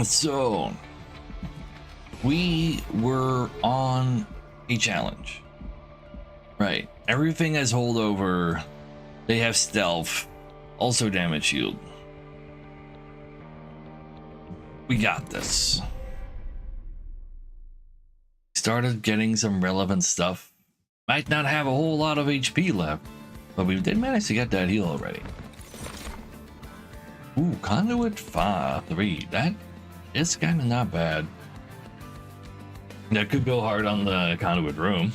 So we were on a challenge, right? Everything has holdover. They have stealth, also damage shield. We got this. Started getting some relevant stuff. Might not have a whole lot of HP left, but we did manage to get that heal already. Ooh, Conduit 3. That is kind of not bad. That could go hard on the Conduit room.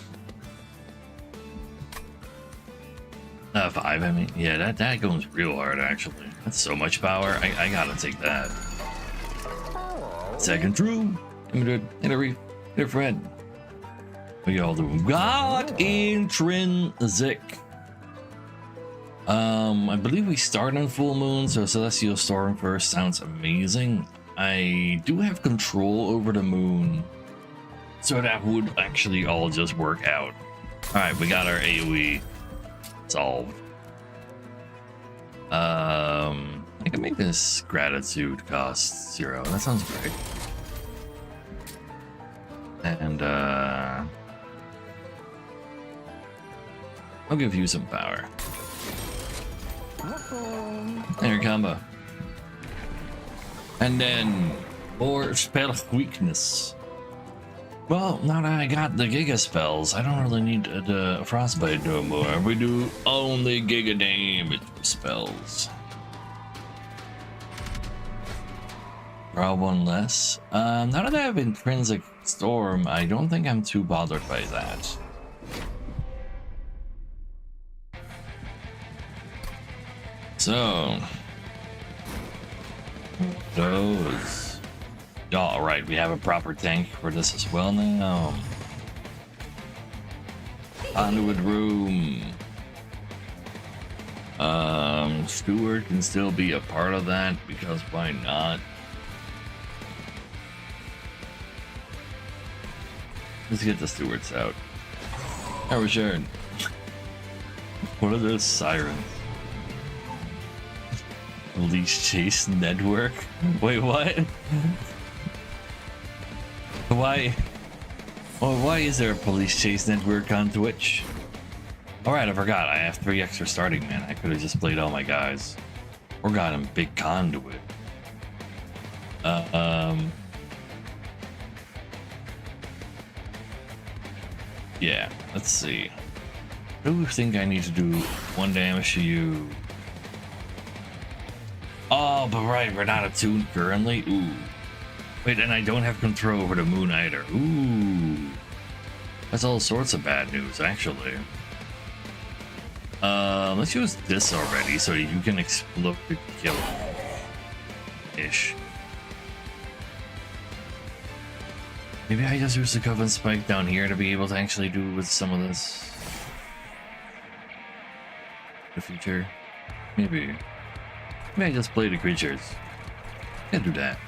5, I mean. Yeah, that goes real hard, actually. That's so much power. I gotta take that. Second true. Hit a friend. We all do. Got intrinsic. I believe we start on full moon, so Celestial Storm first sounds amazing. I do have control over the moon, so that would actually all just work out. All right, we got our AoE solved. I can make this gratitude cost 0. That sounds great. And I'll give you some power. There, combo. And then more spell weakness. Well, now that I got the Giga spells, I don't really need the Frostbite no more. We do only Giga damage spells. Draw one less. Now that I have Intrinsic Storm, I don't think I'm too bothered by that. So, those. All right, we have a proper tank for this as well now. Conduit room. Steward can still be a part of that because why not? Let's get the stewards out. Oh, Richard. What are those sirens? Police Chase Network? Wait, what? Why? Oh, why is there a Police Chase Network on Twitch? Alright, I forgot. I have 3 extra starting men. I could have just played all my guys. Or got him big conduit. Yeah, let's see. I do think I need to do 1 damage to you. Oh, but right, we're not attuned currently. Ooh. Wait, and I don't have control over the moon either. Ooh. That's all sorts of bad news, actually. Let's use this already so you can explode the kill. Ish. Maybe I just use the Coven Spike down here to be able to actually do with some of this. The future. Maybe. Maybe I just play the creatures. Can't do that.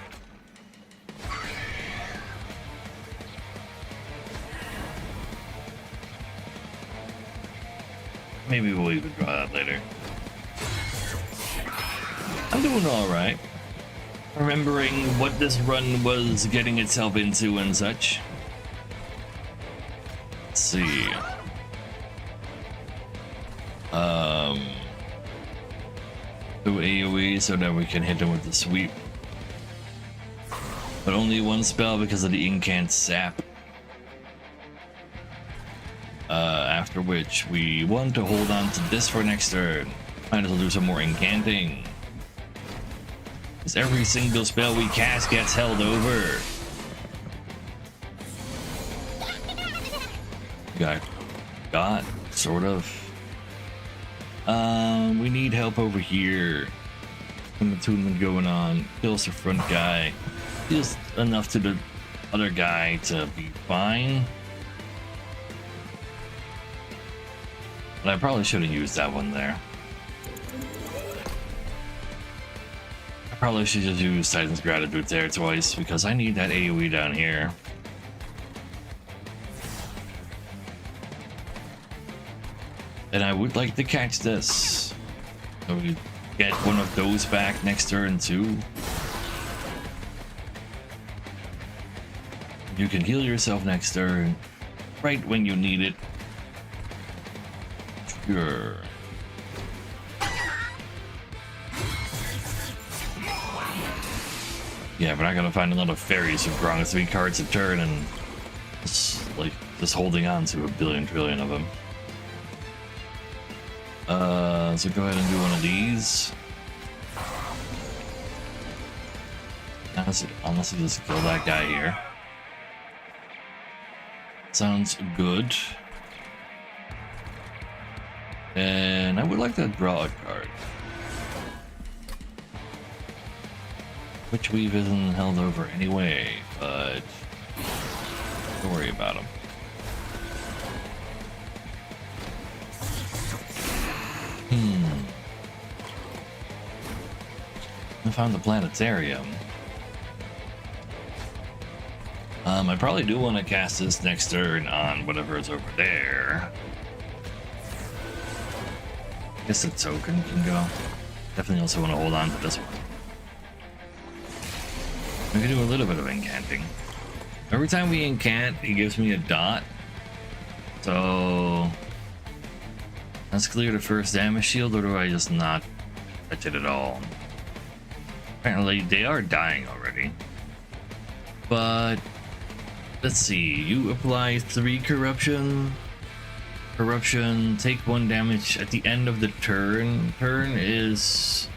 Maybe we'll even draw that later. I'm doing alright. Remembering what this run was getting itself into and such. Let's see. Do AoE so that we can hit them with the sweep. But only 1 spell because of the incant sap. After which we want to hold on to this for next turn. Might as well do some more incanting. Because every single spell we cast gets held over. Got sort of. We need help over here. Some attunement going on. Kills the front guy. Deals enough to the other guy to be fine. But I probably shouldn't use that one there. I probably should just use Titan's Gratitude there twice because I need that AoE down here. And I would like to catch this. So we get one of those back next turn too. You can heal yourself next turn, right when you need it. Sure. Yeah, we're not gonna find a lot of fairies who draw 3 cards a turn and just holding on to a billion trillion of them. So go ahead and do one of these. Unless you just kill that guy here. Sounds good. And I would like to draw a card. Which weave isn't held over anyway, but don't worry about him. I found the planetarium. I probably do want to cast this next turn on whatever is over there. I guess the token can go. Definitely also want to hold on to this one. We can do a little bit of incanting. Every time we incant, he gives me a dot. So let's clear the first damage shield, or do I just not touch it at all? Apparently they are dying already. But let's see, you apply 3 corruption. Corruption, take 1 damage at the end of the turn. Turn is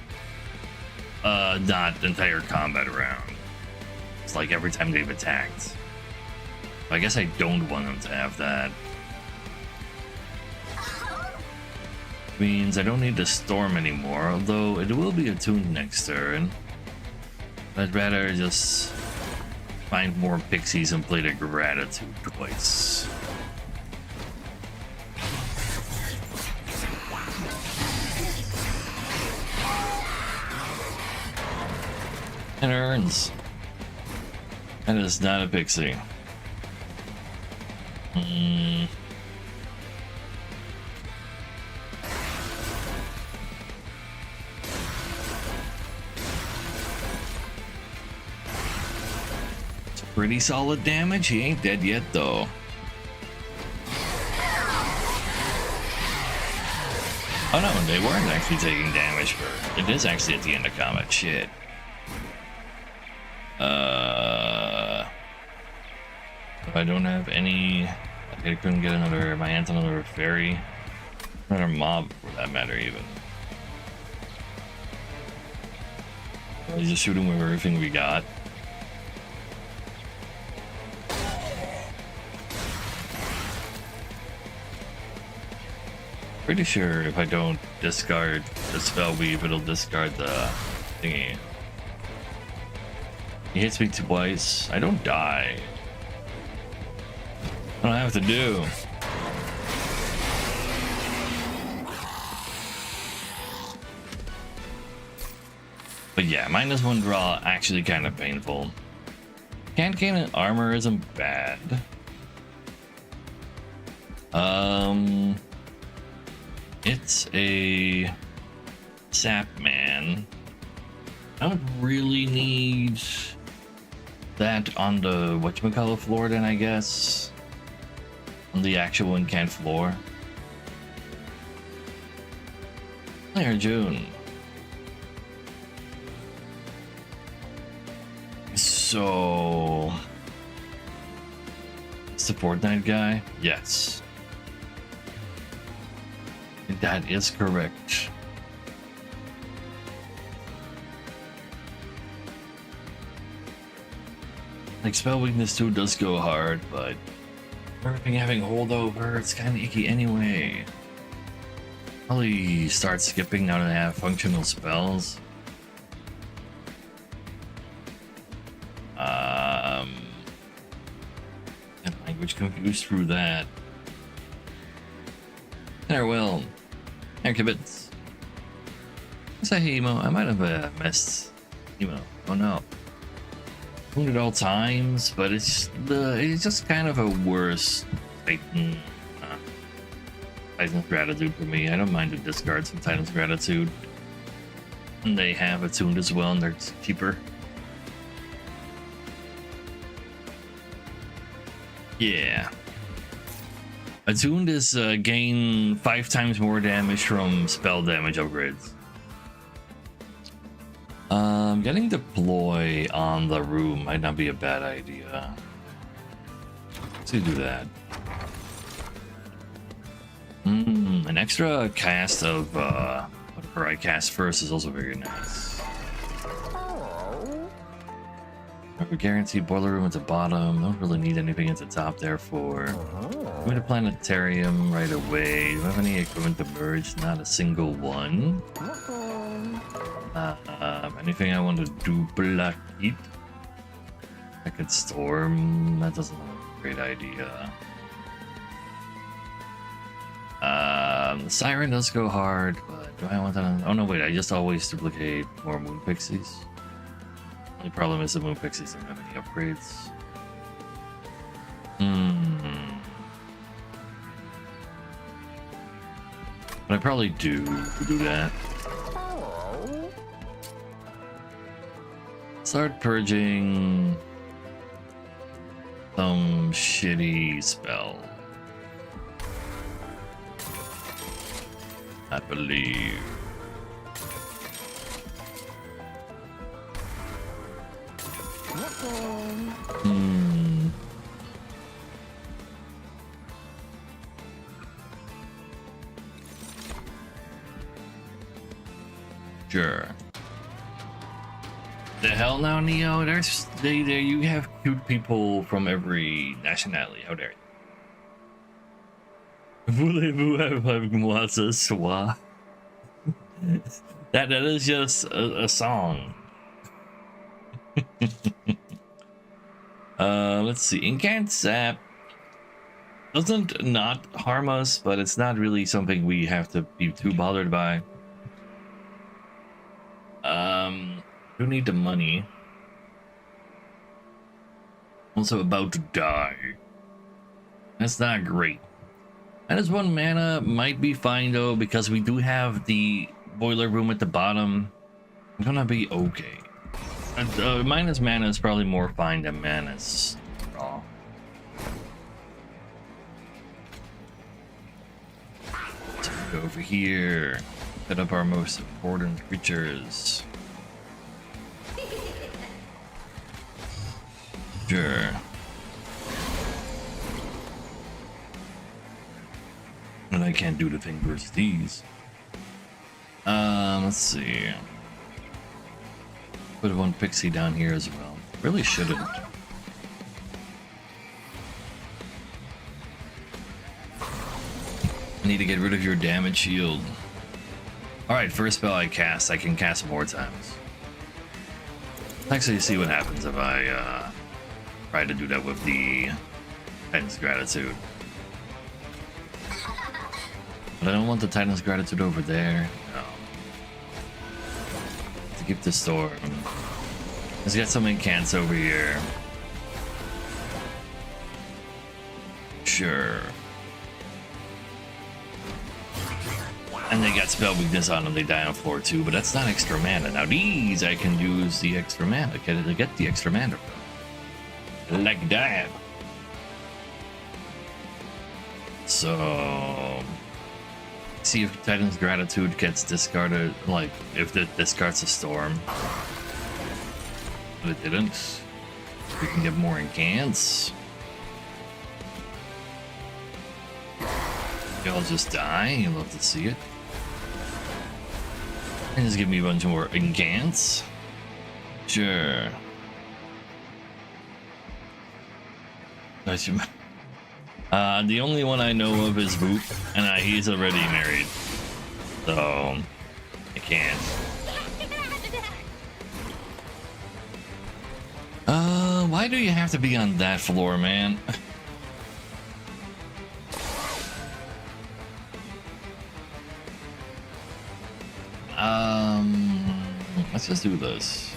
not the entire combat round. It's like every time they've attacked. I guess I don't want them to have that. Means I don't need to storm anymore, although it will be attuned next turn. I'd rather just find more pixies and play the gratitude twice. It earns. That is not a pixie. It's pretty solid damage. He ain't dead yet, though. Oh no, they weren't actually taking damage for. It is actually at the end of combat. Shit. I don't have any. I couldn't get another. My aunt's another fairy, another mob for that matter, even. I just shoot him with everything we got. Pretty sure if I don't discard the spell weave, it'll discard the thingy. He hits me twice. I don't die. I don't have to do. But yeah, -1 draw actually kind of painful. Can't armor isn't bad. It's a sap man. I don't really need that on the whatchamacallit floor then, I guess. On the actual incant floor. There, June. So support that guy? Yes. That is correct. Like spell weakness 2 does go hard, but everything having holdover, it's kind of icky anyway. Probably start skipping now that I have functional spells. And language confused through that. There, well, Incubits. Is that Emo? I might have missed Emo. Oh no. Wounded all times, but it's just kind of a worse Titan's Gratitude for me. I don't mind to discard some Titan's Gratitude. And they have attuned as well, and they're cheaper. Yeah. Attuned is gain 5 times more damage from spell damage upgrades. Getting deploy on the room might not be a bad idea. Let's do that. An extra cast of whatever I cast first is also very nice. A guaranteed boiler room at the bottom. Don't really need anything at the top, therefore. I'm going to planetarium right away. Do I have any equipment to merge? Not a single one. Anything I want to duplicate? I could storm. That doesn't look like a great idea. The siren does go hard, but do I want that on? Oh no, wait, I just always duplicate more moon pixies. Only problem is the moon pixies don't have any upgrades. But I probably do that. Start purging some shitty spell. I believe. Sure. The hell now, Neo? There's there you have cute people from every nationality. How dare you? Voulez-vous avec moi ce soir? That is just a song. Let's see. Incant Zap doesn't not harm us, but it's not really something we have to be too bothered by. We need the money. Also about to die. That's not great. Minus 1 mana might be fine though, because we do have the boiler room at the bottom. I'm gonna be okay. Minus mana is probably more fine than manus raw. So we go over here, set up our most important creatures. Sure. And I can't do the thing versus these. Let's see. Put 1 pixie down here as well. Really shouldn't. I need to get rid of your damage shield. Alright, first spell I cast, I can cast more times. Let's actually see what happens if I try to do that with the Titan's Gratitude. But I don't want the Titan's Gratitude over there. No. To keep the storm. Let's get some incants over here. Sure. And they got spell weakness on them, they die on floor 2, but that's not extra mana. Now these I can use the extra mana to get the extra mana. Like that. So see if Titan's Gratitude gets discarded, like if it discards a storm. But it didn't. We can get more incants. Y'all just die. You love to see it. And just give me a bunch more incants. Sure. The only one I know of is Boop, and he's already married, so I can't. Why do you have to be on that floor, man? Let's just do this.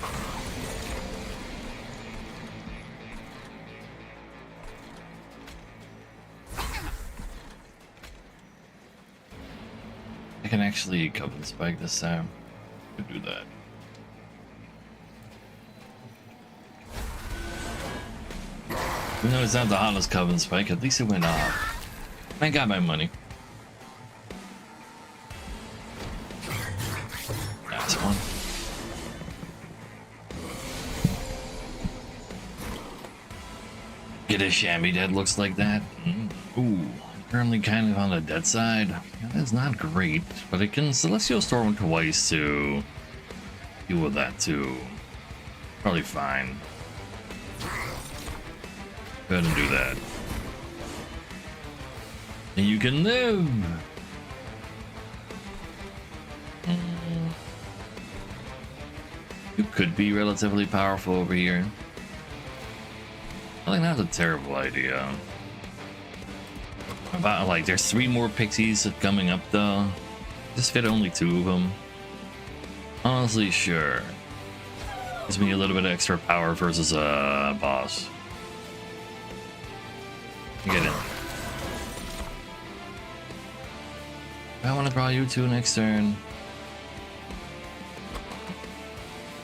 I can actually Coven Spike this time. Could do that. Even though it's not the hottest Coven Spike, at least it went off. I got my money. Last one. Get a Shammy that looks like that. Ooh, currently kind of on the dead side. That's not great, but it can Celestial Storm twice to deal with that too. Probably fine. Go ahead and do that. And you can live! You could be relatively powerful over here. I think that's a terrible idea. About like, there's 3 more pixies coming up though. Just fit only 2 of them. Honestly, sure. Gives me a little bit of extra power versus a boss. Get in. I want to draw you 2 next turn.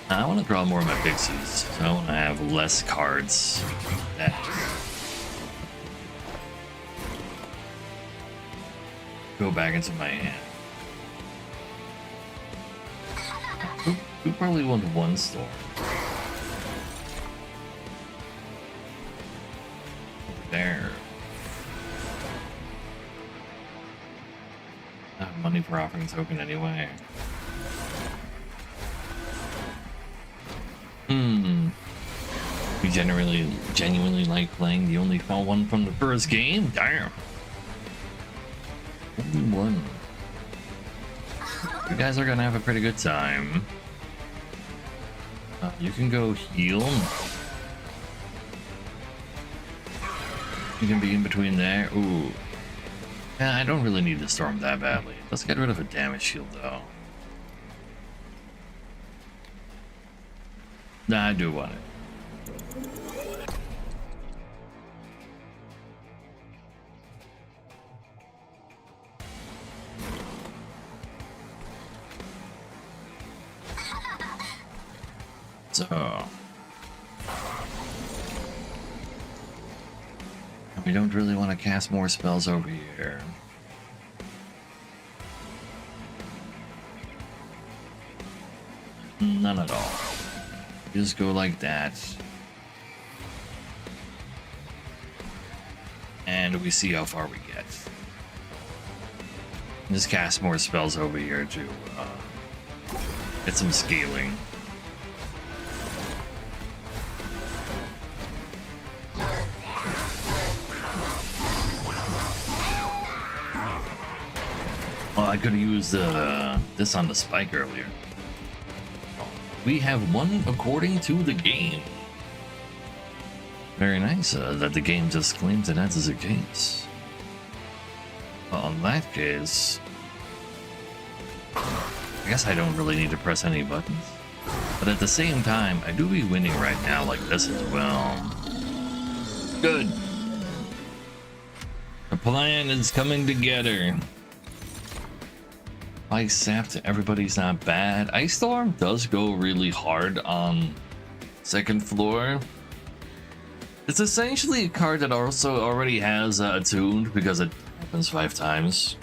I want to draw more of my pixies, so I want to have less cards. Go back into my hand. We probably want 1 storm. There. I have money for offering token anyway. We genuinely like playing the only one from the first game? Damn. Only 1. You guys are gonna have a pretty good time. You can go heal. You can be in between there. Ooh. Yeah, I don't really need the storm that badly. Let's get rid of a damage shield though. Nah, I do want it. So we don't really want to cast more spells over here. None at all. Just go like that. And we see how far we get. Just cast more spells over here to get some scaling. Well, I could have used this on the spike earlier. We have won according to the game. Very nice that the game just claims it as a case. Well, in that case, I guess I don't really need to press any buttons. But at the same time, I do be winning right now like this as well. Good. The plan is coming together. Ice Sap to everybody's not bad. Ice Storm does go really hard on 2nd floor. It's essentially a card that also already has attuned because it happens 5 times.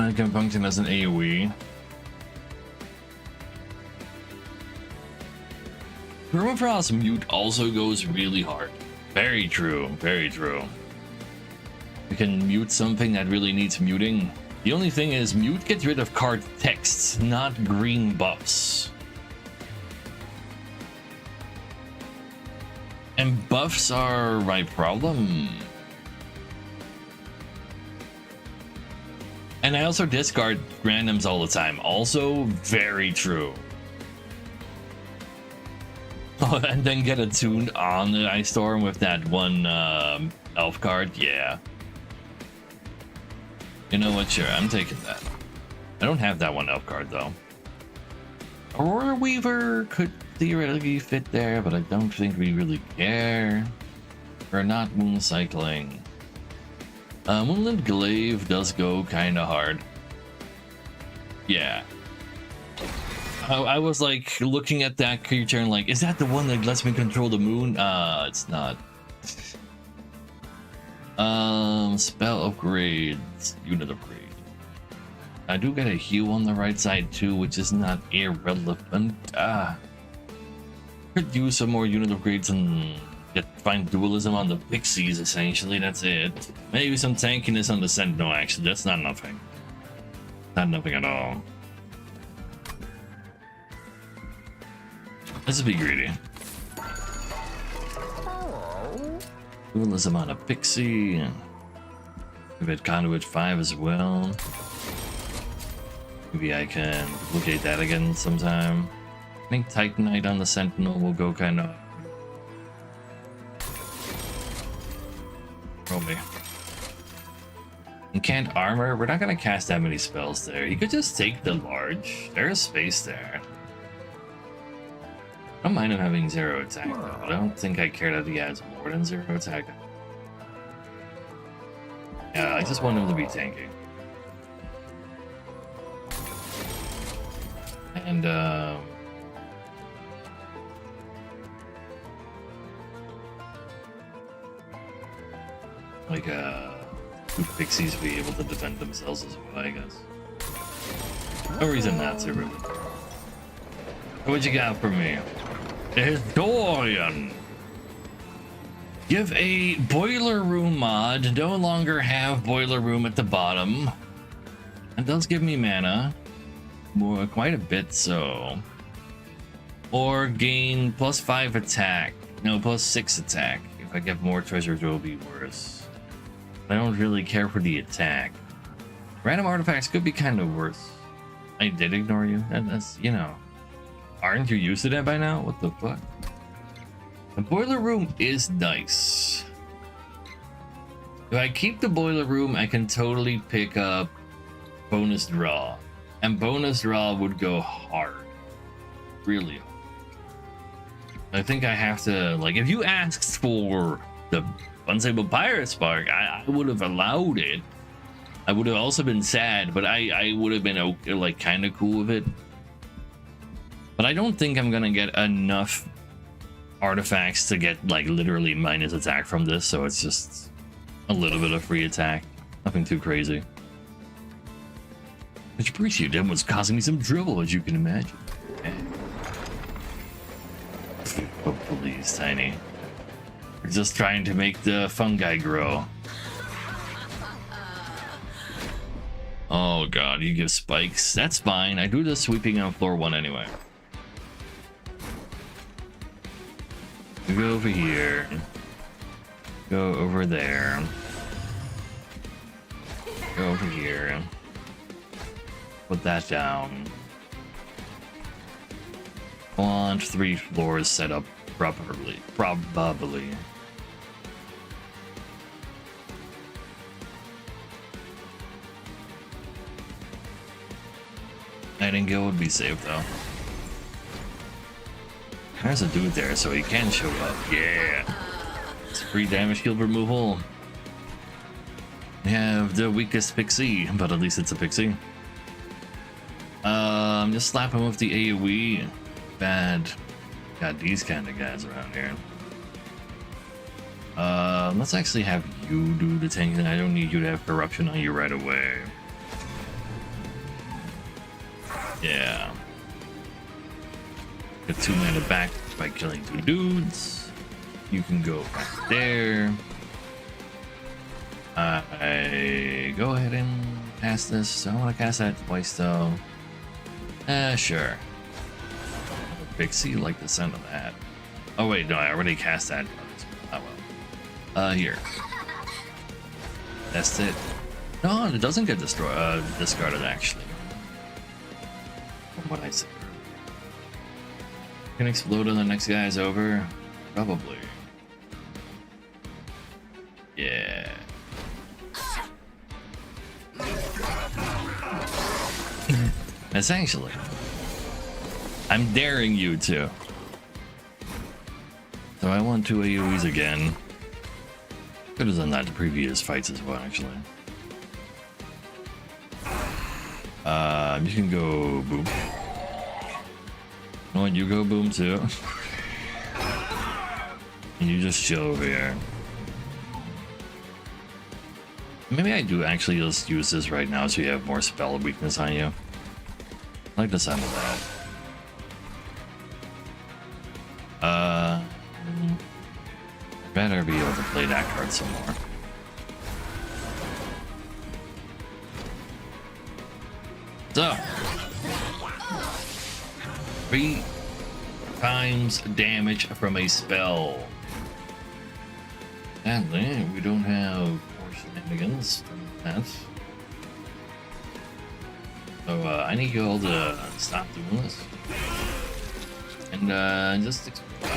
It can function as an AoE. Permafrost Mute also goes really hard. Very true, very true. We can mute something that really needs muting. The only thing is, mute gets rid of card texts, not green buffs. And buffs are my problem. And I also discard randoms all the time. Also, very true. Oh, and then get attuned on the Ice Storm with that one elf card, yeah. You know what, sure, I'm taking that. I don't have that one elf card though. Aurora Weaver could theoretically fit there, but I don't think we really care. We're not moon cycling. Moonland Glaive does go kinda hard. Yeah. I was like looking at that creature and like, is that the one that lets me control the moon? It's not. Spell upgrades, unit upgrade. I do get a heal on the right side too, which is not irrelevant. Could use some more unit upgrades and find dualism on the pixies, essentially. That's it. Maybe some tankiness on the sentinel, actually. That's not nothing. Not nothing at all. Let's be greedy. Dualism on a pixie. We've had Conduit 5 as well. Maybe I can duplicate that again sometime. I think Titanite on the Sentinel will go kind of... Roll me. Enchant Armor, we're not going to cast that many spells there. You could just take the large. There's space there. I don't mind him having 0 attack though, but I don't think I care that he has more than 0 attack. Yeah, I just want him to be tanky. And like two pixies be able to defend themselves as well, I guess. No reason not to, really. What you got for me? Historian. Give a boiler room mod. No longer have boiler room at the bottom. It does give me mana. More, quite a bit so. Or gain +5 attack. No, +6 attack. If I get more treasures, it will be worse. I don't really care for the attack. Random artifacts could be kind of worse. I did ignore you. That's, you know. Aren't you used to that by now? What the fuck? The boiler room is nice. If I keep the boiler room, I can totally pick up bonus draw. And bonus draw would go hard. Really hard. I think I have to, like, if you asked for the Unstable Pirate Spark, I would have allowed it. I would have also been sad, but I would have been, okay, like, kind of cool with it. But I don't think I'm gonna get enough artifacts to get, like, literally minus attack from this, so it's just a little bit of free attack. Nothing too crazy. Which appreciate them was causing me some trouble, as you can imagine. Oh, please, Tiny. We're just trying to make the fungi grow. Oh god, you give spikes. That's fine. I do the sweeping on floor 1 anyway. You go over here. Go over there. Go over here. Put that down. Want 3 floors set up properly. Probably. Nightingale would be safe though. There's a dude there, so he can show up. Yeah. It's free damage shield removal. We have the weakest pixie, but at least it's a pixie. Just slap him with the AoE. Bad. Got these kind of guys around here. Let's actually have you do the tanking. I don't need you to have corruption on you right away. Yeah. Get 2 mana back by killing 2 dudes. You can go right there. I go ahead and cast this. I want to cast that twice though. Sure. Pixie, like the sound of that. Oh wait, no, I already cast that. Oh well. Here. That's it. No, it doesn't get discarded actually. From what I said. Can explode when the next guy's over? Probably. Yeah. Essentially. I'm daring you to. So I want 2 AoEs again. Could have done that to previous fights as well, actually. You can go boop. Oh, and you go boom too. And you just chill over here. Maybe I do actually just use this right now so you have more spell weakness on you. I like the sound of that. I better be able to play that card some more. So, 3 times damage from a spell. Sadly, we don't have more shenanigans from that. So I need you all to stop doing this. And just explore.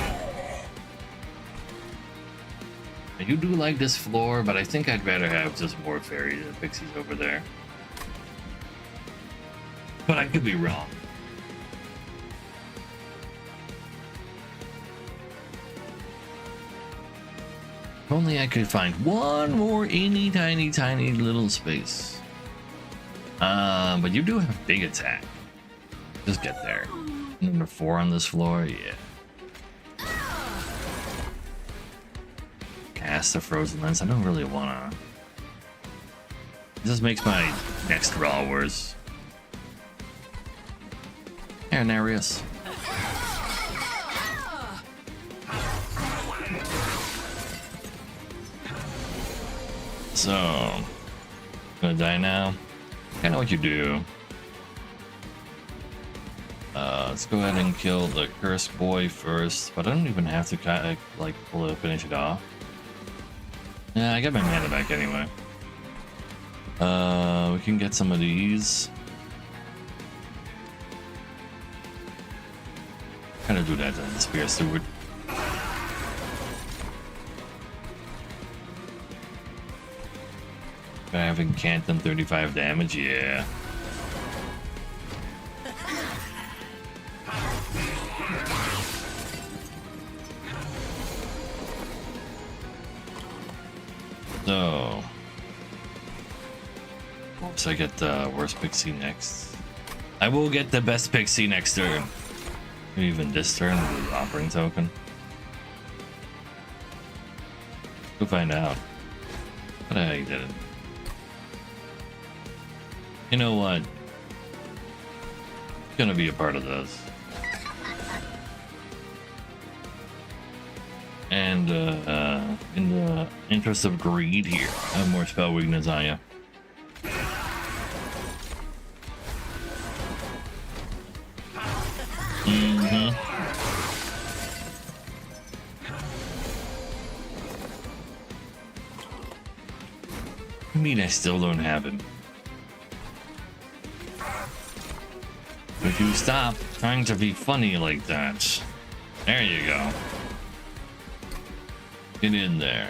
I do like this floor, but I think I'd rather have just more fairies and pixies over there. But I could be wrong. If only I could find one more tiny little space. But you do have big attack. Just get there. Number 4 on this floor, yeah. Cast the frozen lens. I don't really wanna. It just makes my next draw worse. Here, Nereus. So, gonna die now. I know what you do. Let's go ahead and kill the cursed boy first, but I don't even have to kind of like finish it off. Yeah, I got my mana back anyway. We can get some of these. Kind of do that to the Spear Steward. Having Canton 35 damage, yeah. So, oops, I get the worst pixie next. I will get the best pixie next turn. Maybe even this turn with the offering token. We'll find out. But I didn't. You know what? It's gonna be a part of this. And in the interest of greed here, I have more spell weakness on you. I mean, I still don't have him. If you stop trying to be funny like that. There you go. Get in there.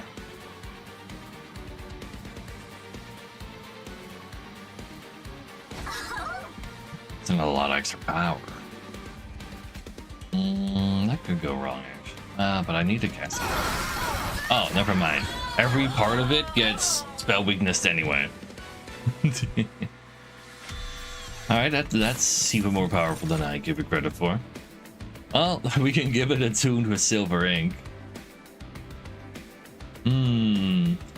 It's a lot of extra power. That could go wrong, actually. But I need to cast it. Oh, never mind. Every part of it gets spell weakness anyway. Alright, that's even more powerful than I give it credit for. Well, we can give it attuned with silver ink.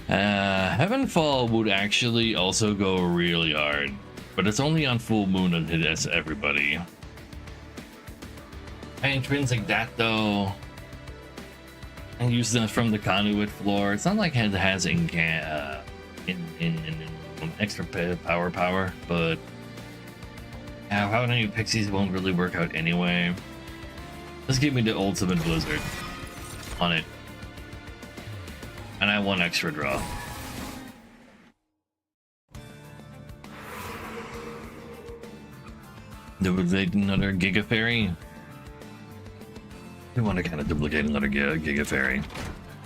Heavenfall would actually also go really hard, but it's only on full moon that it hits everybody. Intrinsic that though, and use them from the conduit floor. It's not like it has in extra power, but how many pixies won't really work out anyway. Just give me the ultimate blizzard on it. And I want extra draw. Duplicate another Giga Fairy. We want to kind of duplicate another Giga Fairy.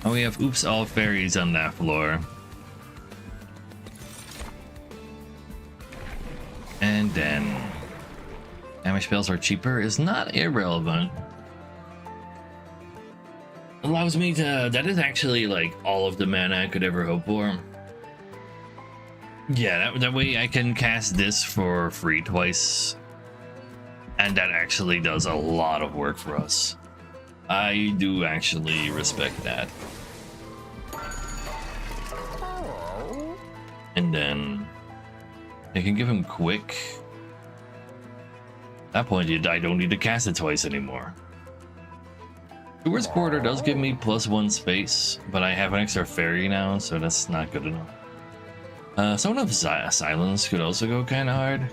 Oh, we have oops all fairies on that floor. And then damage spells are cheaper is not irrelevant. Allows me to, that is actually like all of the mana I could ever hope for. Yeah, that way I can cast this for free twice. And that actually does a lot of work for us. I do actually respect that. And then I can give him quick. At that point, I don't need to cast it twice anymore. Steward's Quarter does give me +1 space, but I have an extra fairy now, so that's not good enough. Someone of Silence could also go kind of hard.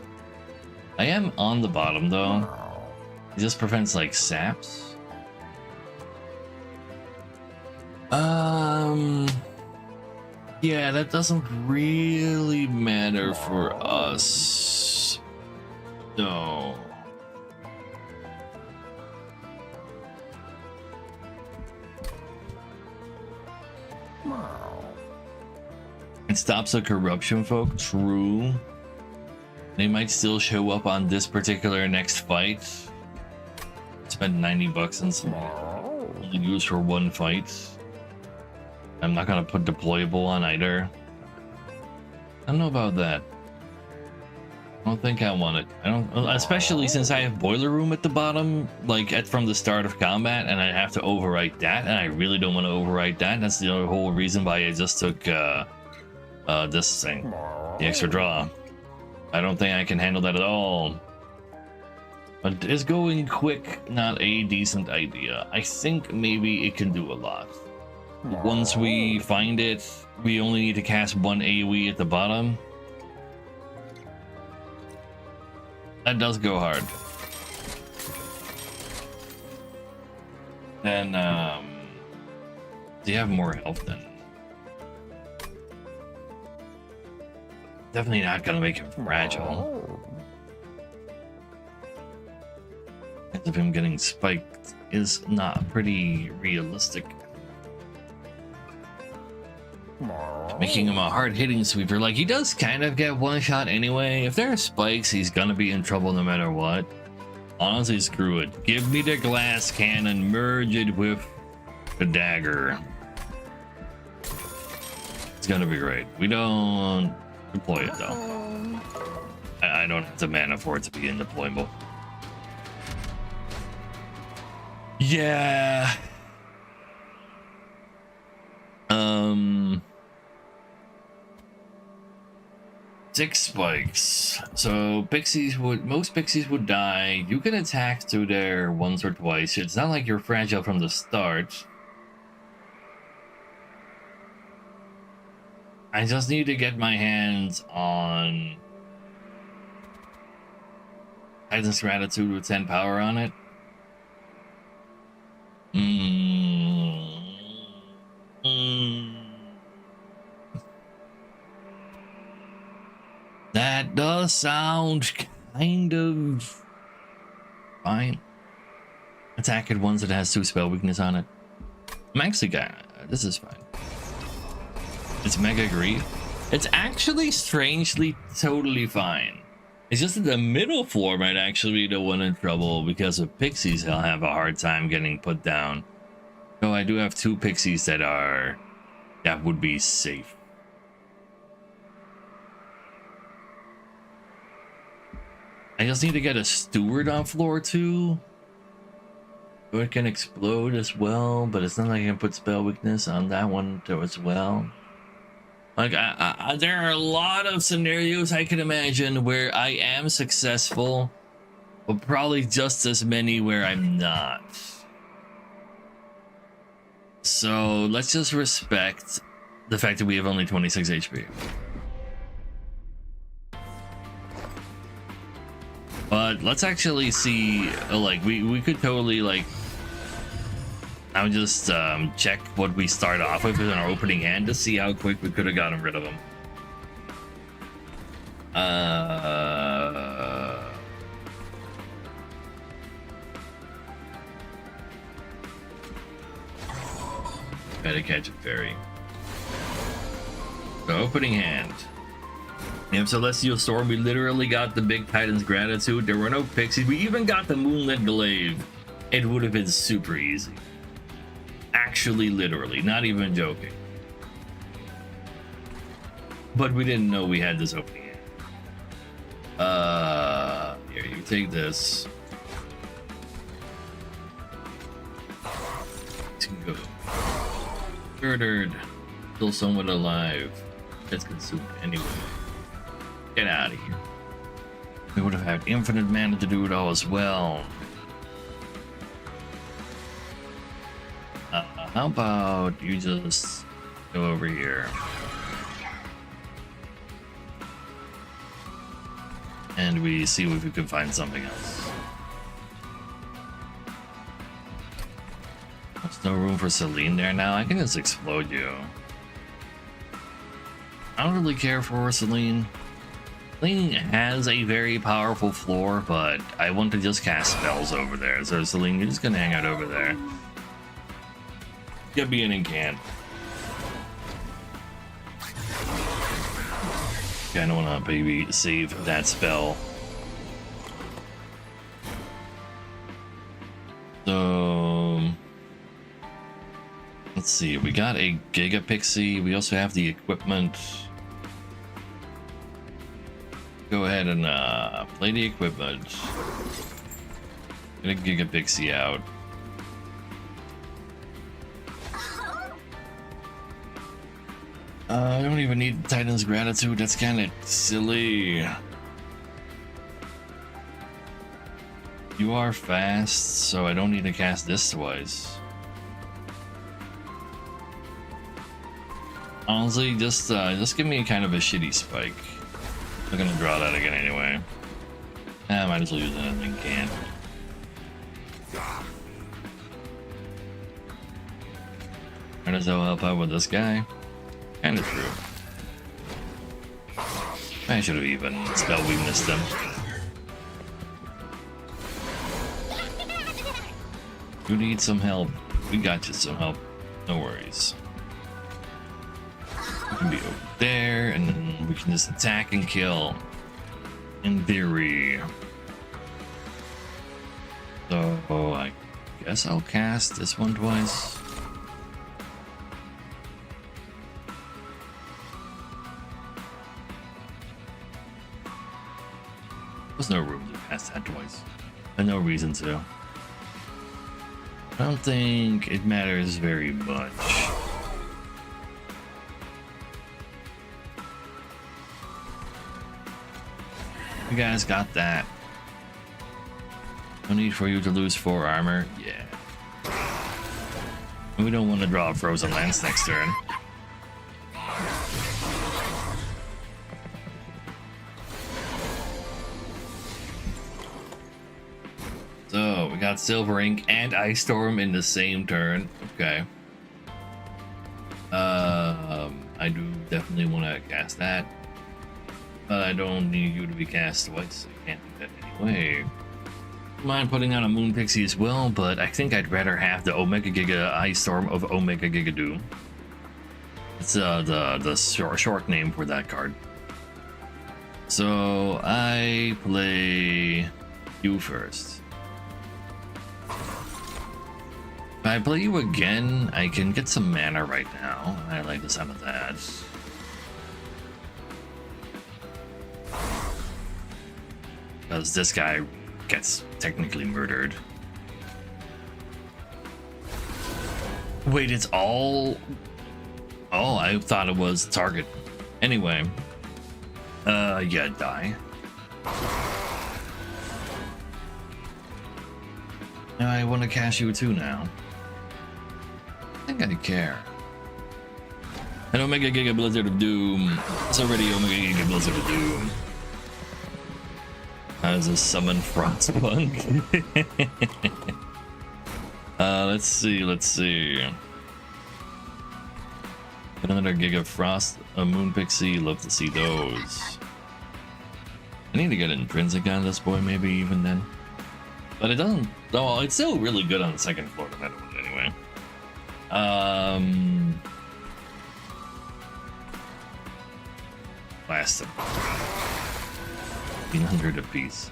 I am on the bottom though. It just prevents like saps. Yeah, that doesn't really matter for us. No. It stops the corruption folk, true. They might still show up on this particular next fight. Spend 90 bucks on some only used for one fight. I'm not gonna put deployable on either. I don't know about that. I don't think I want it. I don't, especially since I have Boiler Room at the bottom, like from the start of combat, and I have to overwrite that, and I really don't want to overwrite that. That's the whole reason why I just took this thing, the extra draw. I don't think I can handle that at all. But is going quick not a decent idea? I think maybe it can do a lot. Once we find it, we only need to cast one AoE at the bottom. That does go hard. Then, do you have more health then? Definitely not gonna make him fragile. Of him getting spiked is not pretty realistic. Making him a hard-hitting sweeper, like he does kind of get one shot anyway. If there are spikes, he's gonna be in trouble no matter what. Honestly, screw it. Give me the glass cannon, merge it with the dagger. It's gonna be great. We don't deploy it though. I don't have the mana for it to be indeployable. Yeah. 6 spikes. So most pixies would die. You can attack through there once or twice. It's not like you're fragile from the start. I just need to get my hands on Titan's Gratitude with 10 power on it. That does sound kind of fine. Attack at ones that has 2 spell weakness on it. I'm actually this is fine. It's Mega Grief. It's actually strangely totally fine. It's just that the middle floor might actually be the one in trouble because of pixies. He'll have a hard time getting put down. So I do have 2 pixies that would be safe. I just need to get a steward on floor 2. So it can explode as well, but it's not like I can put spell weakness on that one too as well. Like there are a lot of scenarios I can imagine where I am successful, but probably just as many where I'm not. So let's just respect the fact that we have only 26 HP. But let's actually see, like, we could totally, like, I'll just check what we start off with in our opening hand to see how quick we could have gotten rid of him. Better catch a fairy. The opening hand. We have Celestial Storm. We literally got the big Titan's Gratitude. There were no pixies. We even got the Moonlit Glaive. It would have been super easy. Actually, literally, not even joking. But we didn't know we had this opening hand. Here, you take this. Let's go. Murdered. Still somewhat alive. Gets consumed anyway. Get out of here. We would have had infinite mana to do it all as well. How about you just go over here? And we see if we can find something else. There's no room for Celine there now. I can just explode you. I don't really care for Celine. Celine has a very powerful floor, but I want to just cast spells over there. So Celine, you're just gonna hang out over there. Get me an incant. Okay, I don't wanna maybe save that spell. So let's see, we got a Giga Pixie. We also have the equipment. Go ahead and play the equipment. Get a Giga Pixie out. I don't even need Titan's Gratitude. That's kind of silly. You are fast, so I don't need to cast this twice. Honestly, just give me kind of a shitty spike. I'm gonna draw that again anyway. I might as well use anything can. Might as well help out with this guy. Kinda true. I should have even spell weakness them. You need some help. We got you some help. No worries. We can be over there, and then we can just attack and kill. In theory. So I guess I'll cast this one twice. There's no room to cast that twice. And no reason to. I don't think it matters very much. You guys got that. No need for you to lose 4 armor. Yeah. We don't want to draw a Frozen Lance next turn. So we got Silver Ink and Ice Storm in the same turn. Okay. I do definitely want to cast that. But I don't need you to be cast twice, so you can't do that anyway. Mind putting on a Moon Pixie as well, but I think I'd rather have the Omega Giga Ice Storm of Omega Giga Doom. It's the short name for that card. So I play you first. If I play you again, I can get some mana right now. I like the sound of that. Because this guy gets technically murdered. Wait, it's all... Oh, I thought it was target. Anyway. Yeah, die. Now I want to cast you too now. I think I care. And Omega Giga Blizzard of Doom. It's already Omega Giga Blizzard of Doom. As a summon Frostpunk. Let's see. Another Giga Frost, a Moon Pixie, love to see those. I need to get Intrinsic on this boy, maybe even then. But it doesn't, well, it's still really good on the second floor no matter what anyway. Blast him. 1,500 apiece.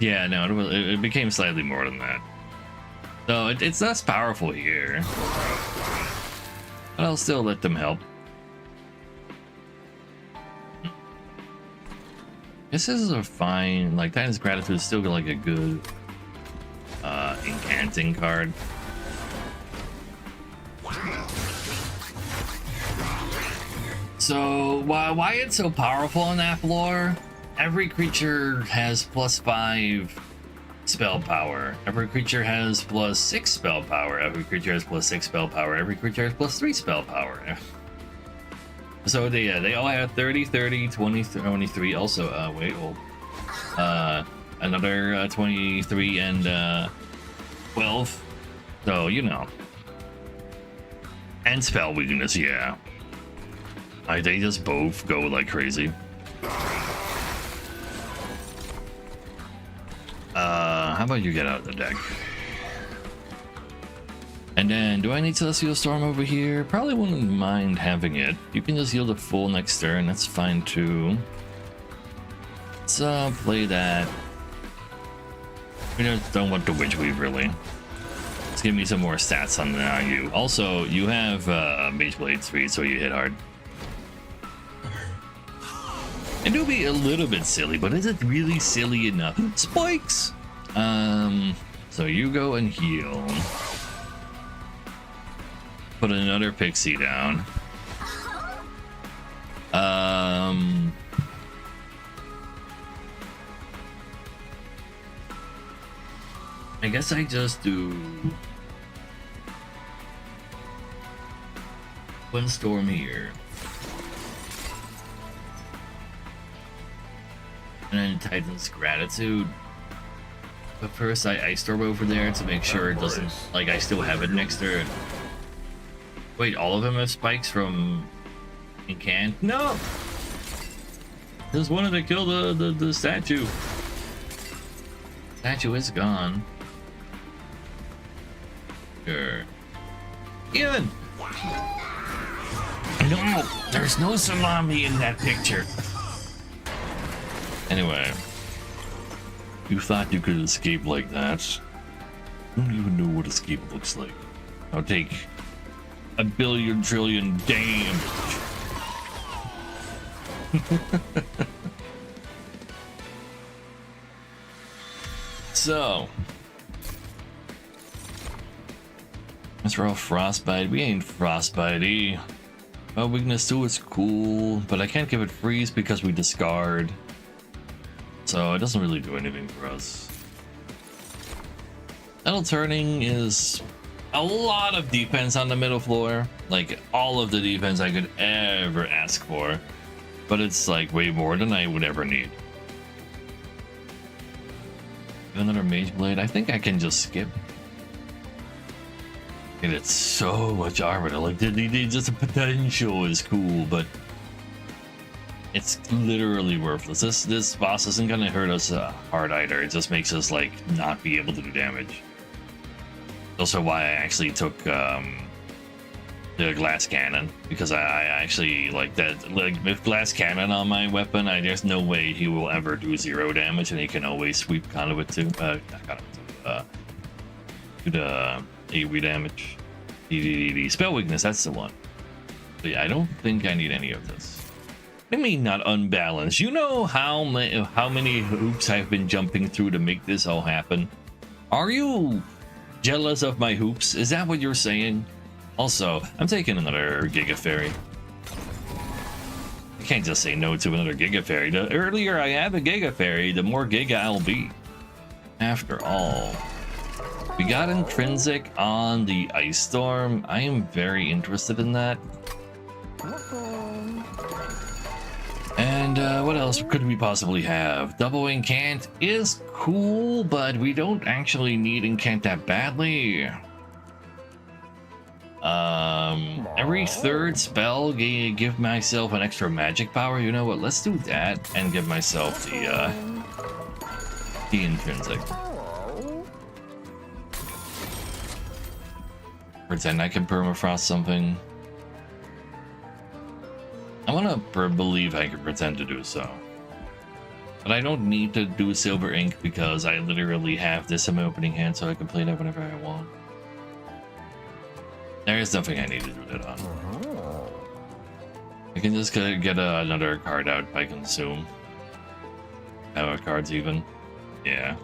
Yeah, no, it became slightly more than that. So it's less powerful here. But I'll still let them help. This is a fine, like Titan's Gratitude is still like a good incanting card. So why it's so powerful on that floor? Every creature has +5 spell power. Every creature has +6 spell power. Every creature has +6 spell power. Every creature has +3 spell power. So they all have 30, 30, 20, 23. Also, wait, hold. Another 23 and 12. So you know. And spell weakness, yeah. They just both go like crazy. How about you get out of the deck? And then, do I need Celestial Storm over here? Probably wouldn't mind having it. You can just heal the full next turn, that's fine too. Let's play that. We don't want the Witch Weave really. Let's give me some more stats on you. Also, you have Mage Blade 3, so you hit hard. It will be a little bit silly, but is it really silly enough? Spikes! So you go and heal. Put another Pixie down. I guess I just do one storm here. And then Titan's Gratitude. But first I Ice Storm over there to make sure it doesn't, like, I still have it next turn. Wait, all of them have spikes from Incant? No! Just wanted to kill the statue. Statue is gone. Sure. Even! No! There's no salami in that picture! Anyway. You thought you could escape like that? You don't even know what escape looks like. I'll take a billion trillion damage. So, let's roll Frostbite. We ain't Frostbite-y. Well, weakness 2 is cool, but I can't give it freeze because we discard. So it doesn't really do anything for us. Metal Turning is a lot of defense on the middle floor. Like, all of the defense I could ever ask for. But it's like way more than I would ever need. Another Mage Blade. I think I can just skip. And it's so much armor. Like, just the potential is cool, but it's literally worthless. This boss isn't gonna hurt us hard either. It just makes us like not be able to do damage. Also, why I actually took the glass cannon, because I actually like that. Like, with glass cannon on my weapon, there's no way he will ever do 0 damage, and he can always sweep conduit to do the AoE damage. The spell weakness, that's the one. But yeah, I don't think I need any of this. I mean, not unbalanced. You know how many hoops I've been jumping through to make this all happen? Are you jealous of my hoops? Is that what you're saying? Also, I'm taking another Giga Fairy. I can't just say no to another Giga Fairy. The earlier I have a Giga Fairy, the more Giga I'll be. After all, we got Intrinsic on the Ice Storm. I am very interested in that. And what else could we possibly have? Double Incant is cool, but we don't actually need Incant that badly. Every third spell, give myself an extra magic power. You know what? Let's do that and give myself the Intrinsic. Pretend I can permafrost something. I want to believe I can pretend to do so. But I don't need to do Silver Ink because I literally have this in my opening hand, so I can play that whenever I want. There's nothing I need to do that on. I can just get another card out by Consume. Power cards even. Yeah.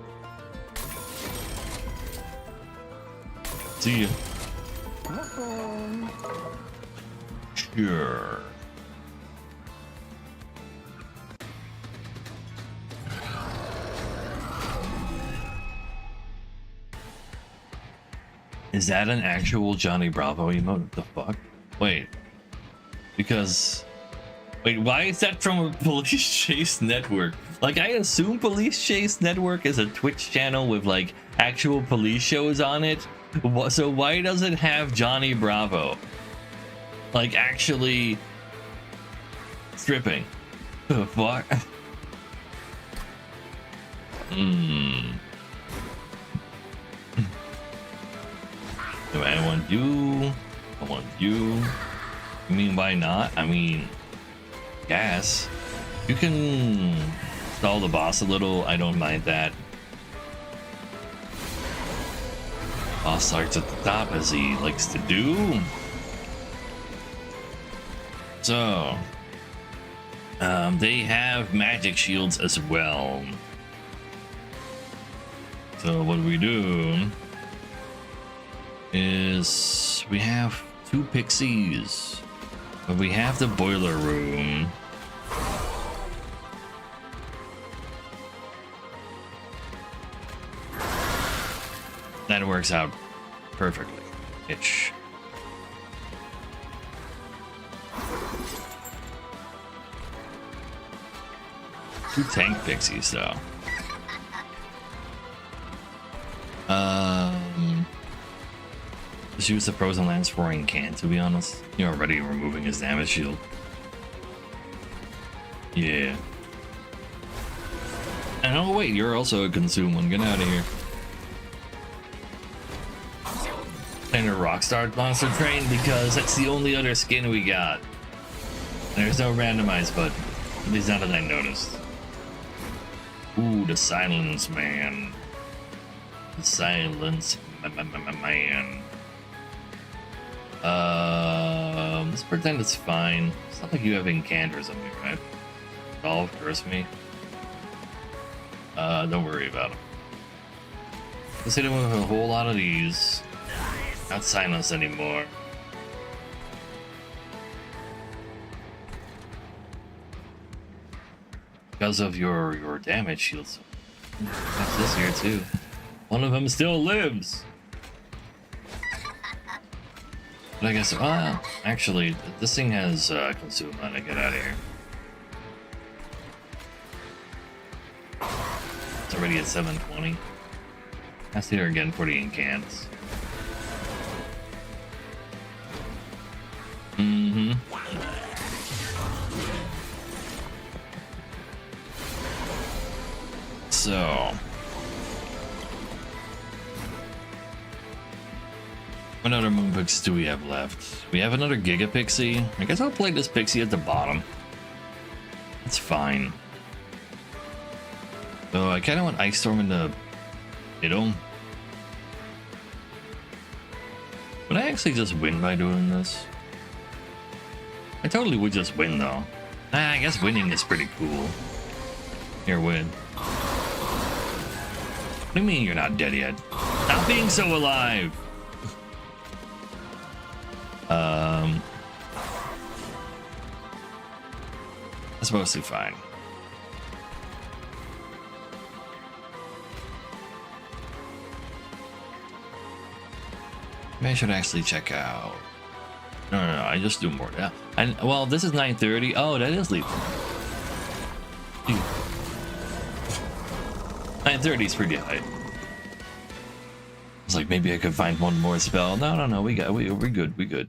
See ya. Sure. Is that an actual Johnny Bravo emote? What the fuck? Wait. Because... Wait, why is that from a Police Chase Network? Like, I assume Police Chase Network is a Twitch channel with, like, actual police shows on it. So why does it have Johnny Bravo? Like, actually... stripping. The fuck? Do I want you? I want you. I mean, why not? I mean, gas. You can stall the boss a little. I don't mind that. Boss starts at the top as he likes to do. So, they have magic shields as well. So what we do is we have 2 pixies, but we have the boiler room. That works out perfectly. Itch. Two tank pixies though. Just use the Frozen Lance Roaring Can, to be honest. You're already removing his damage shield. Yeah. And oh wait, you're also a Consume one. Get out of here. And a Rockstar Monster Train because that's the only other skin we got. There's no randomized, but at least not that I noticed. Ooh, the Silence Man. The Silence Man. Let's pretend it's fine. It's not like you have Incanters on me, right? Resolve, curse me. Don't worry about it. Let's hit him with a whole lot of these. Not silence anymore. Because of your damage shields. That's this here too. One of them still lives. But I guess, actually, this thing has Consume on it. Get out of here. It's already at 720. I'll see her again for the incants. So, what other moon pixies do we have left? We have another Giga Pixie. I guess I'll play this pixie at the bottom. That's fine. So I kind of want Ice Storm in the middle. Would I actually just win by doing this? I totally would just win though. I guess winning is pretty cool. Here, win. What do you mean you're not dead yet? Stop being so alive! That's mostly fine. Maybe I should actually check out. No, I just do more. Yeah. And well, this is 9:30. Oh, that is lethal. 9:30 is pretty high. It's like maybe I could find one more spell. No. We're good. We good.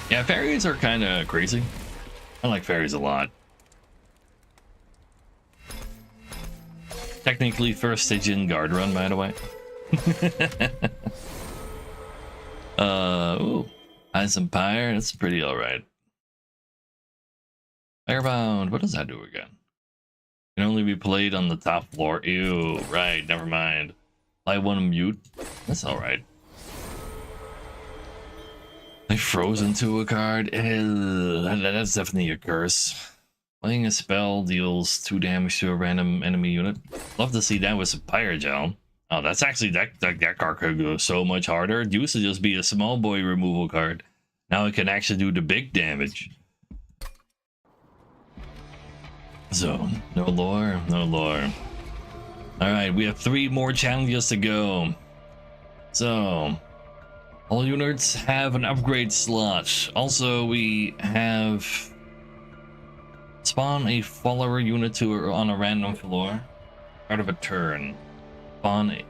Yeah, fairies are kind of crazy. I like fairies a lot. Technically, first stage in guard run, by the way. Ooh, Ice Empire. That's pretty alright. Firebound. What does that do again? Can only be played on the top floor. Ew. Right. Never mind. I want to mute. That's alright. I froze into a card. Ew, that's definitely a curse. Playing a spell deals 2 damage to a random enemy unit. Love to see that with some Pyrogel. Oh, that's actually, that card could go so much harder. It used to just be a small boy removal card. Now it can actually do the big damage. So, no lore, no lore. Alright, we have 3 more challenges to go. So, all units have an upgrade slot. Also, we have spawn a follower unit on a random floor. Part of a turn. Spawn it.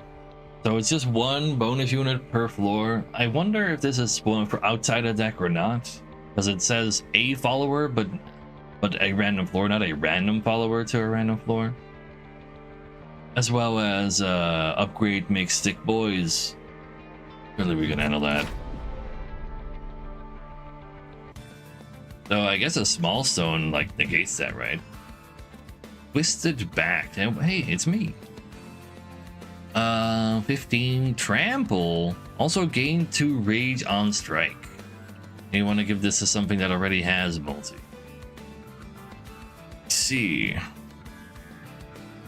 So it's just 1 bonus unit per floor. I wonder if this is spawned for outside a deck or not. Because it says a follower, but a random floor, not a random follower to a random floor. As well as upgrade make stick boys. Surely we can handle that. So I guess a small stone like negates that, right? Twisted back. Hey, it's me. 15 trample. Also gain 2 rage on strike. You want to give this to something that already has multi. Let's see.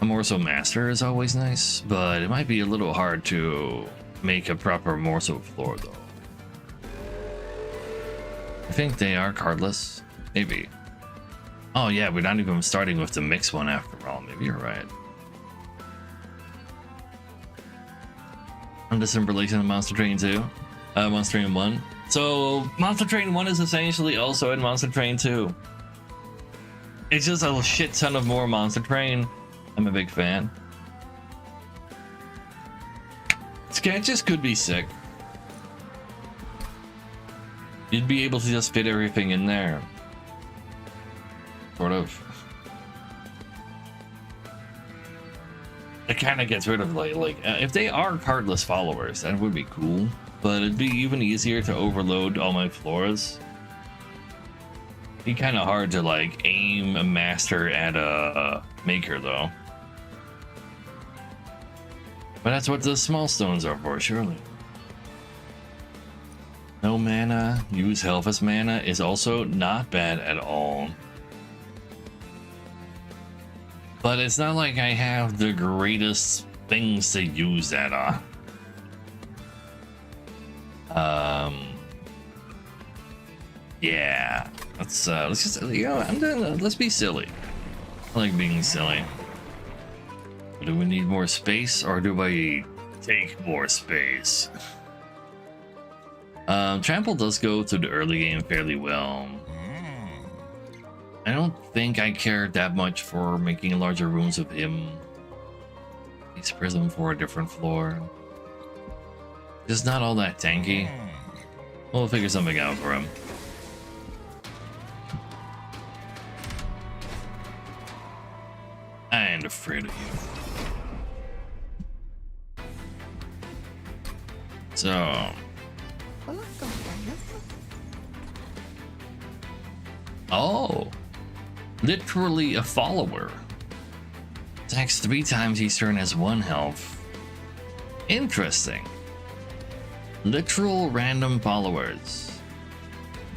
A Morsel Master is always nice, but it might be a little hard to make a proper Morsel floor though. I think they are cardless. Maybe. Oh yeah, we're not even starting with the mixed one after all. Maybe you're right. I'm just in relation to Monster Train 2. Monster Train 1. So Monster Train 1 is essentially also in Monster Train 2. It's just a shit ton of more Monster Train. I'm a big fan. Sketches could be sick. You'd be able to just fit everything in there. Sort of. It kind of gets rid of if they are cardless followers, that would be cool. But it'd be even easier to overload all my floors. It'd be kind of hard to like aim a master at a maker though. But that's what the small stones are for, surely. No mana, use Helphus mana is also not bad at all. But it's not like I have the greatest things to use that on. Yeah. Let's just, you know, let's be silly. I like being silly. Do we need more space or do I take more space? Trample does go through the early game fairly well. I don't think I care that much for making larger rooms of him. He's Prism for a different floor. Just not all that tanky. We'll figure something out for him. I ain't afraid of you. So... oh! Literally a follower. Attacks 3 times each turn, has 1 health. Interesting. Literal random followers.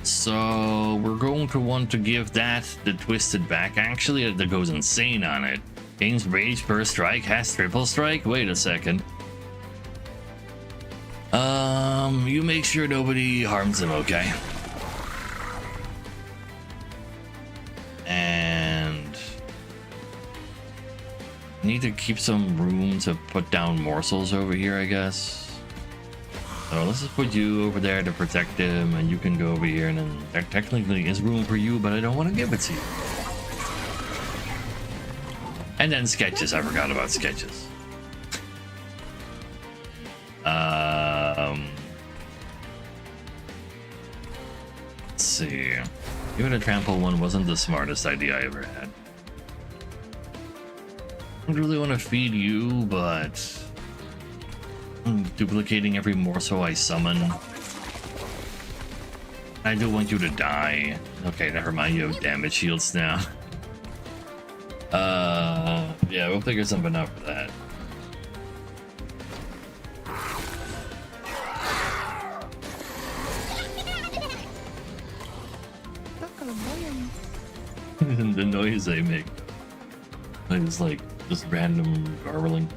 So we're going to want to give that the twisted back. Actually, that goes insane on it. Gains rage per strike, has triple strike. Wait a second. You make sure nobody harms him, okay? And need to keep some room to put down morsels over here, I guess. So let's just put you over there to protect him, and you can go over here, and then there technically is room for you, but I don't want to give it to you. And then sketches, I forgot about sketches. Let's see. Even a trample one wasn't the smartest idea I ever had. I don't really want to feed you, but I'm duplicating every morsel I summon. I do want you to die. Okay, never mind, you have damage shields now. Yeah, we'll figure something out for that. the noise they make. It's like just random garbling.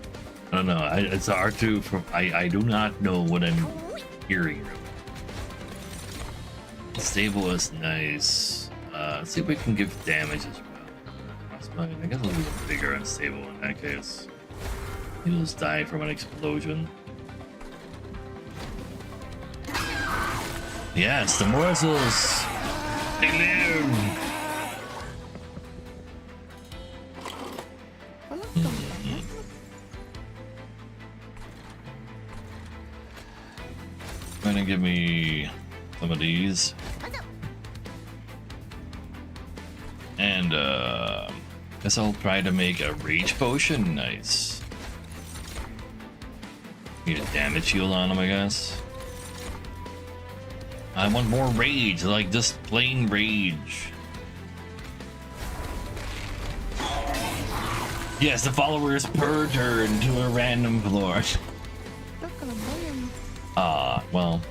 I don't know. It's hard to. I do not know what I'm hearing. Stable is nice. Let's see if we can give damage as well. I guess we'll do a bigger unstable in that case. He'll just die from an explosion. Yes, the morsels. They live. Gonna give me some of these. And guess I'll try to make a rage potion. Nice. Need a damage shield on him, I guess. I want more rage, like just plain rage. Yes, the followers per turn to a random floor. Well,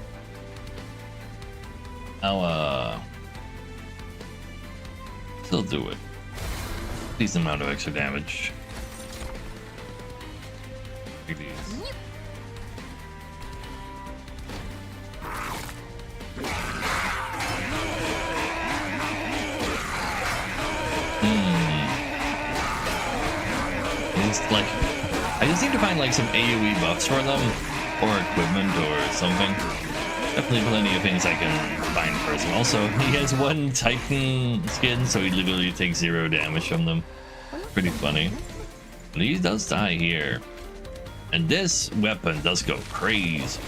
I'll still do it. Decent amount of extra damage. Take these. It's like I just need to find like some AoE buffs for them, or equipment, or something. Definitely plenty of things I can find first. Also, he has one Titan skin, so he literally takes 0 damage from them. Pretty funny. But he does die here. And this weapon does go crazy.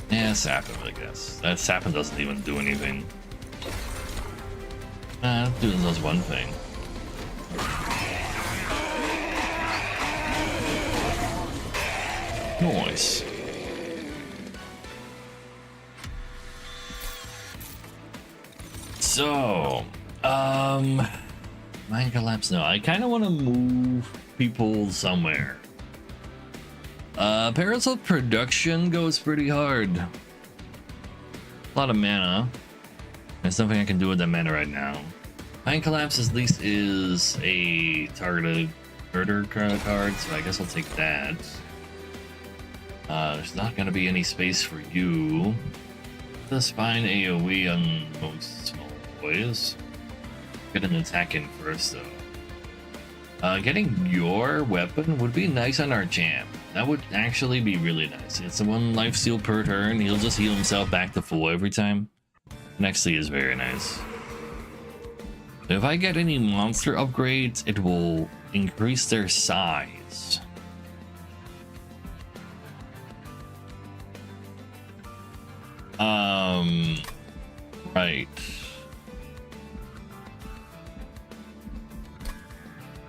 Yeah, Sapin, I guess. That Sapin doesn't even do anything. Doing does one thing. Nice. So, Mind Collapse. No, I kind of want to move people somewhere. Parasol Production goes pretty hard. A lot of mana. There's nothing I can do with that mana right now. Mind Collapse at least is a targeted murder card, so I guess I'll take that. There's not going to be any space for you. Let's find AoE on most small boys. Get an attack in first, though. Getting your weapon would be nice on our champ. That would actually be really nice. It's a 1 life steal per turn. He'll just heal himself back to full every time. Nextly is very nice. If I get any monster upgrades, it will increase their size. Right.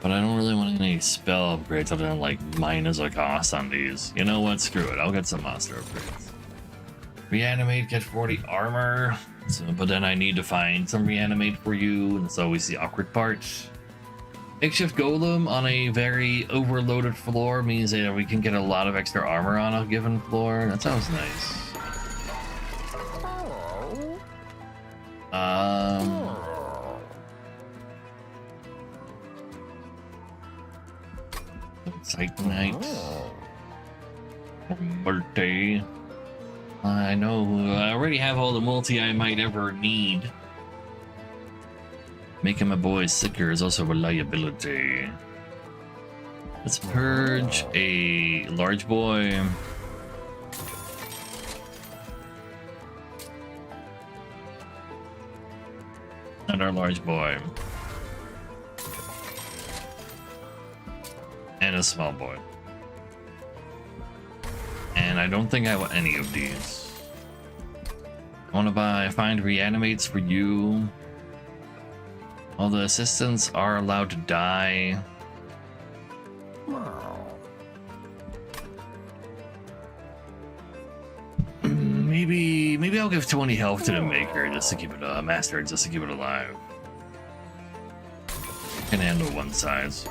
But I don't really want any spell upgrades other than like minus a cost on these. You know what? Screw it. I'll get some monster upgrades. Reanimate, get 40 armor. So, but then I need to find some reanimate for you, and it's always the awkward part. Makeshift Golem on a very overloaded floor means that we can get a lot of extra armor on a given floor. That sounds nice. Titanite. Multi. I know, I already have all the multi I might ever need. Making my boys sicker is also reliability. Let's purge a large boy. Another large boy. And a small boy. And I don't think I want any of these. I want to find reanimates for you. All the assistants are allowed to die. Maybe I'll give 20 health to the maker just to keep it master, just to keep it alive. Can handle one size.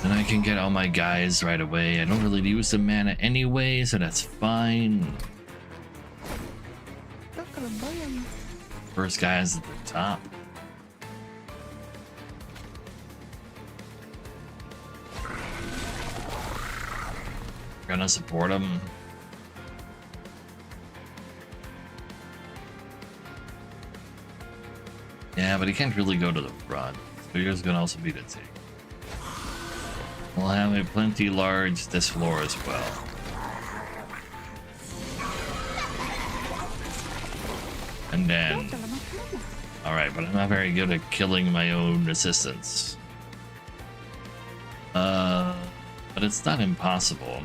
Then I can get all my guys right away. I don't really use the mana anyway, so that's fine. First guy's at the top. Gonna support him. Yeah, but he can't really go to the front. So here's gonna also be the take. We'll have a plenty large this floor as well. And then... Alright, but I'm not very good at killing my own assistants. But it's not impossible.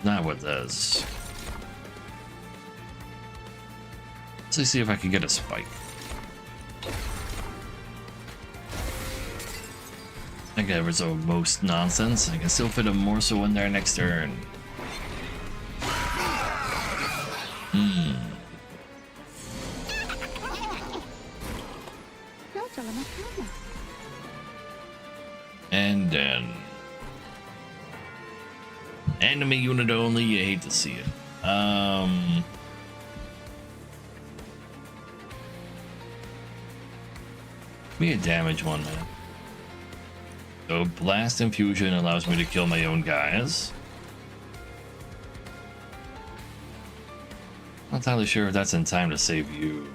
Not what does. Let's see if I can get a spike. I get rid of most nonsense. I can still fit a morsel in there next turn. And then enemy unit only, you hate to see it. Be a damage one, man. So blast infusion allows me to kill my own guys. Not entirely sure if that's in time to save you.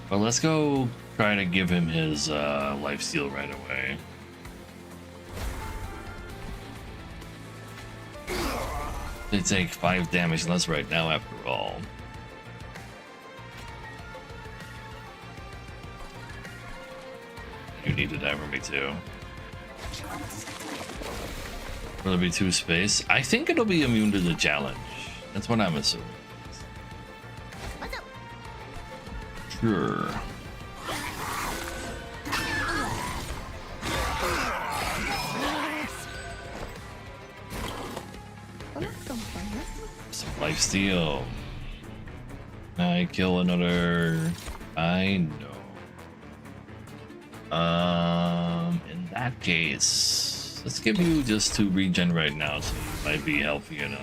But let's go try to give him his lifesteal right away. They take 5 damage less right now after all. You need to die for me too. Will it be 2 space? I think it'll be immune to the challenge. That's what I'm assuming. Sure. Some lifesteal. I kill another. I know. In that case, let's give you just 2 regen right now, so you might be healthy enough.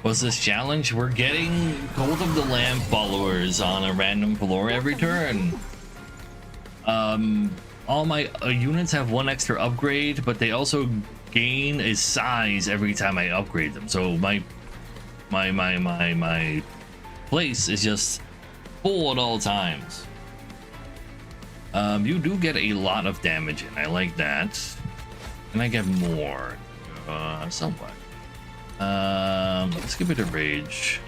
What's this challenge? We're getting Cult of the Lamb followers on a random floor every turn. All my units have 1 extra upgrade, but they also gain a size every time I upgrade them. So my place is just full at all times. You do get a lot of damage in. I like that. And I get more. Somewhat. Let's give it a rage.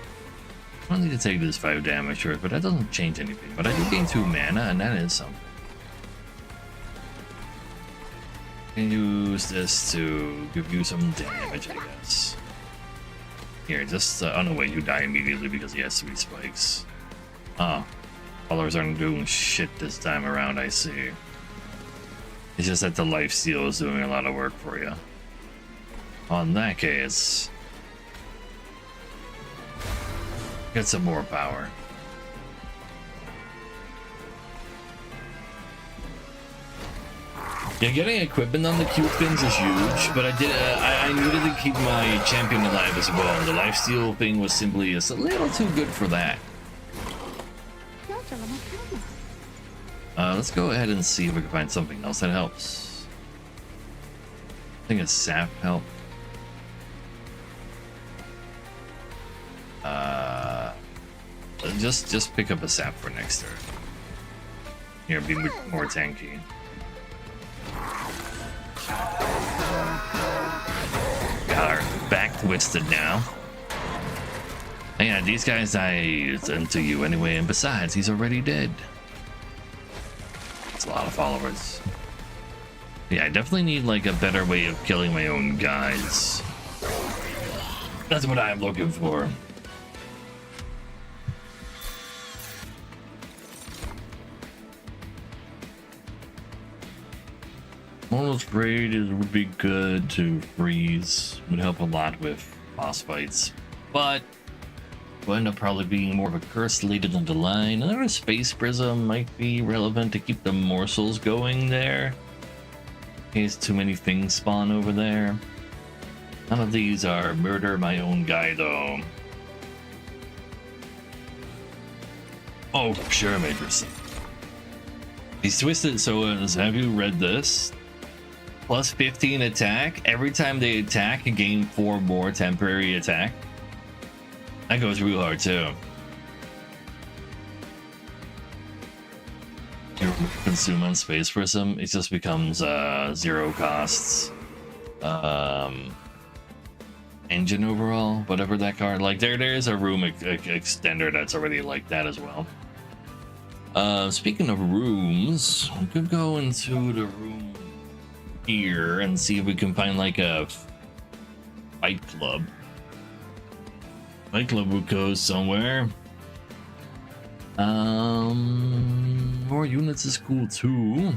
I don't need to take this 5 damage to it, but that doesn't change anything. But I do gain 2 mana, and that is something. Can use this to give you some damage, I guess. Here, just oh no wait, you die immediately because he has 3 spikes. Oh, followers aren't doing shit this time around. I see. It's just that the lifesteal is doing a lot of work for you. In that case, get some more power. Yeah, getting equipment on the Q-Fins is huge, but I needed to keep my champion alive as well, and the lifesteal thing was simply just a little too good for that. Let's go ahead and see if we can find something else that helps. I think a sap help. Just pick up a sap for next turn. Here, be more tanky. Got our back twisted now. And yeah, these guys die into you anyway, and besides, he's already dead. That's a lot of followers. Yeah, I definitely need like a better way of killing my own guys. That's what I'm looking for. Almost raid would be good to freeze. Would help a lot with boss fights. But will end up probably being more of a curse later down the line. Another space prism might be relevant to keep the morsels going there. In case too many things spawn over there. None of these are murder my own guy though. Oh, sure, Majors. He's twisted, so have you read this? Plus 15 attack. Every time they attack, you gain 4 more temporary attack. That goes real hard too. You consume on space prism, it just becomes 0 costs. Engine overall, whatever that card. Like there's a room extender that's already like that as well. Speaking of rooms, we could go into the room here and see if we can find like a fight club. Fight club would go somewhere. More units is cool too.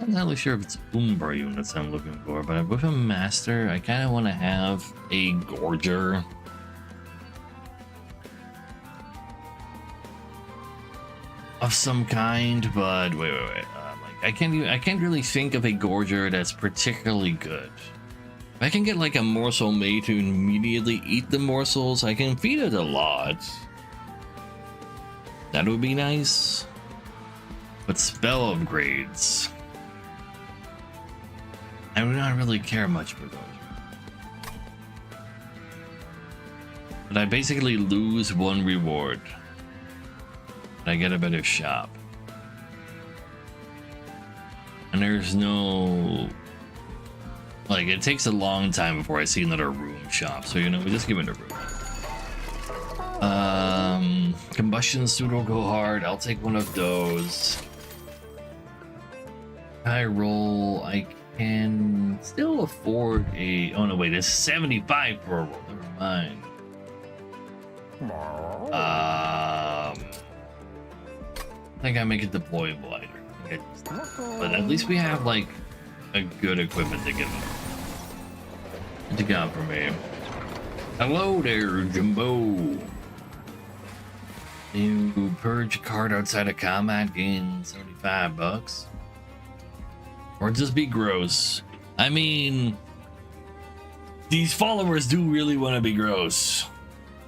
I'm not really sure if it's Umbra units I'm looking for, but with a master, I kind of want to have a Gorger. Of some kind, but wait. Like I can't really think of a Gorger that's particularly good. If I can get like a morsel made to immediately eat the morsels, I can feed it a lot. That would be nice. But spell upgrades, I do not really care much for those. But I basically lose 1 reward. I get a better shop. And there's no... Like, it takes a long time before I see another room shop. So, you know, we just give it a room. Combustion suit will go hard. I'll take one of those. High roll, I can still afford a... Oh no, wait, it's 75 for a roll. Never mind. I think I make it deployable either. But at least we have like a good equipment to give them. What you got for me? Hello there, Jumbo. New purge card outside of combat gains $75. Or just be gross. I mean, these followers do really want to be gross.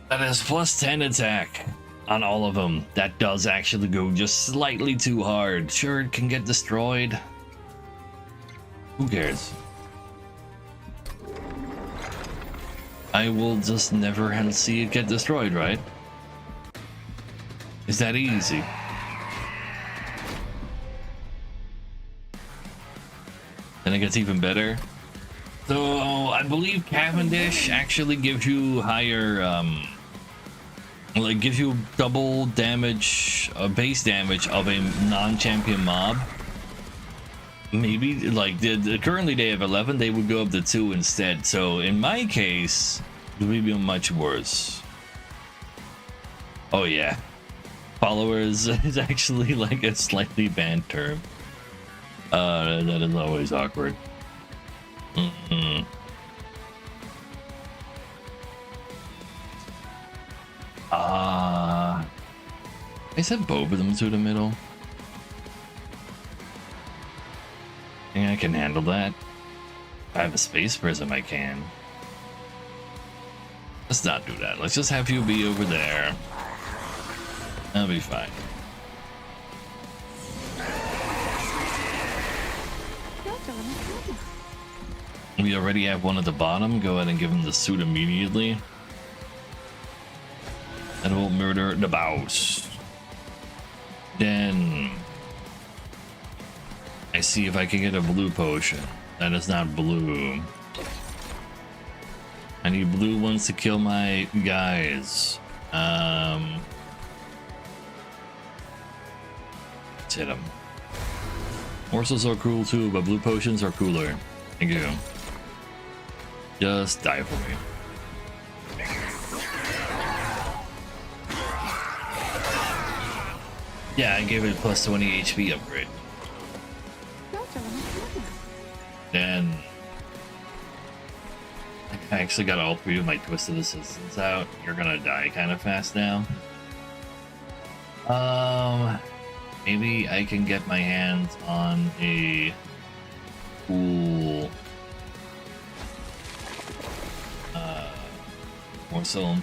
That is plus 10 attack on all of them. That does actually go just slightly too hard. Sure, it can get destroyed. Who cares? I will just never see it get destroyed, right? Is that easy? And it gets even better. So I believe Cavendish actually gives you higher, like gives you double damage, base damage of a non-champion mob. Maybe like currently they have 11, they would go up to 2 instead. So in my case, it would be much worse. Oh yeah, followers is actually like a slightly banned term. That is always awkward. I said both of them to the middle. I think I can handle that. If I have a space prism, I can. Let's not do that. Let's just have you be over there. That'll be fine. We already have one at the bottom. Go ahead and give him the suit immediately. And we'll murder the boss. Then I see if I can get a blue potion. That is not blue. I need blue ones to kill my guys. Let's hit them. Morsels are cool too, but blue potions are cooler. Thank you. Just die for me. Yeah, I gave it plus 20 HP upgrade. Then I I actually got all 3 of my Twisted Assistants out. You're gonna die kind of fast now. Maybe I can get my hands on a cool morsel.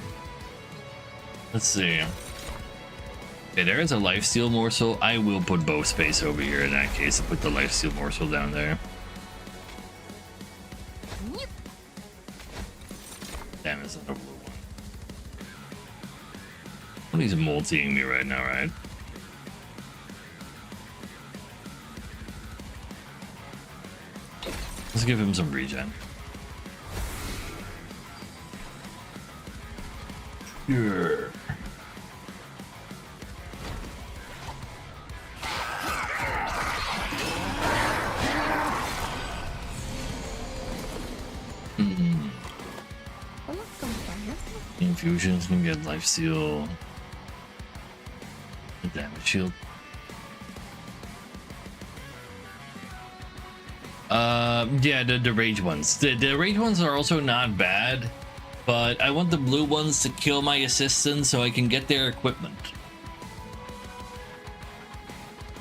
Let's see. Okay, there is a lifesteal morsel. I will put bow space over here in that case and put the lifesteal morsel down there. Damn, it's another blue one. Somebody's multiing me right now, right? Let's give him some regen. Sure. Infusions can get lifesteal. The damage shield. Yeah, the rage ones. The rage ones are also not bad, but I want the blue ones to kill my assistants so I can get their equipment.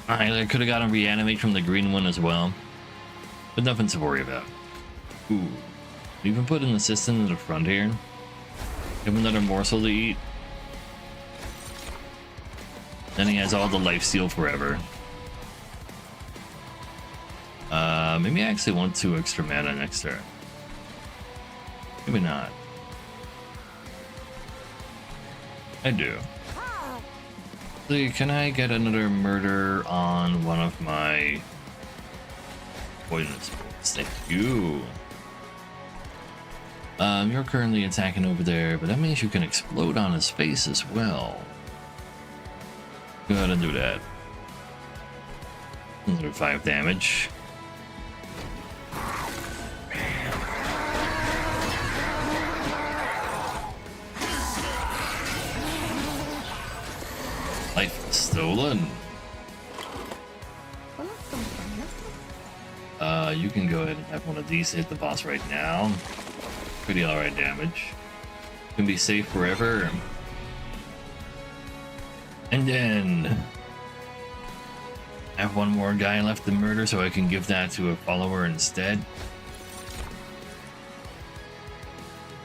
I could have gotten reanimate from the green one as well, but nothing to worry about. Ooh, we even put an assistant in the front here. Give him another morsel to eat. Then he has all the lifesteal forever. Maybe I actually want 2 extra mana next turn. Maybe not. I do. So can I get another murder on one of my poisonous bolts? Thank you. You're currently attacking over there, but that means you can explode on his face as well. Go ahead and do that. Another 5 damage. Life stolen. You can go ahead and have one of these hit the boss right now. Pretty alright damage. Can be safe forever. And then I have one more guy left to murder, so I can give that to a follower instead.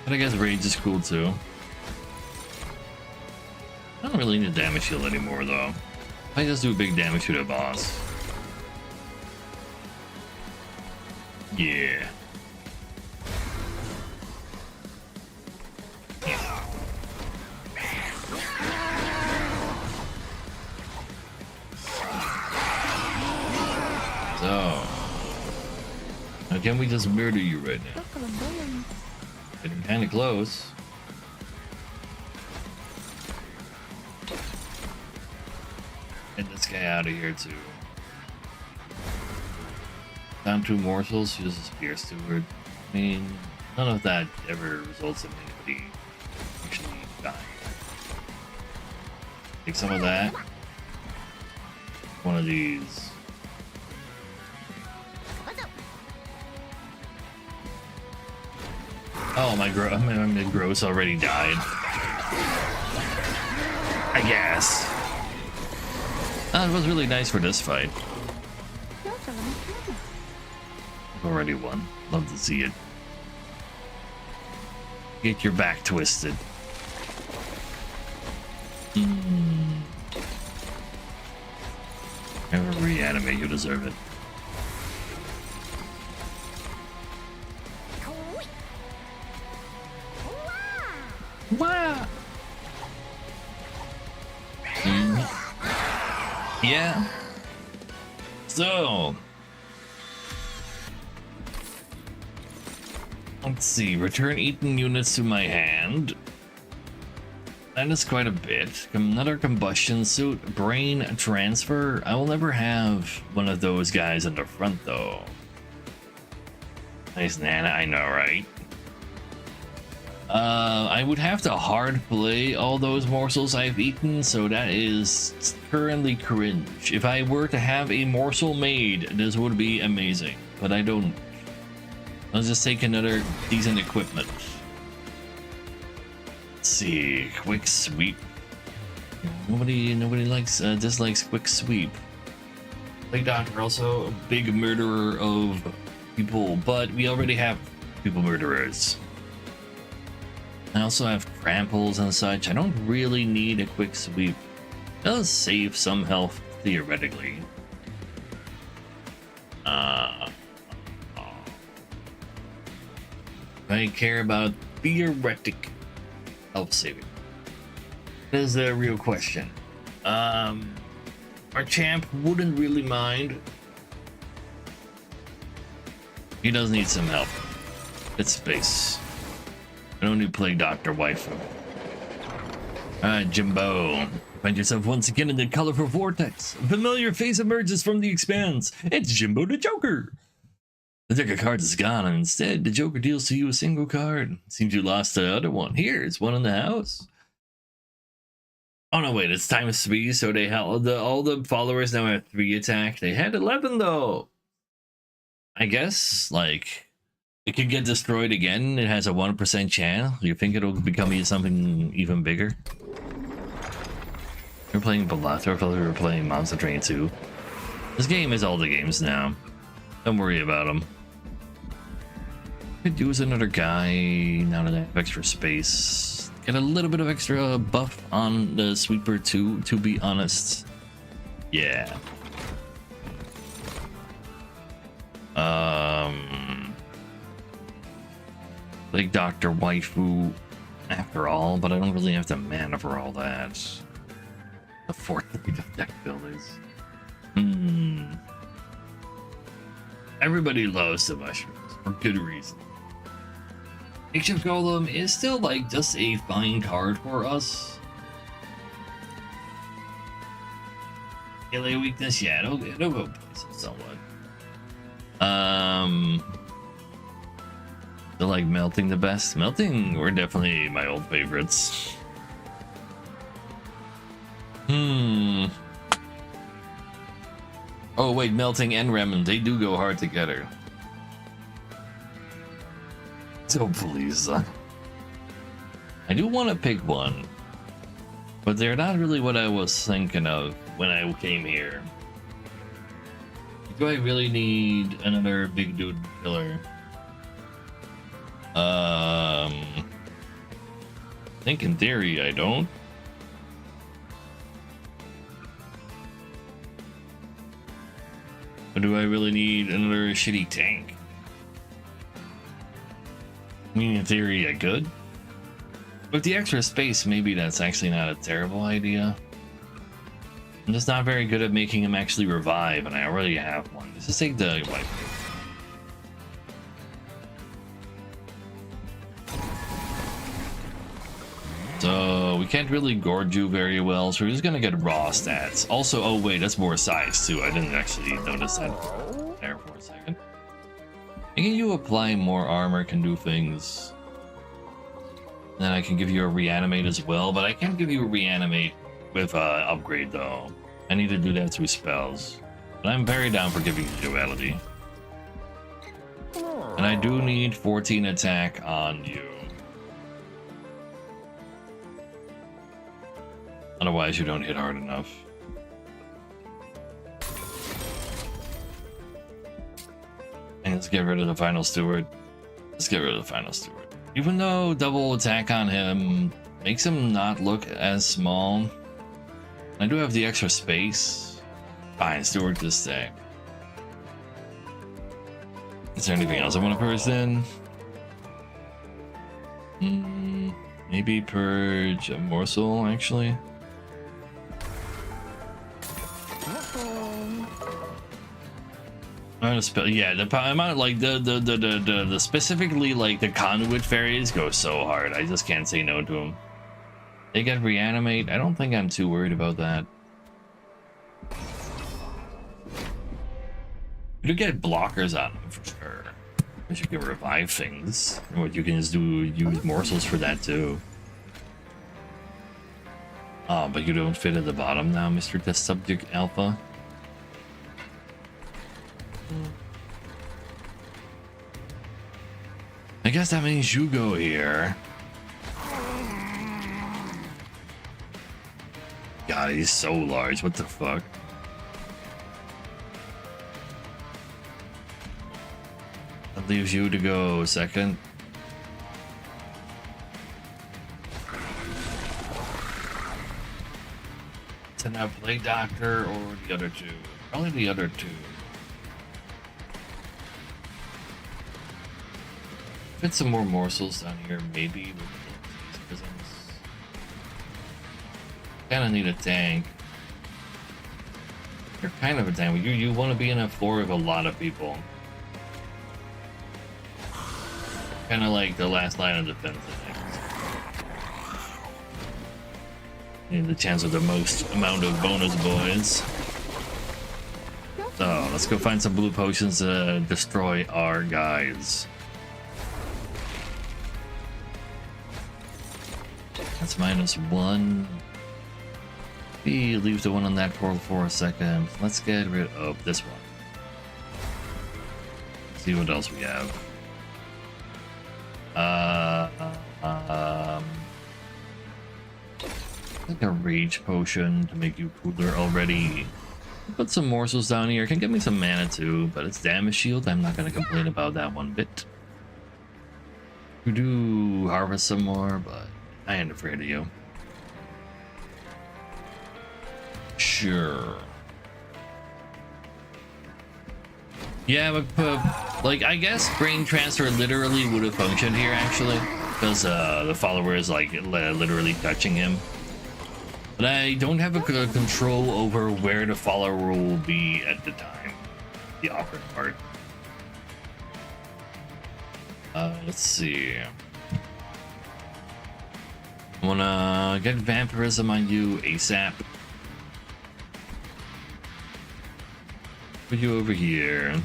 But I guess rage is cool too. I don't really need a damage shield anymore though. I just do big damage to the boss. Yeah. So, now can we just murder you right now? Getting kind of close. Get this guy out of here too. Down 2 morsels, use a spear steward. I mean, none of that ever results in anybody actually dying. Take some of that. One of these. Oh, my gross already died. I guess. It was really nice for this fight. I've already won. Love to see it. Get your back twisted. Never reanimate, you deserve it. Wow. Yeah. So let's see. Return eaten units to my hand. That is quite a bit. Another combustion suit. Brain transfer. I will never have one of those guys in the front though. Nice Nana, I know, right? I would have to hard play all those morsels I've eaten, so that is currently cringe. If I were to have a morsel made, this would be amazing, but I don't. Let's just take another decent equipment. Let's see, quick sweep. Nobody likes dislikes quick sweep. Plague Doctor also a big murderer of people, but we already have people murderers. I also have tramples and such. I don't really need a quick sweep. It does save some health theoretically. I care about theoretic health saving. That is the real question. Our champ wouldn't really mind. He does need some help. It's space. I don't need Plague Doctor waifu. Alright, Jimbo. Find yourself once again in the colorful vortex. A familiar face emerges from the expanse. It's Jimbo the Joker. The deck of cards is gone, and instead, the Joker deals to you a single card. Seems you lost the other one. Here, it's one in the house. Oh no, wait, it's times 3, so they held all the followers now have 3 attack. They had 11 though. I guess, like, it could get destroyed again. It has a 1% chance. You think it'll become something even bigger? We're playing Balatro, I thought we were playing Monster Train 2. This game is all the games now. Don't worry about them. Could use another guy now that I have extra space. Get a little bit of extra buff on the sweeper too, to be honest. Yeah. Like Dr. Waifu after all, but I don't really have the mana for all that. The fourth deck builders. Everybody loves the mushrooms for good reason. Makeshift Golem is still like just a fine card for us. Melee weakness, yeah, it'll go places somewhat. Still like melting the best. Melting were definitely my old favorites. Oh wait, melting and Remen, they do go hard together. So please. I do want to pick one, but they're not really what I was thinking of when I came here. Do I really need another big dude killer? I think in theory I don't. But do I really need another shitty tank? I mean, in theory, I could. With the extra space, maybe that's actually not a terrible idea. I'm just not very good at making him actually revive, and I already have one. Let's just take the wipe. So we can't really gorge you very well, so we're just gonna get raw stats. Also, oh wait, that's more size too. I didn't actually notice that there for a second. Making you apply more armor can do things. Then I can give you a reanimate as well, but I can't give you a reanimate with upgrade though. I need to do that through spells. But I'm very down for giving you duality. And I do need 14 attack on you. Otherwise you don't hit hard enough. And let's get rid of the Final Steward. Let's get rid of the Final Steward. Even though double attack on him makes him not look as small, I do have the extra space. Fine, Steward to stay. Is there anything else I want to purge in? Maybe purge a morsel, actually. Yeah, the amount like the specifically like the conduit fairies go so hard. I just can't say no to them. They get reanimate. I don't think I'm too worried about that. You do get blockers on them for sure. Because you can revive things. And what you can just do, use morsels for that too. Oh, but you don't fit at the bottom now, Mr. Test Subject Alpha. I guess that means you go here. God, he's so large. What the fuck? That leaves you to go second. To now Plague Doctor or the other two? Probably the other two. Fit some more morsels down here, maybe with these prisms. Kinda need a tank. You're kind of a tank, but you want to be in a floor with a lot of people. Kinda like the last line of defense, I think. Need the chance of the most amount of bonus boys. So let's go find some blue potions to destroy our guys. That's -1. We leave the one on that portal for a second. Let's get rid of this one. See what else we have. Like a rage potion to make you cooler already. Put some morsels down here. Can get me some mana too, but it's damage shield. I'm not gonna complain about that one bit. We do harvest some more, but I ain't afraid of you. Sure. Yeah, but like I guess brain transfer literally would have functioned here actually, because the follower is like literally touching him. But I don't have a control over where the follower will be at the time. The awkward part. Let's see. I wanna get vampirism on you ASAP. Put you over here.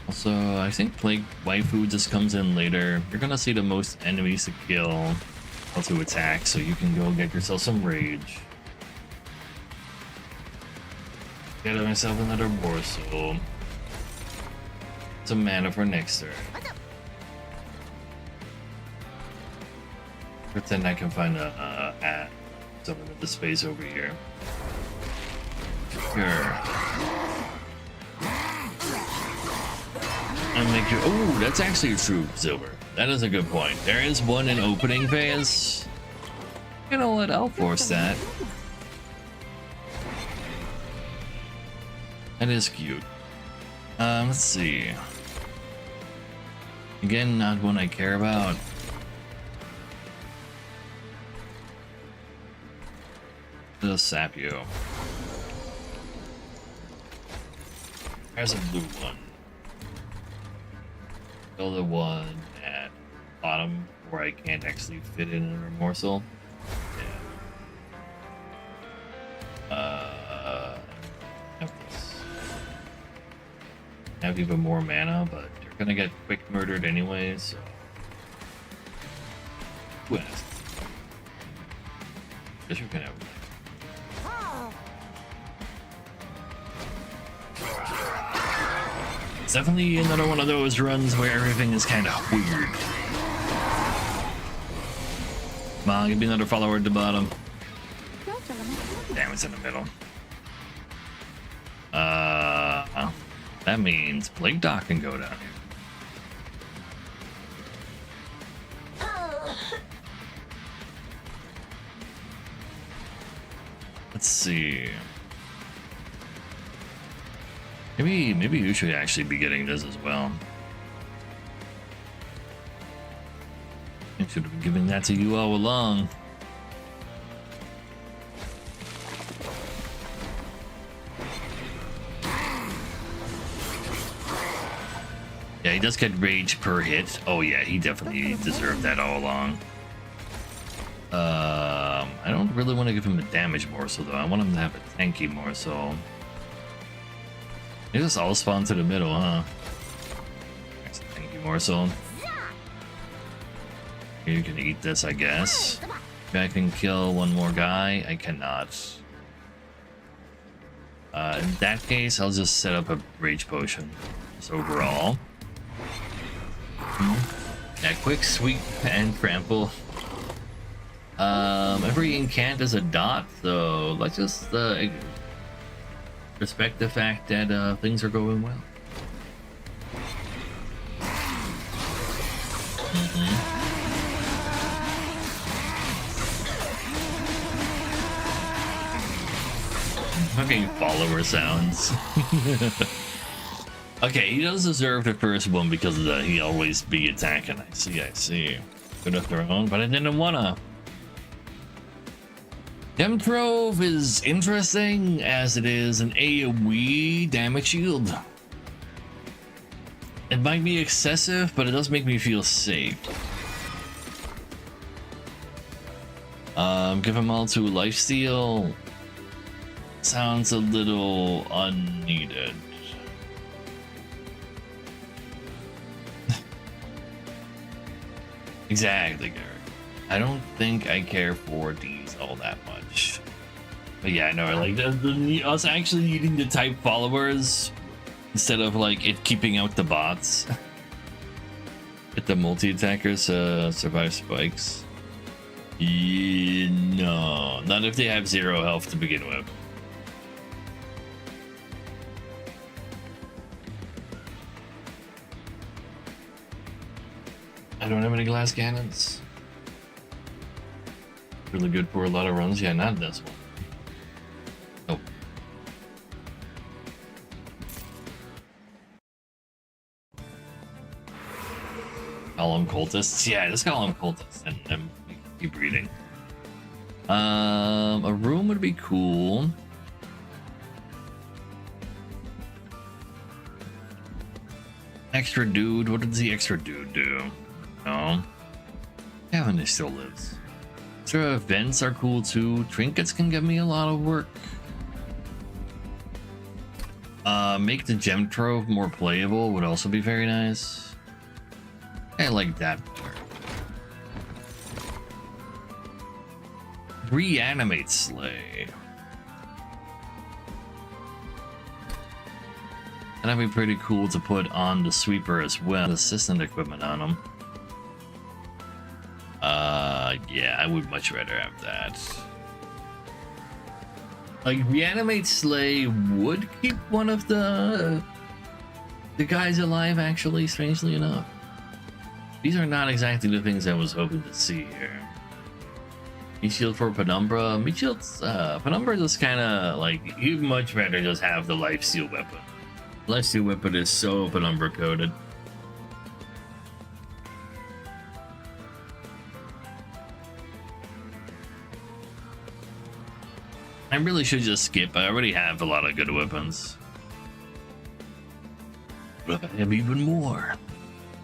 Also, I think Plague Waifu just comes in later. You're gonna see the most enemies to kill. To attack, so you can go get yourself some rage. Get myself another morsel. Some mana for next turn. Pretend I can find a something in the space over here. Sure. And make you. Oh, that's actually true, Silver. That is a good point. There is one in opening phase. You know what? I'll force that. That is cute. Let's see. Again, not one I care about. Just sap you. There's a blue one. The one at bottom where I can't actually fit in a morsel. Yeah. Have this. Have even more mana, but you're gonna get quick murdered anyway, so. Who asked? Guess you can have it. It's definitely another one of those runs where everything is kind of weird. Come on, give me another follower at the bottom. Damn, it's in the middle. That means Plague Doc can go down here. Let's see. Maybe you should actually be getting this as well. I should have been giving that to you all along. Yeah, he does get rage per hit. Oh yeah, he definitely deserved that all along. I don't really want to give him a damage morsel though. I want him to have a tanky morsel. They just all spawn to the middle, huh? Thank you, morsel. You can eat this, I guess. Maybe I can kill one more guy. I cannot. In that case, I'll just set up a rage potion. So overall. Yeah, quick sweep and trample. Every incant is a dot, so let's just respect the fact that things are going well. Fucking follower sounds. Okay, he does deserve the first one because he always be attacking. I see. Could have thrown, but I didn't wanna. Gem Trove is interesting as it is an AoE damage shield. It might be excessive, but it does make me feel safe. Give him all to lifesteal. Sounds a little unneeded. Exactly, Garrett. I don't think I care for these all that much. But yeah, no, like us actually needing to type followers instead of like it keeping out the bots. Get the multi-attackers survive spikes. Yeah, no, not if they have 0 health to begin with. I don't have any glass cannons. Really good for a lot of runs. Yeah, not this one. Oh. Call them cultists. Yeah, just call them cultists and keep reading. A room would be cool. Extra dude. What does the extra dude do? No. Cavendish still lives. Extra events are cool too. Trinkets can give me a lot of work. Make the gem trove more playable would also be very nice. I like that better. Reanimate Slay. That'd be pretty cool to put on the sweeper as well. Assistant equipment on him. Yeah, I would much rather have that. Like, Reanimate Slay would keep one of the guys alive, actually, strangely enough. These are not exactly the things I was hoping to see here. Meat Shield for Penumbra. Meat Shield's, Penumbra just kinda, like, you'd much rather just have the Life Steal weapon. Life Steal weapon is so Penumbra coded. I really should just skip. I already have a lot of good weapons. But I have even more.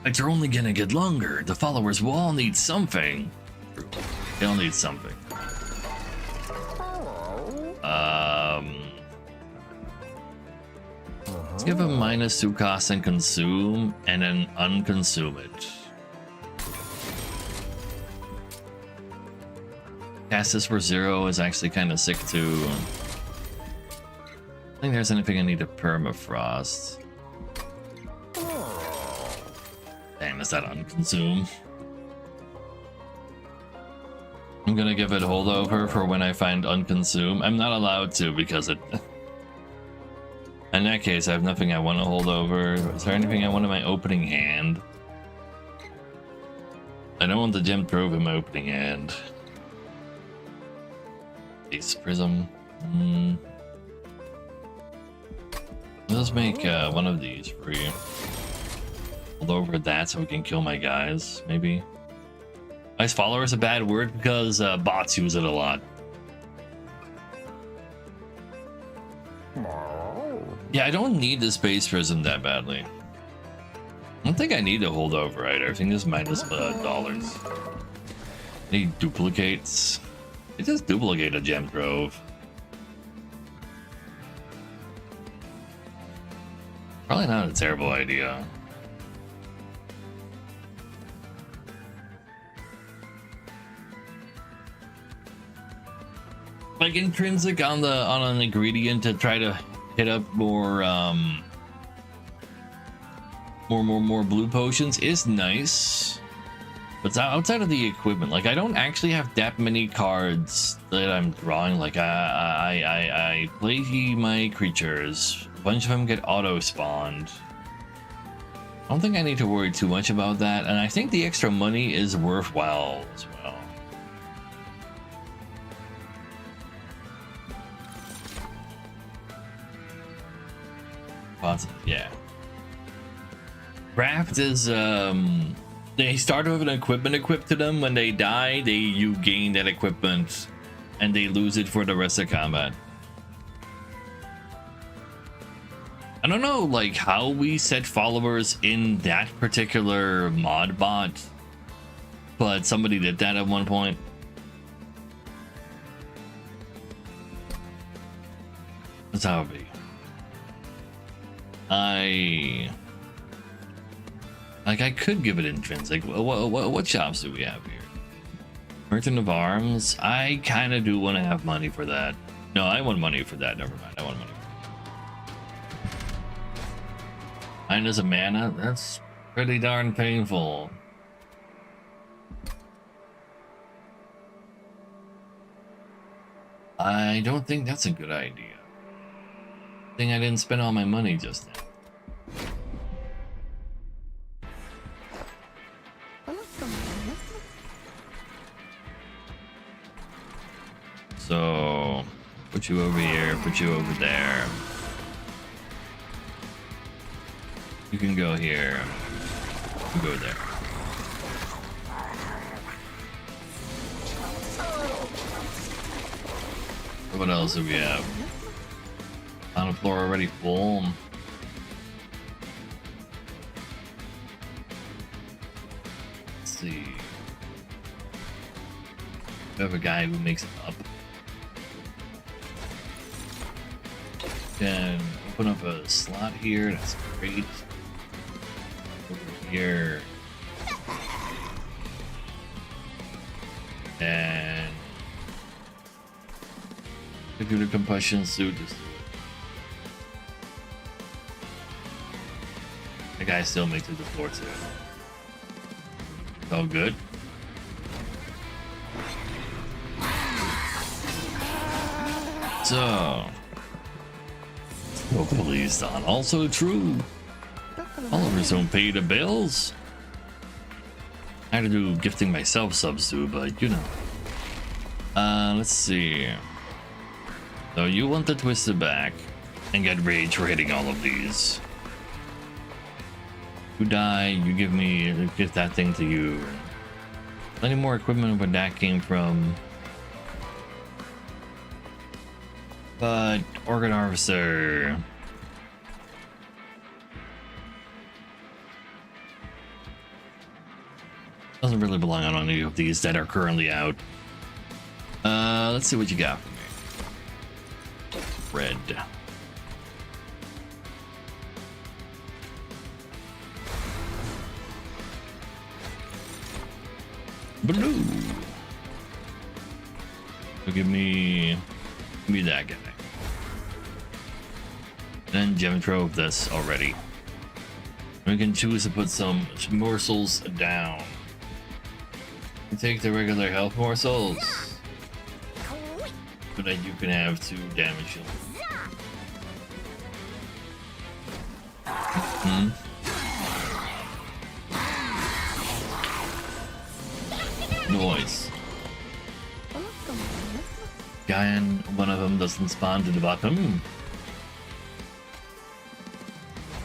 Fights are only gonna get longer. The followers will all need something. They all need something. Let's give him -2 cost and consume, and then unconsume it. Cast this for 0 is actually kind of sick too. I think there's anything I need to permafrost. Damn, is that unconsume? I'm gonna give it holdover for when I find unconsume. I'm not allowed to because it. In that case, I have nothing I want to hold over. Is there anything I want in my opening hand? I don't want the gem trove in my opening hand. Ace prism. Let's make one of these for you. Hold over that so we can kill my guys, maybe. Ice follower is a bad word because bots use it a lot. Yeah, I don't need the space prism that badly. I don't think I need to hold over either. I think this minus dollars. Need duplicates. It just duplicate a gem trove. Probably not a terrible idea. Like intrinsic on an ingredient to try to hit up more more blue potions is nice. But outside of the equipment, like I don't actually have that many cards that I'm drawing. Like I play my creatures. A bunch of them get auto spawned. I don't think I need to worry too much about that, and I think the extra money is worthwhile as well. Yeah. Craft is they start with an equipment equipped to them. When they die, you gain that equipment and they lose it for the rest of combat. I don't know like how we set followers in that particular mod bot, but somebody did that at one point. That's how it be. I could give it intrinsic. What shops do we have here? Merchant of Arms. I kind of do want to have money for that. No, I want money for that. Never mind. I want money. Mine is a mana. That's pretty darn painful. I don't think that's a good idea. I think I didn't spend all my money just now. So, put you over here, put you over there. You can go here. You can go there. What else do we have? On the floor already full. Let's see. We have a guy who makes it up. Can open up a slot here. That's great. Over here. And do the combustion suit. The guy still makes it to the floor too. It's all good. So, hopefully it's not also true. Followers don't pay the bills. I had to do gifting myself subs too, but you know. Let's see. So you want to twist it back and get rage for hitting all of these. You die, you give that thing to you. Plenty more equipment where that came from. But Organ Harvester. Doesn't really belong on any of these that are currently out. Let's see what you got for me. Red. Blue. So give me that guy. And then Gem Trove this already. We can choose to put some morsels down. You take the regular health morsels, so that you can have 2 damage shields. Noise. Giant, one of them doesn't spawn to the bottom.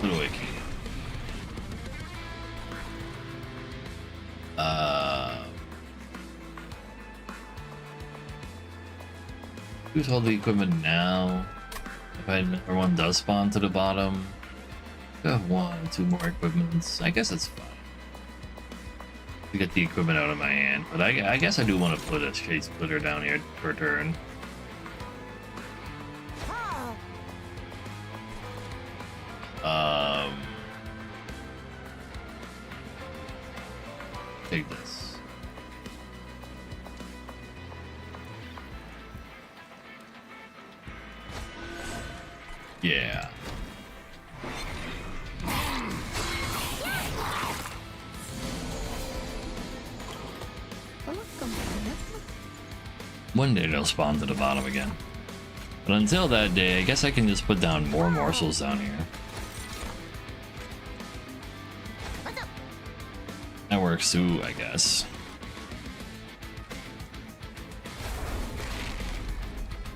Little wiki. Use all the equipment now. If another one does spawn to the bottom, I have 1 or 2 more equipments. I guess it's fine to get the equipment out of my hand, but I guess I do want to put a Shade Splitter down here per turn. Take this. Yeah. One day they'll spawn to the bottom again. But until that day, I guess I can just put down more morsels down here. That works too, I guess.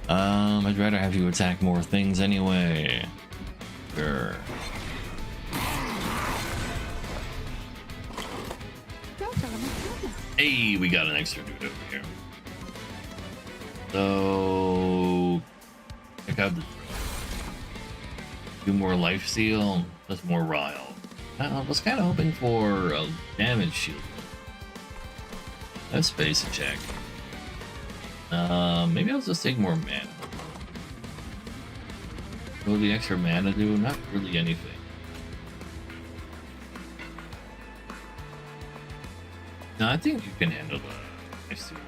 I'd rather have you attack more things anyway. Sure. Hey, we got an extra dude over here. So, check out the do more life steal. That's more rile. I was kind of hoping for a damage shield. That's space to check. Maybe I'll just take more mana. What will the extra mana do? Not really anything. No, I think you can handle the life steal.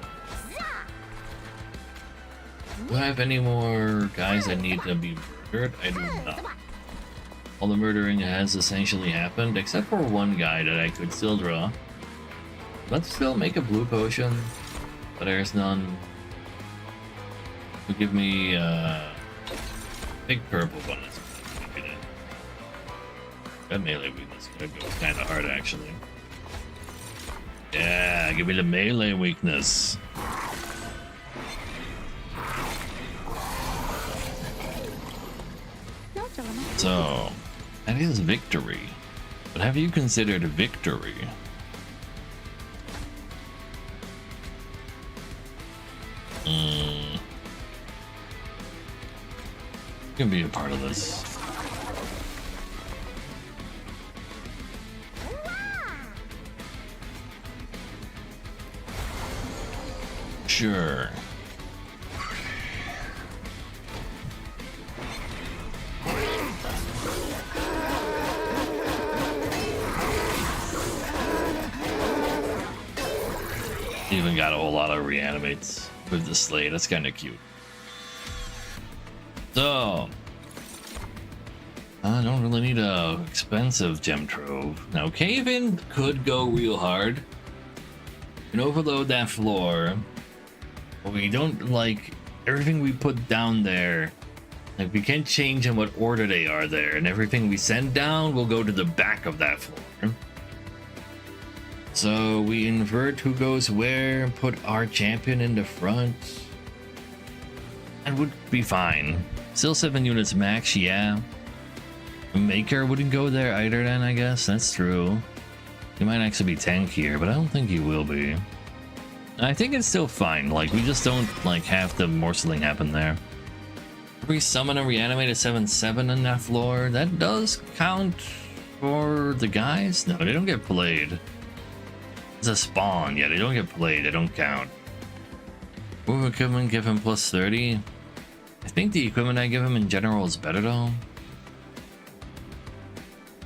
Do I have any more guys that need to be murdered? I do not. All the murdering has essentially happened, except for one guy that I could still draw. Let's still make a blue potion, but there's none. So give me big purple one. That melee weakness goes kind of hard, actually. Yeah, give me the melee weakness. So, that is victory. But have you considered victory? You can be a part of this. Sure. Even got a whole lot of reanimates with the Slay. That's kind of cute. So, I don't really need a expensive gem trove. Now, Cave-In could go real hard. You can overload that floor. But we don't like everything we put down there. Like, we can't change in what order they are there. And everything we send down will go to the back of that floor. So we invert who goes where, put our champion in the front. That would be fine. Still 7 units max, yeah. Maker wouldn't go there either then, I guess. That's true. He might actually be tankier, but I don't think he will be. I think it's still fine. Like, we just don't like have the morseling happen there. We summon and reanimate a 7/7 in that floor. That does count for the guys? No, they don't get played. It's a spawn. Yeah, they don't get played. They don't count. Move equipment, give him plus 30. I think the equipment I give him in general is better though.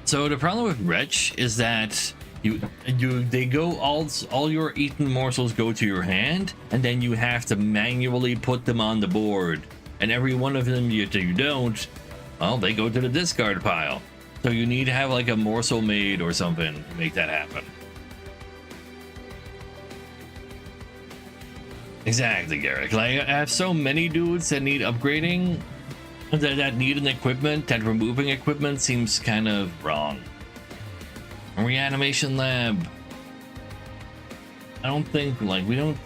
So the problem with Wretch is that they go all your eaten morsels go to your hand, and then you have to manually put them on the board. And every one of them you don't, well, they go to the discard pile. So you need to have like a morsel made or something to make that happen. Exactly, Garrick. Like, I have so many dudes that need upgrading, that need an equipment, that removing equipment seems kind of wrong. Reanimation lab. I don't think, like, we don't,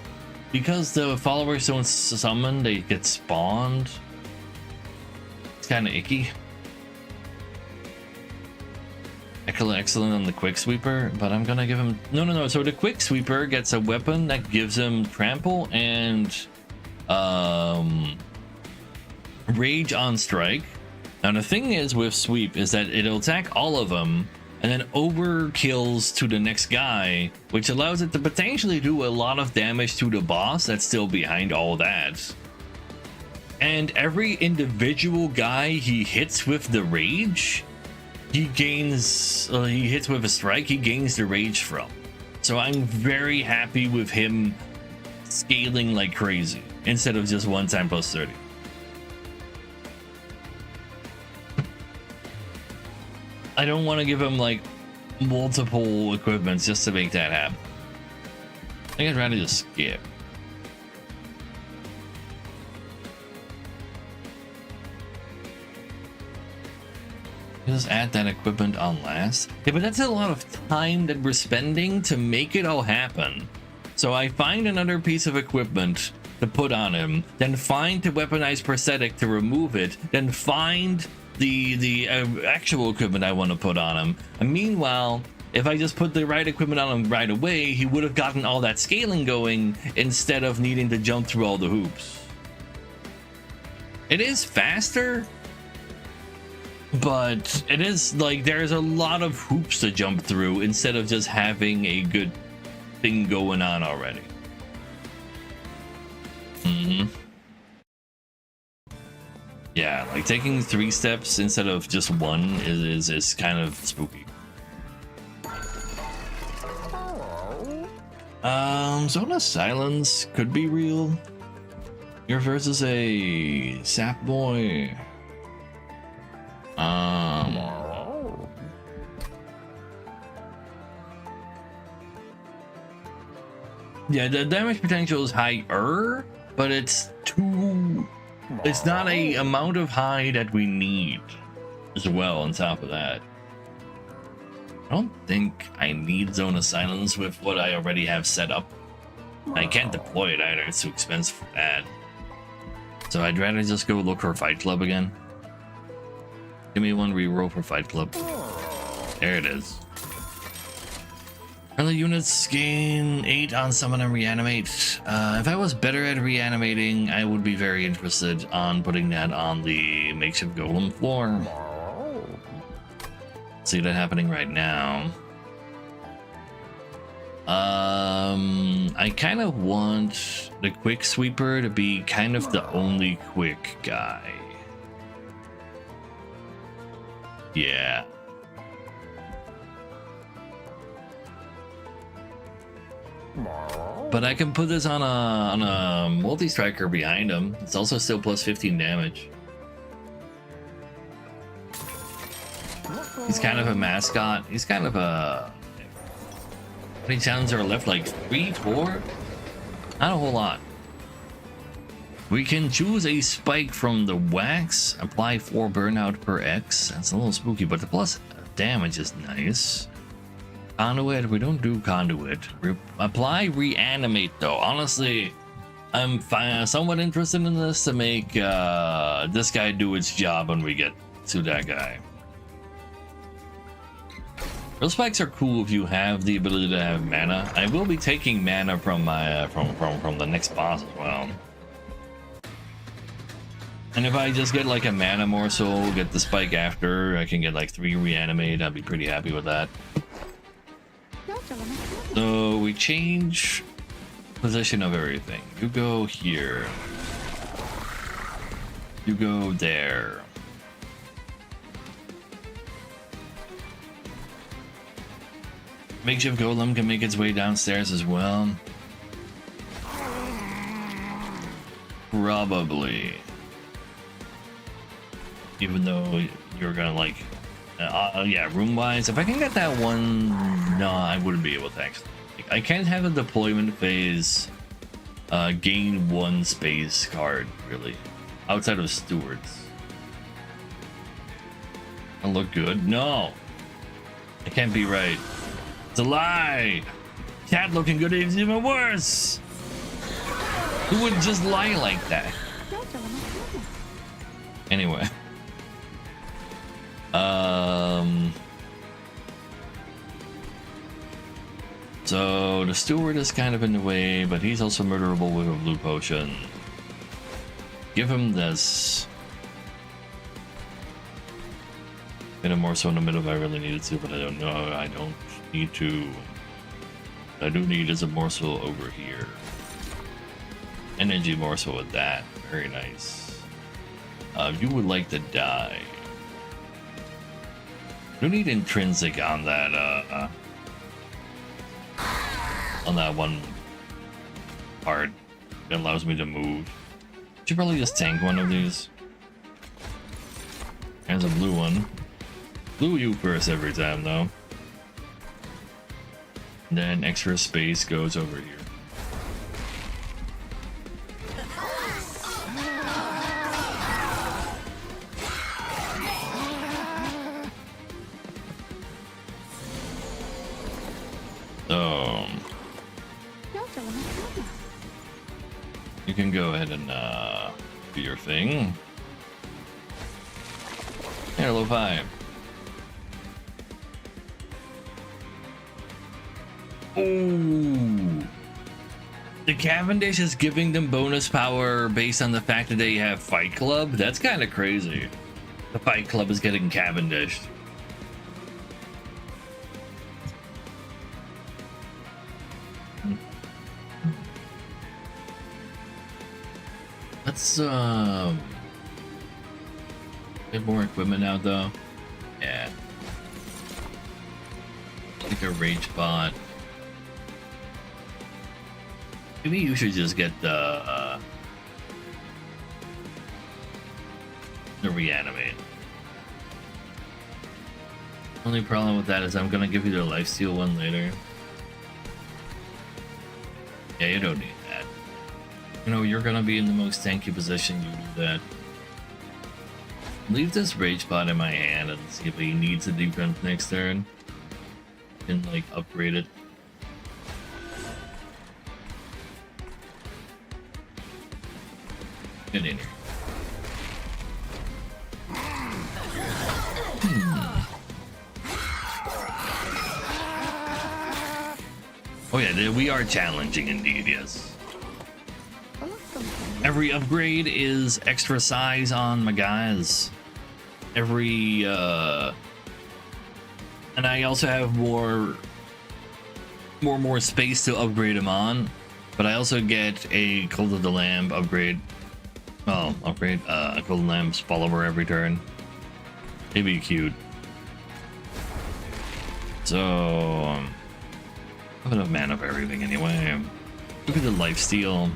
because the followers don't summon, they get spawned. It's kind of icky. Excellent on the quick sweeper, but I'm gonna give him no. So the quick sweeper gets a weapon that gives him trample and rage on strike. Now the thing is with sweep is that it'll attack all of them and then overkills to the next guy, which allows it to potentially do a lot of damage to the boss that's still behind all that. And every individual guy he hits with the rage, he gains, he hits with a strike, he gains the rage from. So I'm very happy with him scaling like crazy instead of just one time plus 30. I don't want to give him like multiple equipments just to make that happen. I think I'd rather just skip. Just add that equipment on last. Yeah, but that's a lot of time that we're spending to make it all happen. So I find another piece of equipment to put on him, then find the weaponized prosthetic to remove it, then find the actual equipment I want to put on him. And meanwhile, if I just put the right equipment on him right away, he would have gotten all that scaling going instead of needing to jump through all the hoops. It is faster, but it is like there's a lot of hoops to jump through instead of just having a good thing going on already. Yeah, like taking 3 steps instead of just 1 is kind of spooky. Zone of Silence could be real. You're versus a sap boy. Yeah, the damage potential is higher, but it's not a amount of high that we need as well on top of that. I don't think I need Zone of Silence with what I already have set up. I can't deploy it either, it's too expensive for that. So I'd rather just go look for Fight Club again. Give me 1 reroll for Fight Club. There it is. Early units gain 8 on Summon and Reanimate. If I was better at reanimating, I would be very interested on putting that on the makeshift golem floor. See that happening right now. I kind of want the quick sweeper to be kind of the only quick guy. Yeah. But I can put this on a multi-striker behind him. It's also still plus 15 damage. He's kind of a mascot. He's kind of a... How many challenge are left? Like 3, 4? Not a whole lot. We can choose a spike from the wax. Apply 4 burnout per X. That's a little spooky, but the plus damage is nice. Conduit, we don't do conduit. Apply reanimate though. Honestly, I'm somewhat interested in this to make this guy do its job when we get to that guy. Those spikes are cool if you have the ability to have mana. I will be taking mana from my from the next boss as well. And if I just get like a mana morsel, get the spike after, I can get like 3 reanimate. I'd be pretty happy with that. So we change position of everything. You go here. You go there. Makeshift golem can make its way downstairs as well. Probably. Even though you're gonna like... yeah, room-wise, if I can get that one... No, I wouldn't be able to actually. I can't have a deployment phase gain 1 space card, really. Outside of stewards. I look good? No! I can't be right. It's a lie! Cat looking good is even worse! Who would just lie like that? Anyway. So the steward is kind of in the way, but he's also murderable with a blue potion. Give him this. Get a morsel in the middle if I really needed to, but I don't know. I don't need to. What I do need is a morsel over here. Energy morsel with that. Very nice. You would like to die. You need intrinsic on that one part that allows me to move. Should probably just tank one of these. There's a blue one. Blue you first every time though. And then extra space goes over here. So you can go ahead and do your thing. Here, level 5. Ooh. The Cavendish is giving them bonus power based on the fact that they have Fight Club. That's kind of crazy. The Fight Club is getting Cavendished. Let's get more equipment out though. Yeah. Like a rage bot. Maybe you should just get the reanimate. Only problem with that is I'm gonna give you the lifesteal one later. Yeah, you don't need that. You know, you're gonna be in the most tanky position, you do that. Leave this rage bot in my hand and see if he needs a defense next turn. And like upgrade it. Get in here. Oh yeah, we are challenging indeed, yes. Every upgrade is extra size on my guys. Every and I also have more space to upgrade them on, but I also get a Cult of the Lamb upgrade. Oh, upgrade Cult of the Lamb's follower every turn. It'd be cute. So I have enough mana for everything anyway. Look at the lifesteal.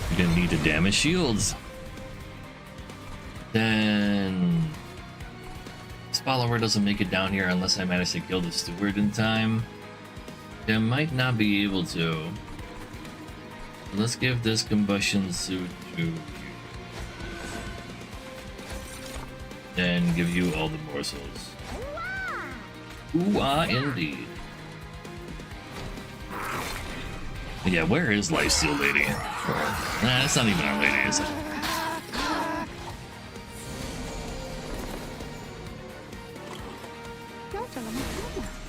You're gonna need to damage shields. Then this follower doesn't make it down here unless I manage to kill the steward in time. I might not be able to. So let's give this combustion suit to you. Then give you all the morsels. Ooh, ah, indeed. Yeah, where is Lifesteal Lady? Nah, that's not even our lady, is it?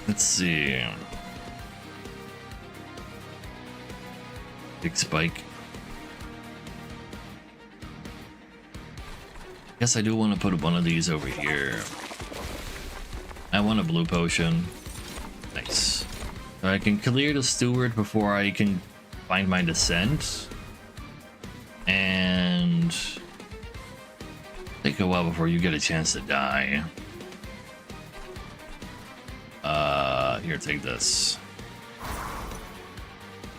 Let's see. Big spike. Guess I do want to put one of these over here. I want a blue potion. Nice. So I can clear the steward before I can find my descent. And take a while before you get a chance to die. Here, take this.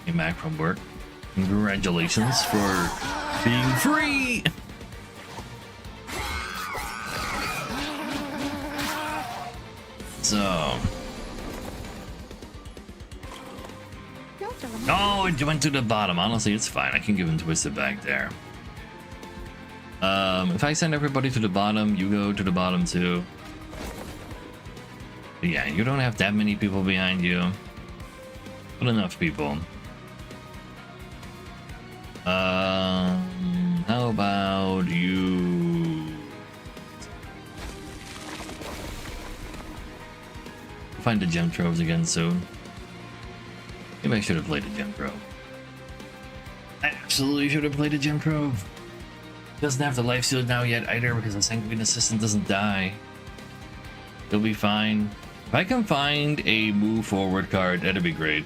Came back from work. Congratulations for being free! So... Oh, it went to the bottom. Honestly, it's fine. I can give him Twisted back there. If I send everybody to the bottom, you go to the bottom too. But yeah, you don't have that many people behind you. But enough people. How about you? Find the gem troves again soon. Maybe I should have played a gem trove. I absolutely should have played a gem trove. Doesn't have the life steal now yet either because the Sanguine Assistant doesn't die. He'll be fine. If I can find a move forward card, that'd be great.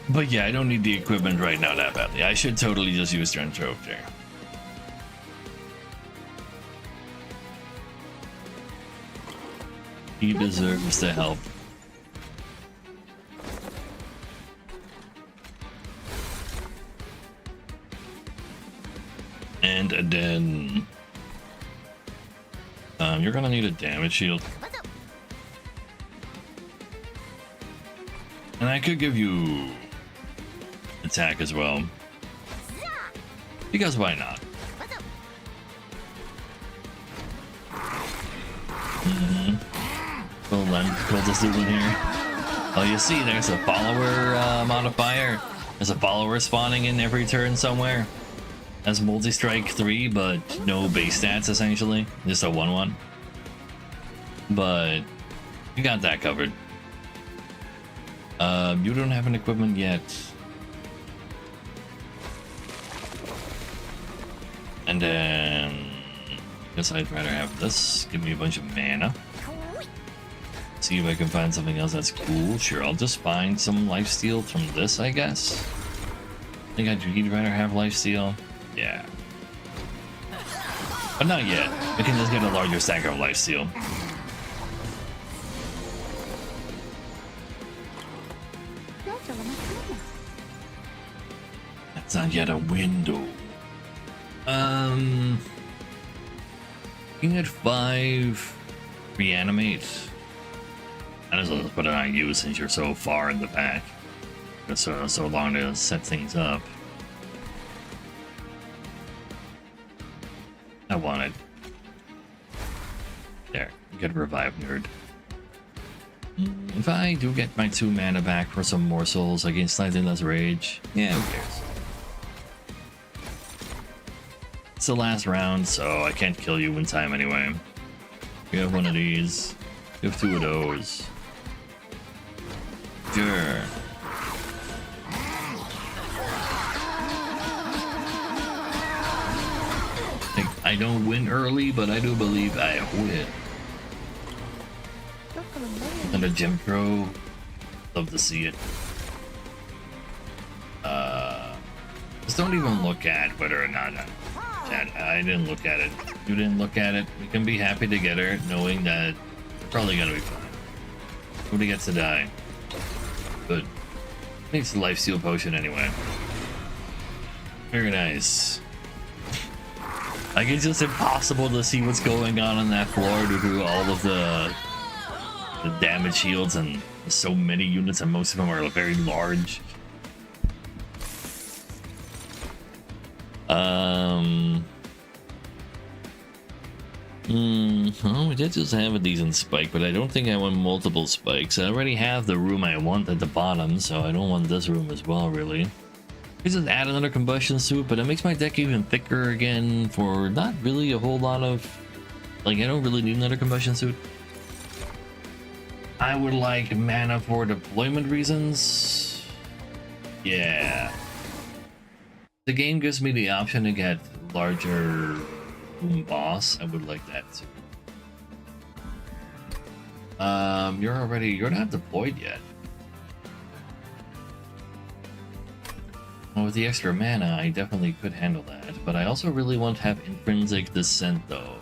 But yeah, I don't need the equipment right now that badly. I should totally just use Gem Trove there. He deserves the help. And then you're gonna need a damage shield. And I could give you attack as well. Because why not? Well, Lend cultist doing here? Oh, you see, there's a follower modifier. There's a follower spawning in every turn somewhere. That's multi-strike 3, but no base stats essentially. Just a 1/1. But you got that covered. You don't have an equipment yet. And then I guess I'd rather have this. Give me a bunch of mana. See if I can find something else that's cool. Sure, I'll just find some lifesteal from this, I guess. I think I'd rather have lifesteal. Yeah. But not yet. We can just get a larger stack of lifesteal. That's not yet a window. Looking at 5 reanimate. I just want to put it on you since you're so far in the back. It's so long to set things up. I want it. There, get revive nerd. If I do get my 2 mana back for some morsels, I gain slightly less rage. Yeah, who cares? It's the last round, so I can't kill you in time anyway. We have one of these. We have 2 of those. Sure. I don't win early, but I do believe I win. And a gem throw. Love to see it. Just don't even look at whether or not I didn't look at it. You didn't look at it. We can be happy together, knowing that we're probably gonna be fine. Nobody gets to die. Good. Needs a life steal potion anyway. Very nice. Like, it's just impossible to see what's going on that floor due to all of the damage shields and so many units, and most of them are very large. Well, we did just have a decent spike, but I don't think I want multiple spikes. I already have the room I want at the bottom, so I don't want this room as well, really. I just add another combustion suit, but it makes my deck even thicker again for not really a whole lot of... Like, I don't really need another combustion suit. I would like mana for deployment reasons. Yeah. The game gives me the option to get larger boom boss. I would like that too. You're not deployed yet. Well, with the extra mana, I definitely could handle that, but I also really want to have intrinsic descent though.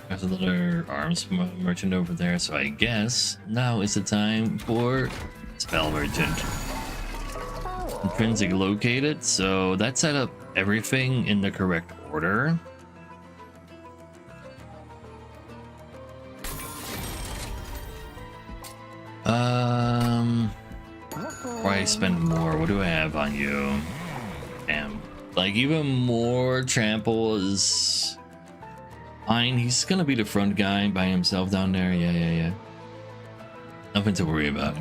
There's another arms merchant over there, so I guess now is the time for spell merchant. Intrinsic located, so that set up everything in the correct order. Or I spend more. What do I have on you? Damn. Like, even more trample is fine. He's gonna be the front guy by himself down there. Yeah. Nothing to worry about.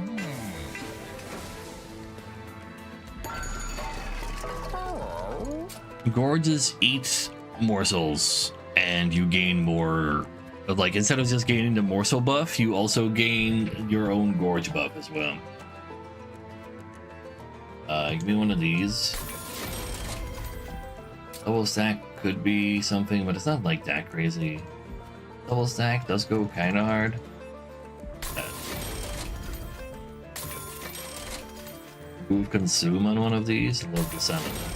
Gorges eat morsels, and you gain more. Like, instead of just gaining the morsel buff, you also gain your own gorge buff as well. Give me one of these. Double stack could be something, but it's not like that crazy. Double stack does go kind of hard. Move consume on one of these. Love the sound of that.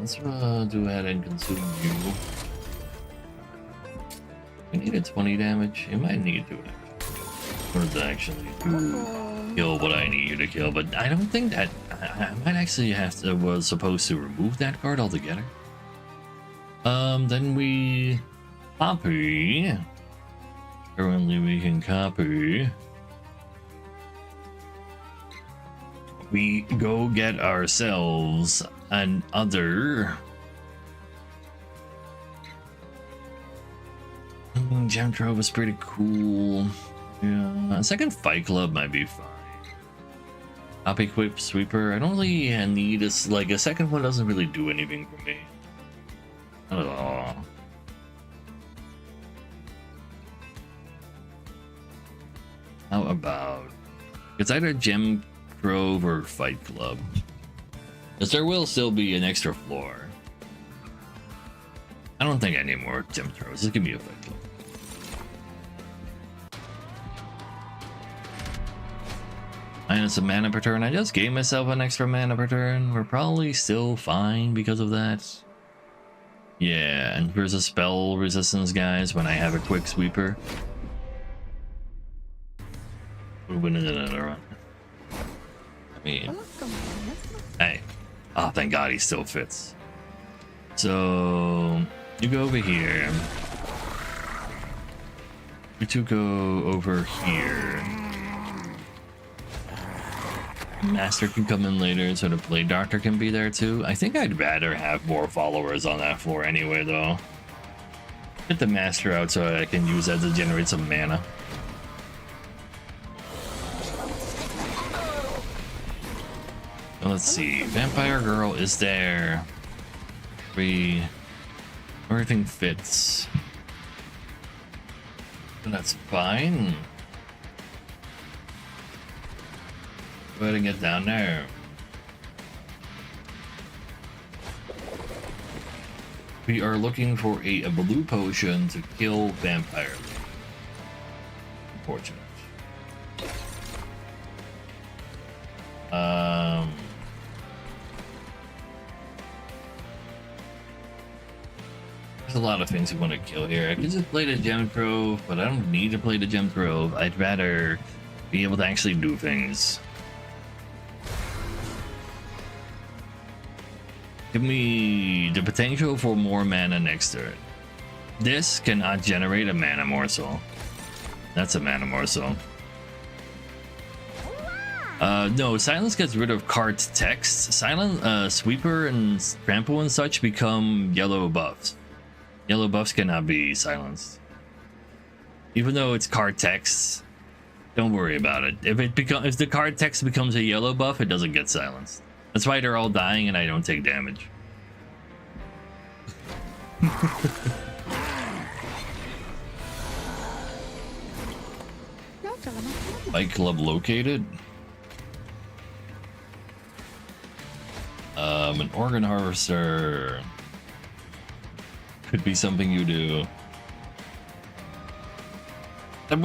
Let's do ahead and consume you. We needed 20 damage. You might need to actually kill what I need you to kill, but I don't think that I might actually was supposed to remove that card altogether. Then we copy. Currently we can copy. we go get ourselves another Gem Trove is pretty cool. Yeah, a second Fight Club might be fine. Up equip Sweeper. I don't really need a, like a second one doesn't really do anything for me. Not at all. How about it's either Gem Trove or Fight Club. Because there will still be an extra floor. I don't think I need more Gem Troves. Just give me a Fight Club. Minus a mana per turn. I just gave myself an extra mana per turn. We're probably still fine because of that. Yeah, and there's a spell resistance, guys, when I have a quick sweeper. We're winning another run. I mean, hey. Oh, thank God he still fits. So, you go over here. You two go over here. Master can come in later, so the Blade Doctor can be there too. I think I'd rather have more followers on that floor anyway, though. Get the Master out so I can use that to generate some mana. Let's see. Vampire Girl is there. Everything fits. And that's fine. Go ahead and get down there. We are looking for a blue potion to kill Vampire. Unfortunate. There's a lot of things we want to kill here. I could just play the Gem Trove, but I don't need to play the Gem Trove. I'd rather be able to actually do things. Give me the potential for more mana next turn. This cannot generate a mana morsel. That's a mana morsel. No, Silence gets rid of card text. Silent, Sweeper and Trample and such become yellow buffs. Yellow buffs cannot be silenced. Even though it's card text, don't worry about it. If the card text becomes a yellow buff, it doesn't get silenced. That's why they're all dying and I don't take damage. Fight Club located. An Organ Harvester could be something you do. That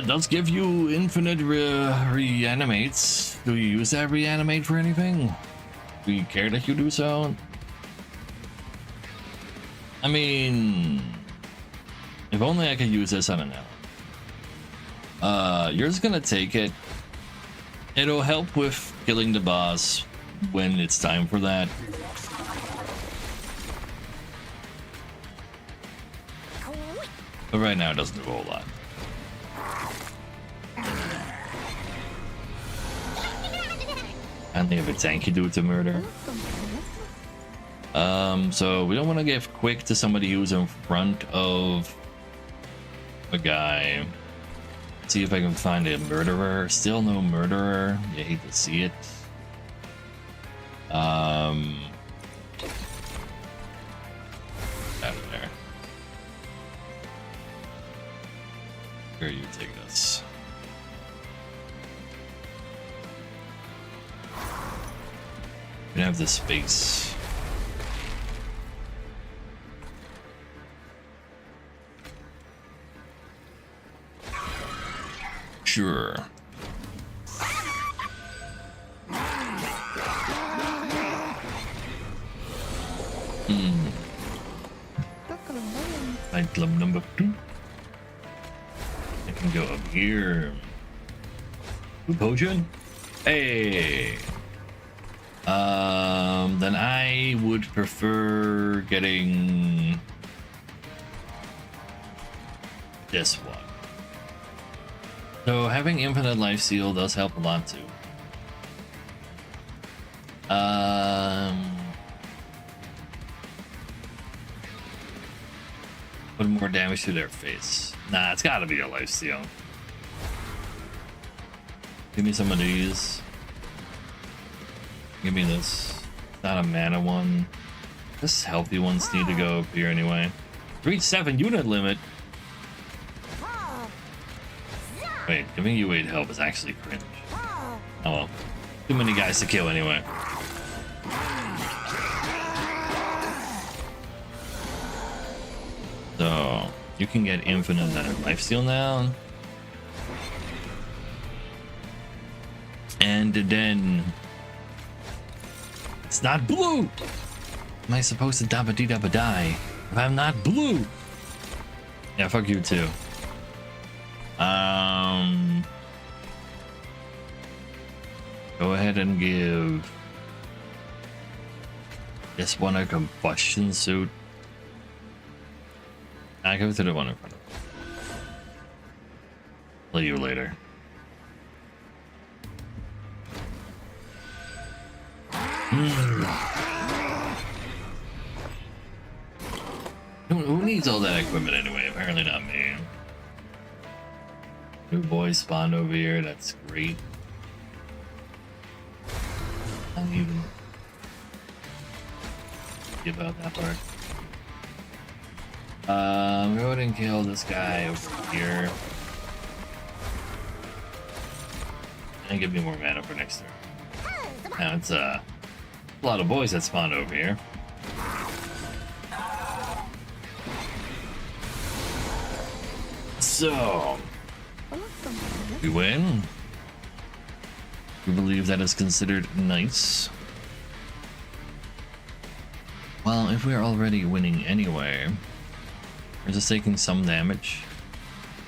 does give you infinite reanimates. Do you use that reanimate for anything? Do you care that you do so? I mean, if only I could use this on an ally. You're just gonna take it. It'll help with killing the boss when it's time for that. But right now it doesn't do a whole lot. And they have a tanky dude to murder. So we don't want to give quick to somebody who's in front of a guy. See if I can find a murderer. Still no murderer. You hate to see it. Out of there. Here, you take this. We have this space. Sure. Fight Club number 2. I can go up here. Blue potion? Hey! Then I would prefer getting this one. So having infinite life steal does help a lot too. Put more damage to their face. Nah, it's gotta be a lifesteal. Give me some of these. Give me this. Not a mana one. This healthy ones need to go up here anyway. Reach 7 unit limit. Wait, giving you 8 help is actually cringe. Oh well. Too many guys to kill anyway. So, you can get infinite lifesteal now. And then... It's not blue! Am I supposed to dabba-dee-dabba-die if I'm not blue? Yeah, fuck you too. Go ahead and give this one a combustion suit. I go to the one in front of me. Play you later. Who needs all that equipment anyway? Apparently not me. New boys spawned over here. That's great. I don't even give out that part. Go ahead and kill this guy over here. And give me more mana for next turn. Now it's a lot of boys that spawned over here. So we win. We believe that is considered nice. Well, if we are already winning anyway, we're just taking some damage.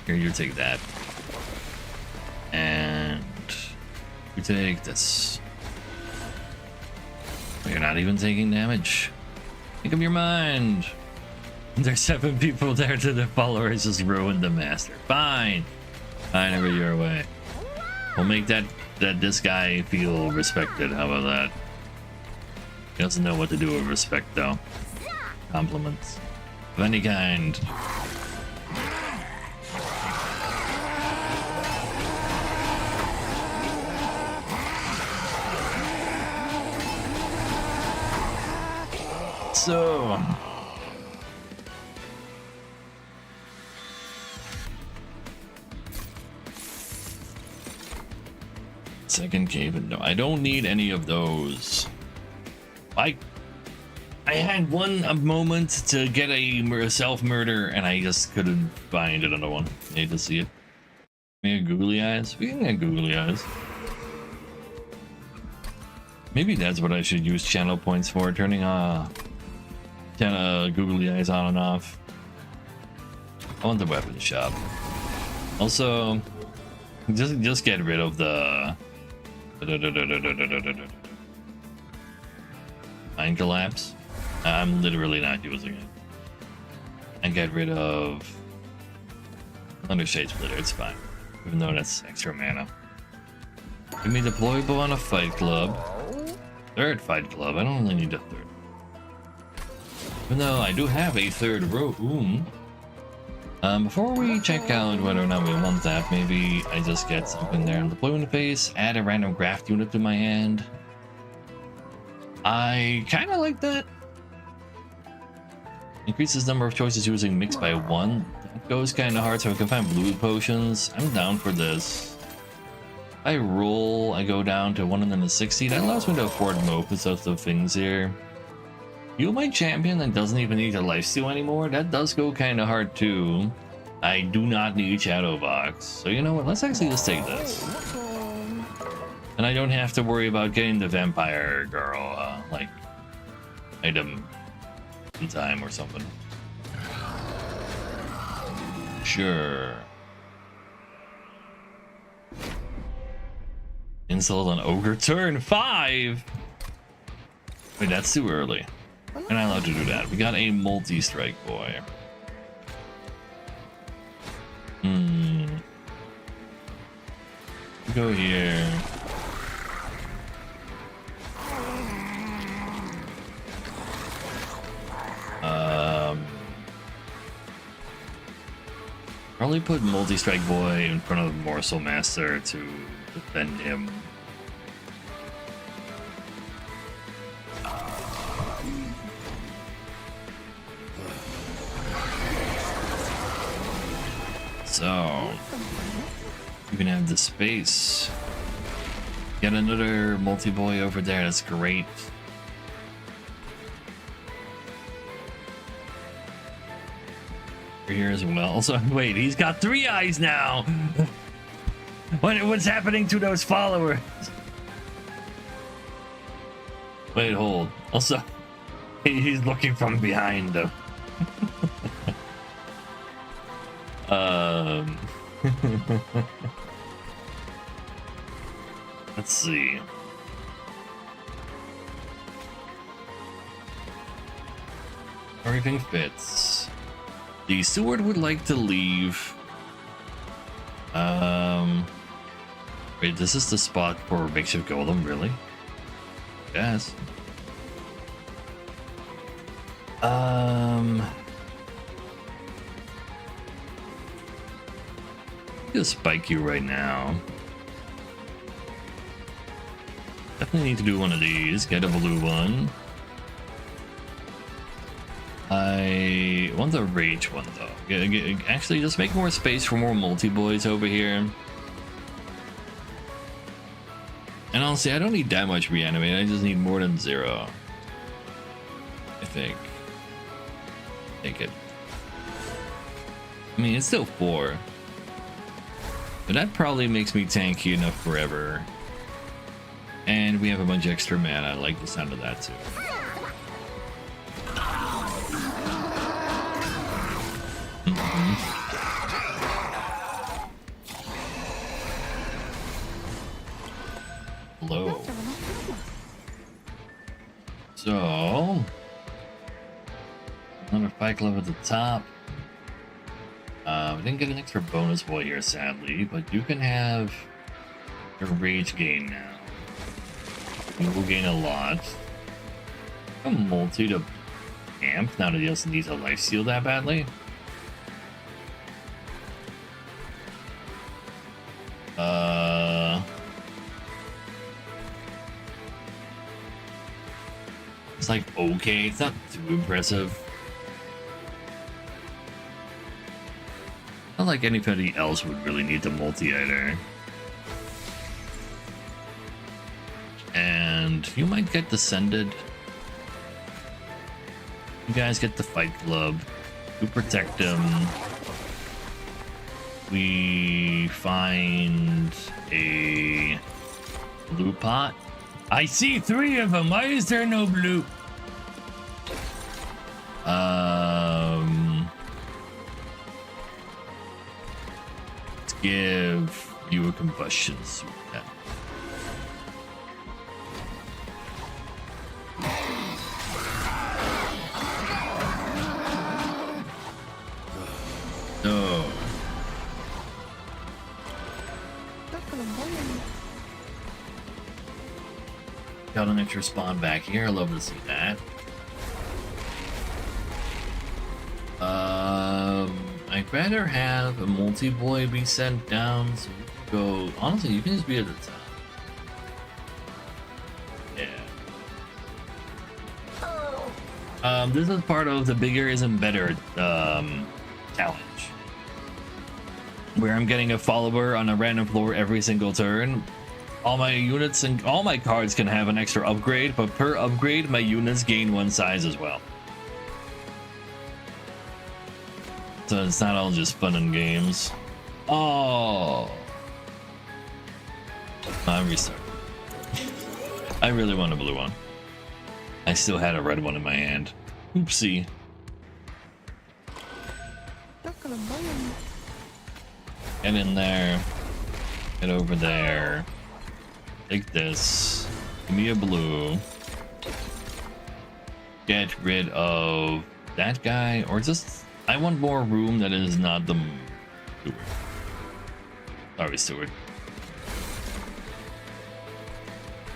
Here, you take that. And you take this. You're not even taking damage. Make up your mind. There's 7 people there to the followers just ruined the master. Fine. Fine, over your way. We'll make that this guy feel respected. How about that? He doesn't know what to do with respect though. Compliments of any kind. So second cave, and no, I don't need any of those. I had one moment to get a self-murder and I just couldn't find another one. I hate to see it. Maybe googly eyes? We can get googly eyes. Maybe that's what I should use channel points for, turning googly eyes on and off. I want the weapon shop. Also, just get rid of the Mind Collapse. I'm literally not using it. And get rid of Undershade Splitter, it's fine. Even though that's extra mana. Give me deployable on a fight club. Third fight club, I don't really need a third. Even though I do have a third room. Before we check out whether or not we want that, maybe I just get something there. Deploy in the face, add a random craft unit to my hand. I kind of like that. Increases number of choices using mix by 1. That goes kind of hard, so I can find blue potions. I'm down for this. I roll, I go down to 160. That allows me to afford most of the things here. Heal my champion that doesn't even need a lifesteal anymore. That does go kind of hard too. I do not need Shadow Box. So you know what? Let's actually just take this. And I don't have to worry about getting the vampire girl, like, item in time or something. Sure. Insult on Ogre turn 5! Wait, that's too early. We're not allowed to do that. We got a multi-strike boy. Go here. probably put Multi-Strike Boy in front of Morsel Master to defend him. So you can have the space. Get another multi-boy over there, that's great. Over here as well. So wait, he's got 3 eyes now. What's happening to those followers? Wait, hold. Also, he's looking from behind them. Let's see. Everything fits. The Steward would like to leave. Wait, this is the spot for makeshift golem, really? Yes. Just spike you right now. Definitely need to do one of these. Get a blue one. I want the rage one though. Actually, just make more space for more multi-boys over here. And honestly, I don't need that much reanimate. I just need more than 0. I think. Take it. I mean, it's still 4. But that probably makes me tanky enough forever. And we have a bunch of extra mana. I like the sound of that too. Hello. So, another Fight Club at the top. We didn't get an extra bonus boy here, sadly, but you can have your rage gain now. You will gain a lot. A multi to amp now that he also needs a life steal that badly. It's like okay, it's not too impressive. Not like anybody else would really need the multi either. And you might get descended. You guys get the Fight Club. You protect him. We find a blue pot. I see 3 of them. Why is there no blue? Let's give you a combustion suit then. Oh. Got an extra spawn back here. I love to see that. I'd rather have a multi-boy be sent down, so you can go. Honestly, you can just be at the top. Yeah. This is part of the bigger isn't better challenge, where I'm getting a follower on a random floor every single turn. All my units and all my cards can have an extra upgrade, but per upgrade, my units gain 1 size as well. So it's not all just fun and games. Oh, I'm restarting. I really want a blue one. I still had a red one in my hand. Oopsie. Get in there. Get over there. Take this. Give me a blue. Get rid of that guy, or just I want more room that is not the Steward. Sorry, Steward.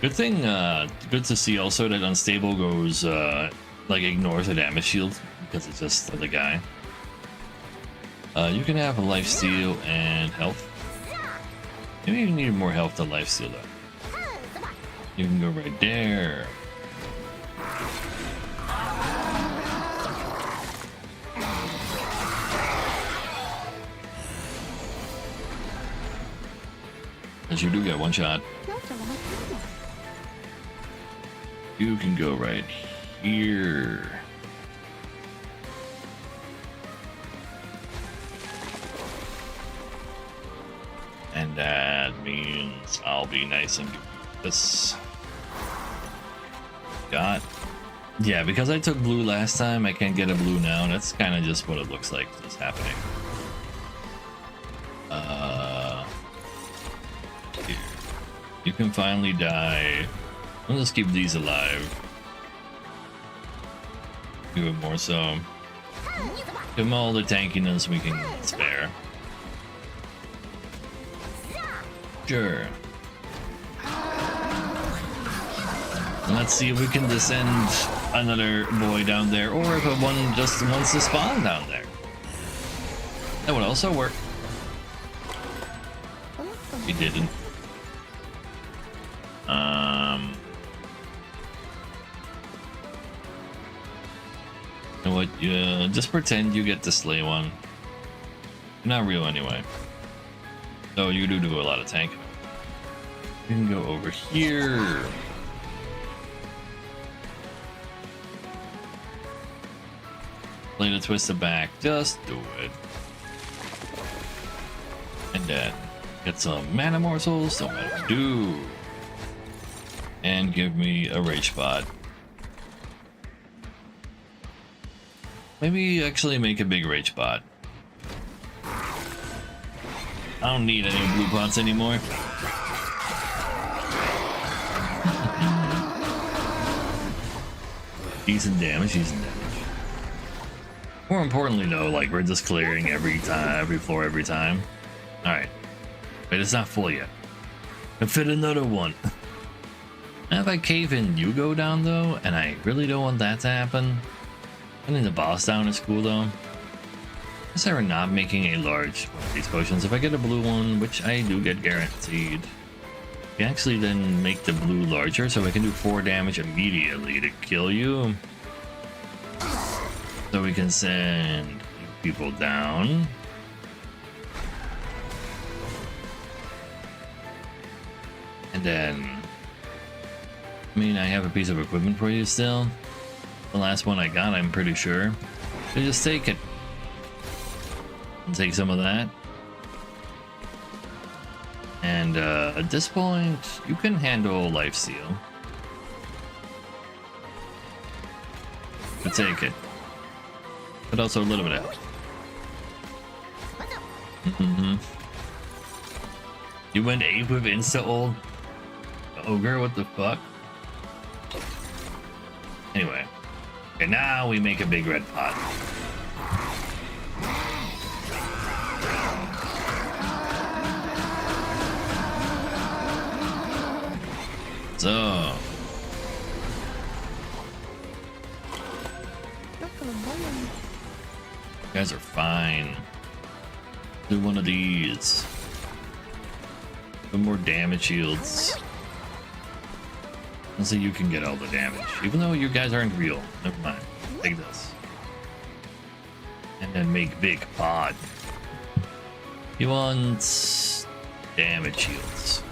Good thing, good to see also that Unstable goes, like ignores the damage shield because it's just the guy. You can have a life steal and health. Maybe you need more health than life steal though. You can go right there. As you do get one shot. You can go right here. And that means I'll be nice and do this. Got. Yeah, because I took blue last time, I can't get a blue now. That's kind of just what it looks like is happening. Here. You can finally die. I'll just keep these alive. Do it more so. Give them all the tankiness we can spare. Sure. Let's see if we can descend another boy down there, or if one just wants to spawn down there. That would also work. We didn't. You know what? Just pretend you get to slay one. You're not real anyway. So you do a lot of tanking. You can go over here. Play the twisted back. Just do it. And then get some mana morsels. Don't matter what to do. And give me a rage spot. Maybe actually make a big rage spot. I don't need any blue pots anymore. Decent damage, decent damage. More importantly though, like we're just clearing every time, every floor every time. Alright. Wait, it's not full yet. I fit another one. Now if I cave in you go down though, and I really don't want that to happen. Getting the boss down is cool though. Consider not making a large one of these potions. If I get a blue one, which I do get guaranteed, you actually then make the blue larger so I can do 4 damage immediately to kill you. So we can send people down. And then, I mean, I have a piece of equipment for you still. The last one I got, I'm pretty sure. So just take it. And take some of that. And at this point, you can handle life steal. But take it. But also a little bit of health. You went ape with insta ult? Ogre, what the fuck? Anyway. Okay, now we make a big red pot. So. You guys are fine. Do one of these. Some more damage shields. And so you can get all the damage. Even though you guys aren't real. Never mind. Take this. And then make big pod. He wants damage shields.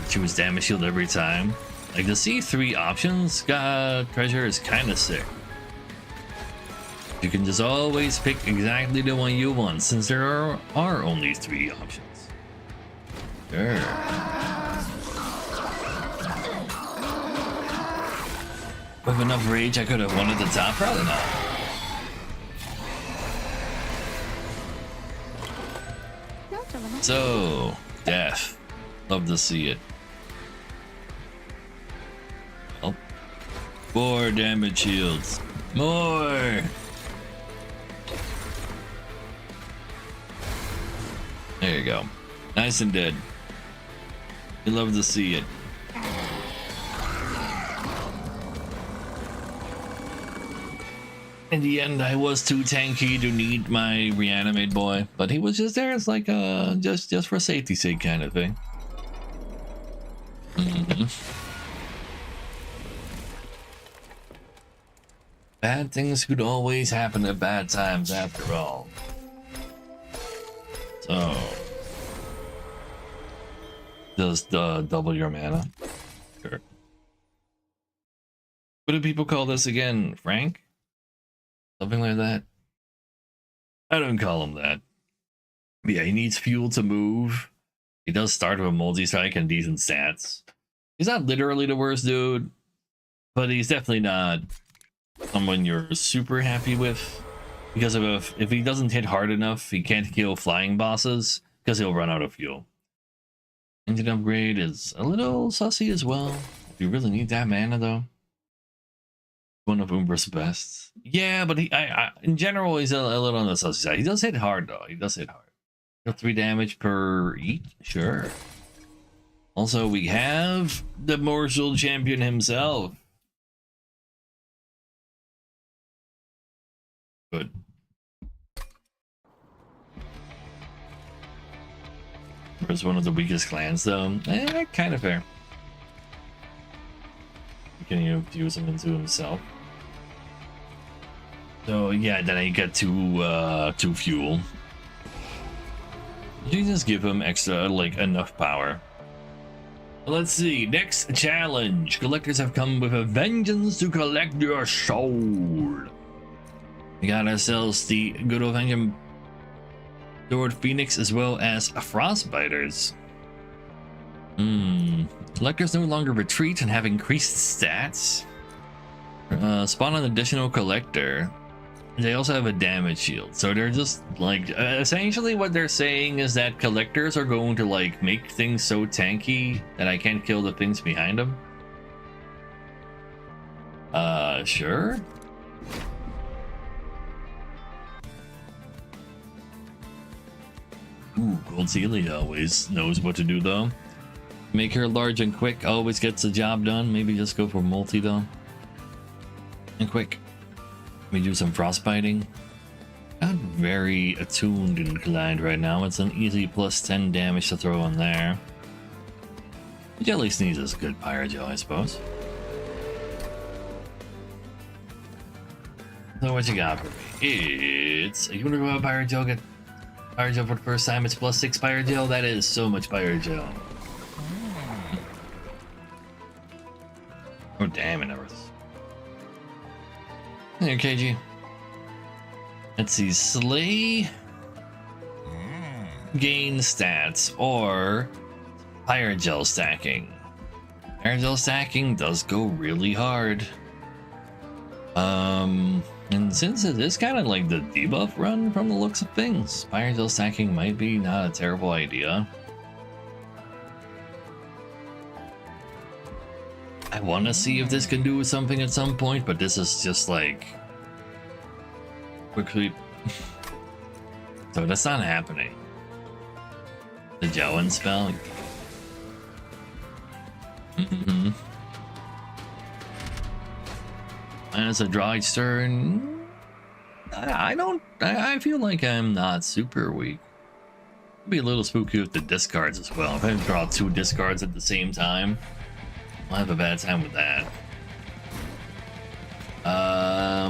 Choose damage shield every time. Like the C3 options treasure is kind of sick. You can just always pick exactly the one you want since there are only 3 options. Sure. With enough rage, I could have won at the top. Probably not. So, death. Love to see it. Oh. More damage shields. More! There you go. Nice and dead. You love to see it. In the end, I was too tanky to need my reanimate boy, but he was just there as like just for safety's sake kind of thing. Bad things could always happen at bad times after all. So, just double your mana. Sure. What do people call this again? Frank? Something like that? I don't call him that. Yeah, he needs fuel to move. He does start with a multi-strike and decent stats. He's not literally the worst dude, but he's definitely not someone you're super happy with. Because if he doesn't hit hard enough, he can't kill flying bosses because he'll run out of fuel. Engine upgrade is a little sussy as well. If you really need that mana though. One of Umbra's best. Yeah, but in general, he's a little on the sussy side. He does hit hard though. He does hit hard. 3 damage per eat? Sure. Also, we have the martial champion himself. Good. Where's one of the weakest clans though? Kind of fair. Can you use him into himself? So yeah, then I get two fuel. You just give him extra, like, enough power. Let's see, next challenge. Collectors have come with a vengeance to collect your soul. We got ourselves the good old Vengeance Sword Phoenix as well as Frostbiters. Collectors no longer retreat and have increased stats. Spawn an additional collector. They also have a damage shield, so they're just like essentially what they're saying is that collectors are going to like make things so tanky that I can't kill the things behind them. Sure. Ooh, Gold Celia always knows what to do though. Make her large and quick, always gets the job done. Maybe just go for multi though. And quick. We do some frostbiting. Not very attuned and inclined right now. It's an easy plus 10 damage to throw in there. Jelly Sneeze is a good Pyrogel, I suppose. So what you got for me? It's... You wonder about Pyrogel? Get Pyrogel for the first time. It's plus 6 Pyrogel. That is so much Pyrogel. Oh damn, it never... Here, KG. Let's see, Slay, gain stats, or Pyrogel stacking. Pyrogel stacking does go really hard. And since it is kind of like the debuff run from the looks of things, Pyrogel stacking might be not a terrible idea. I want to see if this can do something at some point, but this is just like quick sweep. So that's not happening. The Jowan spell. And it's a draw each turn. I feel like I'm not super weak. It'd be a little spooky with the discards as well. If I draw 2 discards at the same time, I'll have a bad time with that.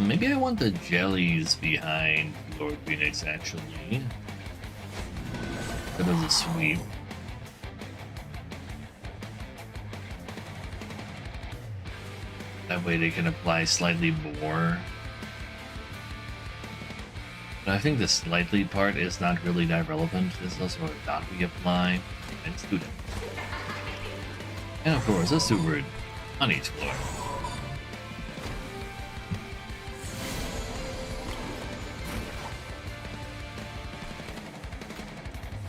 Maybe I want the jellies behind Lord Phoenix, actually. That was a sweep. That way they can apply slightly more. But I think the slightly part is not really that relevant. This is also a dot we apply. Let's do that. And of course, a super on each floor.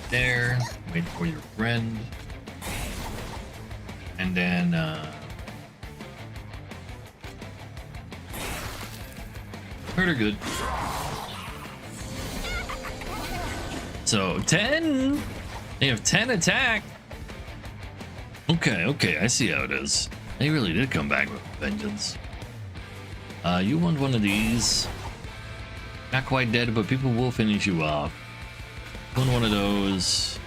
There, wait for your friend. And then, hurt her good. So, 10! They have 10 attack! Okay, I see how it is. They really did come back with vengeance. You want one of these. Not quite dead, but people will finish you off. Doing one of those.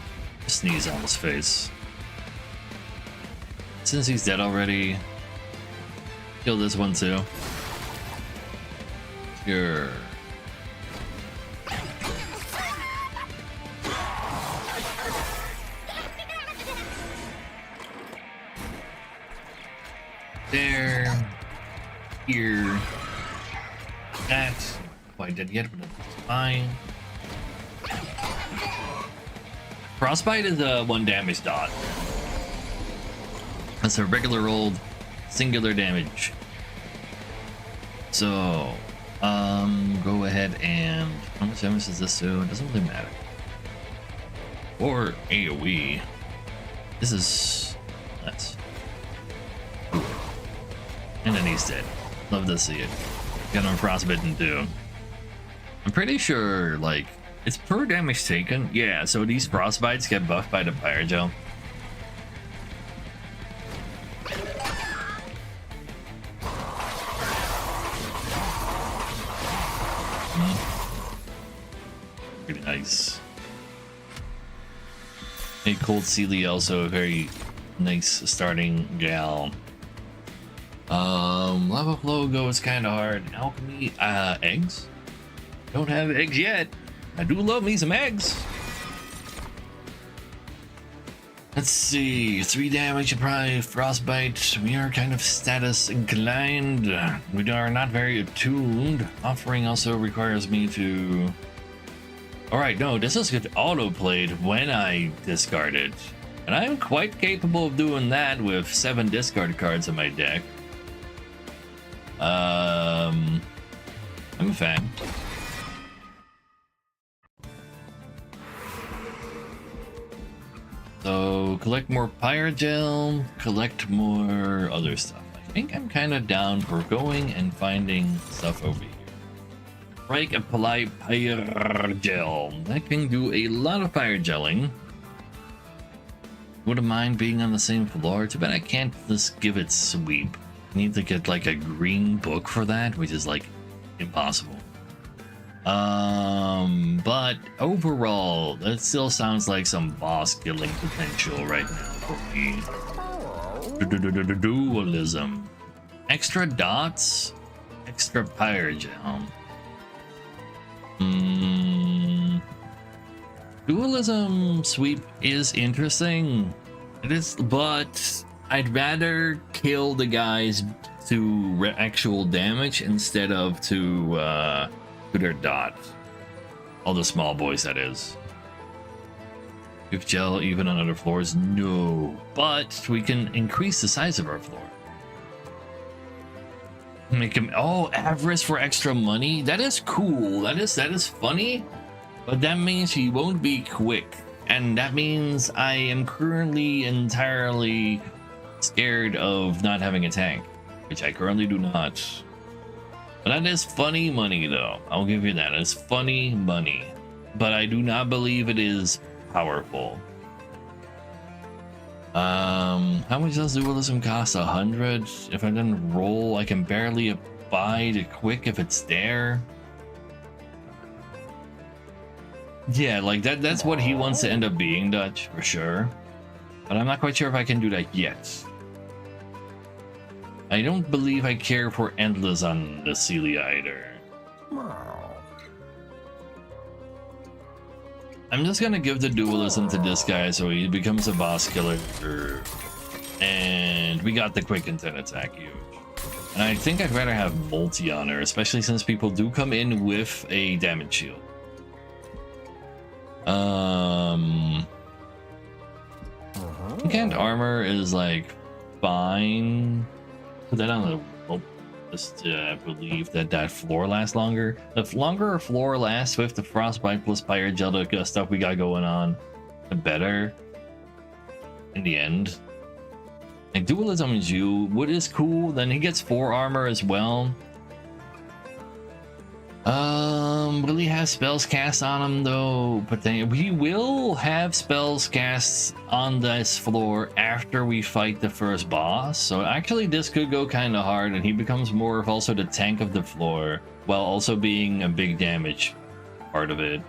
Sneeze on his face. Since he's dead already, kill this one too. Sure. There. Here. That. Quite dead yet, but it's fine. Frostbite is a 1 damage dot. That's a regular old singular damage. So, go ahead and how much damage does this do? It doesn't really matter. Or AoE. This is nuts. And then he's dead. Love to see it. Got him frostbitten too. I'm pretty sure, like, it's per damage taken. Yeah, so these frostbites get buffed by the Pyrogel. Pretty nice. A Cold Sealy, also a very nice starting gal. Lava Flow goes kind of hard. Alchemy, eggs? Don't have eggs yet. I do love me some eggs. Let's see, 3 damage, probably frostbite. We are kind of status inclined. We are not very attuned. Offering also requires me to... Alright, no, this is good auto-played when I discard it. And I'm quite capable of doing that with 7 discard cards in my deck. I'm a fan. So, collect more Pyrogel, collect more other stuff. I think I'm kind of down for going and finding stuff over here. Break a polite Pyrogel. That can do a lot of Pyrogelling. Wouldn't mind being on the same floor. Too bad I can't just give it sweep. I need to get like a green book for that, which is like impossible. But overall, that still sounds like some boss killing potential right now for me. Dualism. Extra dots, extra Pyrogel. Dualism sweep is interesting. It is, but I'd rather kill the guys to actual damage instead of to their dot. All the small boys, that is. If gel even on other floors, no. But we can increase the size of our floor. Make him avarice for extra money. That is cool. That is funny. But that means he won't be quick. And that means I am currently entirely scared of not having a tank, which I currently do not. But that is funny money, though. I'll give you that. It's funny money. But I do not believe it is powerful. How much does dualism cost? 100? If I didn't roll, I can barely buy the quick if it's there. Yeah, like that's what he wants to end up being, Dutch, for sure. But I'm not quite sure if I can do that yet. I don't believe I care for Endless on the Celia either. I'm just gonna give the dualism to this guy so he becomes a boss killer. And we got the quick intent attack, huge. And I think I'd rather have multi on her, especially since people do come in with a damage shield. Can't armor is like fine. Put that on the just believe that floor lasts longer. The longer a floor lasts with the frostbite plus Pyrogel stuff we got going on, the better. In the end, like dualism is you. What is cool? Then he gets 4 armor as well. Will he have spells cast on him though? But then we will have spells cast on this floor after we fight the first boss. So actually this could go kind of hard and he becomes more of also the tank of the floor while also being a big damage part of it.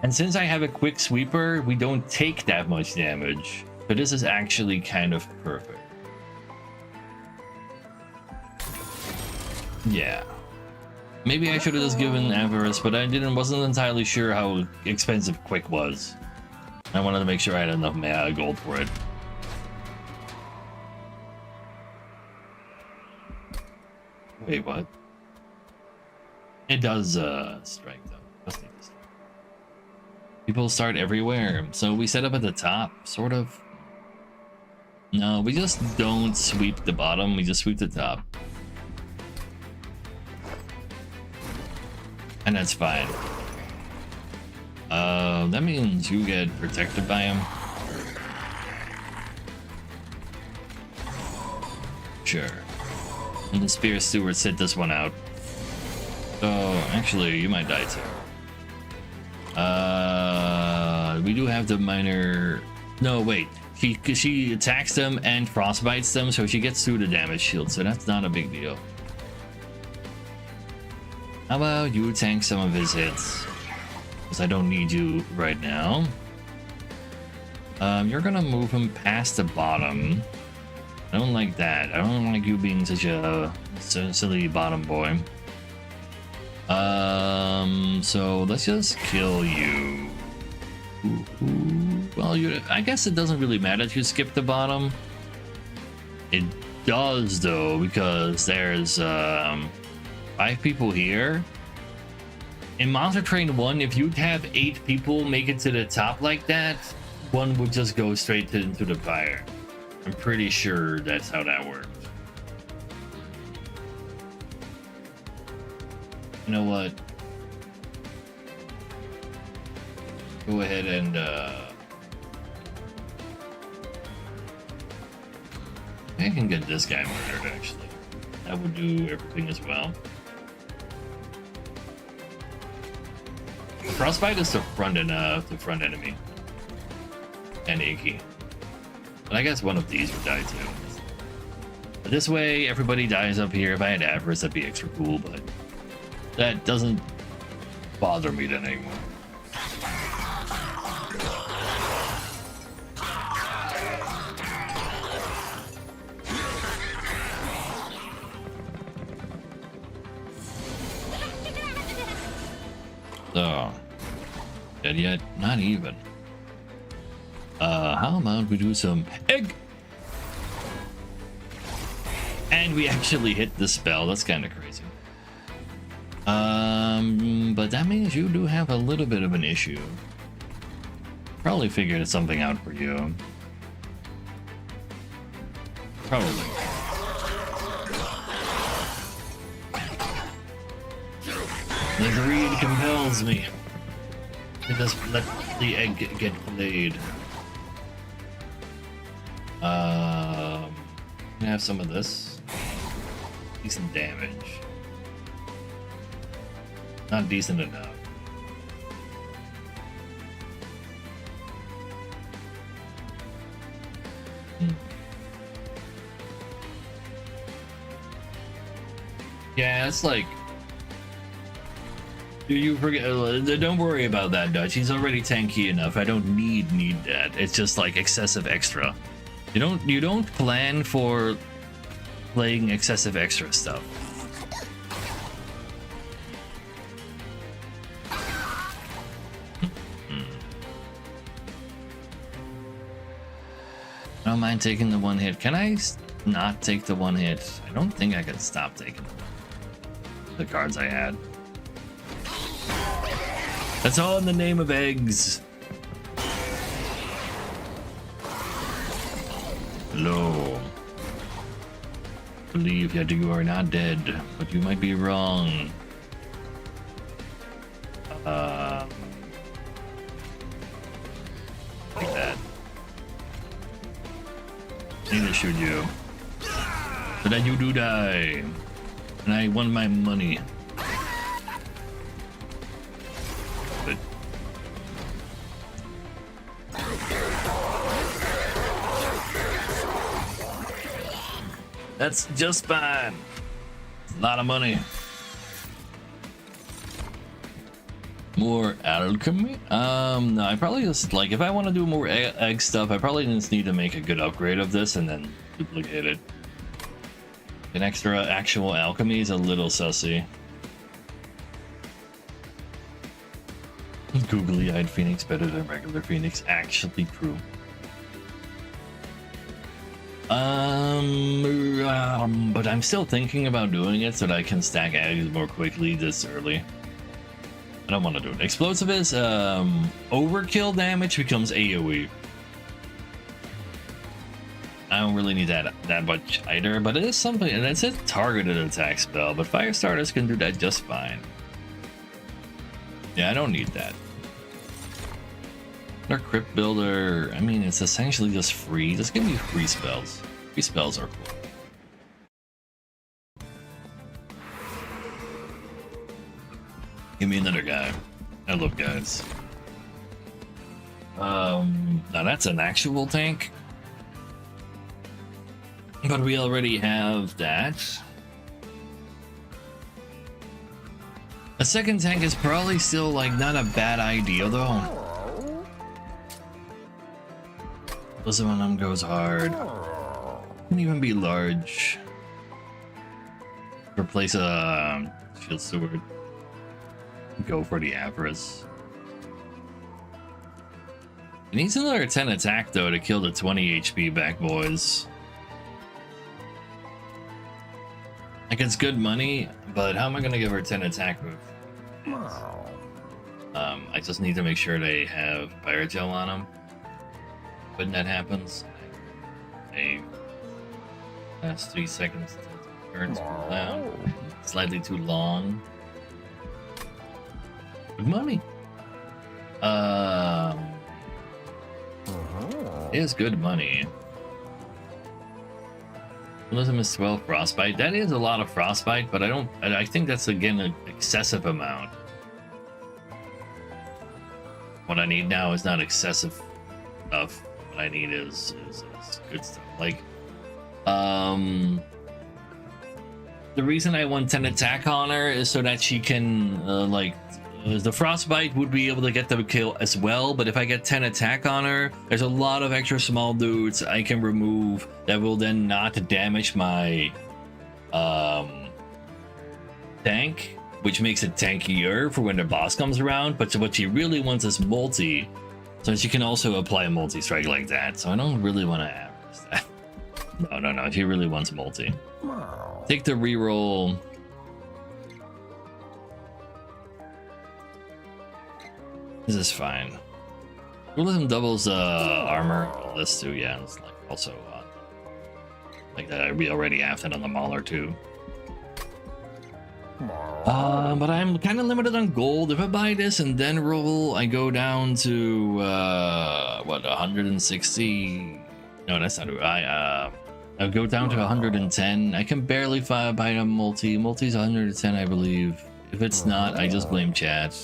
And since I have a quick sweeper, we don't take that much damage. So this is actually kind of perfect. Yeah. Maybe I should have just given Avarice, but I wasn't entirely sure how expensive Quick was. I wanted to make sure I had enough gold for it. Wait, what? It does strike though. People start everywhere, so we set up at the top, sort of. No, we just don't sweep the bottom, we just sweep the top. And that's fine. That means you get protected by him. Sure. And the Spear Steward sit this one out. So, actually, you might die too. We do have the minor... No, wait. She attacks them and frostbites them, so she gets through the damage shield, so that's not a big deal. How about you tank some of his hits? Because I don't need you right now. You're gonna move him past the bottom. I don't like that. I don't like you being such a silly bottom boy. So let's just kill you. Well, I guess it doesn't really matter if you skip the bottom. It does though, because there's 5 people here. In Monster Train 1, if you'd have 8 people make it to the top like that, one would just go straight into the fire. I'm pretty sure that's how that works. You know what? Go ahead and I can get this guy murdered actually. That would do everything as well. Frostbite is the front enemy. And Inky. But I guess one of these would die too. But this way everybody dies up here. If I had Avarice, that'd be extra cool, but that doesn't bother me then anymore. So, dead yet? Not even. How about we do some egg? And we actually hit the spell. That's kind of crazy. But that means you do have a little bit of an issue. Probably figured something out for you. Probably. The greed compels me. It does let the egg get played. Can I have some of this? Decent damage. Not decent enough. Yeah, it's like you forget. Don't worry about that, Dutch. He's already tanky enough. I don't need that. It's just like excessive extra. You don't plan for playing excessive extra stuff. I don't mind taking the one hit. Can I not take the one hit? I don't think I can stop taking the cards I had. That's all in the name of eggs. Hello. Believe that you are not dead, but you might be wrong. Like that. Neither should you. So that you do die. And I want my money. That's just fine. It's a lot of money. More alchemy? No, I probably just, like, if I want to do more egg stuff, I probably just need to make a good upgrade of this and then duplicate it. An extra actual alchemy is a little sussy. Googly-eyed phoenix better than regular phoenix. Actually true. But I'm still thinking about doing it so that I can stack eggs more quickly this early. I don't want to do it. Explosive is overkill damage becomes AoE. I don't really need that much either, but it is something, and it's a targeted attack spell, but fire starters can do that just fine. Yeah, I don't need that. Our crypt builder, I mean, it's essentially just free. Just give me free spells. Free spells are cool. Give me another guy. I love guys. Now that's an actual tank. But we already have that. A second tank is probably still, like, not a bad idea, though. This one of them goes hard. Can even be large. Replace a shield sword. Go for the Avarice. It needs another 10 attack, though, to kill the 20 HP back boys. Like, it's good money, but how am I gonna give her 10 attack move? I just need to make sure they have Pirate Gel on them. When that happens, last 3 seconds to turn cool down. Slightly too long. Good money. It is good money. Wisdom is 12 frostbite. That is a lot of frostbite, but I think that's again an excessive amount. What I need now is not excessive stuff. What I need is good stuff. Like, the reason I want 10 attack on her is so that she can, the frostbite would be able to get the kill as well, but if I get 10 attack on her, there's a lot of extra small dudes I can remove that will then not damage my tank, which makes it tankier for when the boss comes around. But what she really wants is multi, so she can also apply a multi-strike like that. So I don't really want to average that. No, she really wants multi. Take the reroll. This is fine. Dualism doubles armor. This too, yeah. It's like also like that. We already have that on the Mauler too. But I'm kind of limited on gold. If I buy this and then roll, I go down to what, 160? No, that's not. I go down to 110. I can barely buy a multi. Multi's 110, I believe. If it's not, I just blame chat.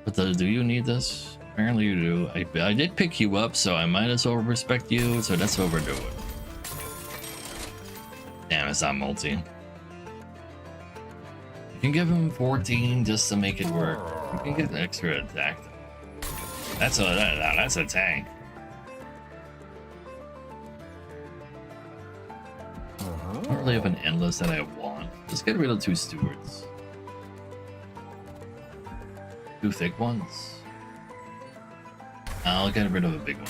But do you need this? Apparently you do. I did pick you up, so I might as well respect you, so let's overdo it. Damn, it's not multi. You can give him 14 just to make it work. You can get extra attack. That's a tank. I don't really have an endless that I want. Just get rid of 2 stewards. 2 thick ones. I'll get rid of a big one.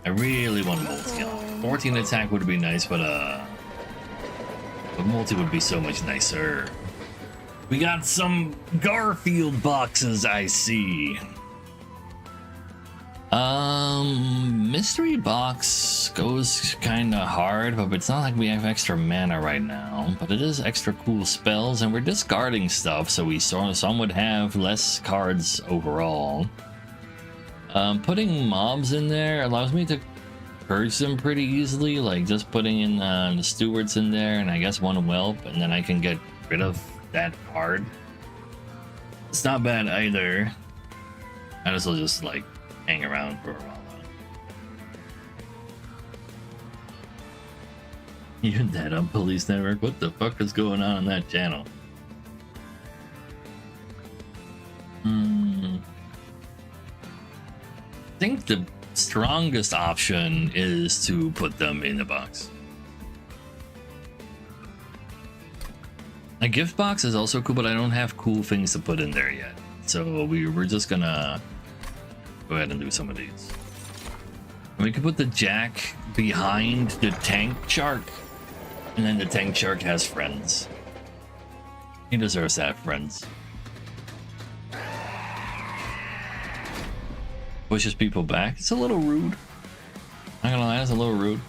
I really want multi. 14 attack would be nice, but multi would be so much nicer. We got some Garfield boxes, I see. Mystery box goes kind of hard, but it's not like we have extra mana right now. But it is extra cool spells, and we're discarding stuff, so some would have less cards overall. Putting mobs in there allows me to purge them pretty easily, like just putting in the stewards in there, and I guess 1 whelp, and then I can get rid of that card. It's not bad either. I Might as well just like hang around for a while. You're dead on Police Network. What the fuck is going on that channel? I think the strongest option is to put them in a box. A gift box is also cool, but I don't have cool things to put in there yet. So we're just gonna go ahead and do some of these. And we can put the Jack behind the tank shark. And then the tank shark has friends. He deserves to have friends. Pushes people back. It's a little rude. Not gonna lie, it's a little rude.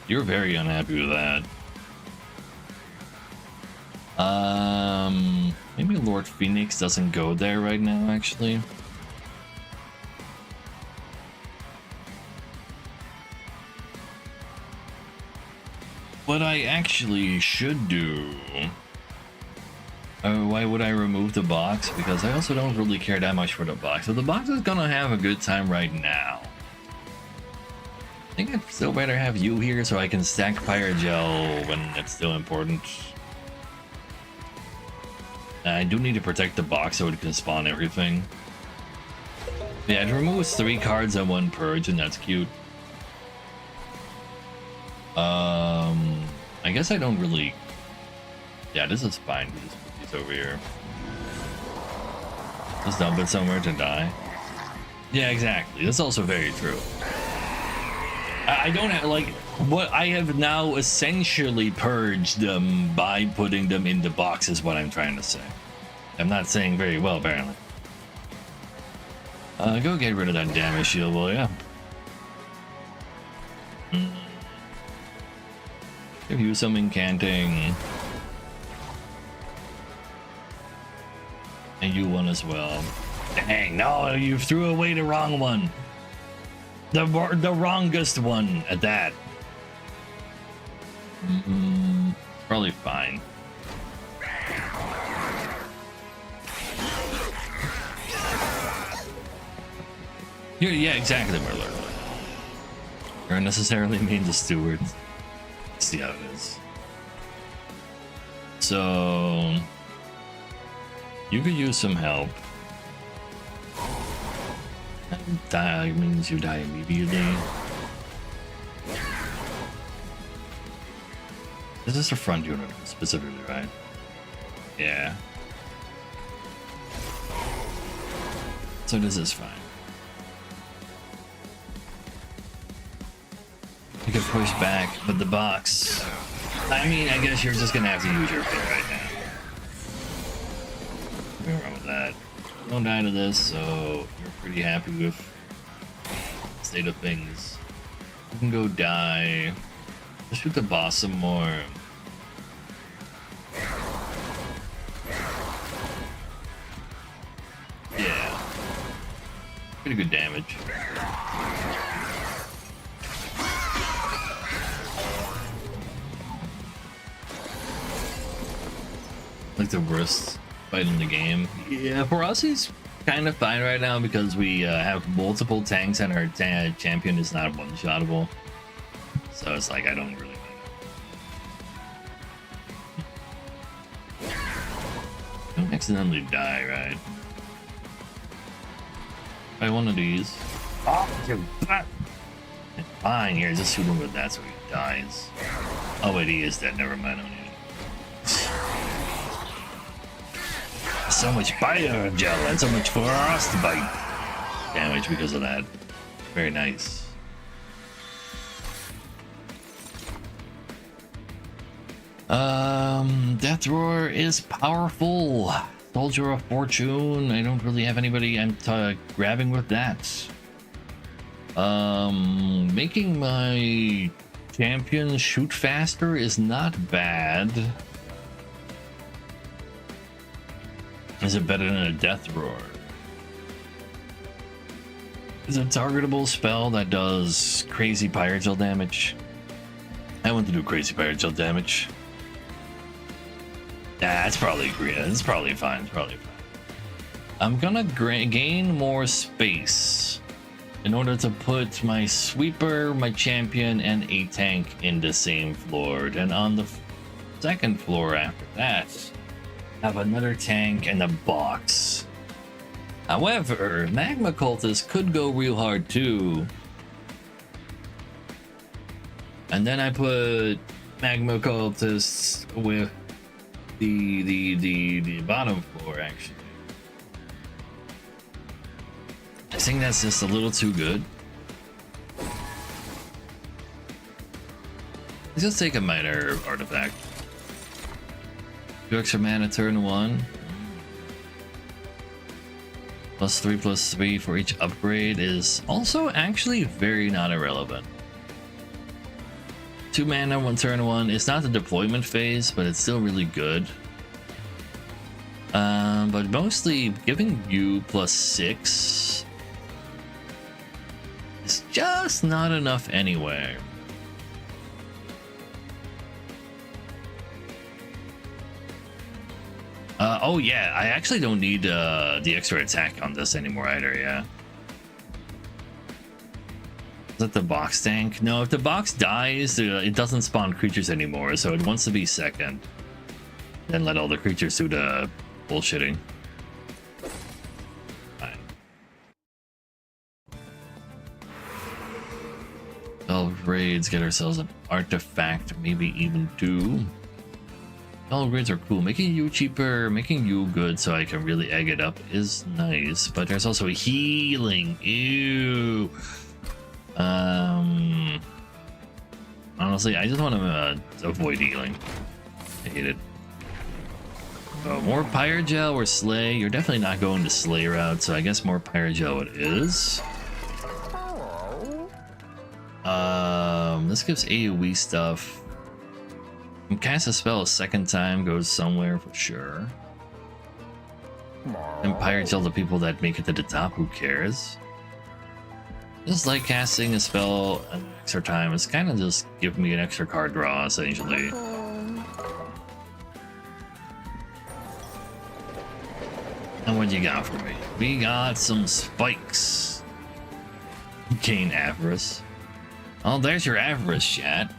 You're very unhappy with that. Maybe Lord Phoenix doesn't go there right now, actually. What I actually should do... why would I remove the box? Because I also don't really care that much for the box. So the box is gonna have a good time right now. I think I'd still better have you here so I can stack Pyrogel when it's still important. I do need to protect the box so it can spawn everything. Yeah, it removes 3 cards and 1 purge, and that's cute. I guess I don't really... Yeah, this is fine. We just put these over here. Just dump it somewhere to die. Yeah, exactly. That's also very true. I don't have, like... What I have now essentially purged them by putting them in the box is what I'm trying to say. I'm not saying very well, apparently. Go get rid of that damage shield, will ya? Give you some incanting. And you one as well. Dang, no, you threw away the wrong one. The wrongest one at that. Probably fine. Yeah, exactly, Merler. You're unnecessarily mean to Stewart. See how it is. So you could use some help. Die means you die immediately. This is a front unit specifically, right? Yeah. So this is fine. You can push back, but the box... I mean, I guess you're just gonna have to use your pick right now. Nothing wrong with that. Don't die to this, so you're pretty happy with the state of things. You can go die. Let's shoot the boss some more. Yeah. Pretty good damage. Like the worst fight in the game. Yeah, for us he's kind of fine right now because we have multiple tanks and our champion is not one-shottable. So it's like, I don't really know. Don't accidentally die, right? Try one of these. Oh, you're fine. Here, just shoot him with that so he dies. Oh wait, he is dead. Never mind. So much fire gel and so much frostbite damage because of that. Very nice. Death Roar is powerful. Soldier of Fortune. I don't really have anybody I'm grabbing with that. Making my champion shoot faster is not bad. Is it better than a Death Roar? Is it a targetable spell that does crazy Pyrogel damage? I want to do crazy Pyrogel damage. Nah, it's probably great. It's probably fine. It's probably fine. I'm gonna gain more space in order to put my sweeper, my champion, and a tank in the same floor. Then on the second floor after that, have another tank and a box. However, Magma Cultist could go real hard too. And then I put Magma Cultists with the bottom floor actually. I think that's just a little too good. Let's just take a minor artifact. 2 extra mana turn 1. +3/+3 for each upgrade is also actually very not irrelevant. 2 mana, 1 turn 1. It's not the deployment phase, but it's still really good. But mostly giving you +6 is just not enough anyway. Oh yeah, I actually don't need the extra attack on this anymore either, yeah. Is that the box tank? No, if the box dies, it doesn't spawn creatures anymore, so it wants to be second. Then let all the creatures do the bullshitting. Fine. 12 raids, get ourselves an artifact, maybe even 2. All raids are cool. Making you cheaper, making you good so I can really egg it up is nice. But there's also healing. Ew. Honestly, I just want to avoid healing. I hate it. More Pyrogel or Slay. You're definitely not going to Slay route, so I guess more Pyrogel it is. This gives AoE stuff. Cast a spell a second time goes somewhere for sure. And Pyrogel to people that make it to the top, who cares? Just like casting a spell an extra time, it's kind of just giving me an extra card draw essentially. And what you got for me? We got some spikes. Gain Avarice. Oh, there's your Avarice, chat.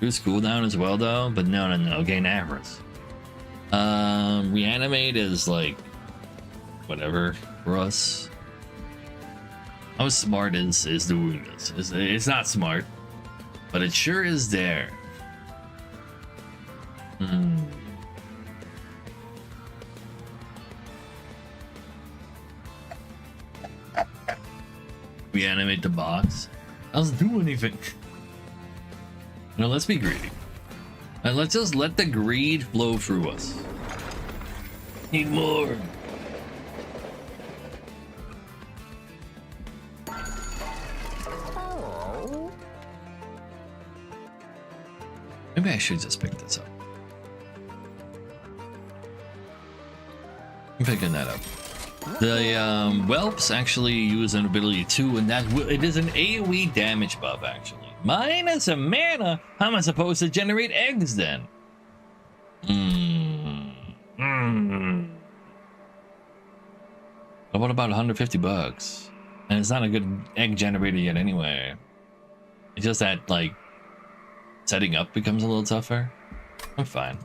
Boost cooldown as well though, but no, gain Avarice. Reanimate is like whatever for us. How smart is doing this? It's not smart, but it sure is there. Reanimate the box. Doesn't do anything. No, let's be greedy. And let's just let the greed flow through us. Need more. Maybe I should just pick this up. I'm picking that up. The whelps actually use an ability too, and that it is an AoE damage buff actually. Minus a mana? How am I supposed to generate eggs then? But what about 150 bucks? And it's not a good egg generator yet anyway. It's just that like setting up becomes a little tougher. I'm fine.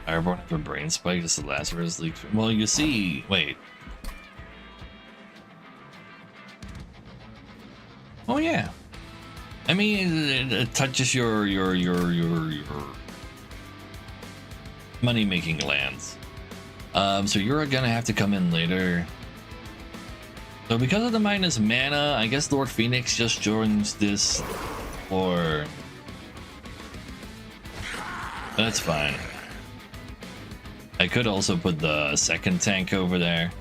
Fireborn have a brain spike, just the Lazarus leak. Well, you see, wait. Oh yeah. I mean, it touches your money-making lands. So you're gonna have to come in later. So because of the minus mana, I guess Lord Phoenix just joins this, or that's fine. I could also put the second tank over there.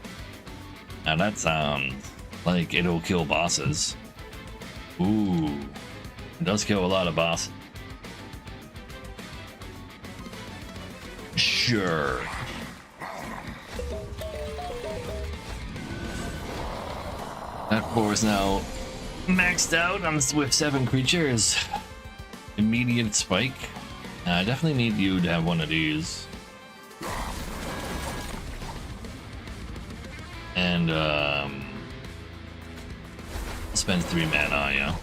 Now that sounds like it'll kill bosses. Ooh, it does kill a lot of bosses. Sure. That floor is now maxed out. I'm with 7 creatures. Immediate spike. I definitely need you to have one of these. And spend 3 mana on ya.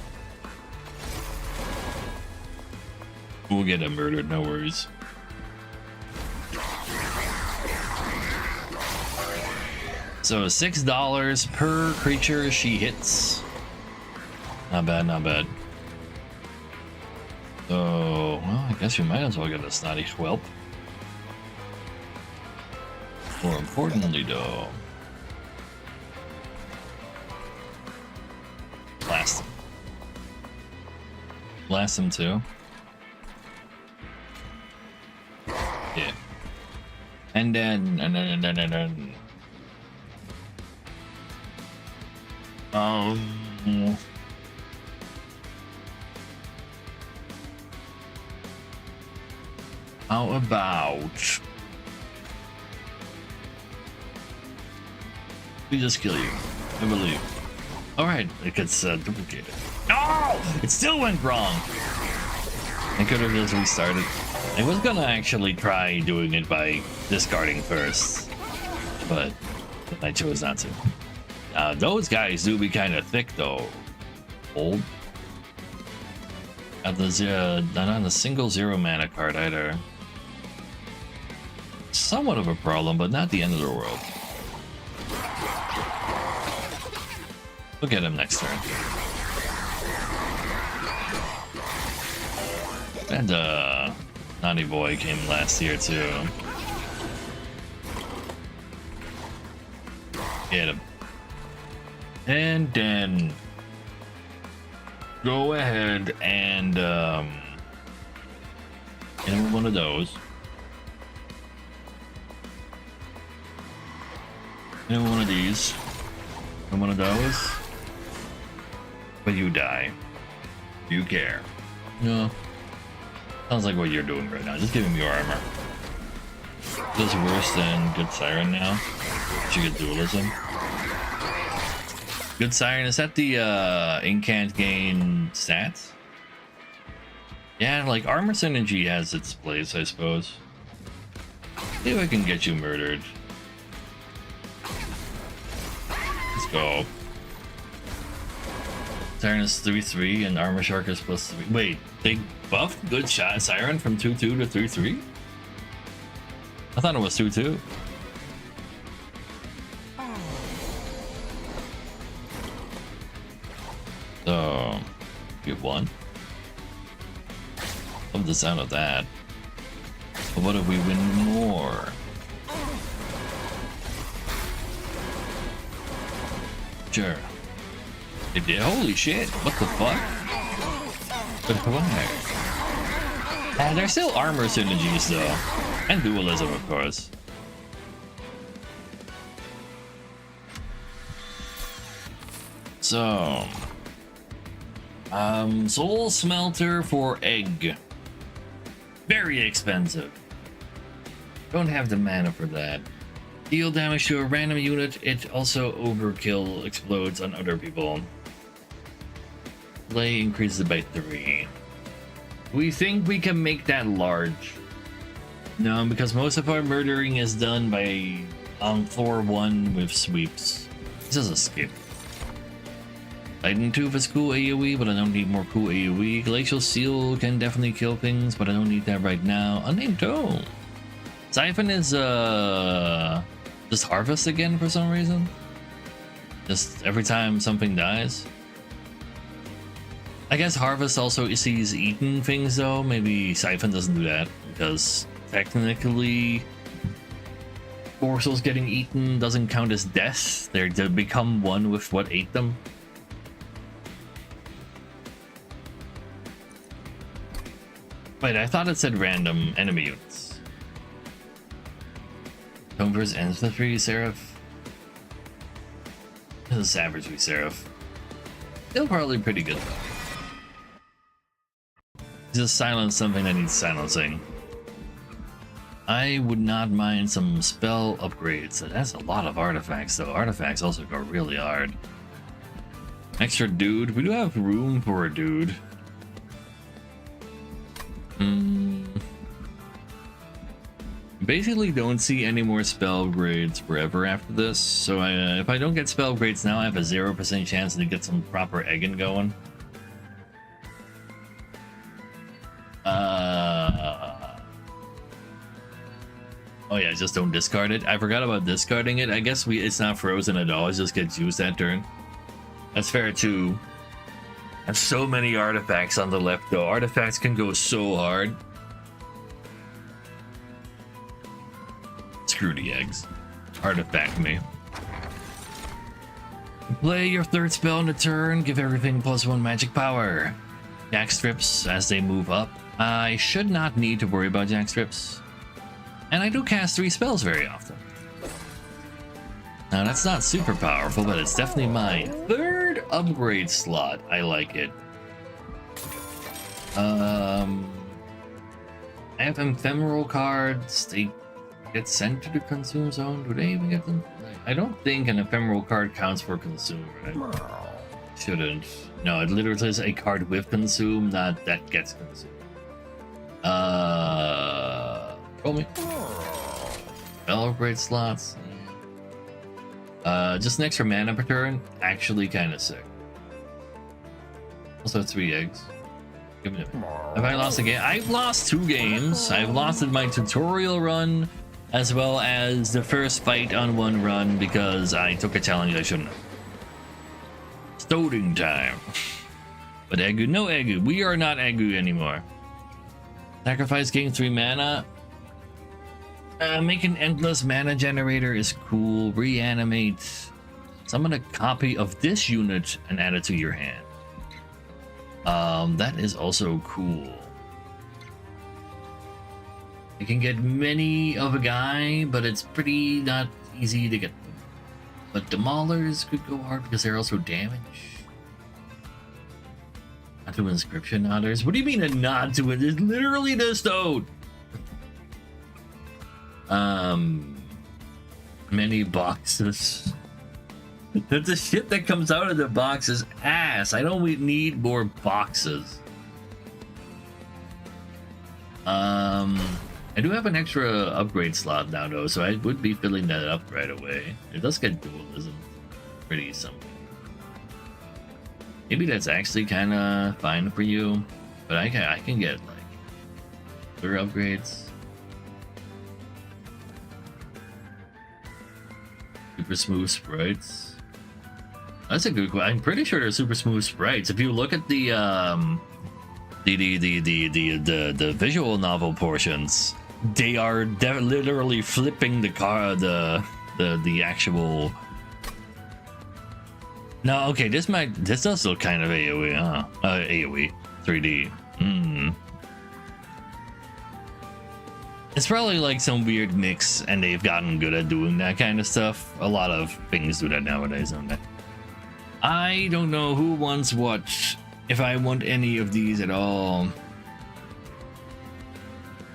We'll get him murdered, no worries. So $6 per creature she hits. Not bad, not bad. So, well, I guess we might as well get a Snotty Whelp. More importantly, though, blast him. Blast him too. Yeah. And then how about we just kill you? I believe. All right, it gets duplicated. No, it still went wrong. I could have just restarted. I was gonna actually try doing it by discarding first, but I chose not to. Those guys do be kind of thick though. Old. Not on a single 0 mana card either. Somewhat of a problem, but not the end of the world. We'll get him next turn. And Naughty Boy came last year too. Get him. And then go ahead and hit him with one of those. Hit him with one of these. And one of those. But you die. You care. No. Sounds like what you're doing right now. Just give him your armor. This is worse than Good Siren now. She get dualism. Good Siren, is that the incant gain stats? Yeah, like Armor Synergy has its place, I suppose. See if I can get you murdered. Let's go. Siren is 3/3 and Armor Shark is +3. Wait, they buffed Good Siren from 2/2 to 3/3? I thought it was 2/2. So, get one. Love the sound of that. But what if we win more? Sure. They did. Holy shit! What the fuck? But why? There's still armor synergies though, and dualism, of course. So, Soul Smelter for egg. Very expensive. Don't have the mana for that. Deal damage to a random unit. It also overkill explodes on other people. Delay increases by 3. We think we can make that large. No, because most of our murdering is done by on floor 1 with sweeps. This is a skip. Lightning Tooth is cool AoE, but I don't need more cool AoE. Glacial Seal can definitely kill things, but I don't need that right now. Unnamed Tome. Siphon is just harvest again for some reason. Just every time something dies. I guess harvest also sees eaten things though. Maybe Siphon doesn't do that because technically morsels getting eaten doesn't count as death. They become one with what ate them. Wait, I thought it said random enemy units. Converse Ancestry Seraph. This is Savagery Seraph. Still probably pretty good though. Just silence something that needs silencing. I would not mind some spell upgrades. That's a lot of artifacts though. Artifacts also go really hard. Extra dude. We do have room for a dude. Basically don't see any more spell upgrades forever after this, so if I don't get spell upgrades now, I have a 0% chance to get some proper egging going. Oh yeah, just don't discard it. I forgot about discarding it. I guess it's not frozen at all, it just gets used that turn. That's fair too. I have so many artifacts on the left though. Artifacts can go so hard. Screw the eggs. Artifact me. Play your third spell in the turn. Give everything +1 magic power. Jack strips as they move up. I should not need to worry about jack strips. And I do cast 3 spells very often. Now that's not super powerful, but it's definitely my 3rd upgrade slot. I like it. I have ephemeral cards. They get sent to the consume zone. Do they even get them? I don't think an ephemeral card counts for consume, right? Shouldn't. No, it literally says a card with consume, not that gets consumed. Roll me. Spell upgrade slots. Just an extra mana per turn. Actually kind of sick. Also 3 eggs. Give me a... Have I lost a game? I've lost 2 games. I've lost in my tutorial run, as well as the first fight on 1 run because I took a challenge I shouldn't have. Stoating time. But Egu, no Egu. We are not Egu anymore. Sacrifice, gain 3 mana. Make an endless mana generator is cool. Reanimate. Summon a copy of this unit and add it to your hand. That is also cool. You can get many of a guy, but it's pretty not easy to get them. But Demolers could go hard because they're also damage. Not to inscription others. What do you mean a nod to it? It's literally the stone. Many boxes. The shit that comes out of the box is ass. I don't need more boxes. I do have an extra upgrade slot now though, so I would be filling that up right away. It does get dualism. Pretty something. Maybe that's actually kind of fine for you, but I can get like other upgrades. Super smooth sprites. That's a good question. I'm pretty sure they're super smooth sprites. If you look at the visual novel portions, they are literally flipping the car, the actual. No, okay, this does look kind of AoE, huh? AoE 3D. It's probably like some weird mix, and they've gotten good at doing that kind of stuff. A lot of things do that nowadays, don't they? I don't know who wants what, if I want any of these at all.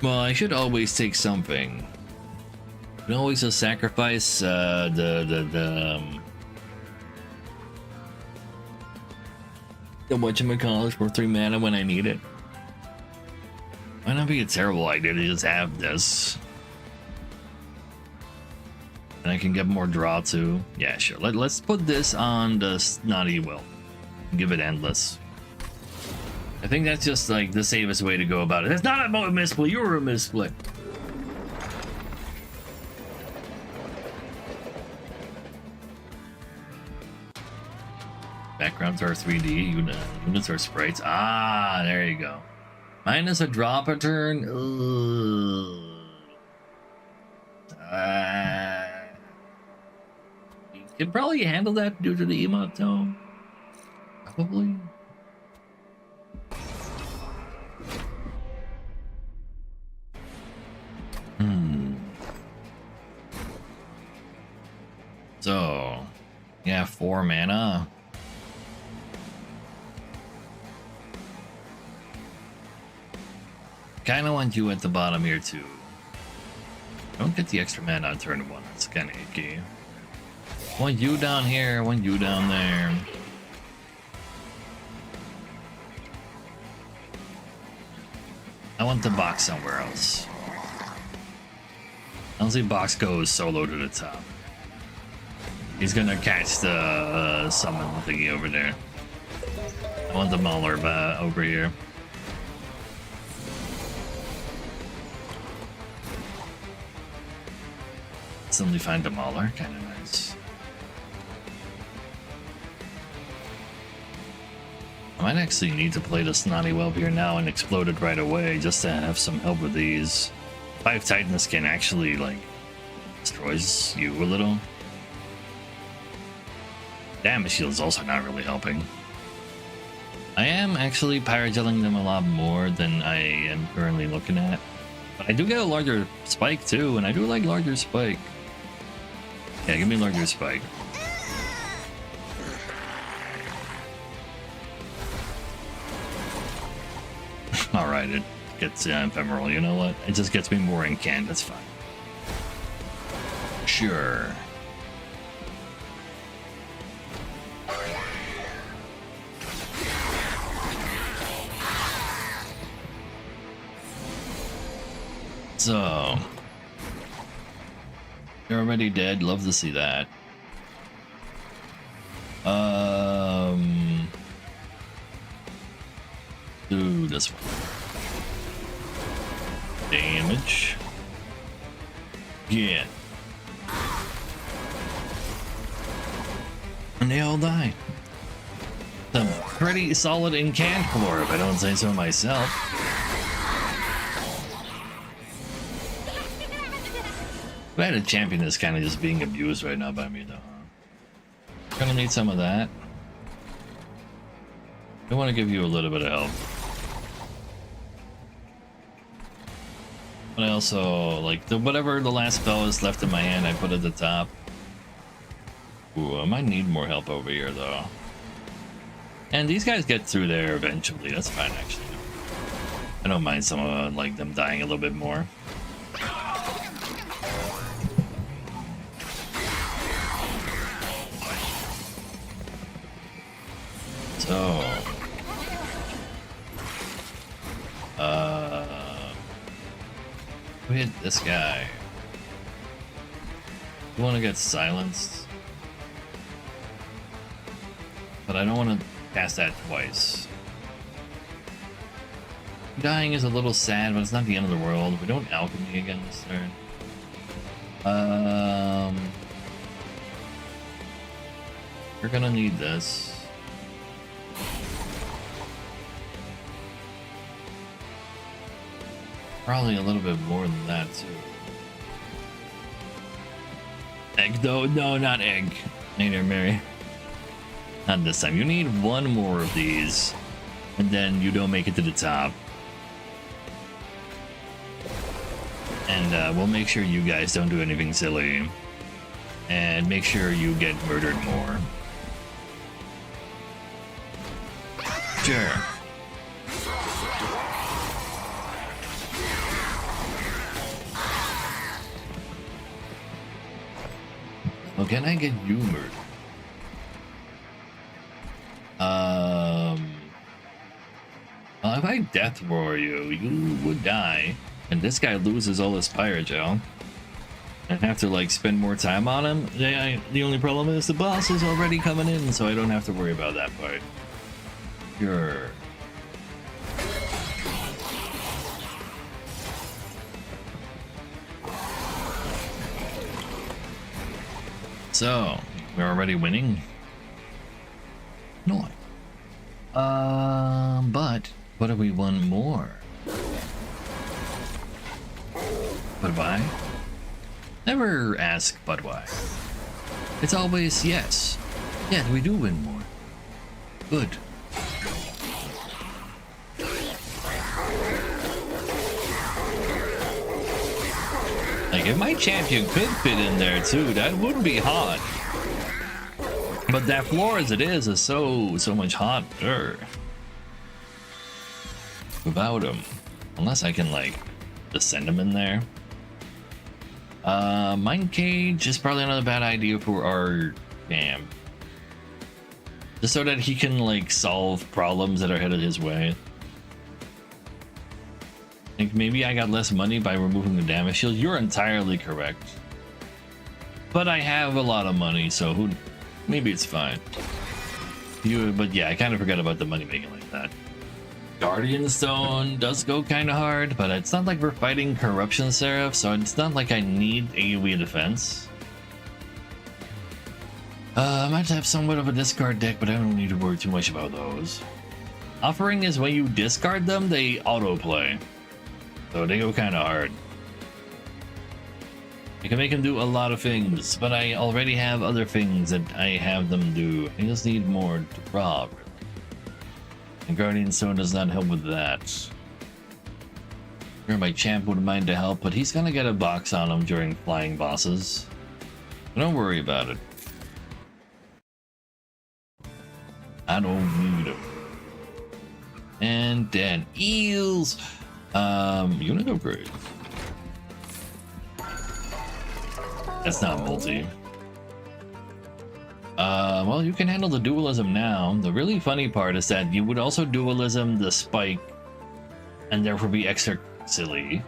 Well, I should always take something. I can always just sacrifice the whatchamacallit for 3 mana when I need it. Might not be a terrible idea to just have this. And I can get more draw too. Yeah, sure. Let's put this on the Snotty Will. Give it endless. I think that's just like the safest way to go about it. It's not a misplay, you're a misplay. Backgrounds are 3D, units are sprites. Ah, there you go. Minus a drop a turn. You can probably handle that due to the emote tone. Probably. So, yeah, 4 mana. Kinda want you at the bottom here too. Don't get the extra mana on turn 1, that's kinda icky. Want you down here, want you down there. I want the box somewhere else. Unless Box goes solo to the top. He's gonna catch the summon thingy over there. I want the Mauler over here. Suddenly find the Mauler, kind of nice. I might actually need to play the Snotty Whelp here now and explode it right away just to have some help with these. 5 Titans can actually, like, destroys you a little. Damage shield's also not really helping. I am actually pyrogelling them a lot more than I am currently looking at. But I do get a larger spike too, and I do like larger spike. Yeah, give me larger spike. Alright, it gets ephemeral, you know what? It just gets me more incant, that's fine. Sure. So, you're already dead. Love to see that. Do this one. Damage. Yeah. And they all die. Some pretty solid incant floor, if I don't say so myself. Bad a champion is kind of just being abused right now by me, though. Gonna need some of that. I want to give you a little bit of help. But I also, like, whatever the last spell is left in my hand, I put at the top. Ooh, I might need more help over here, though. And these guys get through there eventually. That's fine, actually. I don't mind some of, like, them dying a little bit more. So, we hit this guy. I want to get silenced, but I don't want to cast that twice. Dying is a little sad, but it's not the end of the world. We don't alchemy again this turn. We're gonna need this. Probably a little bit more than that too. Egg though? No, not egg. Neither, Mary. Not this time. You need one more of these, and then you don't make it to the top. And we'll make sure you guys don't do anything silly. And make sure you get murdered more. Sure. Well, can I get you murdered? Well, if I death roar you, you would die. And this guy loses all his Pyrogel. I have to, like, spend more time on him. The only problem is the boss is already coming in, so I don't have to worry about that part. Sure. So, we're already winning? No. But what if we want more? But why? Never ask but why. It's always yes. Yeah, we do win more. Good. Like, if my champion could fit in there too, that would be hot. But that floor as it is so much hotter without him. Unless I can, like, just send him in there. Mind Cage is probably not a bad idea for our camp. Just so that he can, like, solve problems that are headed his way. Think maybe I got less money by removing the damage shield. You're entirely correct. But I have a lot of money, so maybe it's fine. But yeah, I kind of forgot about the money making like that. Guardian Stone does go kind of hard, but it's not like we're fighting Corruption Seraph, so it's not like I need AoE defense. I might have somewhat of a discard deck, but I don't need to worry too much about those. Offering is when you discard them, they autoplay. So they go kind of hard. I can make them do a lot of things, but I already have other things that I have them do. I just need more to rob. And Guardian Stone does not help with that. Sure, my champ wouldn't mind to help, but he's gonna get a box on him during flying bosses. But don't worry about it. I don't need him. And then eels. Unit upgrade. That's not multi. Well, you can handle the dualism now. The really funny part is that you would also dualism the spike and therefore be extra silly.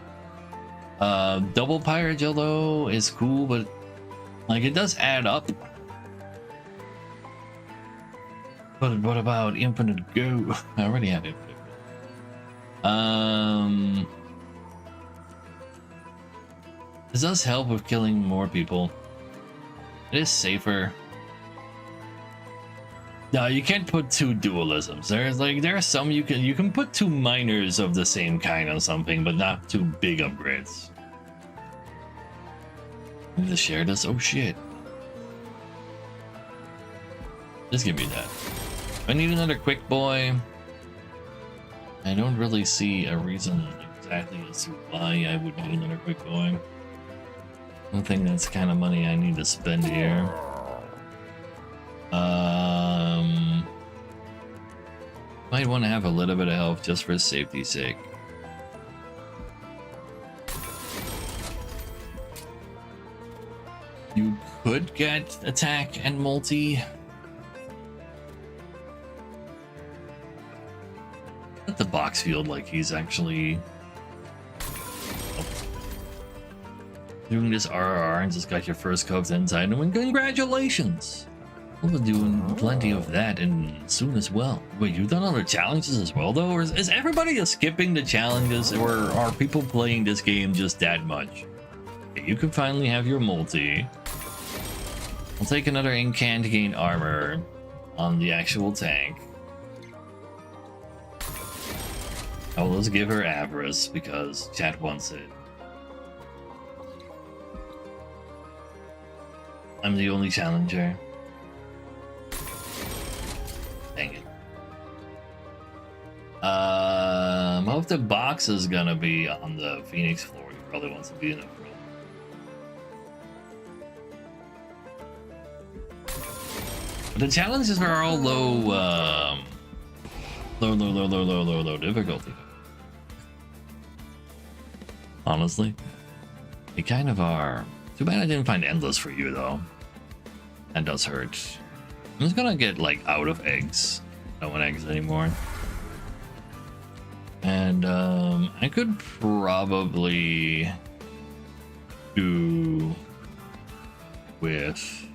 Double pirate though is cool, but like it does add up. But what about infinite go? I already have infinite go. This does help with killing more people. It is safer. No, you can't put two dualisms. There are some you can put two minors of the same kind on something, but not two big upgrades. I need to share this. Oh shit. Just give me that. I need another quick boy. I don't really see a reason exactly as to why I would need another quick boy. I don't think that's the kind of money I need to spend here. Might want to have a little bit of health just for safety's sake. You could get attack and multi. Let the box feel like he's actually doing this RRR and just got your first Coved Inside, and congratulations! We'll be doing plenty of that and soon as well. Wait, you've done other challenges as well though? Or is everybody just skipping the challenges, or are people playing this game just that much? Okay, you can finally have your multi. I'll take another incant to gain armor on the actual tank. Oh, let's give her Avarice because chat wants it. I'm the only challenger. Dang it. Hope the box is gonna be on the Phoenix floor. He probably wants to be in the room. But the challenges are all low difficulty. Honestly, they kind of are. Too bad I didn't find endless for you though. That does hurt. I'm just gonna get like out of eggs. I don't want eggs anymore. And I could probably do with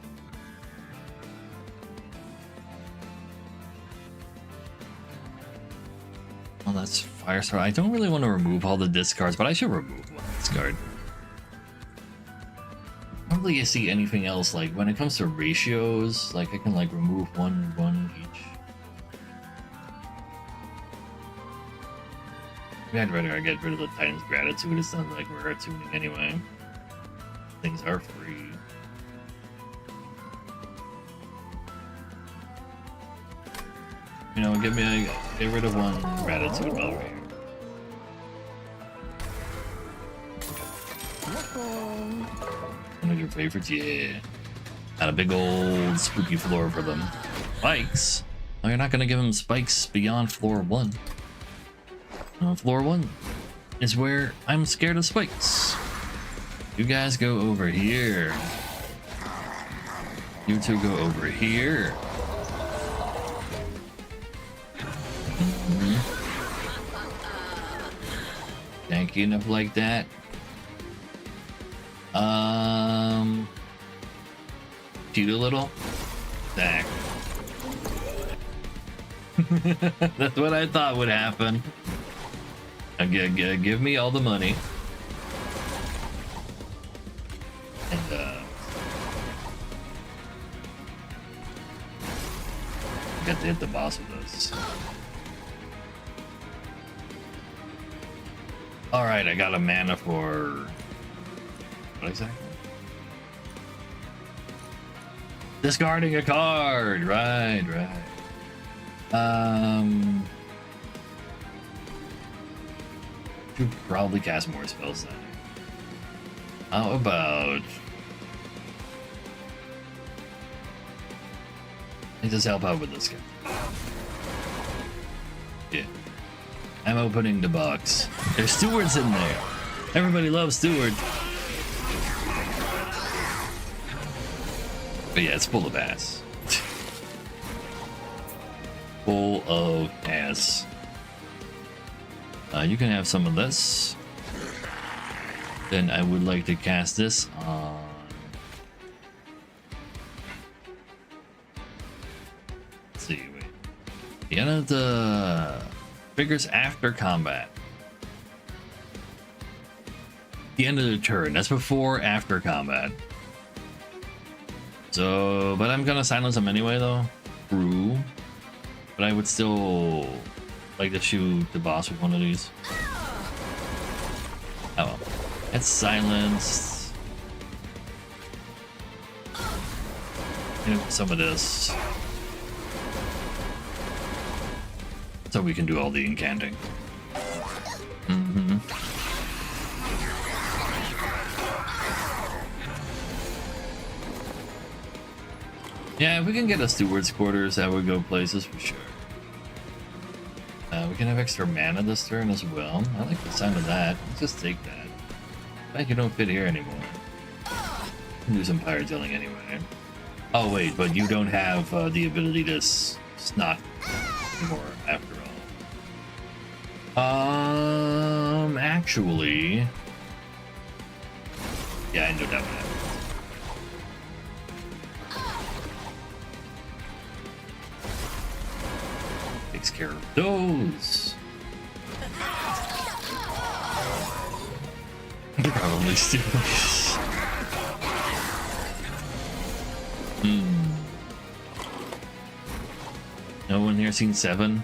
well, that's Firestar. I don't really want to remove all the discards, but I should remove one discard. I don't really see anything else like when it comes to ratios. Like I can like remove one each. Maybe I'd rather get rid of the Titan's Gratitude. It's not like we're tuning anyway. Things are free. You know, get rid of one Gratitude while we're here. One of your favorites? Yeah. Got a big old spooky floor for them. Spikes? Oh, you're not gonna give them spikes beyond floor 1. Floor 1 is where I'm scared of spikes. You guys go over here. You two go over here. Tanky enough like that. Cheat a little. Stack. That's what I thought would happen. Give me all the money. And got to hit the boss with this. All right, I got a mana for what exactly? Discarding a card. Right. Should probably cast more spells then. How about I just help out with this guy? Yeah. I'm opening the box. There's stewards in there. Everybody loves stewards. But yeah, it's full of ass. Full of ass. You can have some of this. Then I would like to cast this on... Let's see, wait. The end of the... triggers after combat. The end of the turn. That's before, after combat. So, but I'm gonna silence him anyway, though. True. But I would still like to shoot the boss with one of these. Oh well. It's silenced. You know, some of this. So we can do all the incanting. Yeah, if we can get a steward's quarters, that would go places for sure. We can have extra mana this turn as well. I like the sound of that. Let's just take that. Like you don't fit here anymore. Can do some pyre dealing anyway. Oh wait, but you don't have the ability to snot anymore after all. Actually, yeah, I know that one. Takes care of those. Probably stupid. No one here seen 7?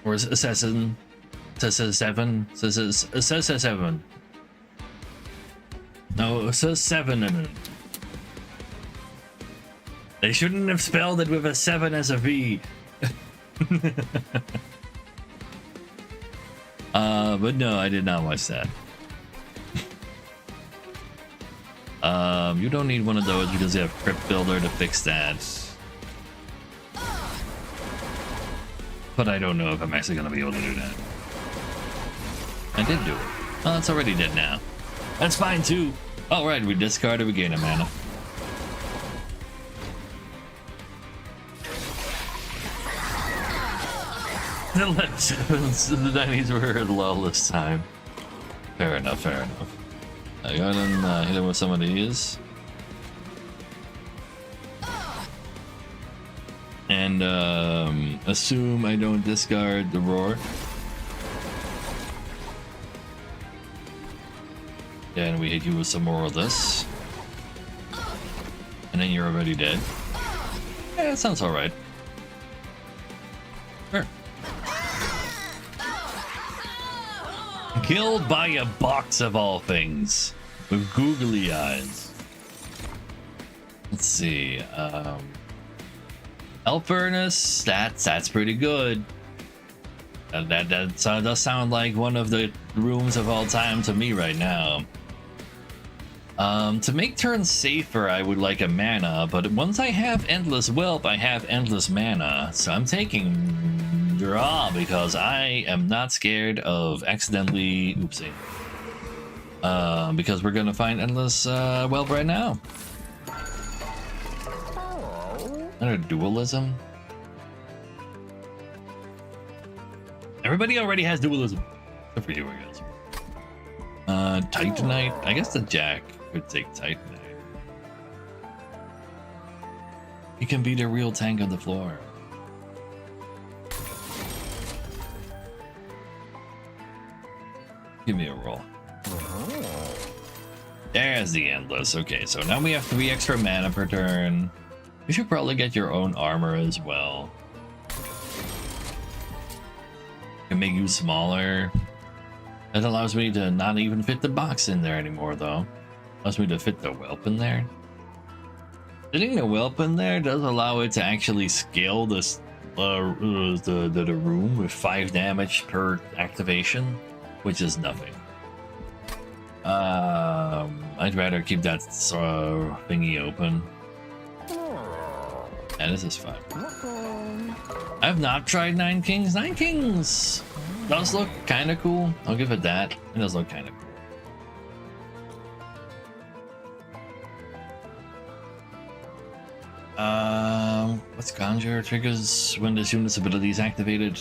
Or is it Assassin? Says 7? Says 7. No, it says 7 in it. They shouldn't have spelled it with a 7 as a V. But no, I did not watch that. You don't need one of those because you have Crypt Builder to fix that. But I don't know if I'm actually going to be able to do that. I did do it. Oh, it's already dead now. That's fine too. Alright, we discarded, we gain a mana. The 90s were a lawless time. Fair enough, fair enough. I go ahead and hit him with some of these. And assume I don't discard the roar. Then we hit you with some more of this. And then you're already dead. Yeah, that sounds alright. Sure. Killed by a box of all things. With googly eyes. Let's see. Hell Furnace, that's pretty good. That does sound like one of the rooms of all time to me right now. To make turns safer, I would like a mana, but once I have Endless Whelp, I have endless mana. So I'm taking draw because I am not scared of accidentally oopsie. Because we're gonna find Endless Whelp right now. Another dualism. Everybody already has dualism. Except for you, I guess. Titanite. I guess the Jack could take Titanite. He can be the real tank on the floor. Give me a roll. There's the Endless. Okay, so now we have 3 extra mana per turn. You should probably get your own armor as well. Can make you smaller. That allows me to not even fit the box in there anymore, though. Allows me to fit the whelp in there. Fitting the whelp in there does allow it to actually scale this the room with 5 damage per activation, which is nothing. I'd rather keep that thingy open. Yeah, this is fine. I've not tried Nine Kings. Nine Kings does look kind of cool. I'll give it that. It does look kind of cool. What's Conjure? Triggers when this unit's ability is activated.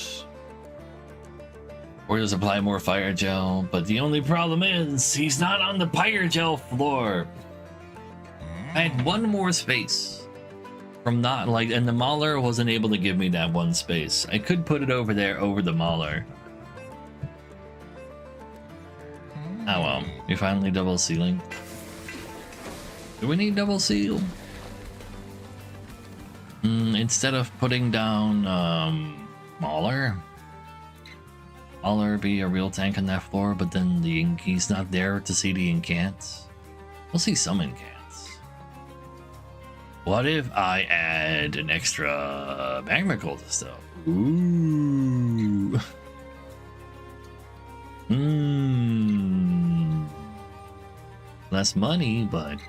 Or does apply more fire gel, but the only problem is he's not on the fire gel floor. I had 1 more space from not like, and the Mauler wasn't able to give me that 1 space. I could put it over there over the Mauler. Oh well, you're finally double sealing. Do we need double seal? Instead of putting down Mauler. Mauler be a real tank on that floor, but then he's not there to see the incants. We'll see some incants. What if I add an extra magma cultist though? Ooh. Less money, but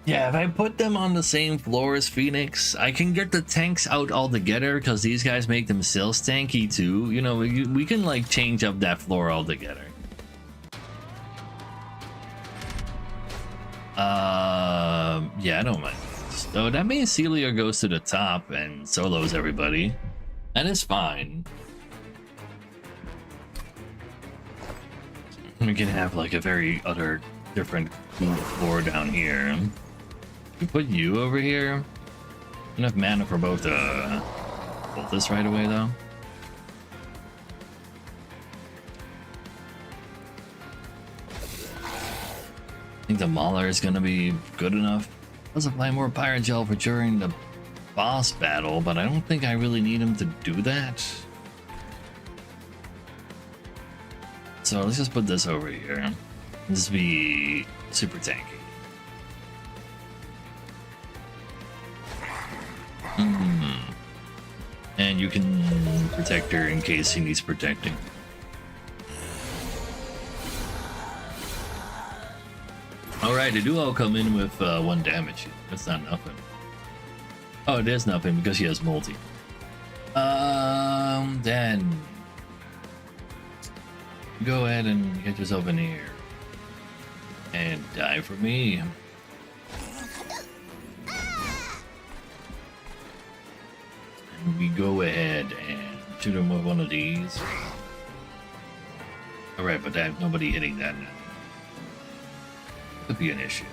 yeah, if I put them on the same floor as Phoenix, I can get the tanks out all together because these guys make themselves tanky too. You know, we can like change up that floor altogether. Yeah, I don't mind. So that means Celia goes to the top and solos everybody. That is fine. We can have like a very other different cool floor down here. We put you over here. Enough mana for both bolt this right away though. I think the Mauler is gonna be good enough. Does apply more Pirate Gel for during the boss battle, but I don't think I really need him to do that. So let's just put this over here. This be super tanky. And you can protect her in case he needs protecting. Alright, they do all come in with 1 damage. That's not nothing. Oh, it is nothing because she has multi. Then go ahead and get yourself in here and die for me. And we go ahead and shoot him with one of these. Alright, but nobody hitting that now. Could be an issue.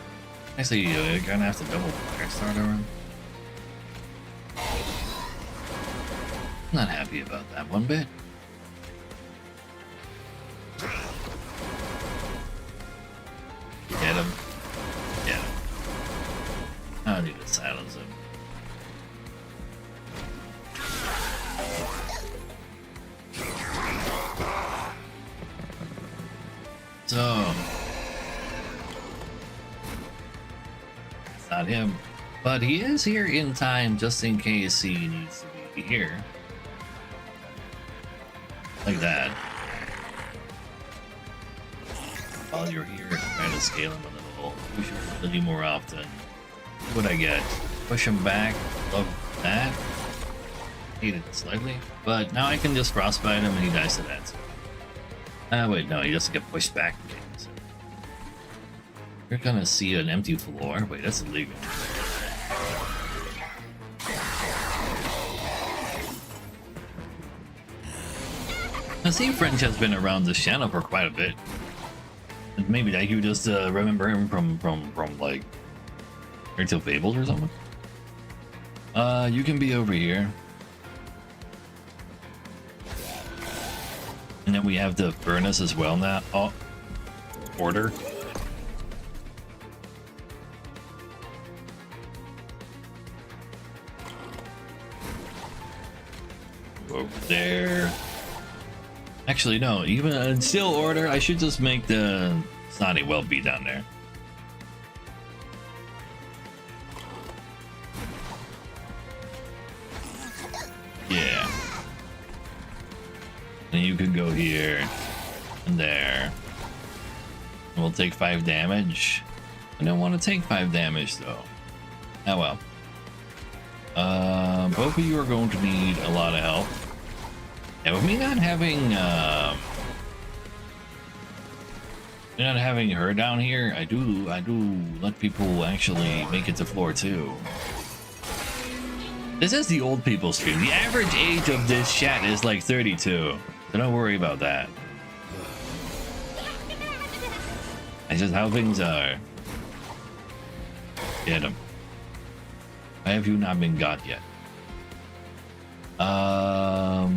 Actually, you're gonna have to double fire start over him. Not happy about that one bit. Get him. Get him. I need to silence him. So it's not him, but he is here in time just in case he needs to be here. Like that. While you're here, try to scale him a little. Push him a little more often. What I get? Push him back. Love that. Hate it slightly, but now I can just frostbite him and he dies to that. Wait, no, he doesn't get pushed back. Okay, so you're gonna see an empty floor. Wait, that's illegal. I see French has been around this channel for quite a bit. And maybe that you just remember him from like Fairytale Fables or something. You can be over here. And then we have the furnace as well now. Oh, order. Over there. Actually, no, even in still order, I should just make the Snotty Whelpy down there. Yeah. And you can go here and there. And we'll take 5 damage. I don't want to take 5 damage though. Oh well. Both of you are going to need a lot of help. And with me not having her down here, I do let people actually make it to floor 2. This is the old people stream. The average age of this chat is like 32, so don't worry about that. That's just how things are. Get them. Why have you not been got yet? I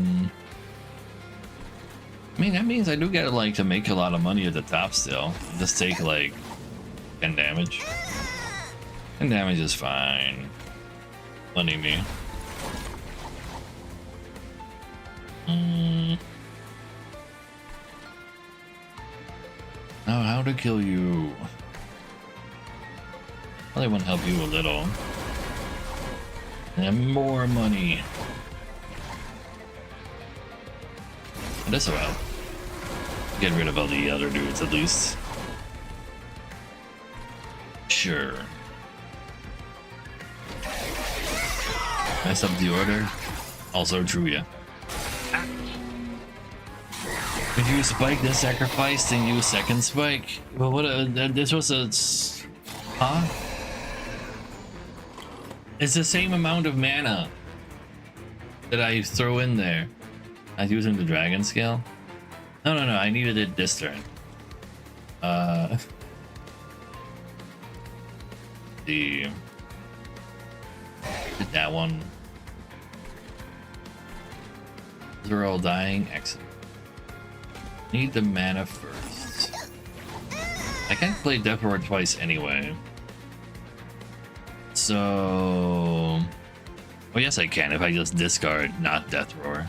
mean, that means I do get like to make a lot of money at the top still. Just take like 10 damage. 10 damage is fine. Plenty me. Now, how to kill you? Probably want to help you a little. And more money. This will help. Get rid of all the other dudes at least. Sure. Mess up the order. Also true, yeah. If you spike this sacrifice, then use second spike. Well, what? This was a. Huh? It's the same amount of mana that I throw in there. I was using the dragon scale. No, I needed it this turn. Did that one. They're all dying. Excellent. Need the mana first. I can't play Death Roar twice anyway. So. Well, yes, I can if I just discard not Death Roar.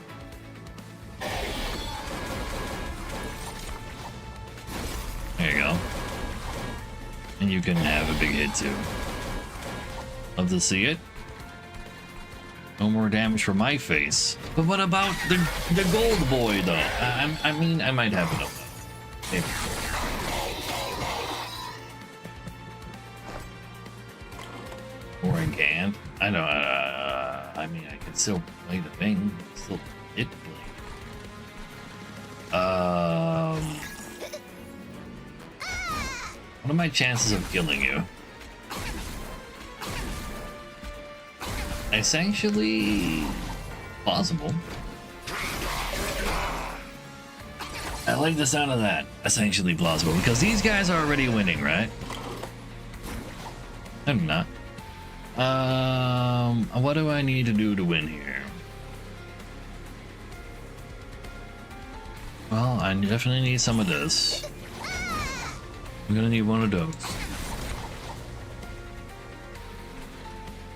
There you go. And you can have a big hit too. Love to see it. No more damage for my face. But what about the gold boy though? I mean, I might have enough. Maybe. Or in camp. I know. I mean, I can still play the thing. Still hit play. What are my chances of killing you? Essentially plausible. I like the sound of that. Essentially plausible, because these guys are already winning, right? I'm not. What do I need to do to win here? Well, I definitely need some of this. I'm gonna need one of those.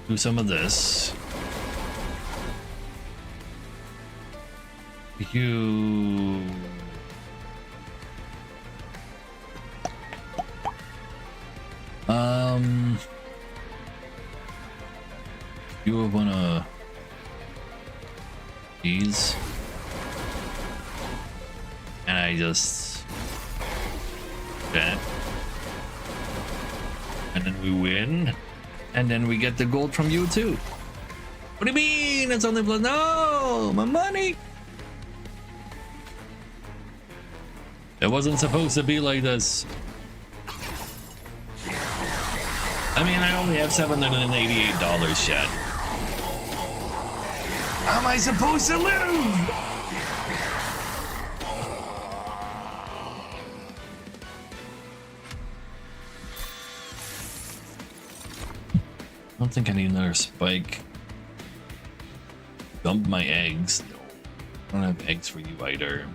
Do some of this. You. You have one of these, and I just that, and then we win. And then we get the gold from you too. What do you mean? It's only plus. No, my money. It wasn't supposed to be like this. I mean, I only have $788 yet. How am I supposed to lose? don't think I need another spike. Dump my eggs. No, I don't have eggs for you either.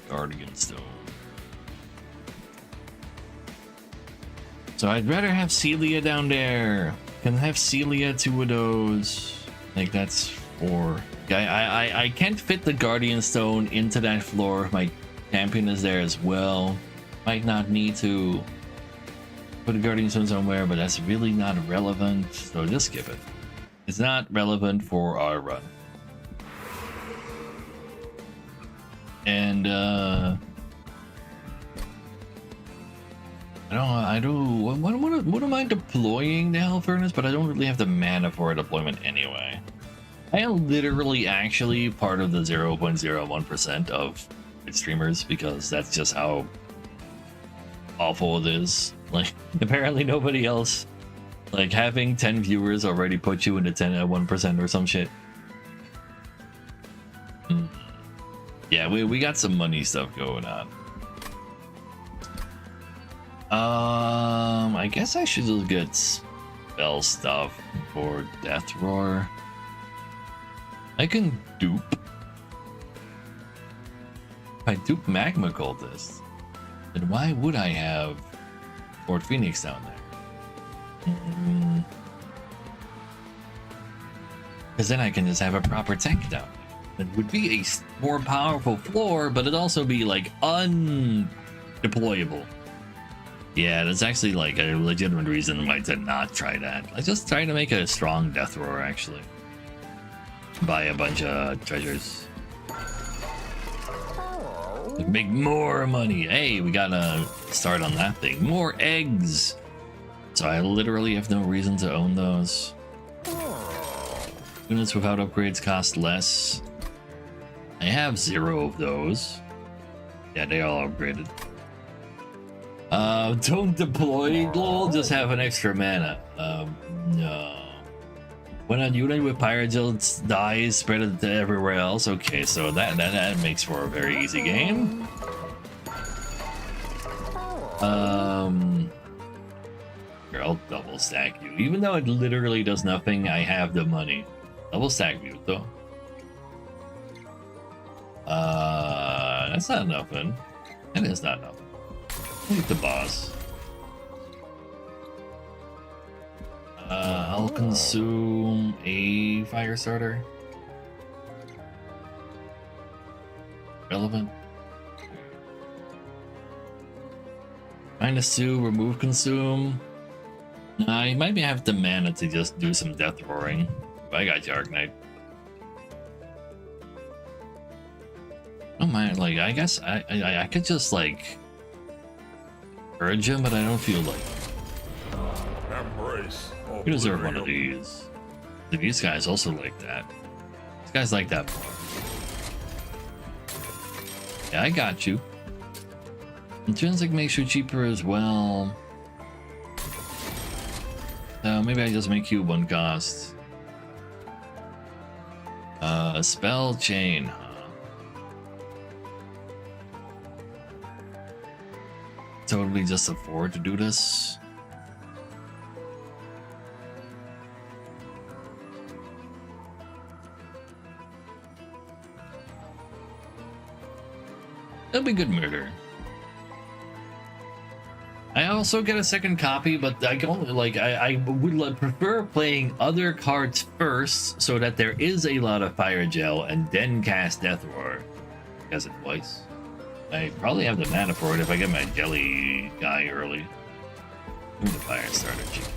Guardian Stone. So I'd rather have Celia down there. Can have Celia 2 of those. Like that's 4. I can't fit the Guardian Stone into that floor. My champion is there as well. Might not need to put a Guardian Stone somewhere, but that's really not relevant. So just skip it. It's not relevant for our run. And what am I deploying the Hell Furnace? But I don't really have the mana for a deployment anyway. I am literally actually part of the 0.01% of streamers because that's just how awful it is. Like apparently nobody else, like having 10 viewers already put you into 1% or some shit. Yeah, we got some money stuff going on. I guess I should just get spell stuff for Death Roar. I can dupe. If I dupe Magma Cultist, then why would I have Fort Phoenix down there? Because then I can just have a proper tank down there. It would be a more powerful floor, but it'd also be like undeployable. Yeah, that's actually like a legitimate reason why to not try that. I just try to make a strong Death Roar actually. Buy a bunch of treasures. Make more money. Hey, we gotta start on that thing. More eggs. So I literally have no reason to own those. Units without upgrades cost less. I have 0 of those. Yeah, they all upgraded. Don't deploy, lol, just have an extra mana. No. When a unit with Pyrogel dies, spread it to everywhere else. Okay, so that makes for a very easy game. Here, I'll double stack you. Even though it literally does nothing, I have the money. Double stack you, though. That's not nothing. That is not nothing. Leave the boss. I'll consume a fire starter. Relevant. -2, remove consume. I might have the mana to just do some death roaring. But I got you, Arknight. Oh my, like I guess I could just like urge him, but I don't feel like you deserve one of these. These guys also like that. These guys like that more. Yeah, I got you. Intrinsic makes you cheaper as well. Maybe I just make you 1 cost. Spell chain, huh? Totally just afford to do this. That'd be good murder. I also get a second copy, but I can only like I would prefer playing other cards first, so that there is a lot of fire gel, and then cast Death Roar. Cast it twice. I probably have the mana for it if I get my jelly guy early. Give me the fire starter cheap.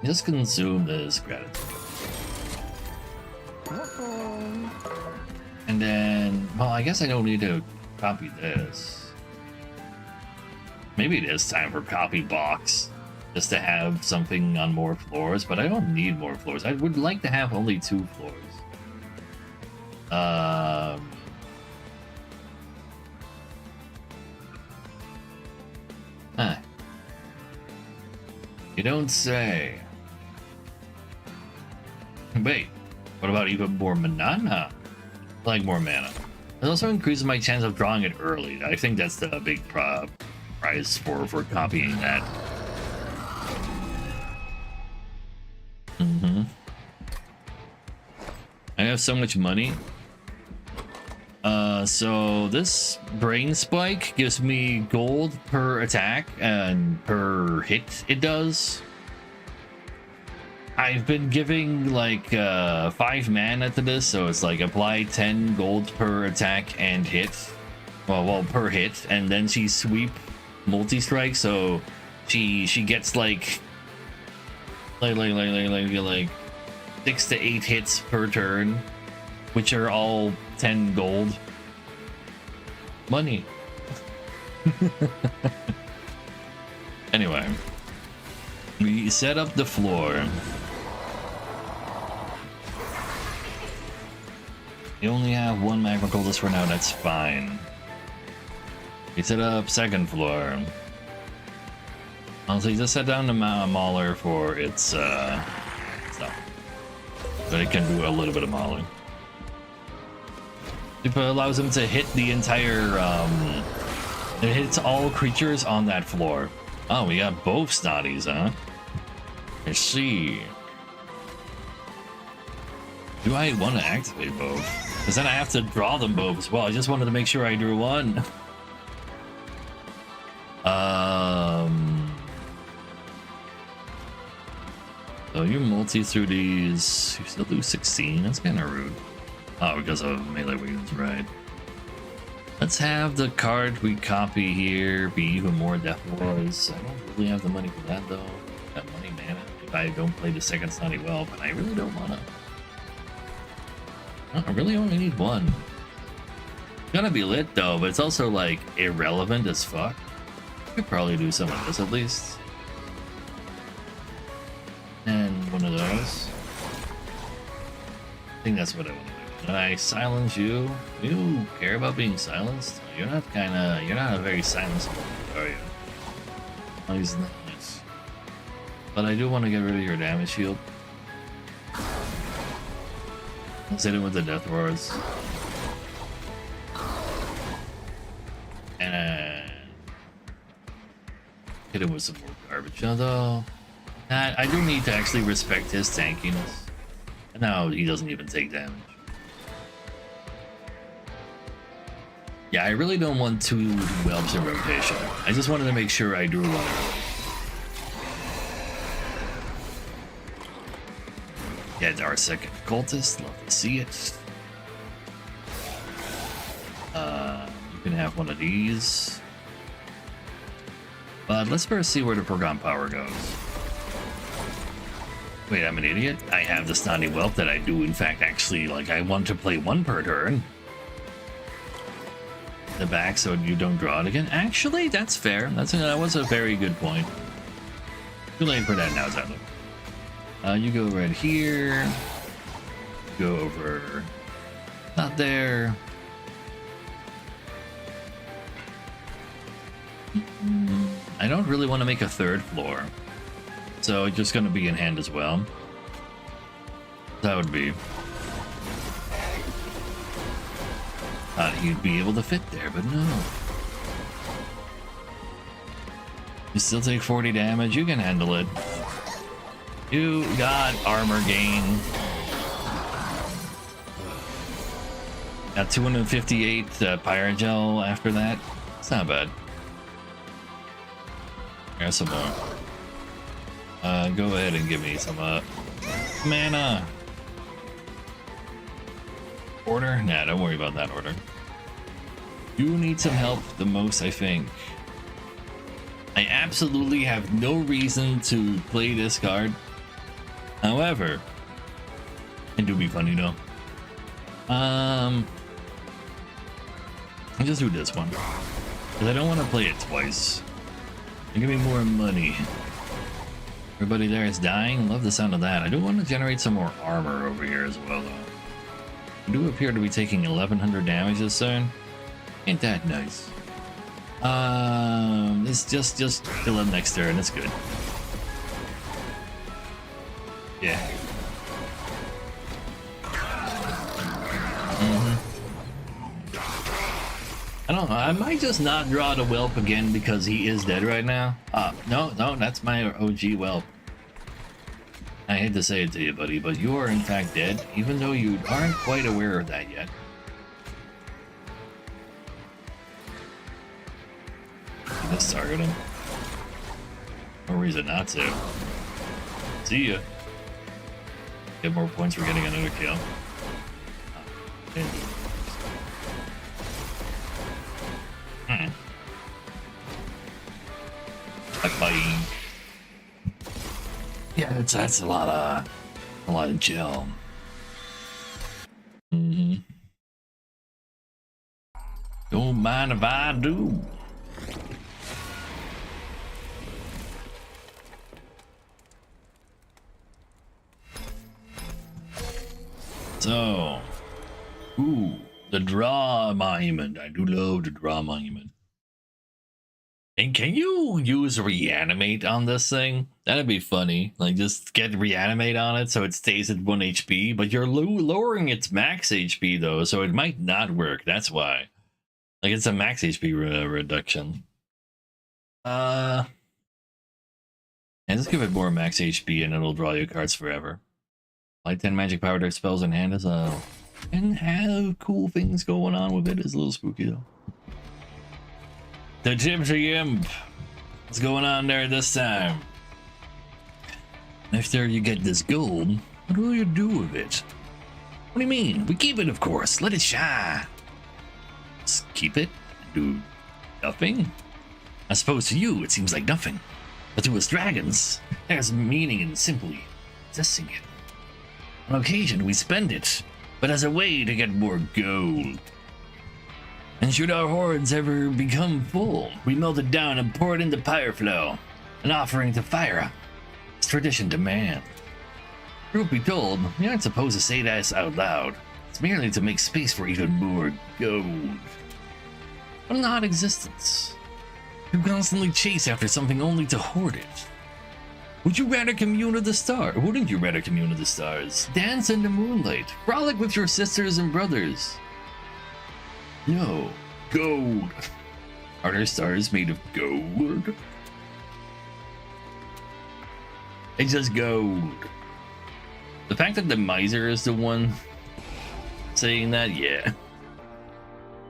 Just consume this gratitude. And then, well, I guess I don't need to copy this. Maybe it is time for copy box, just to have something on more floors, but I don't need more floors. I would like to have only 2 floors. Huh. You don't say. Wait, what about even more mana? I like more mana. It also increases my chance of drawing it early. I think that's the big problem prize for copying that. I have so much money. So this brain spike gives me gold per attack and per hit it does. I've been giving like 5 mana to this, so it's like apply 10 gold per attack and hit. Well, per hit, and then she sweep multi-strike, so she gets like 6 to 8 hits per turn, which are all 10 gold. Money. Anyway, we set up the floor. You only have 1 magma cultist for now, that's fine. We set up second floor. Honestly, just set down the mauler for its stuff. But it can do a little bit of mauling. It allows him to hit the entire, it hits all creatures on that floor. Oh, we got both snotties, huh? Let's see. Do I want to activate both? Because then I have to draw them both as well. I just wanted to make sure I drew one. So you multi through these. You still do 16. That's kind of rude. Oh, because of melee weapons, right? Let's have the card we copy here be even more Death Wars. I don't really have the money for that though. Got money mana if I don't play the second Snotty Whelp, and I really don't wanna. I really only need one. It's gonna be lit though, but it's also like irrelevant as fuck. Could probably do some of this at least. And one of those. I think that's what I want to do. Can I silence you? You care about being silenced? You're not a very silenceable, are you? Oh, he's nice. But I do want to get rid of your damage shield. Let's hit him with the Death Roars. And hit him with some more garbage. Although, I do need to actually respect his tankiness. No, he doesn't even take damage. Yeah, I really don't want 2 whelps in rotation. I just wanted to make sure I drew one early. Yeah, our second cultist. Love to see it. You can have one of these. But let's first see where the program power goes. Wait, I'm an idiot. I have the Snotty Whelp that I do, in fact, actually, like, I want to play 1 per turn. The back so you don't draw it again. Actually, that's fair. That was a very good point. Too late for that now, sadly. You go right here. Go over. Not there. I don't really want to make a 3rd floor. So it's just going to be in hand as well. That would be. Thought he'd be able to fit there, but no. You still take 40 damage. You can handle it. You got armor gain. Got 258 Pyrogel after that. It's not bad. Here's some more. Go ahead and give me some mana. Order? Nah, don't worry about that order. You need some help the most, I think. I absolutely have no reason to play this card. However, it do be funny though. I'll just do this one. Because I don't want to play it twice. Give me more money. Everybody there is dying. Love the sound of that. I do want to generate some more armor over here as well, though. I do appear to be taking 1100 damage this turn. Ain't that nice? It's just kill him next turn. It's good. Yeah. I don't know. I might just not draw the whelp again because he is dead right now. No, that's my OG whelp. I hate to say it to you, buddy, but you are in fact dead, even though you aren't quite aware of that yet. Let's target him. No reason not to. See ya. Get more points for getting another kill. Bye. Yeah, that's a lot of gel. Don't mind if I do. So, the draw monument. I do love the draw monument. And can you use reanimate on this thing? That'd be funny. Like, just get reanimate on it so it stays at 1 HP, but you're lowering its max HP though, so it might not work. That's why. Like, it's a max HP reduction. And just give it more max HP and it'll draw you cards forever. Like 10 magic power deck spells in hand as well. And have cool things going on with it. It's a little spooky though. The Gypsy Imp. What's going on there this time? After you get this gold, what will you do with it? What do you mean? We keep it, of course. Let it shine. Just keep it and do nothing? I suppose to you it seems like nothing. But to us dragons, there's meaning in simply possessing it. On occasion we spend it, but as a way to get more gold. And should our hoards ever become full, we melt it down and pour it into Pyreflow, an offering to Fyra. It's tradition demand. Truth be told, we aren't supposed to say that out loud. It's merely to make space for even more gold. What an odd existence. You constantly chase after something only to hoard it. Would you rather commune with the stars? Wouldn't you rather commune with the stars? Dance in the moonlight, frolic with your sisters and brothers. No, gold. Are there stars made of gold? It's just gold. The fact that the miser is the one saying that, yeah.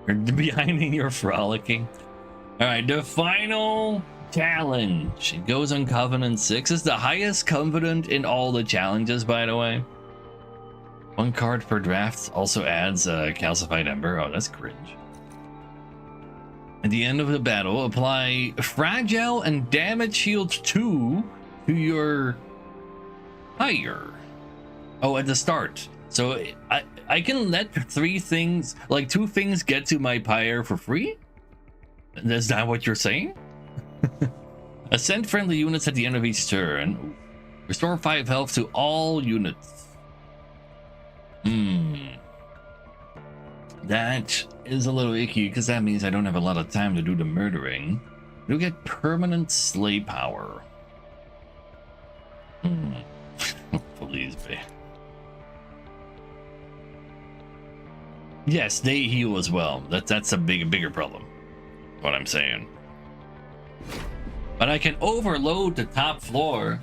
Or behind your frolicking. Alright, the final challenge. It goes on Covenant 6. It's the highest Covenant in all the challenges, by the way. 1 card per draft also adds Calcified Ember. Oh, that's cringe. At the end of the battle, apply Fragile and Damage Shield 2 to your pyre. Oh, at the start. So I can let 3 things, like 2 things, get to my pyre for free? Is that what you're saying? Ascend friendly units at the end of each turn. Restore 5 health to all units. That is a little icky because that means I don't have a lot of time to do the murdering. You get permanent slay power. Please be. Yes, they heal as well. That's a bigger problem. What I'm saying. But I can overload the top floor.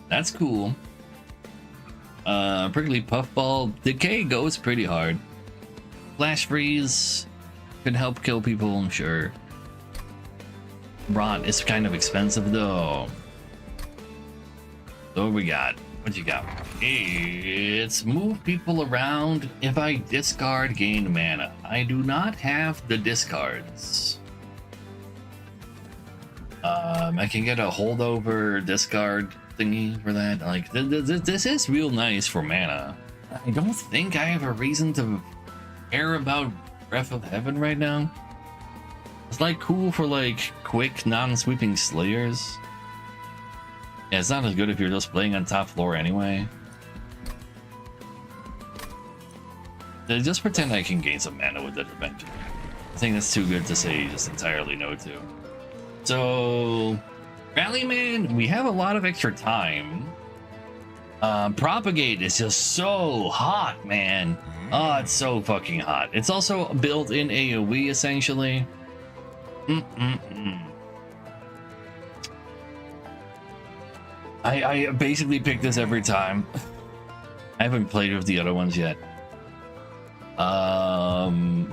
That's cool. Prickly Puffball. Decay goes pretty hard. Flash Freeze can help kill people, I'm sure. Rot is kind of expensive though. So what we got? What you got? It's move people around. If I discard, gain mana. I do not have the discards. I can get a holdover discard thingy for that. Like, this is real nice for mana. I don't think I have a reason to care about Breath of Heaven right now. It's like cool for like quick non-sweeping slayers. Yeah, it's not as good if you're just playing on top floor anyway. Just pretend I can gain some mana with it eventually. I think that's too good to say just entirely no to. So, Rallyman, we have a lot of extra time. Propagate is just so hot, man. Oh, it's so fucking hot. It's also built in AoE essentially. I basically pick this every time. I haven't played with the other ones yet.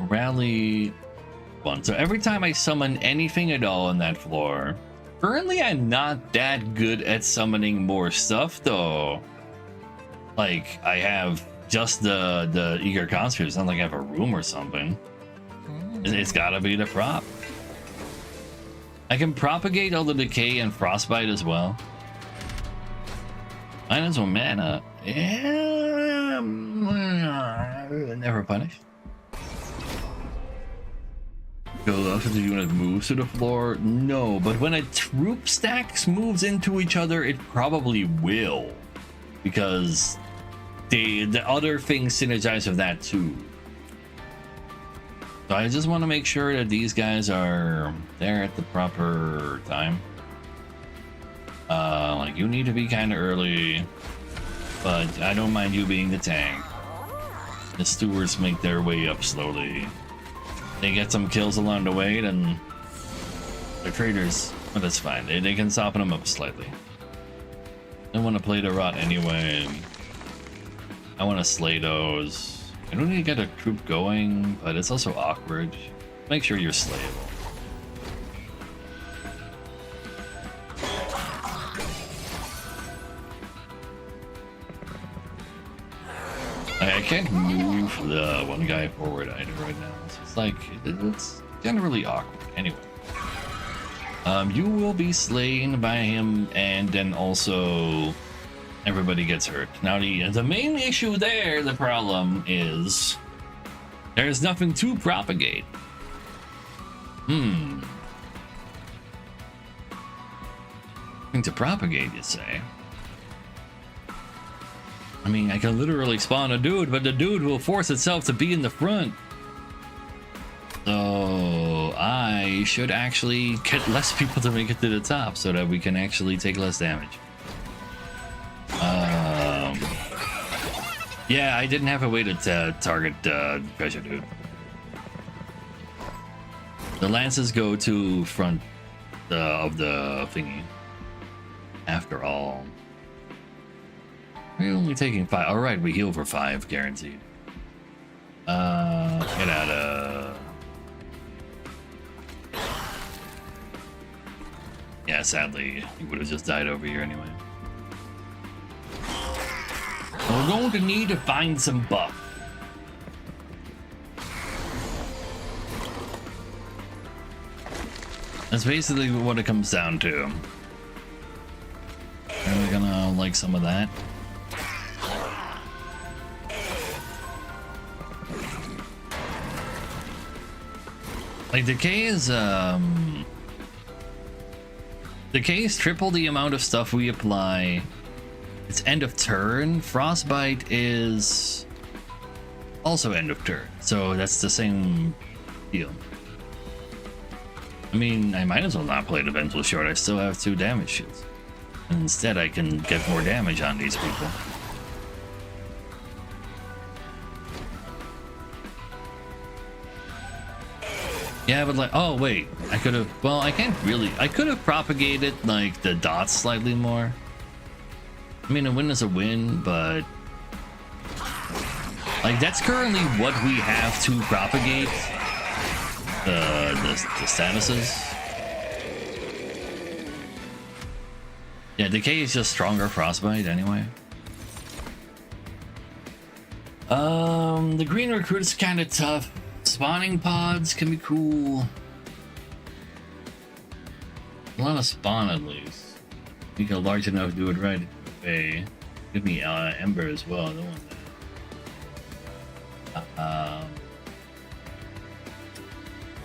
Rally one. So every time I summon anything at all on that floor, currently I'm not that good at summoning more stuff though. Like I have just the eager conspiracy. It's not like I have a room or something. It's gotta be the prop. I can propagate all the decay and frostbite as well. Minus 1 mana. Yeah, never punished. Go after the unit moves to the floor. No, but when a troop stacks moves into each other, it probably will, because the other things synergize with that too. So I just want to make sure that these guys are there at the proper time. Like you need to be kind of early, but I don't mind you being the tank. The stewards make their way up slowly. They get some kills along the way, then they're traitors, but that's fine. They can soften them up slightly. I want to play the rot anyway. I want to slay those. I don't need to get a troop going, but it's also awkward. Make sure you're slayable. I can't move the one guy forward either right now. So it's like, it's generally awkward. Anyway. You will be slain by him, and then also everybody gets hurt. Now the main issue there, the problem is there's nothing to propagate. Nothing to propagate, you say? I mean, I can literally spawn a dude, but the dude will force itself to be in the front. So I should actually get less people to make it to the top so that we can actually take less damage. Yeah, I didn't have a way to target treasure dude. The lances go to front of the thingy. After all. We're only taking 5. All right, we heal for 5, guaranteed. Get out of. Yeah, sadly, you would have just died over here anyway. We're going to need to find some buff. That's basically what it comes down to. Are we gonna like some of that? Like decay is triple the amount of stuff we apply. It's end of turn. Frostbite is also end of turn, so that's the same deal. I mean, I might as well not play the Vengeful Short. I still have 2 damage shields, and instead I can get more damage on these people. Yeah, but like, oh wait, I could have, well, I can't really, I could have propagated like the dots slightly more. I mean, a win is a win, but like that's currently what we have to propagate the statuses. Yeah, decay is just stronger frostbite anyway. The green recruit is kind of tough. Spawning pods can be cool. A lot of spawn at least. Make it large enough to do it right. Okay. Give me Ember as well. I don't want that. I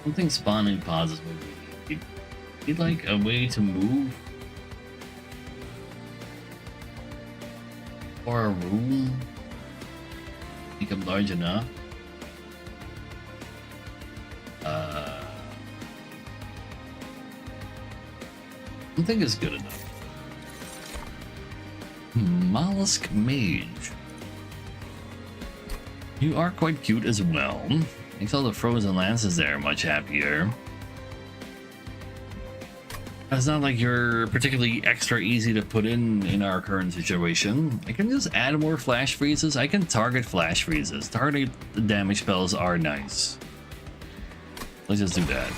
don't think spawning pods is what we need. Need like a way to move. Or a room. Make them large enough. I don't think it's good enough. Mollusk Mage. You are quite cute as well. Makes all the frozen lances there much happier. It's not like you're particularly extra easy to put in our current situation. I can just add more flash freezes. I can target flash freezes. Target damage spells are nice. Let's just do that.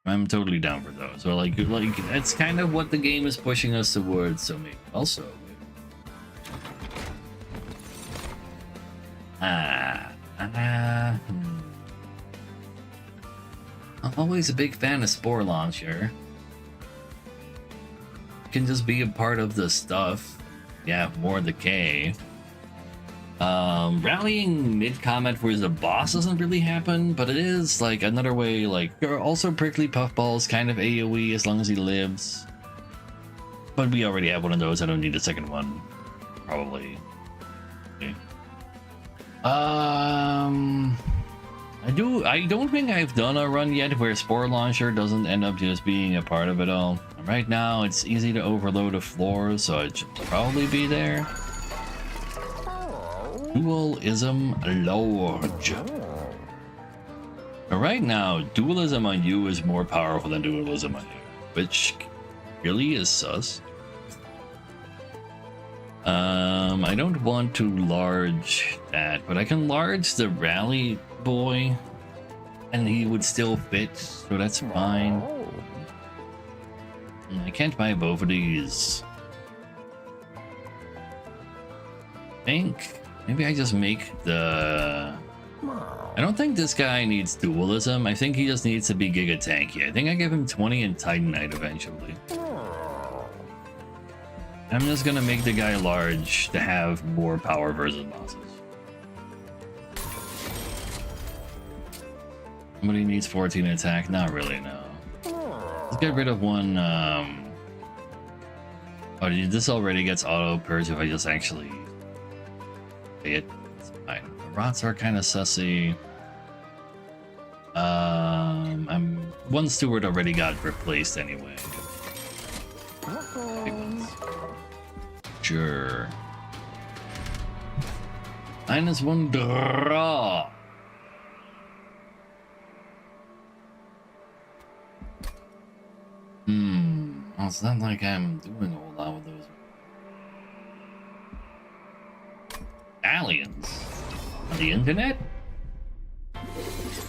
I'm totally down for those. So like that's kind of what the game is pushing us towards. So maybe also. I'm always a big fan of Spore Launcher. Can just be a part of the stuff. Yeah, more decay. Rallying mid-combat for the boss doesn't really happen, but it is like another way. Like there are also prickly puffballs, kind of AoE as long as he lives. But we already have one of those. I don't need a second one, probably. Okay. I don't think I've done a run yet where Spore Launcher doesn't end up just being a part of it all. Right now, it's easy to overload a floor, so it should probably be there. Dualism Lodge. But right now, Dualism on you is more powerful than Dualism on you, which really is sus. I don't want to large that, but I can large the Rally Boy, and he would still fit, so that's fine. I can't buy both of these. I think maybe I just make the... I don't think this guy needs dualism. I think he just needs to be Giga Tanky. I think I give him 20 and Titanite eventually. I'm just gonna make the guy large to have more power versus bosses. Somebody needs 14 attack? Not really, no. Let's get rid of one. Oh, this already gets auto purge if I just actually pay it. It's fine. The rots are kind of sussy. One steward already got replaced anyway. Sure. -1 draw. Well, it's not like I'm doing a whole lot with those. Aliens on the internet?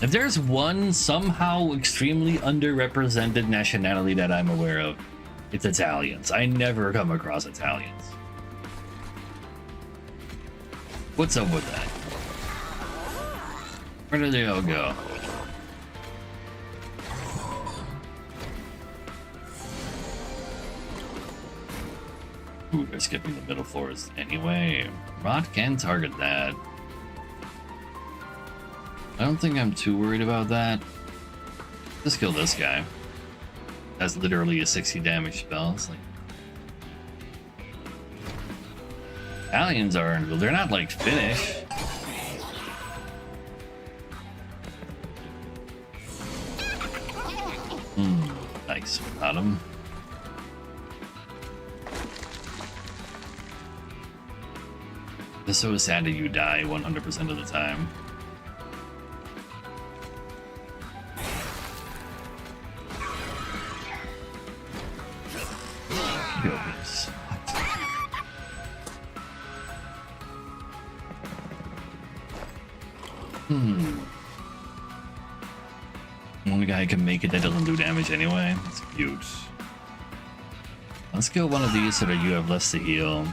If there's one somehow extremely underrepresented nationality that I'm aware of, it's Italians. I never come across Italians. What's up with that? Where did they all go? Ooh, they're skipping the middle floors anyway. Rot can target that. I don't think I'm too worried about that. Just kill this guy. That's literally a 60 damage spell. It's like... Aliens are... They're not like Finnish. Nice. Got him. It's so sad that you die 100% of the time. Goodness. One guy can make it that doesn't do damage anyway. That's cute. Let's kill one of these so that you have less to heal.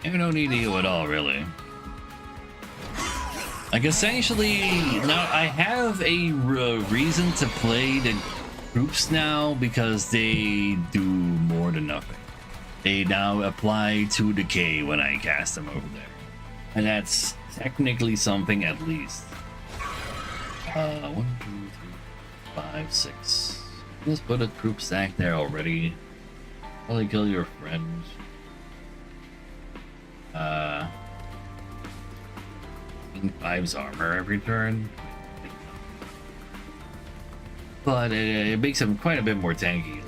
You don't need to heal at all, really. Like, essentially, now I have a reason to play the groups now because they do more than nothing. They now apply 2 decay when I cast them over there. And that's technically something at least. 1, 2, 3, 5, 6. Just put a group stack there already. Probably kill your friend. 5's armor every turn, but it makes him quite a bit more tanky.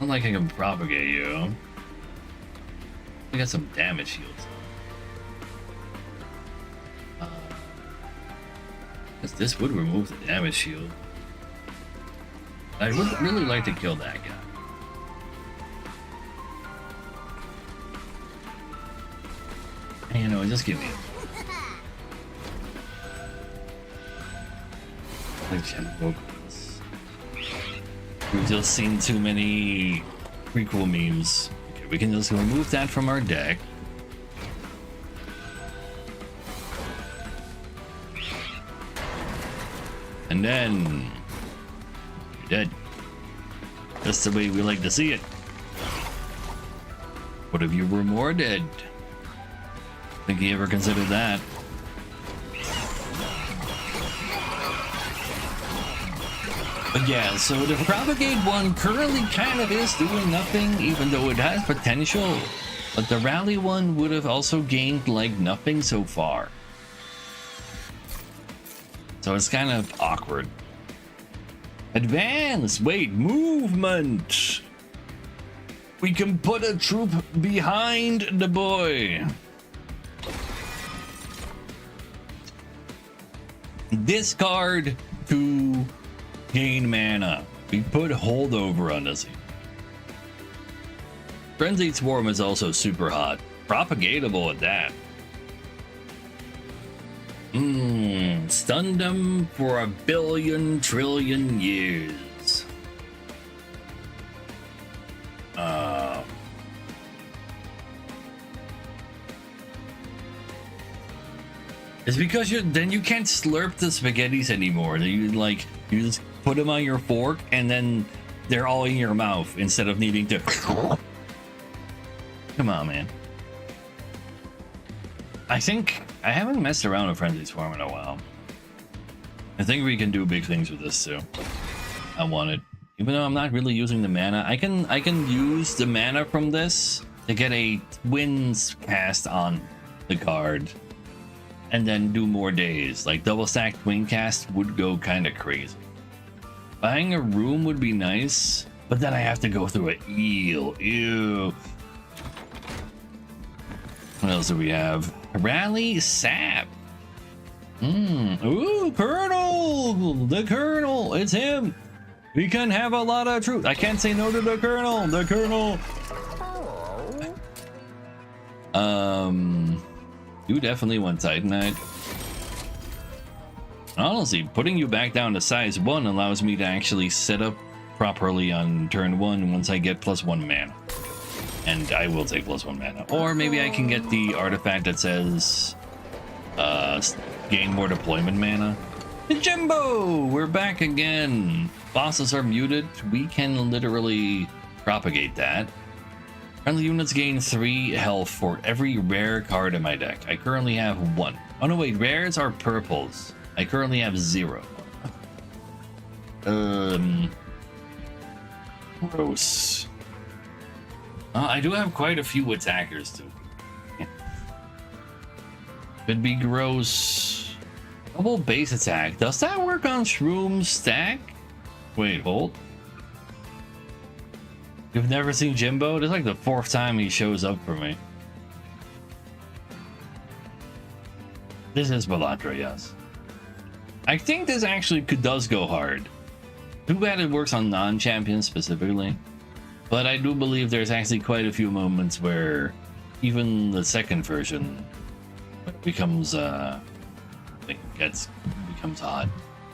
Not like I can propagate you. We got some damage shields. Because this would remove the damage shield. I would really like to kill that guy. And, you know, just give me it. We've just seen too many prequel memes. Okay, we can just remove that from our deck. And then you're dead. That's the way we like to see it. What if you were more dead? Think you ever considered that? But yeah, so the Propagate one currently kind of is doing nothing, even though it has potential. But the Rally one would have also gained like nothing so far. So it's kind of awkward. Advance! Wait, movement! We can put a troop behind the boy. Discard to gain mana. We put holdover on this. Frenzied Swarm is also super hot. Propagatable at that. Stun them for 1 billion trillion years. It's because then you can't slurp the spaghettis anymore. You just put them on your fork and then they're all in your mouth instead of needing to. Come on, man. I think I haven't messed around with Frenzy Swarm in a while. I think we can do big things with this too. I want it. Even though I'm not really using the mana, I can use the mana from this to get a Twins cast on the card. And then do more days. Like double stack twin cast would go kind of crazy. Buying a room would be nice, but then I have to go through an eel. Ew. What else do we have? Rally Sap. Ooh, Colonel! The Colonel! It's him! We can have a lot of truth. I can't say no to the Colonel! The Colonel! You definitely want Titanite. Honestly, putting you back down to size 1 allows me to actually set up properly on turn 1 once I get +1 mana. And I will take +1 mana. Or maybe I can get the artifact that says gain more deployment mana. Jimbo! We're back again. Bosses are muted. We can literally propagate that. Friendly units gain 3 health for every rare card in my deck. I currently have 1. Oh no, wait, rares are purples. I currently have 0. Gross. I do have quite a few attackers too. Could be gross. Double base attack. Does that work on Shroom stack? Wait, hold. You've never seen Jimbo? This is like the 4th time he shows up for me. This is Balatro, yes. I think this actually does go hard. Too bad it works on non-champions specifically. But I do believe there's actually quite a few moments where even the second version becomes hot.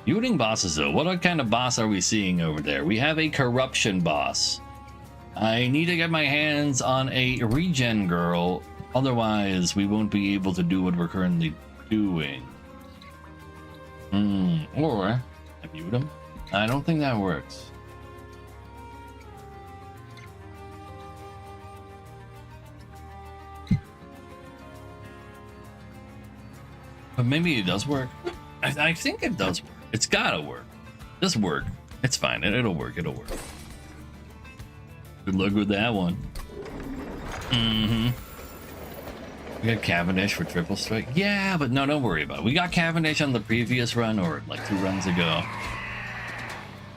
Muting bosses though, what kind of boss are we seeing over there? We have a corruption boss. I need to get my hands on a regen girl, otherwise we won't be able to do what we're currently doing. Or I mute him. I don't think that works. But maybe it does work. I think it does work. It's gotta work. Just work. It's fine. It'll work. It'll work. Good luck with that one. We got Cavendish for triple strike. Yeah, but no, don't worry about it. We got Cavendish on the previous run, or like 2 runs ago.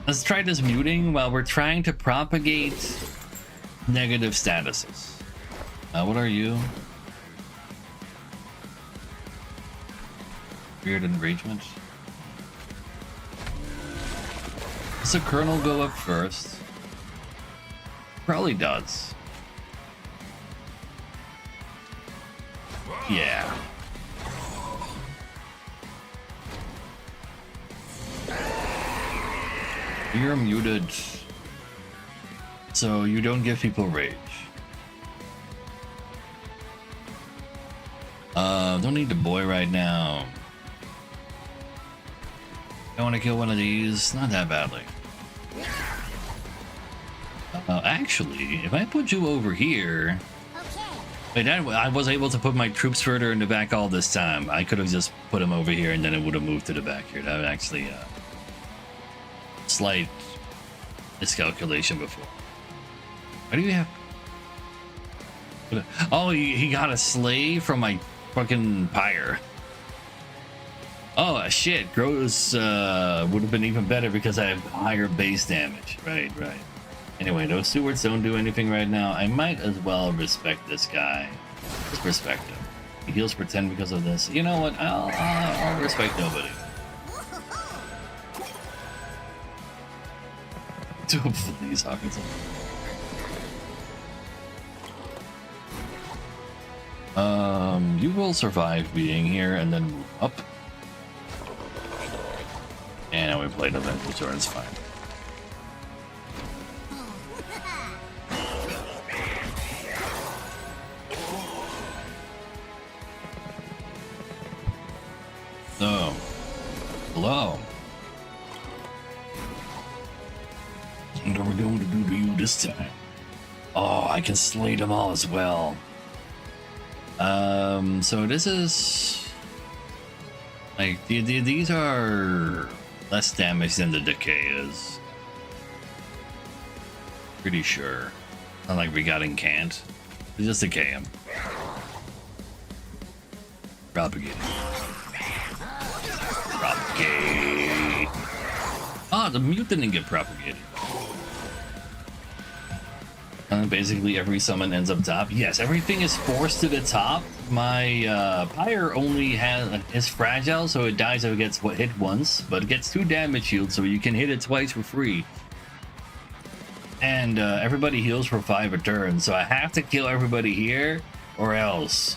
Let's try this muting while we're trying to propagate negative statuses. What are you? Weird enragement. Does the Colonel go up first? Probably does. Yeah. You're muted, so you don't give people rage. Don't need the boy right now. I want to kill one of these, not that badly. Actually, if I put you over here... Wait, I was able to put my troops further in the back all this time. I could have just put them over here and then it would have moved to the back here. That would actually... slight miscalculation before. Why do you have... Oh, he got a slave from my fucking pyre. Oh, shit. Grows would have been even better because I have higher base damage. Right. Anyway, those stewards don't do anything right now. I might as well respect this guy. Just respect him. He heals for 10 because of this. You know what? I'll respect nobody. Please, Hawkinson. You will survive being here and then move up. And we played Avenging Turn, it's fine. So, hello. What are we going to do to you this time? Oh, I can slay them all as well. So this is like these are less damage than the decay is. Pretty sure. Not like Regarding can't. They just decay him. Propagate. Propagate. Ah, the mute didn't get propagated. Basically every summon ends up top. Yes, everything is forced to the top. My pyre only is fragile, so it dies if it gets hit once, but it gets 2 damage shields, so you can hit it twice for free. And everybody heals for 5 a turn, so I have to kill everybody here, or else.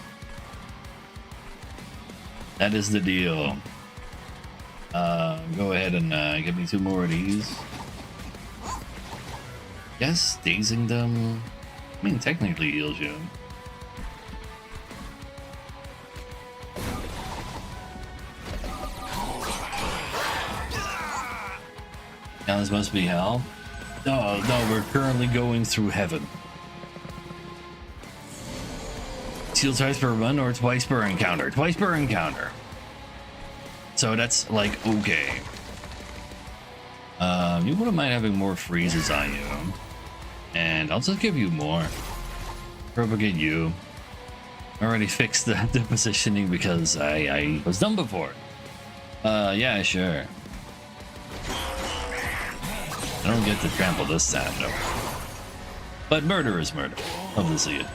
That is the deal. Go ahead and give me 2 more of these. Yes, dazing them. I mean, technically heals you. Now this must be hell. No, we're currently going through heaven. Heal twice per run or twice per encounter? Twice per encounter. So that's like okay. You wouldn't mind having more freezes on you. And I'll just give you more. Propagate you. I already fixed the positioning because I was done before. Yeah, sure. I don't get to trample this time, though. But murder is murder. Love to see it.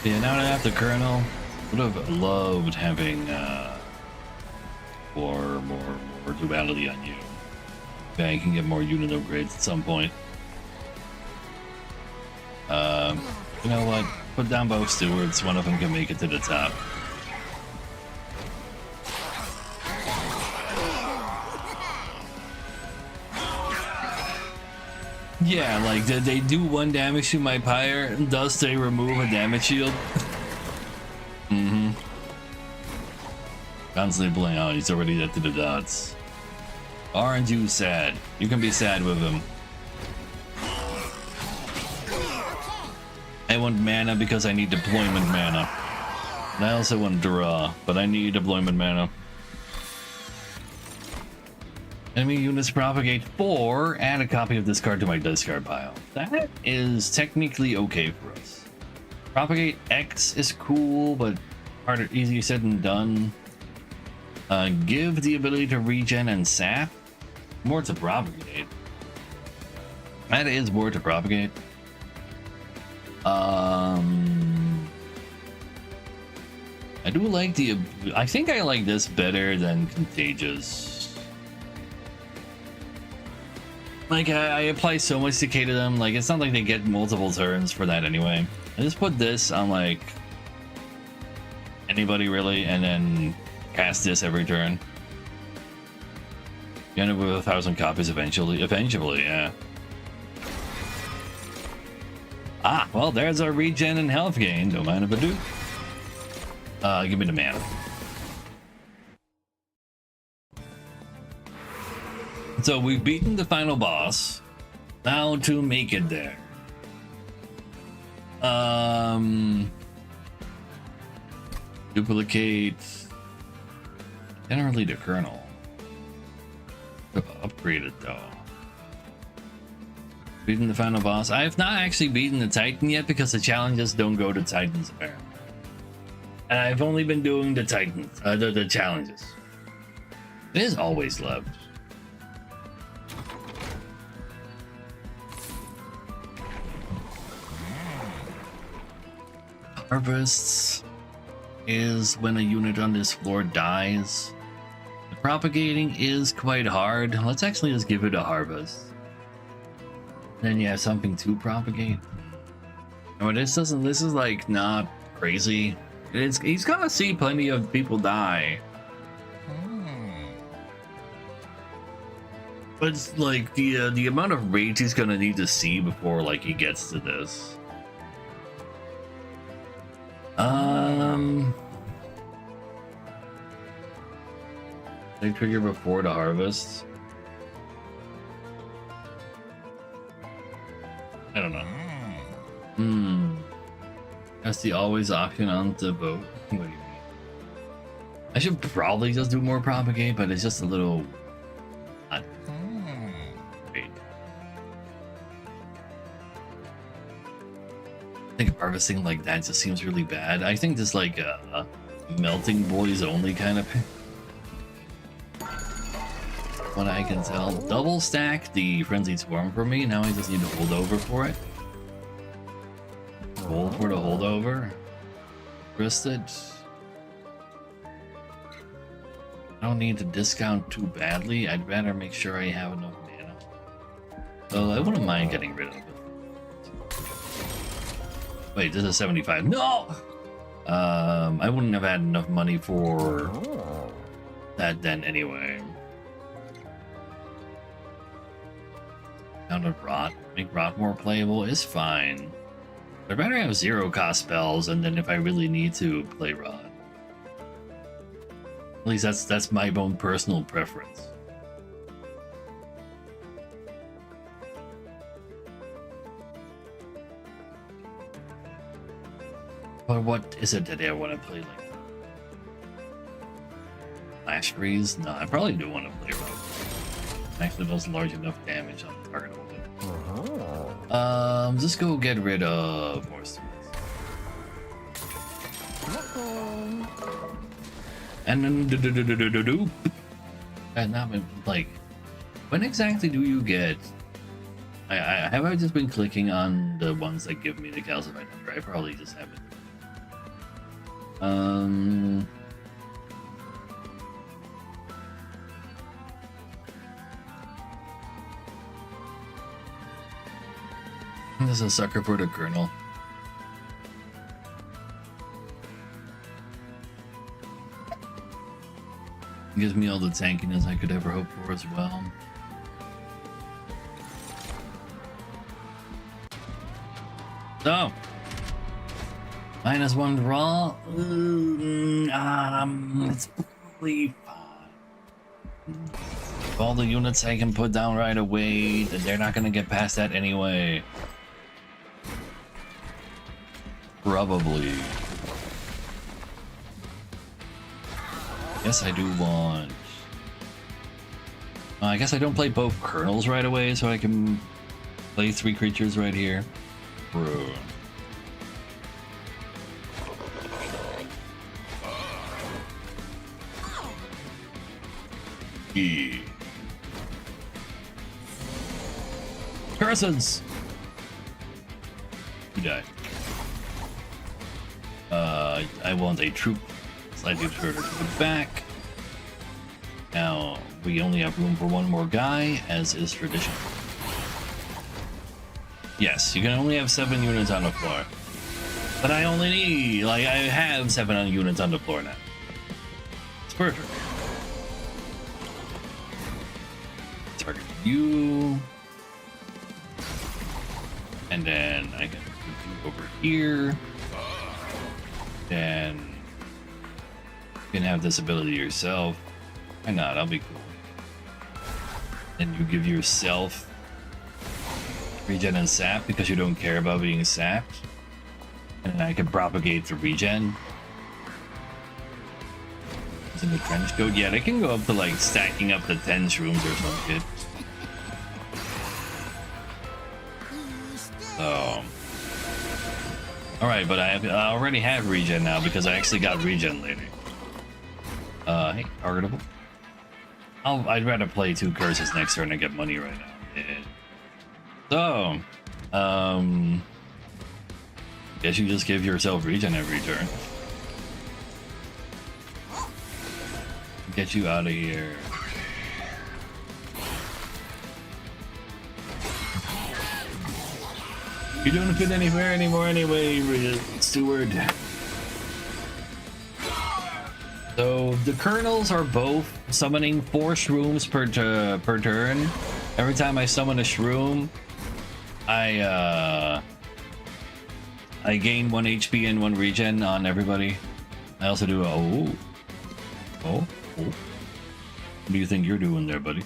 Yeah, now that I have the Colonel, would have loved having more duality on you. I can get more unit upgrades at some point. You know what? Put down both stewards. One of them can make it to the top. Yeah, like did they do 1 damage to my pyre? Does they remove a damage shield? Constantly playing out. He's already dead to the dots. Aren't you sad? You can be sad with him. I want mana because I need deployment mana. And I also want draw, but I need deployment mana. Enemy units propagate 4, add a copy of this card to my discard pile. That is technically okay for us. Propagate X is cool, but harder, easier said than done. Give the ability to regen and sap. More to propagate. That is more to propagate. I do like the. I think I like this better than Contagious. Like I apply so much decay to them. Like it's not like they get multiple turns for that anyway. I just put this on like anybody really, and then cast this every turn. You end up with 1,000 copies eventually. Eventually, yeah. Ah, well, there's our regen and health gain. Don't mind if I do. Give me the mana. So we've beaten the final boss. Now to make it there. Duplicate. Generally the kernel. Upgrade it though. Beaten the final boss. I have not actually beaten the Titan yet because the challenges don't go to Titans apparently. And I've only been doing the Titans, the challenges. It is always loved. Harvests is when a unit on this floor dies. The propagating is quite hard. Let's actually just give it a harvest. Then you have something to propagate. Oh, this is like not crazy. He's gonna see plenty of people die. But it's like the amount of rage he's gonna need to see before like he gets to this. They trigger before the harvest. I don't know. That's the always option on the vote. What do you mean? I should probably just do more propagate, but it's just a little. Wait. I think harvesting like that just seems really bad. I think this like melting boys only kind of. What I can tell, double stack the frenzied swarm for me. Now I just need to hold over for it. Hold for the holdover. Wristed. I don't need to discount too badly. I'd rather make sure I have enough mana. So I wouldn't mind getting rid of it. Wait, this is 75. No! I wouldn't have had enough money for that then anyway. Down to Rot. Make Rot more playable is fine. I'd rather have 0 cost spells, and then if I really need to, play Rot. At least that's my own personal preference. But what is it that I want to play like? Flash Freeze? No, I probably do want to play Rot. Actually does large enough damage on the target hold it. Just go get rid of more students. And then and now like, when exactly do you get? Have I just been clicking on the ones that give me the calcified number? I probably just haven't. There's a sucker for the kernel. Gives me all the tankiness I could ever hope for as well. So, -1 draw. It's probably fine. All the units I can put down right away, they're not gonna get past that anyway. Probably. Yes, I do want. I guess I don't play both kernels right away, so I can play 3 creatures right here. Bro. Curses! You died. I want a troop slightly further to the back. Now, we only have room for one more guy, as is tradition. Yes, you can only have 7 units on the floor. But I only need, like, I have 7 units on the floor now. It's perfect. Target you. And then I can put you over here. Then you can have this ability yourself. Why not? I'll be cool. And you give yourself regen and sap because you don't care about being sapped. And then I can propagate the regen. Using the trench coat. Yeah, they can go up to like stacking up to 10 shrooms or some shit. So. Alright, but I already have regen now because I actually got regen later. Hey, targetable. I'd rather play 2 curses next turn and get money right now. So, guess you just give yourself regen every turn. Get you out of here. You don't fit anywhere anymore anyway, Steward. So the Colonels are both summoning 4 shrooms per turn. Every time I summon a shroom, I gain 1 HP and 1 regen on everybody. I also do a oh. What do you think you're doing there, buddy?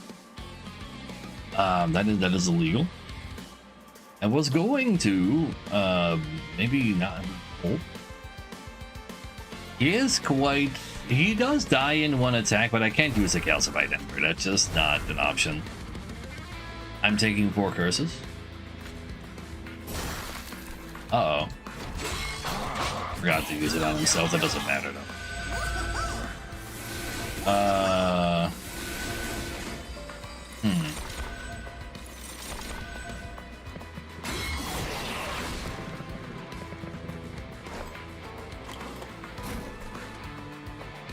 That is illegal. I was going to maybe not. Oh. He does die in 1 attack, but I can't use a calcified ember. That's just not an option. I'm taking 4 curses. Uh-oh. Forgot to use it on himself. That doesn't matter though.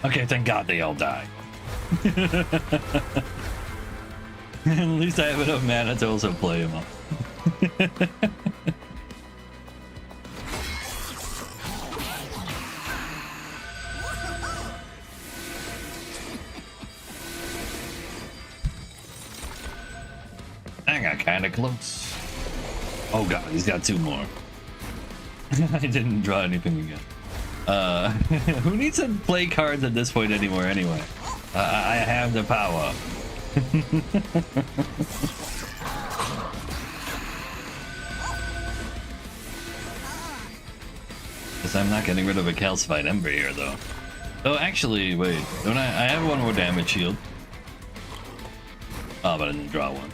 Okay, thank God they all die. At least I have enough mana to also play them up. I got kind of close. Oh God, he's got 2 more. I didn't draw anything again. Who needs to play cards at this point anymore anyway? I have the power. Guess I'm not getting rid of a calcified ember here though. Oh, actually, wait. Don't I have 1 more damage shield. Oh, but I didn't draw one.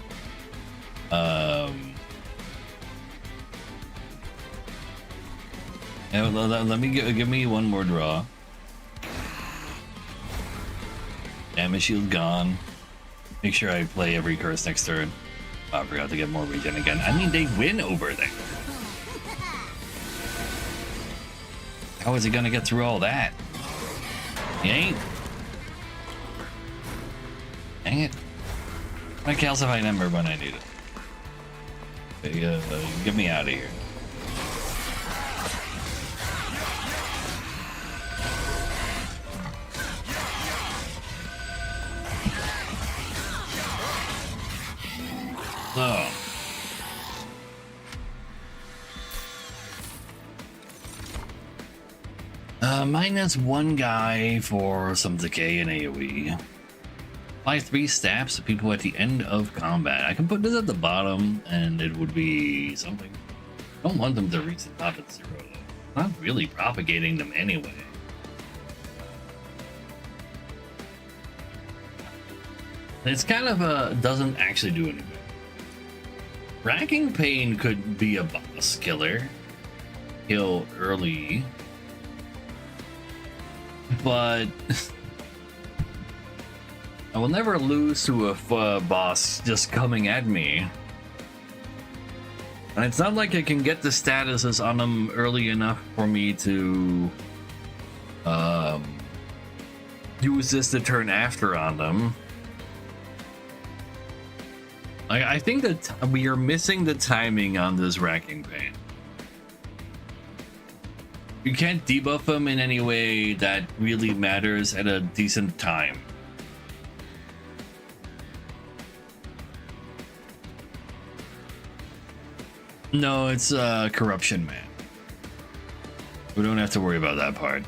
Let me give me 1 more draw. Damage shield gone. Make sure I play every curse next turn. Oh, I forgot to get more regen again. I mean, they win over there. How is he gonna get through all that? He ain't. Dang it. My calcified ember when I need it. Okay, get me out of here. So. Minus 1 guy for some decay and AoE. Apply 3 stabs to people at the end of combat. I can put this at the bottom and it would be something. I don't want them to reach the top at 0 though. I'm not really propagating them anyway. It's kind of doesn't actually do anything. Racking Pain could be a boss killer. Kill early. But I will never lose to a boss just coming at me. And it's not like I can get the statuses on them early enough for me to use this to turn after on them. I think that we are missing the timing on this Racking Pain. You can't debuff them in any way that really matters at a decent time. No, it's Corruption Man. We don't have to worry about that part.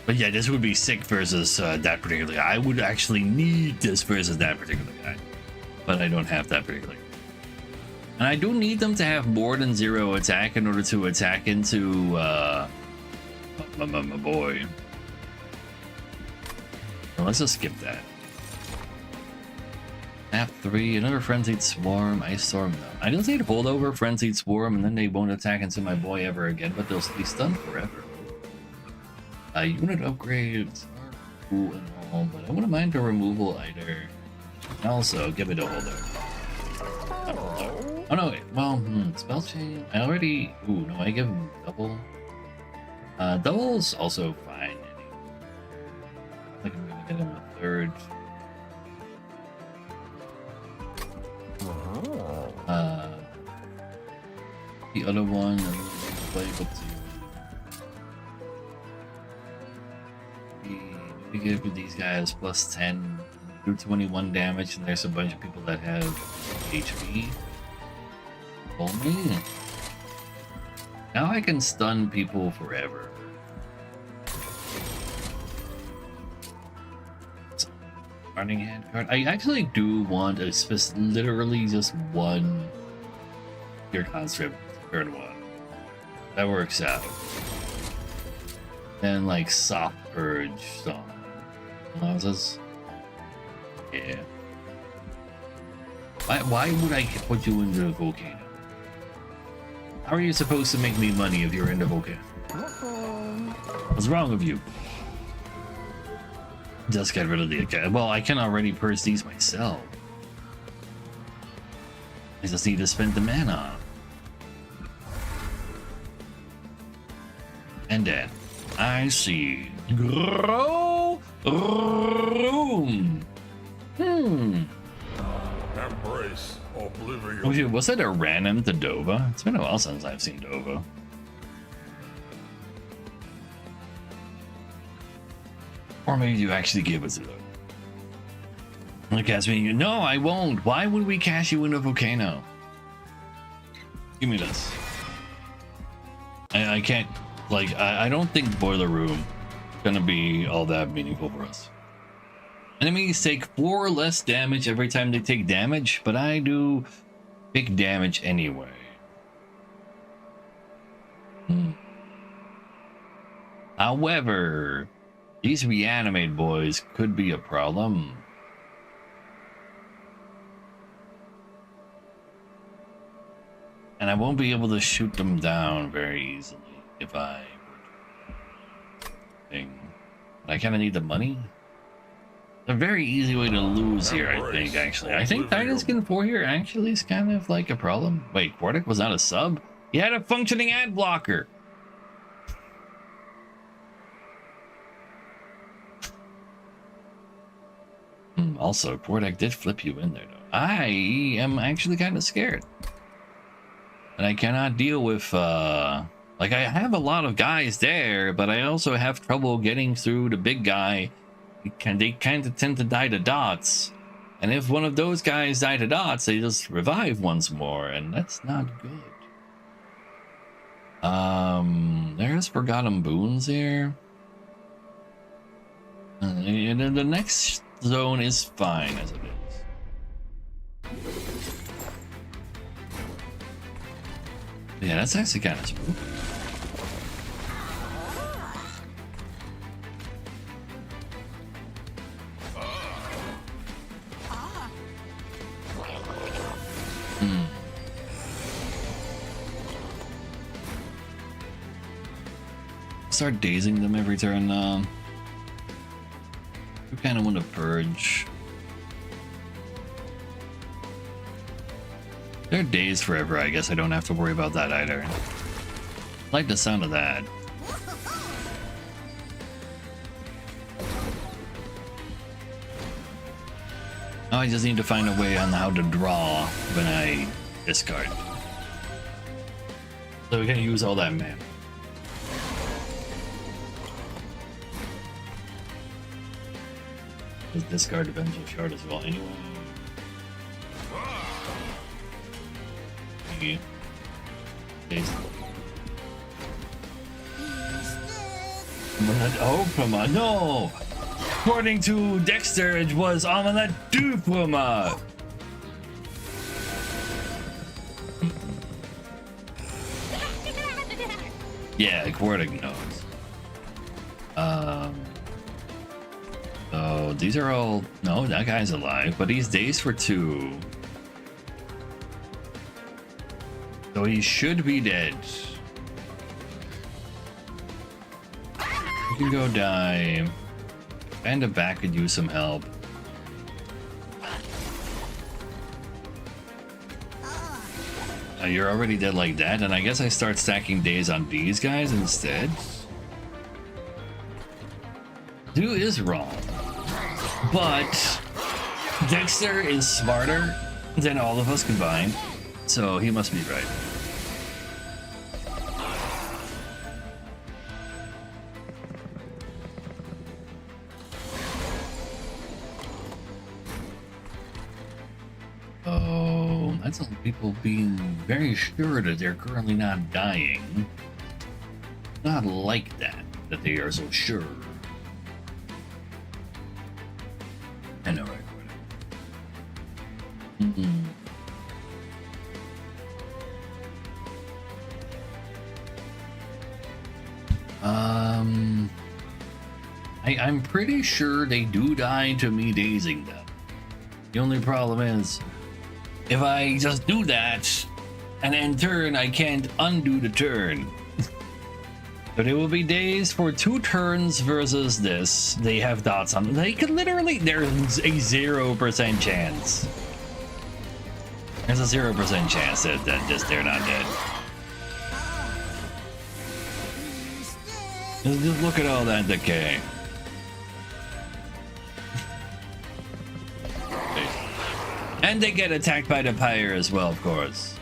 But yeah, this would be sick versus that particular guy. I would actually need this versus that particular guy. But I don't have that particular guy. And I do need them to have more than 0 attack in order to attack into my boy. Well, let's just skip that. Map 3, another Frenzied Swarm, Ice Storm. No. I just need Holdover, Frenzied Swarm, and then they won't attack into my boy ever again, but they'll be stunned forever. Unit upgrades are cool and all, but I wouldn't mind a removal either. And also, give it a Holdover. Oh no, wait. Well, Spell Chain. I already. Ooh, no, I give him double. Double's also fine. I think I'm gonna get him a 3rd. The other one, I'm play able to give these guys plus 10, do 21 damage, and there's a bunch of people that have HP. Only now I can stun people forever. Running hand card. I actually do want a literally just one Pure Conscript turn 1. That works out. And like Soft Purge some houses. Yeah. Why would I put you into the volcano? How are you supposed to make me money if you're in the volcano? What's wrong with you? Just get rid of the account. Well, I can already purge these myself. I just need to spend the mana. And then I see grow room. Embrace oblivion. Oh, was it a random to Dova? It's been a while since I've seen Dova. Or maybe you actually give it to them. Like, ask me, no, I won't. Why would we cash you in a volcano? Give me this. I can't, like, I don't think Boiler Room is gonna be all that meaningful for us. Enemies take 4 less damage every time they take damage, but I do big damage anyway. However, these reanimate boys could be a problem. And I won't be able to shoot them down very easily if I but I kind of need the money. A very easy way to lose here, I think, actually. I think Titan 4 here actually is kind of like a problem. Wait, Quartic was not a sub? He had a functioning ad blocker. Also, Quartic did flip you in there, though. I am actually kind of scared. And I cannot deal with, like, I have a lot of guys there, but I also have trouble getting through the big guy. They kind of tend to die to dots. And if one of those guys die to dots, they just revive once more, and that's not good. There's Forgotten Boons here. And then the next zone is fine as it is. Yeah, that's actually kind of smooth. Start dazing them every turn. We kind of want to purge. They're dazed forever. I guess I don't have to worry about that either. Like the sound of that. Now I just need to find a way on how to draw when I discard. So we can use all that mana. Let's discard the Vengeful Shard as well anyway. Yeah. Oh, Puma, no! According to Dexter, it was Omelette du Puma! Yeah, Quartic knows. So these are all... No, that guy's alive, but he's dazed for 2. So he should be dead. You can go die. Panda back could use some help. You're already dead like that, and I guess I start stacking days on these guys instead. Dude is wrong. But Dexter is smarter than all of us combined, so he must be right. Oh, that's all people being very sure that they're currently not dying. Not like that they are so sure. I know, right? Mm-mm. I'm pretty sure they do die to me dazing them. The only problem is, if I just do that and then turn, I can't undo the turn. But it will be dazed for 2 turns versus this. They have dots on them. They could literally, there's a 0% chance. There's a 0% chance that just they're not dead. Just look at all that decay. And they get attacked by the pyre as well, of course.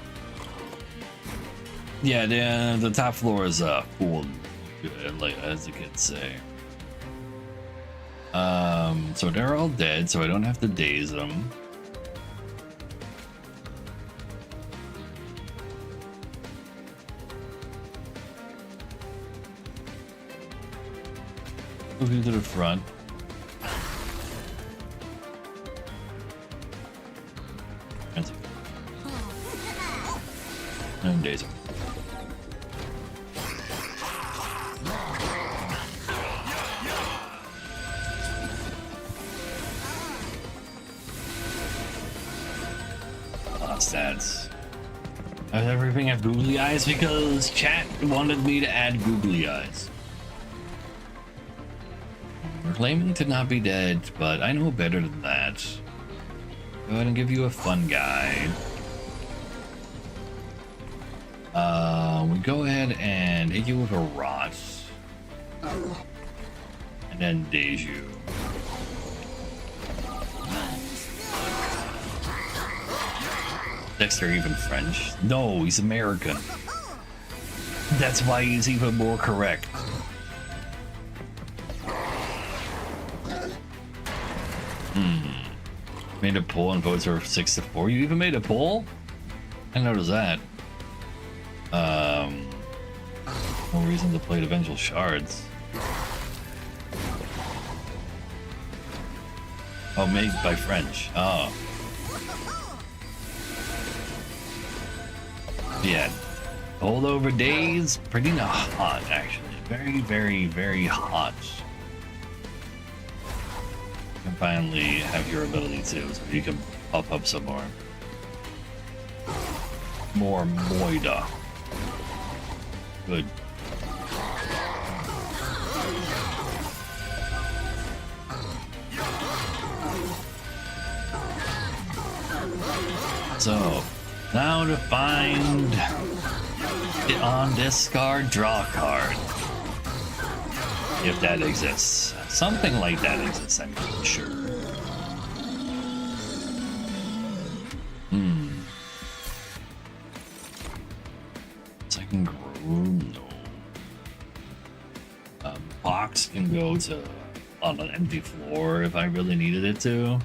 Yeah, the top floor is full, like as the kids say. So they're all dead, so I don't have to daze them. Moving to the front. And daze them. Stats. Does everything have googly eyes? Because chat wanted me to add googly eyes. We're claiming to not be dead, but I know better than that. Go ahead and give you a fun guide. We go ahead and hit you with a rot. And then daze you. Dexter even French? No, he's American. That's why he's even more correct. Made a poll and votes are 6-4. You even made a poll? I noticed that. No reason to play the Vengeful Shards. Oh, made by French. Oh. Yeah. Holdover days, pretty hot actually. Very, very, very hot. You can finally have your ability too, so you can pop up some more. More Moida. Good. So, Now to find it on discard, draw card. If that exists. Something like that exists, I'm pretty sure. Second grow, no. Box can go to on an empty floor if I really needed it to.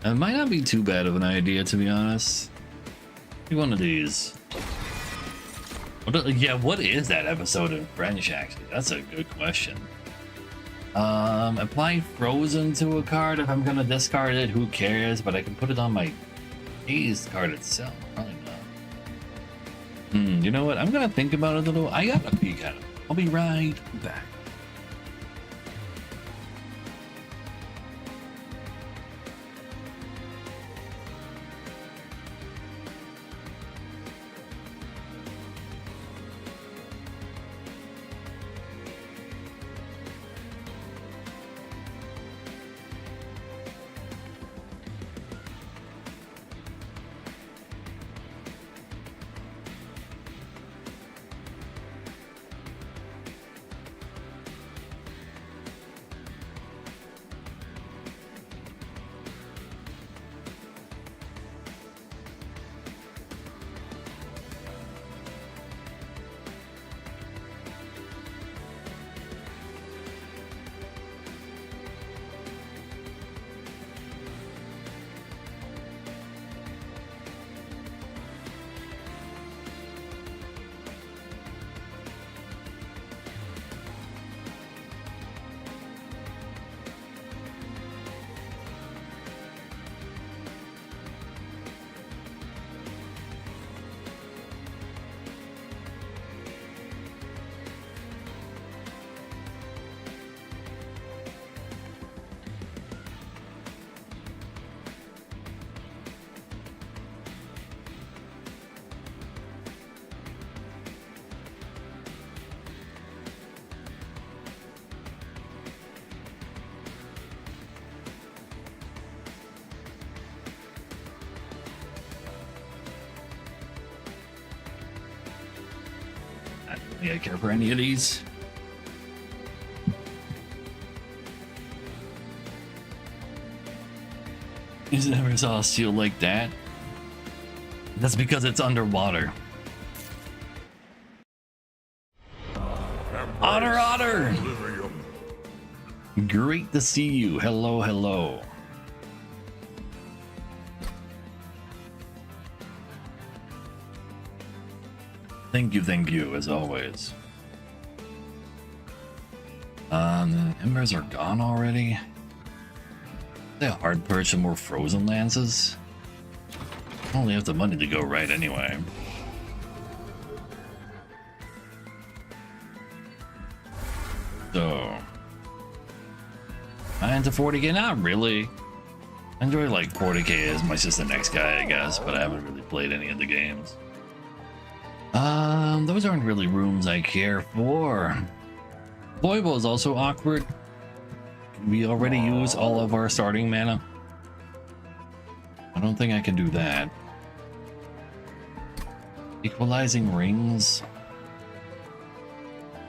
It might not be too bad of an idea, to be honest. Be one of these. What is that episode in French, actually? That's a good question. Apply frozen to a card. If I'm gonna discard it, who cares? But I can put it on my dazed card itself. Probably not. You know what? I'm gonna think about it a little. I gotta peek at it. I'll be right back. I care for any of these. You never saw a seal like that. That's because it's underwater. Otter, otter! Great to see you. Hello, hello. Thank you, as always. The embers are gone already. They hard purchase more frozen lances. I only have the money to go right anyway. So, 9 to 40k, not really. I enjoy like 40k as much as the next guy, I guess, but I haven't really played any of the games. Those aren't really rooms I care for. Foible is also awkward. We already use all of our starting mana. I don't think I can do that. Equalizing rings.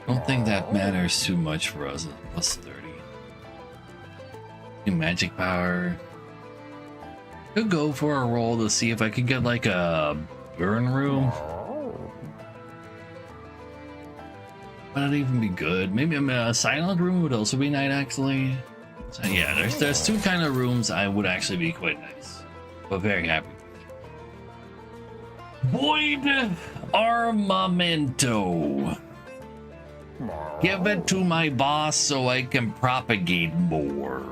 I don't think that matters too much for us. Plus 30. New magic power. Could go for a roll to see if I could get like a burn room. Might not even be good. Maybe a silent room would also be nice, actually. So yeah, there's two kind of rooms I would actually be quite nice, but very happy. Void Armamento. Give it to my boss so I can propagate more.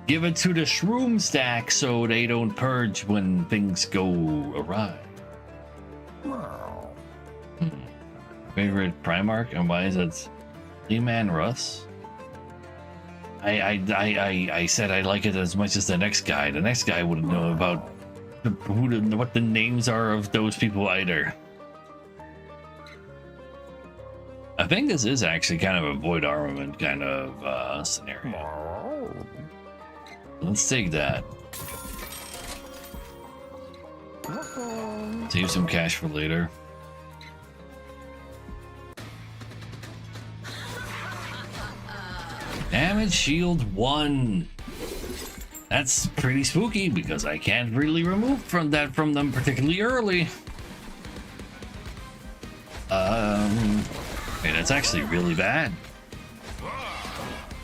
Give it to the shroom stack so they don't purge when things go awry. Favorite Primarch, and why is it Lee-Man Russ? I said I like it as much as the next guy. The next guy wouldn't know about what the names are of those people either. I think this is actually kind of a void armament kind of scenario. Let's take that. Save some cash for later. Damage shield 1. That's pretty spooky because I can't really remove from them particularly early. Wait, that's actually really bad.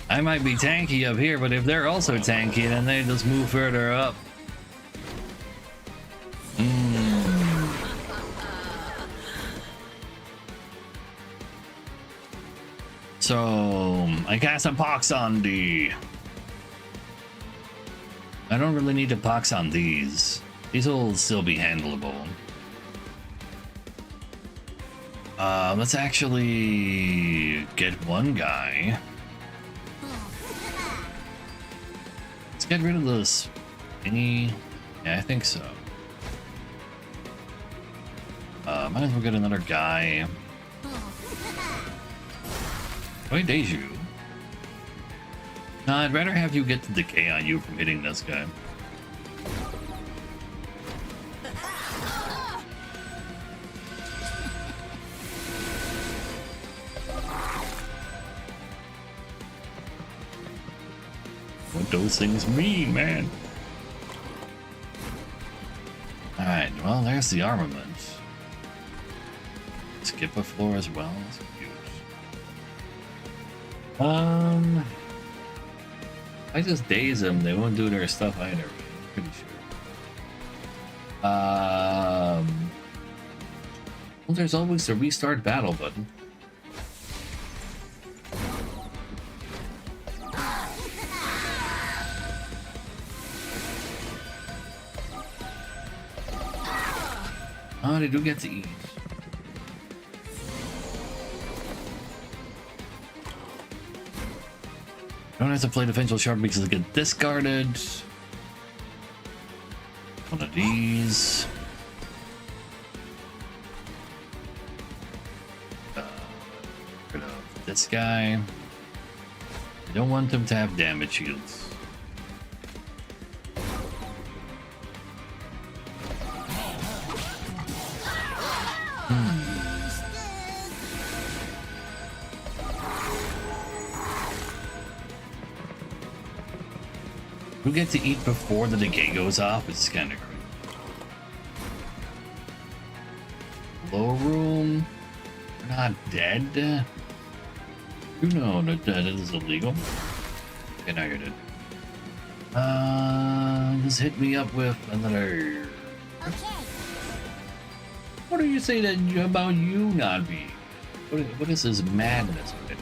I might be tanky up here, but if they're also tanky, then they just move further up. So I cast a Pox on D. I don't really need to Pox on these. These will still be handleable. Let's actually get one guy. Let's get rid of this thingy. Yeah, I think so. Might as well get another guy. Wait, Deju. No, I'd rather have you get the decay on you from hitting this guy. What those things mean, man. Alright, well, there's the armament. Skip a floor as well. That's cute. I just daze them, they won't do their stuff either. I'm pretty sure. Well, there's always the restart battle button. Oh, they do get to eat. Don't have to play defensive sharp because they get discarded. One of these. Rid of this guy. I don't want them to have damage shields. We get to eat before the decay goes off, which is kind of great. Low room. We're not dead. You know that that is illegal. Okay, now you're dead. Just hit me up with another. Okay. What do you say that about you not being? What is this madness right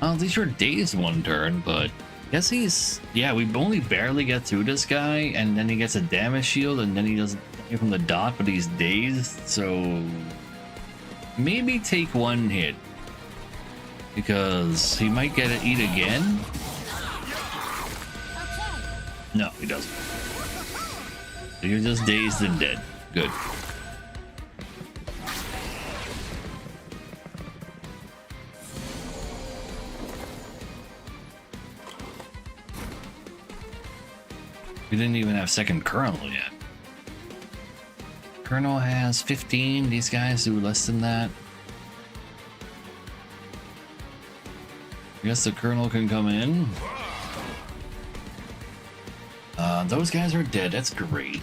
now? At least you're dazed one turn, but I guess he's, yeah, we only barely get through this guy, and then he gets a damage shield, and then he doesn't die from the dot, but he's dazed, so maybe take one hit, because he might get it eat again. No, he doesn't. So you're just dazed and dead. Good. We didn't even have second Colonel yet. Colonel has 15. These guys do less than that. I guess the Colonel can come in. Those guys are dead. That's great.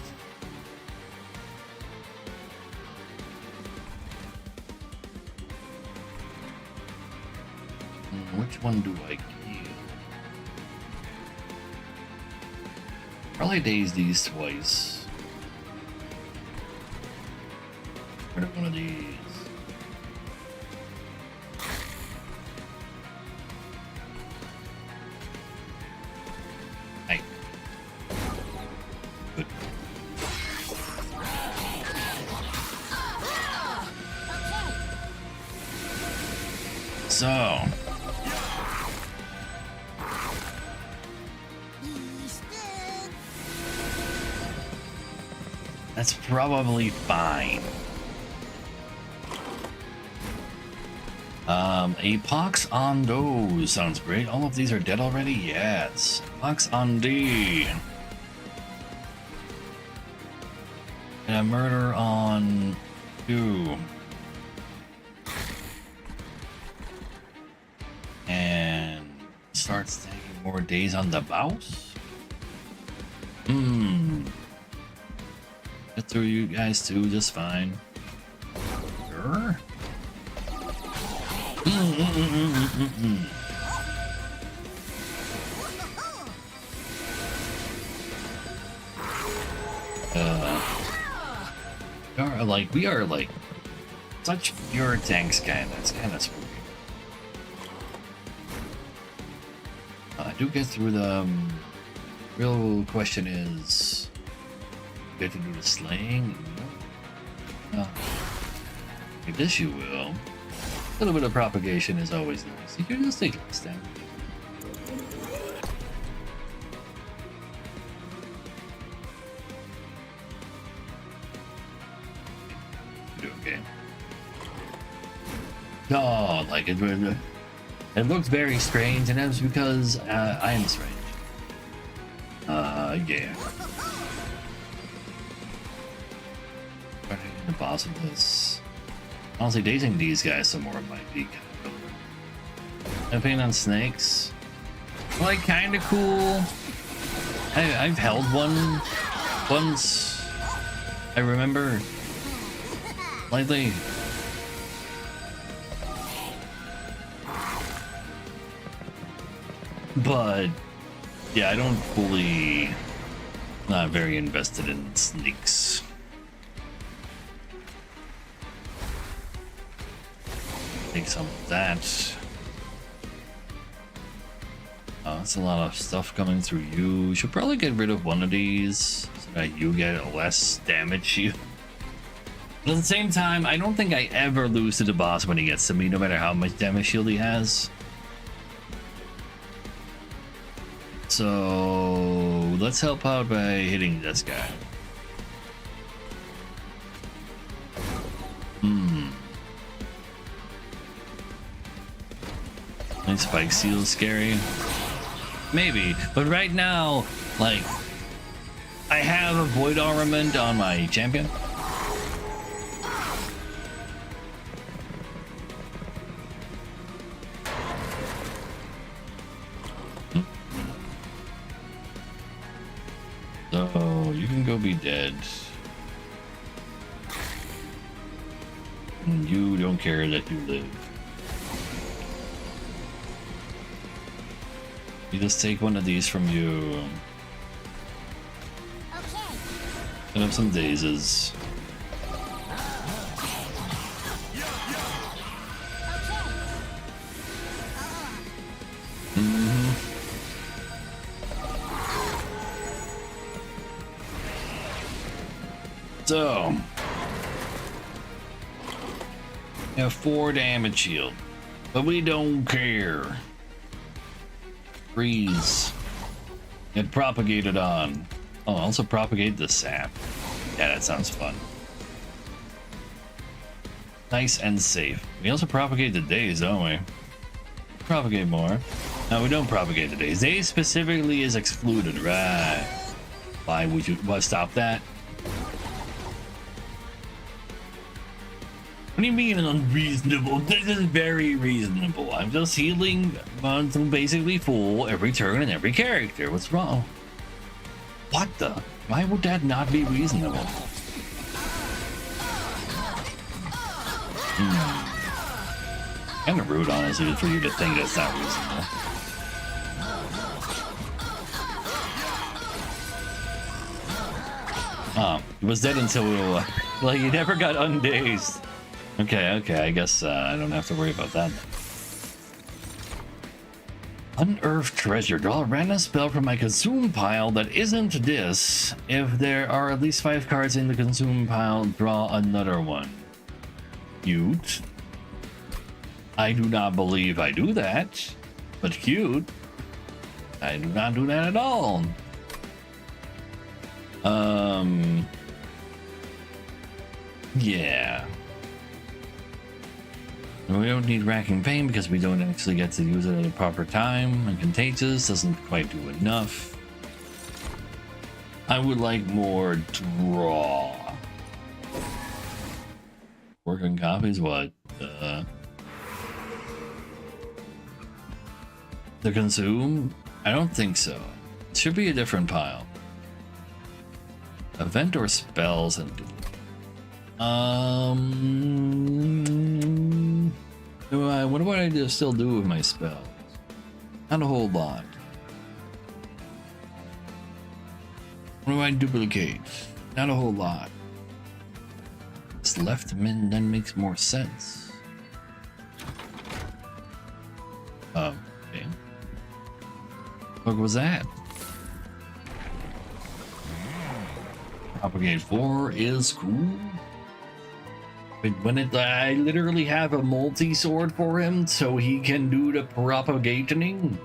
Which one do I kill? Probably daze these twice. Rid of one of these. Hey. Good. So. That's probably fine. A Pox on those sounds great. All of these are dead already? Yes. Pox on D. And a murder on you. And starts taking more days on the boss. Get through you guys too, just fine. Sure. We are like such pure tanks guy. That's kind of spooky. I do get through the real question is, get to do the slaying? I guess you will. A little bit of propagation is always nice. You can just take less damage. Do okay. Oh, like it looked very strange, and that was because I am strange. Yeah. The boss of this. Honestly, dating these guys some more might be kind of cool. Campaign on snakes. Like, kind of cool. I've held one once. I remember. Lately. But yeah, I don't fully. Not very invested in snakes. Take some of that. That's a lot of stuff coming through you. Should probably get rid of one of these so that you get less damage shield. But at the same time, I don't think I ever lose to the boss when he gets to me, no matter how much damage shield he has. So let's help out by hitting this guy. And Spike Seal's scary. Maybe, but right now, like, I have a Void Armament on my champion. So you can go be dead. And you don't care that you live. You just take one of these from you. Okay. Set up some dazes. So, you have 4 damage shield, but we don't care. Freeze. Get propagated on. Oh, also propagate the sap. Yeah, that sounds fun. Nice and safe. We also propagate the days, don't we? Propagate more. No, we don't propagate the days. Days specifically is excluded, right? Why would you stop that? What do you mean unreasonable? This is very reasonable. I'm just healing onto basically full every turn and every character. What's wrong? What the? Why would that not be reasonable? Kind of rude, honestly, for you to think that's not reasonable. He was dead until like he never got undazed. Okay, I guess I don't have to worry about that. Unearthed treasure. Draw a random spell from my consume pile that isn't this. If there are at least 5 cards in the consume pile, draw another one. Cute. I do not believe I do that, but cute. I do not do that at all. Yeah. We don't need Racking Pain because we don't actually get to use it at a proper time, and Contagious doesn't quite do enough. I would like more draw. working copies? What? To consume? I don't think so. It should be a different pile. Event or spells and what do I still do with my spells? Not a whole lot. What do I duplicate? Not a whole lot. This left min then makes more sense. Okay. What was that? Propagate 4 is cool. But when I literally have a multi-sword for him so he can do the propagating.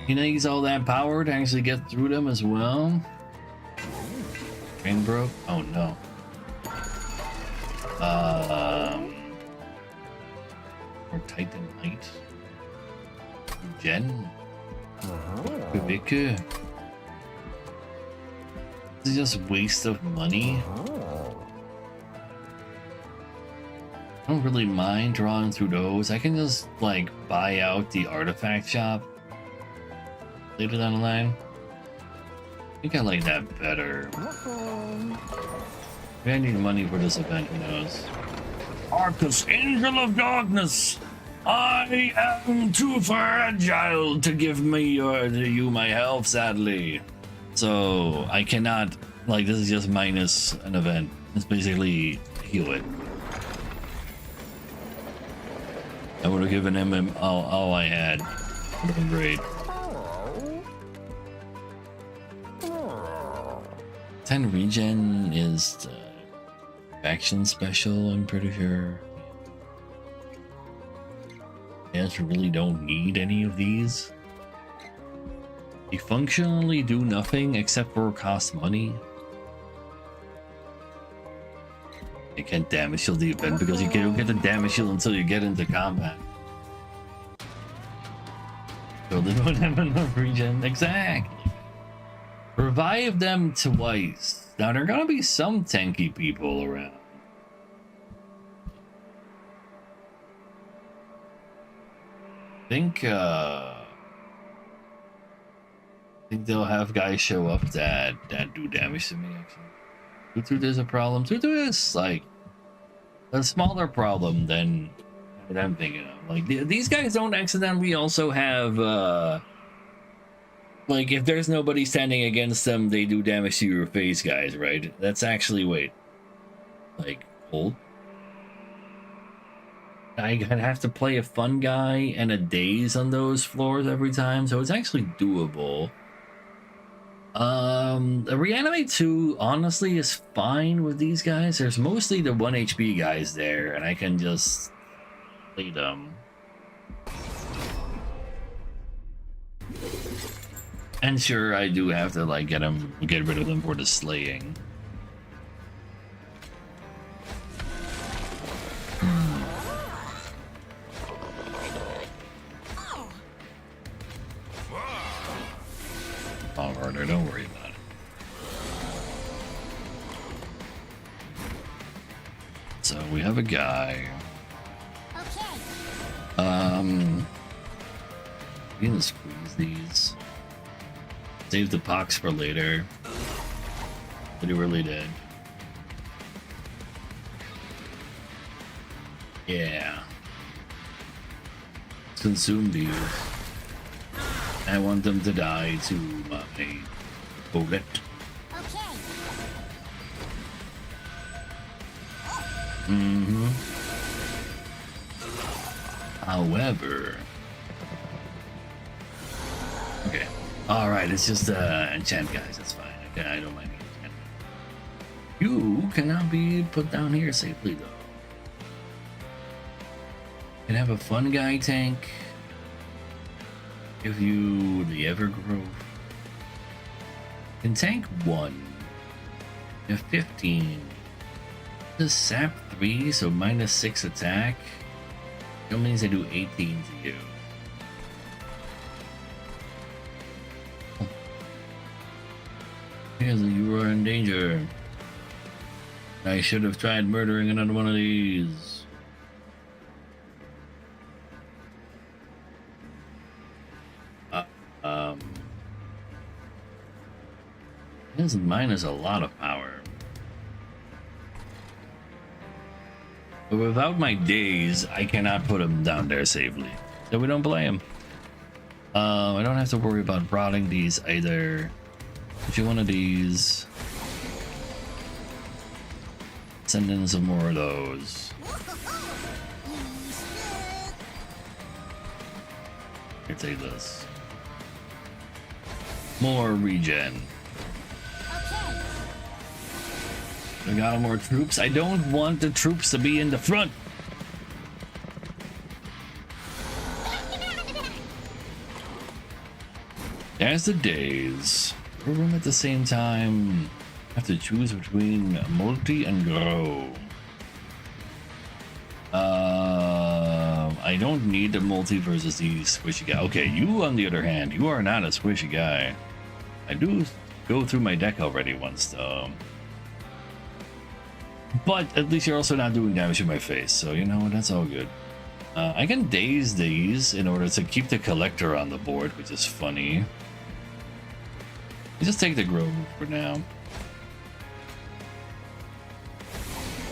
He needs all that power to actually get through them as well. Train broke? Oh no. Or Titan Knight. Jen. Viveka. This is just waste of money. I don't really mind drawing through those. I can just like buy out the artifact shop later down the line. I think I like that better. Maybe I need money for this event, who knows? Arcus, Angel of Darkness! I am too fragile to give you my health, sadly. So I cannot, like, this is just minus an event. It's basically heal it. I would have given him all I had. Would have been great. 10 regen is the faction special, I'm pretty sure. I just really don't need any of these. They functionally do nothing except for cost money. You can't damage shield the event because you don't get the damage shield until you get into combat. So they don't have enough regen. Exactly. Revive them twice. Now there are gonna be some tanky people around. I think they'll have guys show up that do damage to me, actually. Tutu, there's a problem. Tutu is like a smaller problem than what I'm thinking of. Like these guys don't accidentally also have like if there's nobody standing against them, they do damage to your face, guys, right? That's actually like hold. I have to play a fun guy and a daze on those floors every time, so it's actually doable. The Reanimate 2 honestly is fine with these guys. There's mostly the 1 HP guys there, and I can just play them. And sure, I do have to like get rid of them for the slaying. All harder, don't worry about it. So we have a guy. Okay. We can squeeze these. Save the pox for later. But he really did. Yeah. Let's consume these. I want them to die to my bullet. Okay. However. Okay. Alright, it's just enchant guys, that's fine. Okay, I don't mind the enchant. You cannot be put down here safely though. You can have a fun guy tank. Give you the Evergrowth. Can tank 1. You have 15. This sap 3, so -6 attack. That means I do 18 to you. Because you are in danger. I should have tried murdering another one of these. His mine is a lot of power. But without my days, I cannot put him down there safely. So we don't play him. I don't have to worry about rotting these either. If you one of these, send in some more of those. Here, take this. More regen. We got more troops. I don't want the troops to be in the front. There's the days. Room at the same time. Have to choose between multi and grow. I don't need the multi versus the squishy guy. Okay, you on the other hand, you are not a squishy guy. I do go through my deck already once though. But at least you're also not doing damage to my face, so you know what, that's all good. I can daze these in order to keep the collector on the board, which is funny. Just take the grove for now.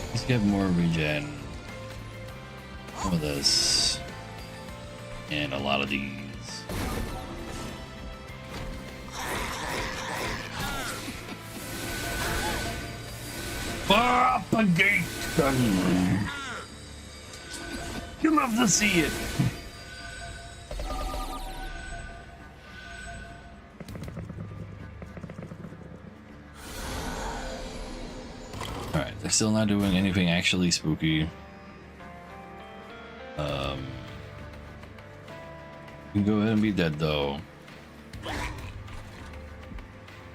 Let's get more regen. Some of this. And a lot of these. Propagate! You love to see it. Alright, they're still not doing anything actually spooky. You can go ahead and be dead though. You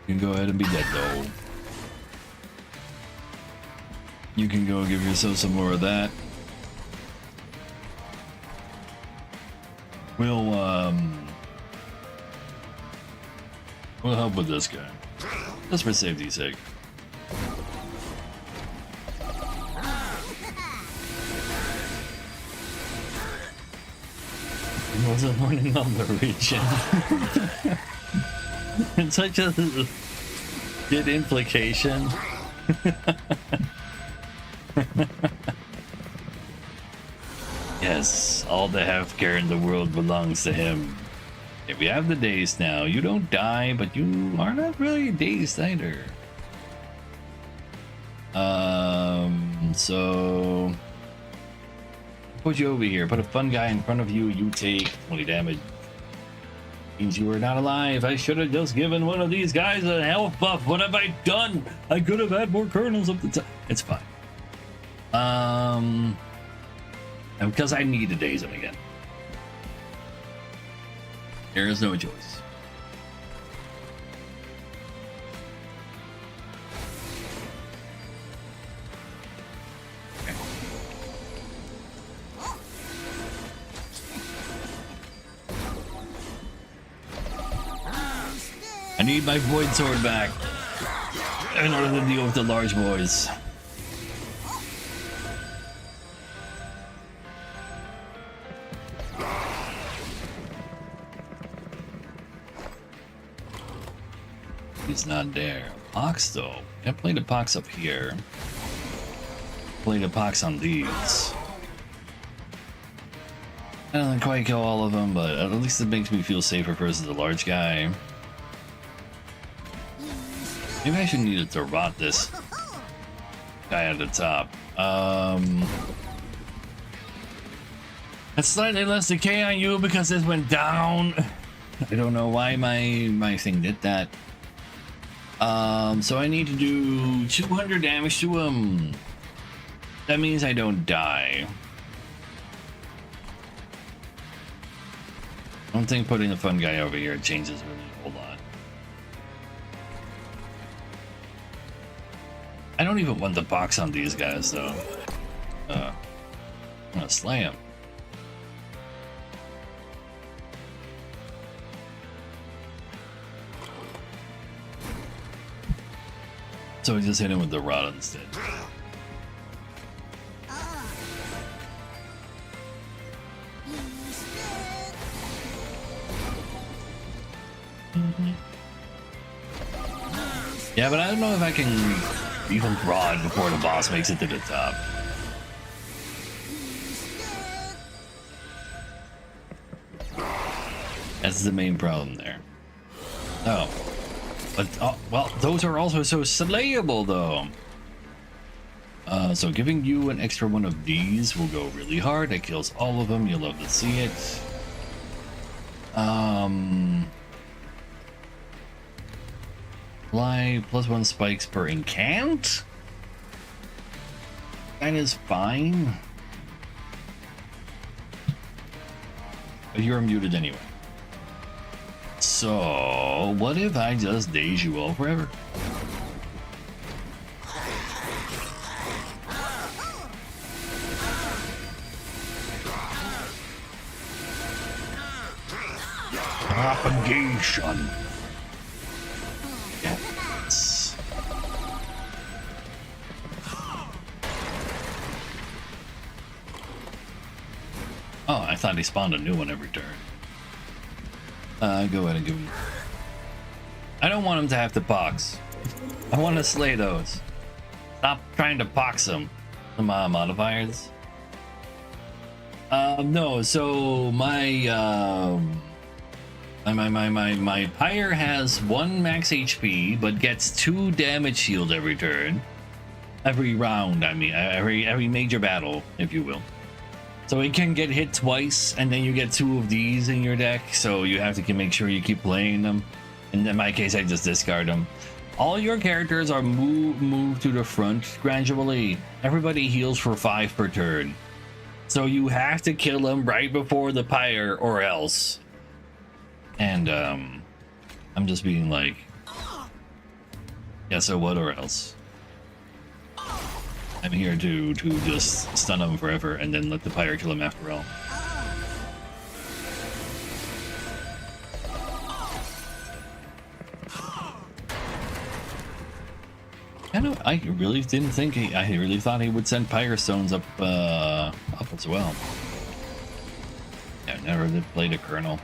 can go ahead and be dead though. You can go give yourself some more of that. We'll help with this guy. Just for safety's sake. It wasn't running on the region. It's such a good implication. Yes, all the healthcare in the world belongs to him. If you have the days now, you don't die, but you are not really dazed either. So put you over here. Put a fun guy in front of you. You take 20 damage. Means you are not alive. I should have just given one of these guys a health buff. What have I done? I could have had more kernels of the time. It's fine. And because I need to daze him again. There is no choice. Okay. I need my void sword back in order to deal with the large boys. He's not there. Pox though. I play the Pox up here. Play the Pox on these. I don't quite kill all of them, but at least it makes me feel safer versus the large guy. Maybe I should need to rot this guy at the top. That's slightly less decay on you because this went down. I don't know why my thing did that. So I need to do 200 damage to him. That means I don't die. I don't think putting a fun guy over here changes really a whole lot. I don't even want the box on these guys though. I'm gonna slay him. So we just hit him with the rod instead. Yeah, but I don't know if I can even draw it before the boss makes it to the top. That's the main problem there. Oh. But, oh, well, those are also so slayable, though. So giving you an extra one of these will go really hard. It kills all of them. You'll love to see it. Fly +1 spikes per incant? That is fine. But you're muted anyway. So, what if I just daze you all forever? Propagation. Yes. Oh, I thought he spawned a new one every turn. Go ahead and give him. I don't want him to have to pox. I want to slay those. Stop trying to pox them. The modifiers. No. So my my pyre has 1 max HP, but gets 2 damage shield every turn, every round. I mean, every major battle, if you will. So it can get hit twice, and then you get 2 of these in your deck, so you have to make sure you keep playing them. And in my case, I just discard them. All your characters are moved to the front gradually. Everybody heals for 5 per turn. So you have to kill them right before the pyre, or else. And, I'm just being like... Yeah, so what or else? I'm here to just stun him forever and then let the pyre kill him after all. I really didn't think I really thought he would send pyre stones up as well. Yeah, never did play the Colonel.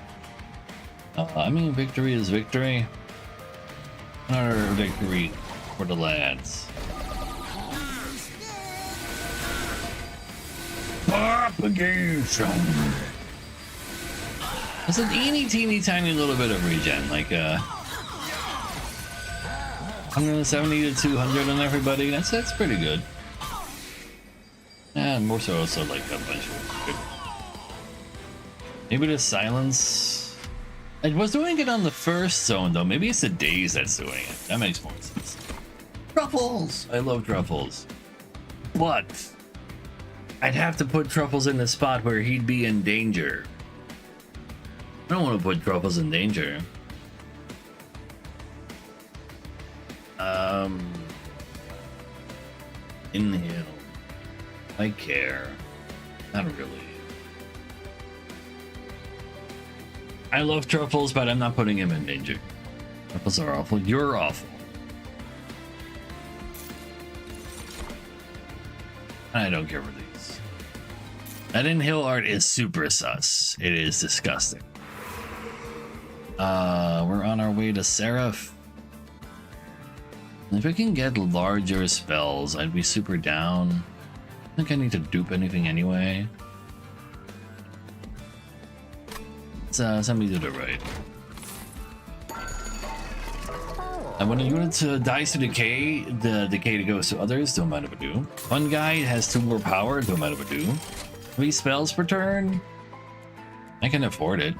I mean, victory is victory. Another victory for the lads. Propagation. It's an teeny tiny little bit of regen, like 170 to 200 on everybody. That's pretty good. And more so also like a bunch of maybe the silence. I was doing it on the first zone though. Maybe it's the days that's doing it. That makes more sense. Truffles! I love truffles. But I'd have to put Truffles in the spot where he'd be in danger. I don't want to put Truffles in danger. Inhale. I care. Not really. I love Truffles, but I'm not putting him in danger. Truffles are awful. You're awful. I don't care for these. That inhale art is super sus. It is disgusting. We're on our way to Seraph. If I can get larger spells, I'd be super down. I think I need to dupe anything anyway. Send me to the right. And when a unit dies to decay, the decay goes to others, don't mind if I do. One guy has 2 more power, don't mind if I do. 3 spells per turn. I can afford it.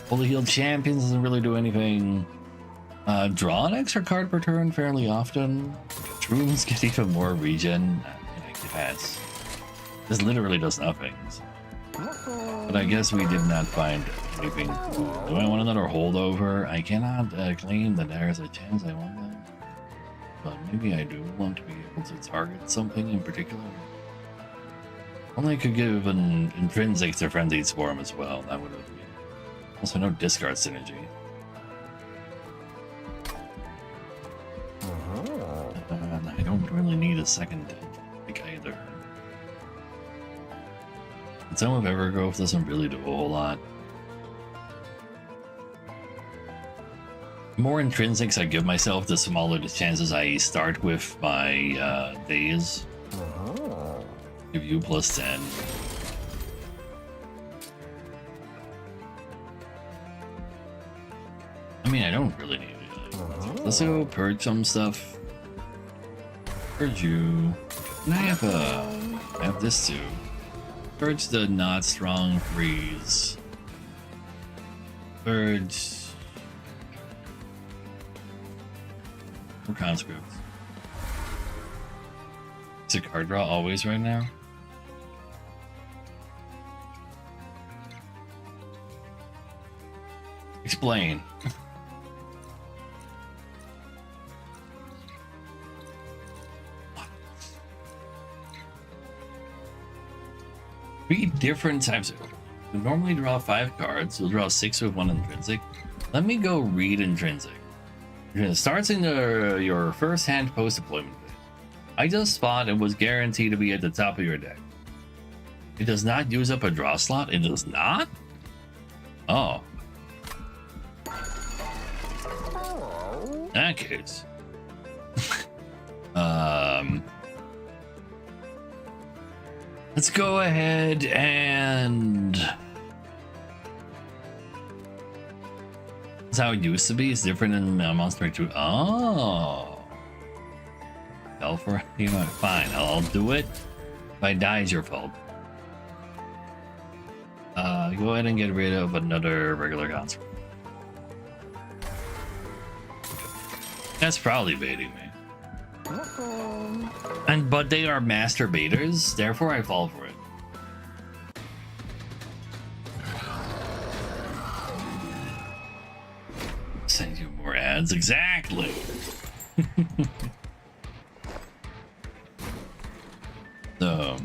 Fully healed champions doesn't really do anything. Draw an extra card per turn fairly often. Shrooms get even more regen. I guess. This literally does nothing. But I guess we did not find anything. Do I want another holdover? I cannot claim that there is a chance I want that. But maybe I do want to be able to target something in particular. Only could give an intrinsic to Frenzied Swarm as well. That would have been. Also, no discard synergy. I don't really need a second pick either. Some of Evergrowth doesn't really do a whole lot. The more intrinsics I give myself, the smaller the chances I start with my days. Give you plus 10. I mean, I don't really need it. Let's go purge some stuff. Purge you. And I have this too. Purge the not strong freeze. Purge. Or conscript. Is it card draw always right now? Explain. Three different types of. We normally draw 5 cards. We'll draw 6 with 1 intrinsic. Let me go read intrinsic. It starts in your first hand post deployment phase. I just spot and was guaranteed to be at the top of your deck. It does not use up a draw slot. It does not? Oh. In that case. Let's go ahead and. That's how it used to be. It's different in Monster 2. Oh. Hell for you know, fine. I'll do it. If I die, it's your fault. Go ahead and get rid of another regular console. That's probably baiting me. But they are master baiters, therefore I fall for it. Send you more ads, exactly. So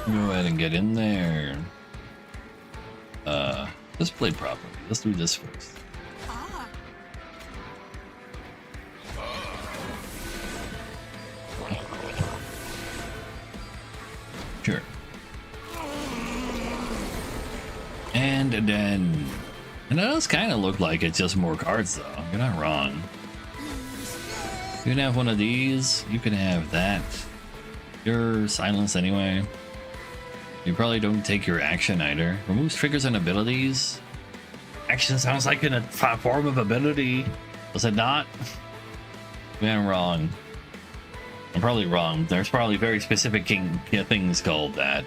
go ahead and get in there. Let's play properly. Let's do this first. Sure. And then it does kind of look like it's just more cards though. You're not wrong. You can have one of these. You can have that. You're silenced anyway. You probably don't take your action either. Removes triggers and abilities. Action sounds like in a form of ability. Was it not? Maybe I'm wrong. I'm probably wrong. There's probably very specific things called that.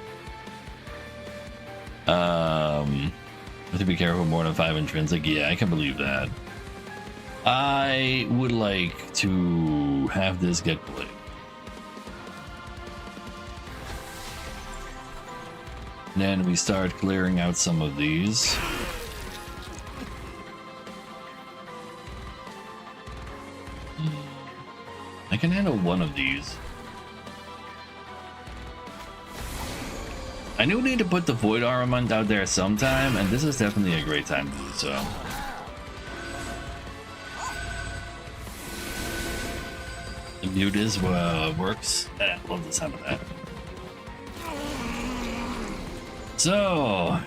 Have to be careful more than 5 intrinsic. Yeah, I can believe that. I would like to have this get played. Then we start clearing out some of these. I can handle one of these. I do need to put the Void Armament out there sometime, and this is definitely a great time to do so. The mute is works. Love the sound of that. So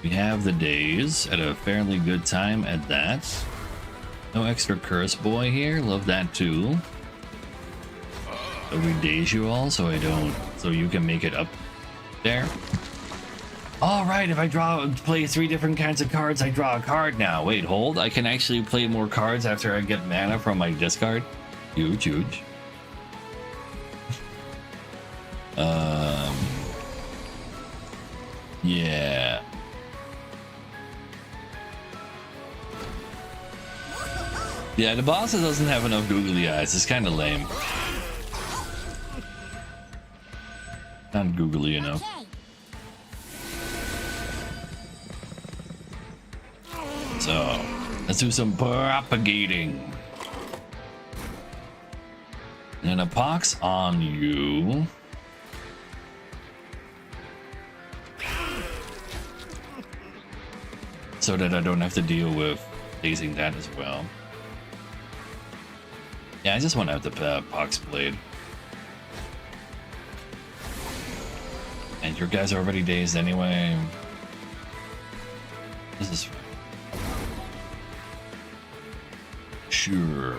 we have the days at a fairly good time at that. No extra curse boy here. Love that too. So we daze you all so you can make it up there. All right, if I play 3 different kinds of cards, I draw a card now. Wait, hold. I can actually play more cards after I get mana from my discard. Huge, huge. Yeah. Yeah, the boss doesn't have enough googly eyes. It's kind of lame. Not googly enough. So, let's do some propagating. And a pox on you. So that I don't have to deal with dazing that as well. Yeah, I just want to have the Pox Blade. And your guys are already dazed anyway. is fine. Sure.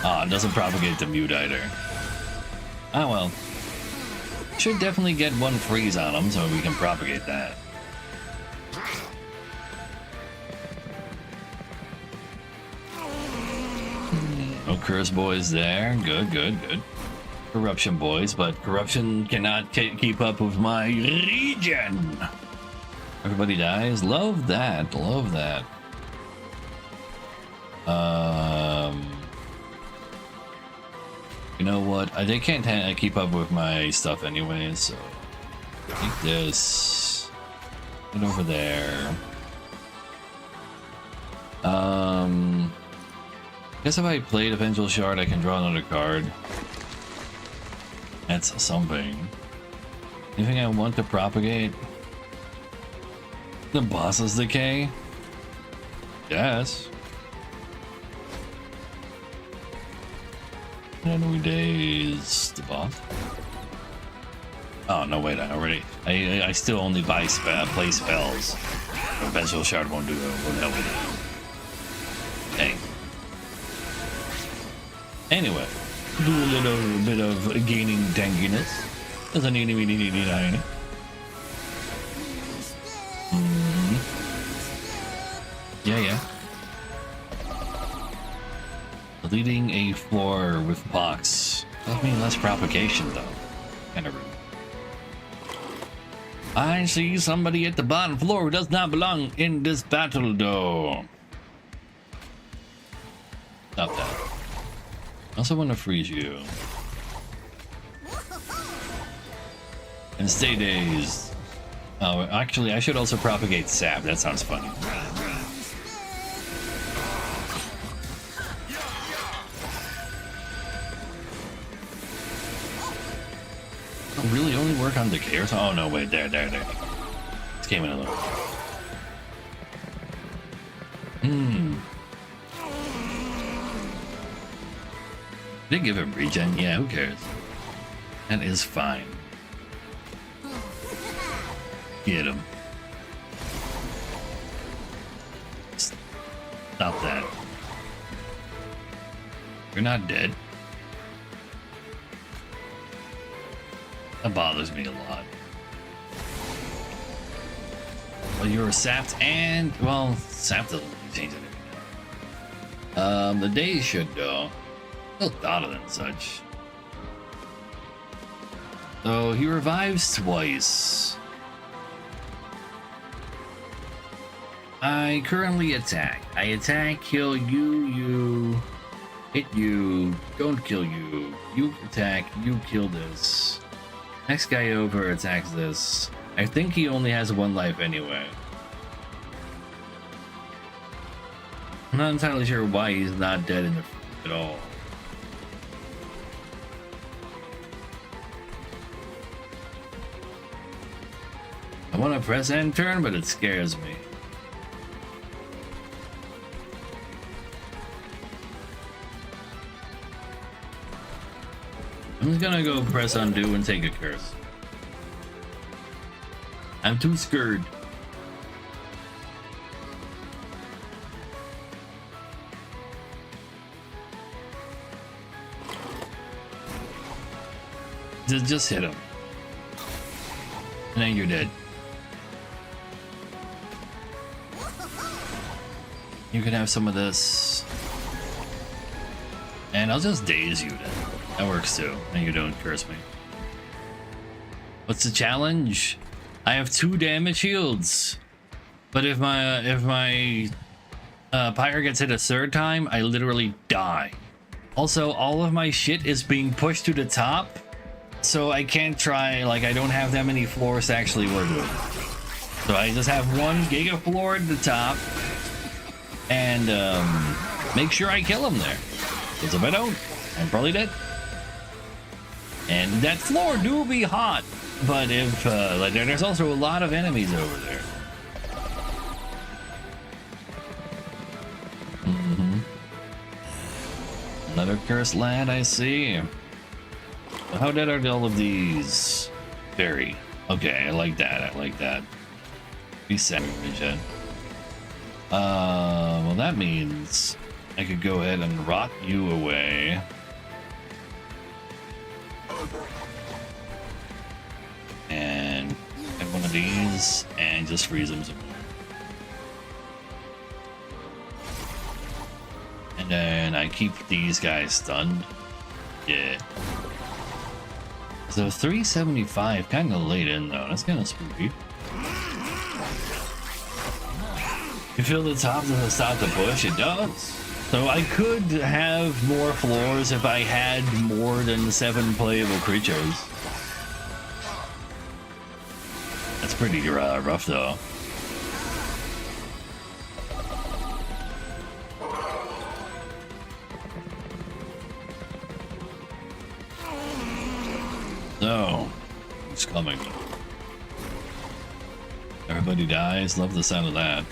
Ah, it doesn't propagate the mute either. Ah well. Should definitely get one freeze on him so we can propagate that. No curse boys there. Good, good, good. Corruption boys, but corruption cannot keep up with my regen. Everybody dies. Love that. Love that. You know what? They can't keep up with my stuff anyway, so take this. Get over there. Guess if I play the Vengeful Shard, I can draw another card. That's something. Anything I want to propagate? The boss's decay? Yes. Enemy days. The boss. Oh no! Wait, I still only play spells. The Vengeful Shard won't do that. Won't help with that. Dang. Anyway, do a little bit of gaining tankiness. Doesn't need any. Yeah. Leading a floor with box. Does mean less propagation though. Kind of rude. I see somebody at the bottom floor who does not belong in this battle though. Stop that. I also want to freeze you. And stay dazed. Oh, actually, I should also propagate sap. That sounds funny. Oh, really? Only work on decay or something? Oh, no, wait. There. This came in a little. Did they give him regen? Yeah, who cares? That is fine. Get him. Stop that. You're not dead. That bothers me a lot. Well, you're sapped and, well, sapped doesn't really change anything. The days should though. Still thought of it and such. So he revives twice. I currently attack. I attack, kill you, you hit you, don't kill you. You attack, you kill this. Next guy over attacks this. I think he only has one life anyway. I'm not entirely sure why he's not dead in the at all. I want to press end turn, but it scares me. I'm just gonna go press undo and take a curse. I'm too scared. Just hit him. And then you're dead. You can have some of this. And I'll just daze you then. That works too. And you don't curse me. What's the challenge? I have 2 damage shields. But if my pyre gets hit a 3rd time, I literally die. Also, all of my shit is being pushed to the top. So I can't try, like, I don't have that many floors to actually work with. So I just have 1 giga floor at the top. And make sure I kill him there. Because if I don't, I'm probably dead. And that floor do be hot. But if, like, there's also a lot of enemies over there. Another cursed lad, I see. Oh, How dead are all of these? Very. Okay, I like that. I like that. Be savage. Well, that means I could go ahead and rot you away. And get one of these and just freeze them some more. And then I keep these guys stunned. Yeah. So 375, kind of late in though. That's kind of spooky. You feel the top doesn't stop the push? It does. So I could have more floors if I had more than 7 playable creatures. That's pretty rough though. No, it's coming. Everybody dies. Love the sound of that.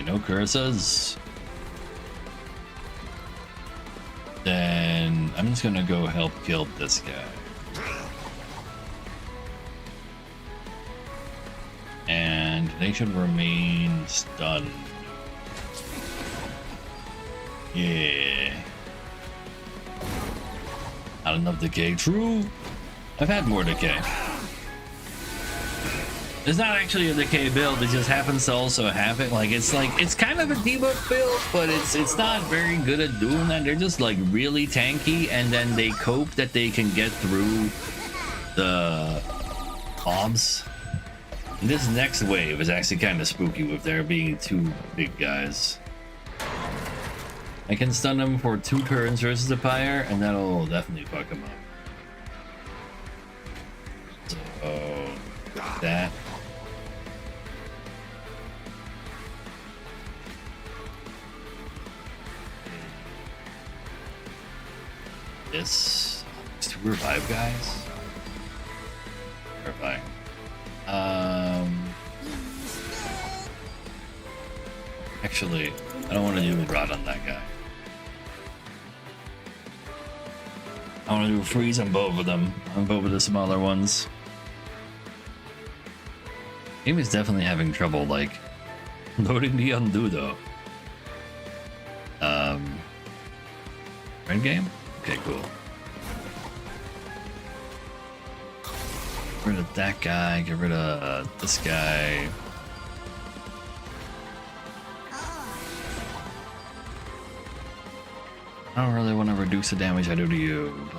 No curses. Then I'm just gonna go help kill this guy. And they should remain stunned. Yeah. Not enough decay. True. I've had more decay. It's not actually a decay build, it just happens to also have it. It's kind of a debuff build, but it's not very good at doing that. They're just like really tanky, and then they cope that they can get through the mobs. And this next wave is actually kind of spooky with there being 2 big guys. I can stun them for 2 turns versus the pyre, and that'll definitely fuck them up. So that. This 2 revive guys. Terrifying. Actually, I don't want to do a rot on that guy. I want to do a freeze on both of them, on both of the smaller ones. Game is definitely having trouble, loading the undo though. Red game? Okay, cool. Get rid of that guy, get rid of this guy. I don't really want to reduce the damage I do to you. I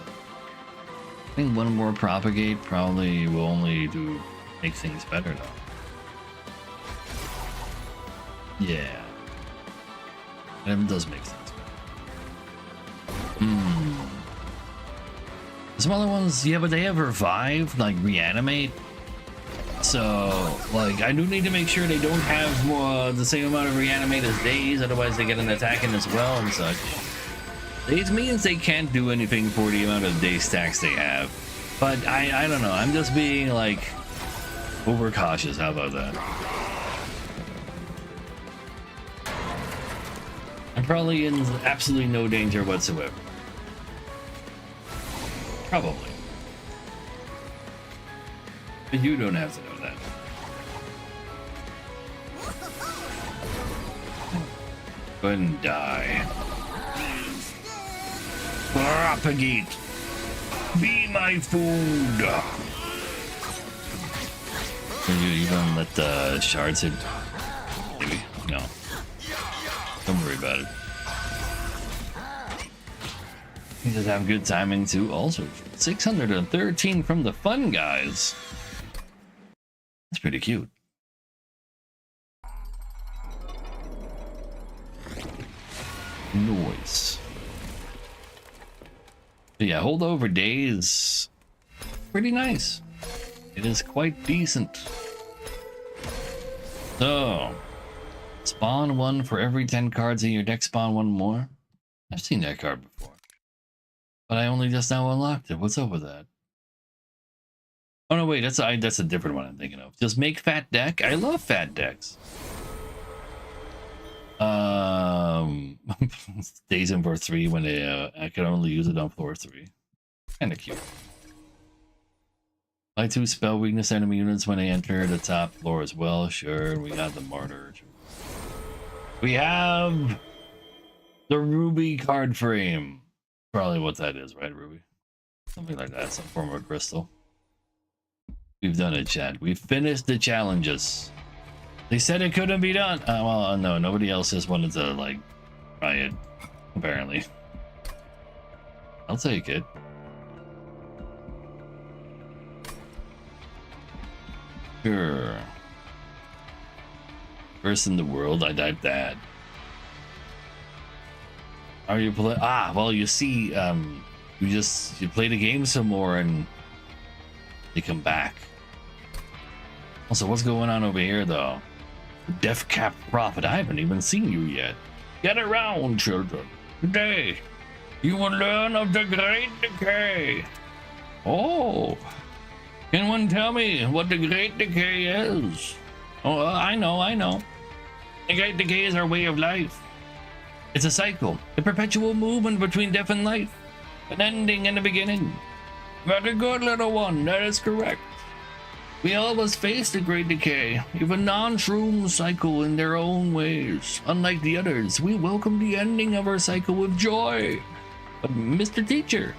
think 1 more propagate probably will only make things better though. Yeah. And it does make sense. Some other ones, yeah, but they have revive, reanimate. So, I do need to make sure they don't have the same amount of reanimate as days, otherwise they get an attack in as well and such. It means they can't do anything for the amount of day stacks they have. But I don't know, I'm just being overcautious. How about that? I'm probably in absolutely no danger whatsoever. Probably. But you don't have to know that. Go ahead and die. Propagate. Be my food. You don't let the shards hit. Maybe. No. Don't worry about it. You just have good timing too. Also, 613 from the fun guys. That's pretty cute. Noise. But yeah, holdover days. Pretty nice. It is quite decent. So, spawn 1 for every 10 cards in your deck. Spawn 1 more. I've seen that card before. But I only just now unlocked it. What's up with that? Oh no, wait, that's a different one I'm thinking of. Just make fat deck. I love fat decks. stays in for 3 when I can only use it on floor 3. Kind of cute. Apply 2 spell weakness enemy units when they enter the top floor as well. Sure, we got the martyr. We have the ruby card frame. Probably what that is, right, ruby? Something like that, some form of crystal. We've done it, chat. We've finished the challenges. They said it couldn't be done. Well, no, nobody else just wanted to, like, try it, apparently. I'll take it. Sure. First in the world, I doubt that. Are you play? Well, you see, you play the game some more and they come back. Also, what's going on over here, though? Death Cap Prophet, I haven't even seen you yet. Get around, children. Today, you will learn of the Great Decay. Oh, can one tell me what the Great Decay is? Oh, I know. The Great Decay is our way of life. It's a cycle, a perpetual movement between death and life, an ending and a beginning. Very good, little one, that is correct. We all must face the Great Decay, even non-shroom cycle in their own ways. Unlike the others, we welcome the ending of our cycle with joy. But Mr. Teacher,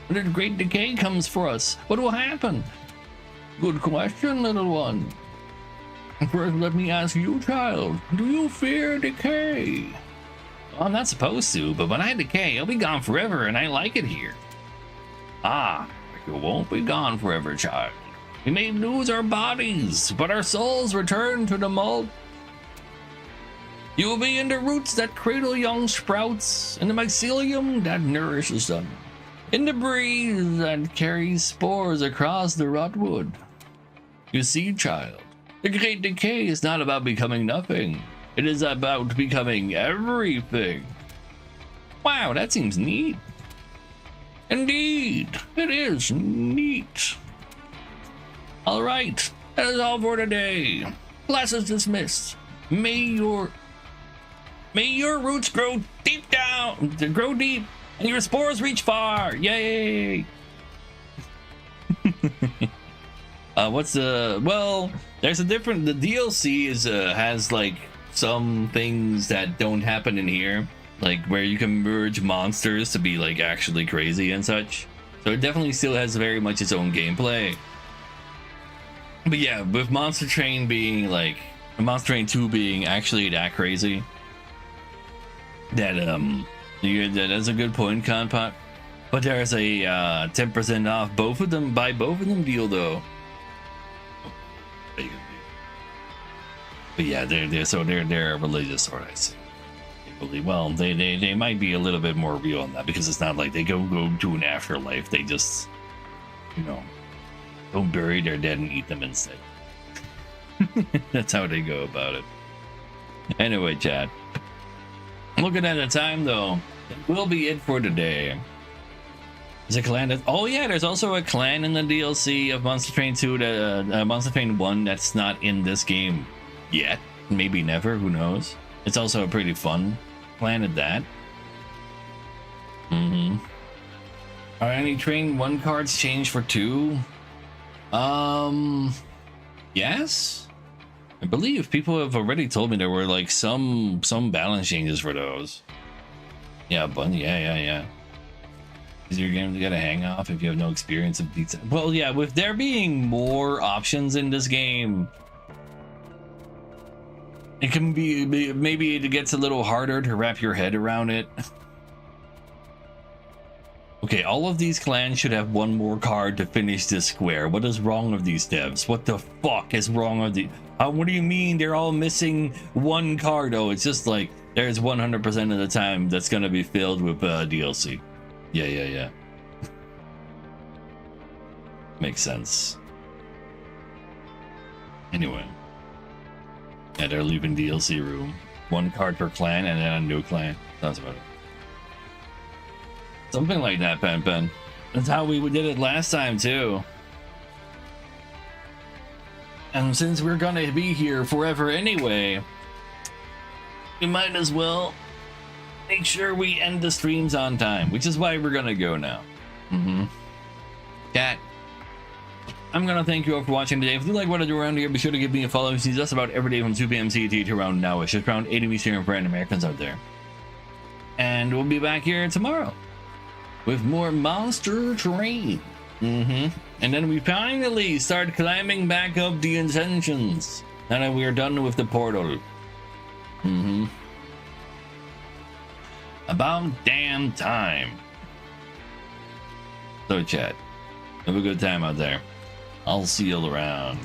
when the Great Decay comes for us, what will happen? Good question, little one. First, let me ask you, child, do you fear decay? Well, I'm not supposed to, but when I decay, I'll be gone forever, and I like it here. You won't be gone forever, child. We may lose our bodies, but our souls return to the mold. You will be in the roots that cradle young sprouts, in the mycelium that nourishes them, in the breeze that carries spores across the rotwood. You see, child, the Great Decay is not about becoming nothing. It is about becoming everything. Wow, that seems neat. Indeed, it is neat. All right, that is all for today. Class is dismissed. May your roots grow deep, and your spores reach far. Yay! There's a different. The DLC has like some things that don't happen in here, like where you can merge monsters to be like actually crazy and such. So it definitely still has very much its own gameplay. But yeah, with Monster Train being like Monster Train 2 being actually that crazy, that's a good point, Conpot. But there's a 10% off both of them deal though. But yeah, they're a religious sort, I see. They believe, well, they might be a little bit more real on that, because it's not like they go to an afterlife. They just, go bury their dead and eat them instead. That's how they go about it. Anyway, chat. Looking at the time though, it will be it for today. There's a clan oh yeah, there's also a clan in the DLC of Monster Train 2 Monster Train 1 that's not in this game yet. Maybe never, who knows? It's also a pretty fun clan at that. Are any Train 1 cards changed for 2? Yes? I believe people have already told me there were like some balance changes for those. Yeah, but yeah. Is your game to get a hang off if you have no experience of pizza? Well, yeah, with there being more options in this game, it can be maybe it gets a little harder to wrap your head around it. Okay, all of these clans should have one more card to finish this square. What is wrong with these devs? What the fuck is wrong with the... what do you mean they're all missing one card? Oh, it's just like there's 100% of the time that's gonna be filled with DLC. Yeah. Makes sense. Anyway. Yeah, they're leaving DLC room. One card per clan and then a new clan. Sounds about it. Something like that, Pen. That's how we did it last time, too. And since we're gonna be here forever anyway, we might as well make sure we end the streams on time, which is why we're gonna go now. Chat. I'm gonna thank you all for watching today. If you like what I do around here, be sure to give me a follow. See just about every day from 2 p.m. CET to around now. It's just around 80 Eastern for Americans out there. And we'll be back here tomorrow with more Monster Train. And then we finally start climbing back up the Ascensions. And then we're done with the portal. About damn time. So chat, have a good time out there. I'll see you all around.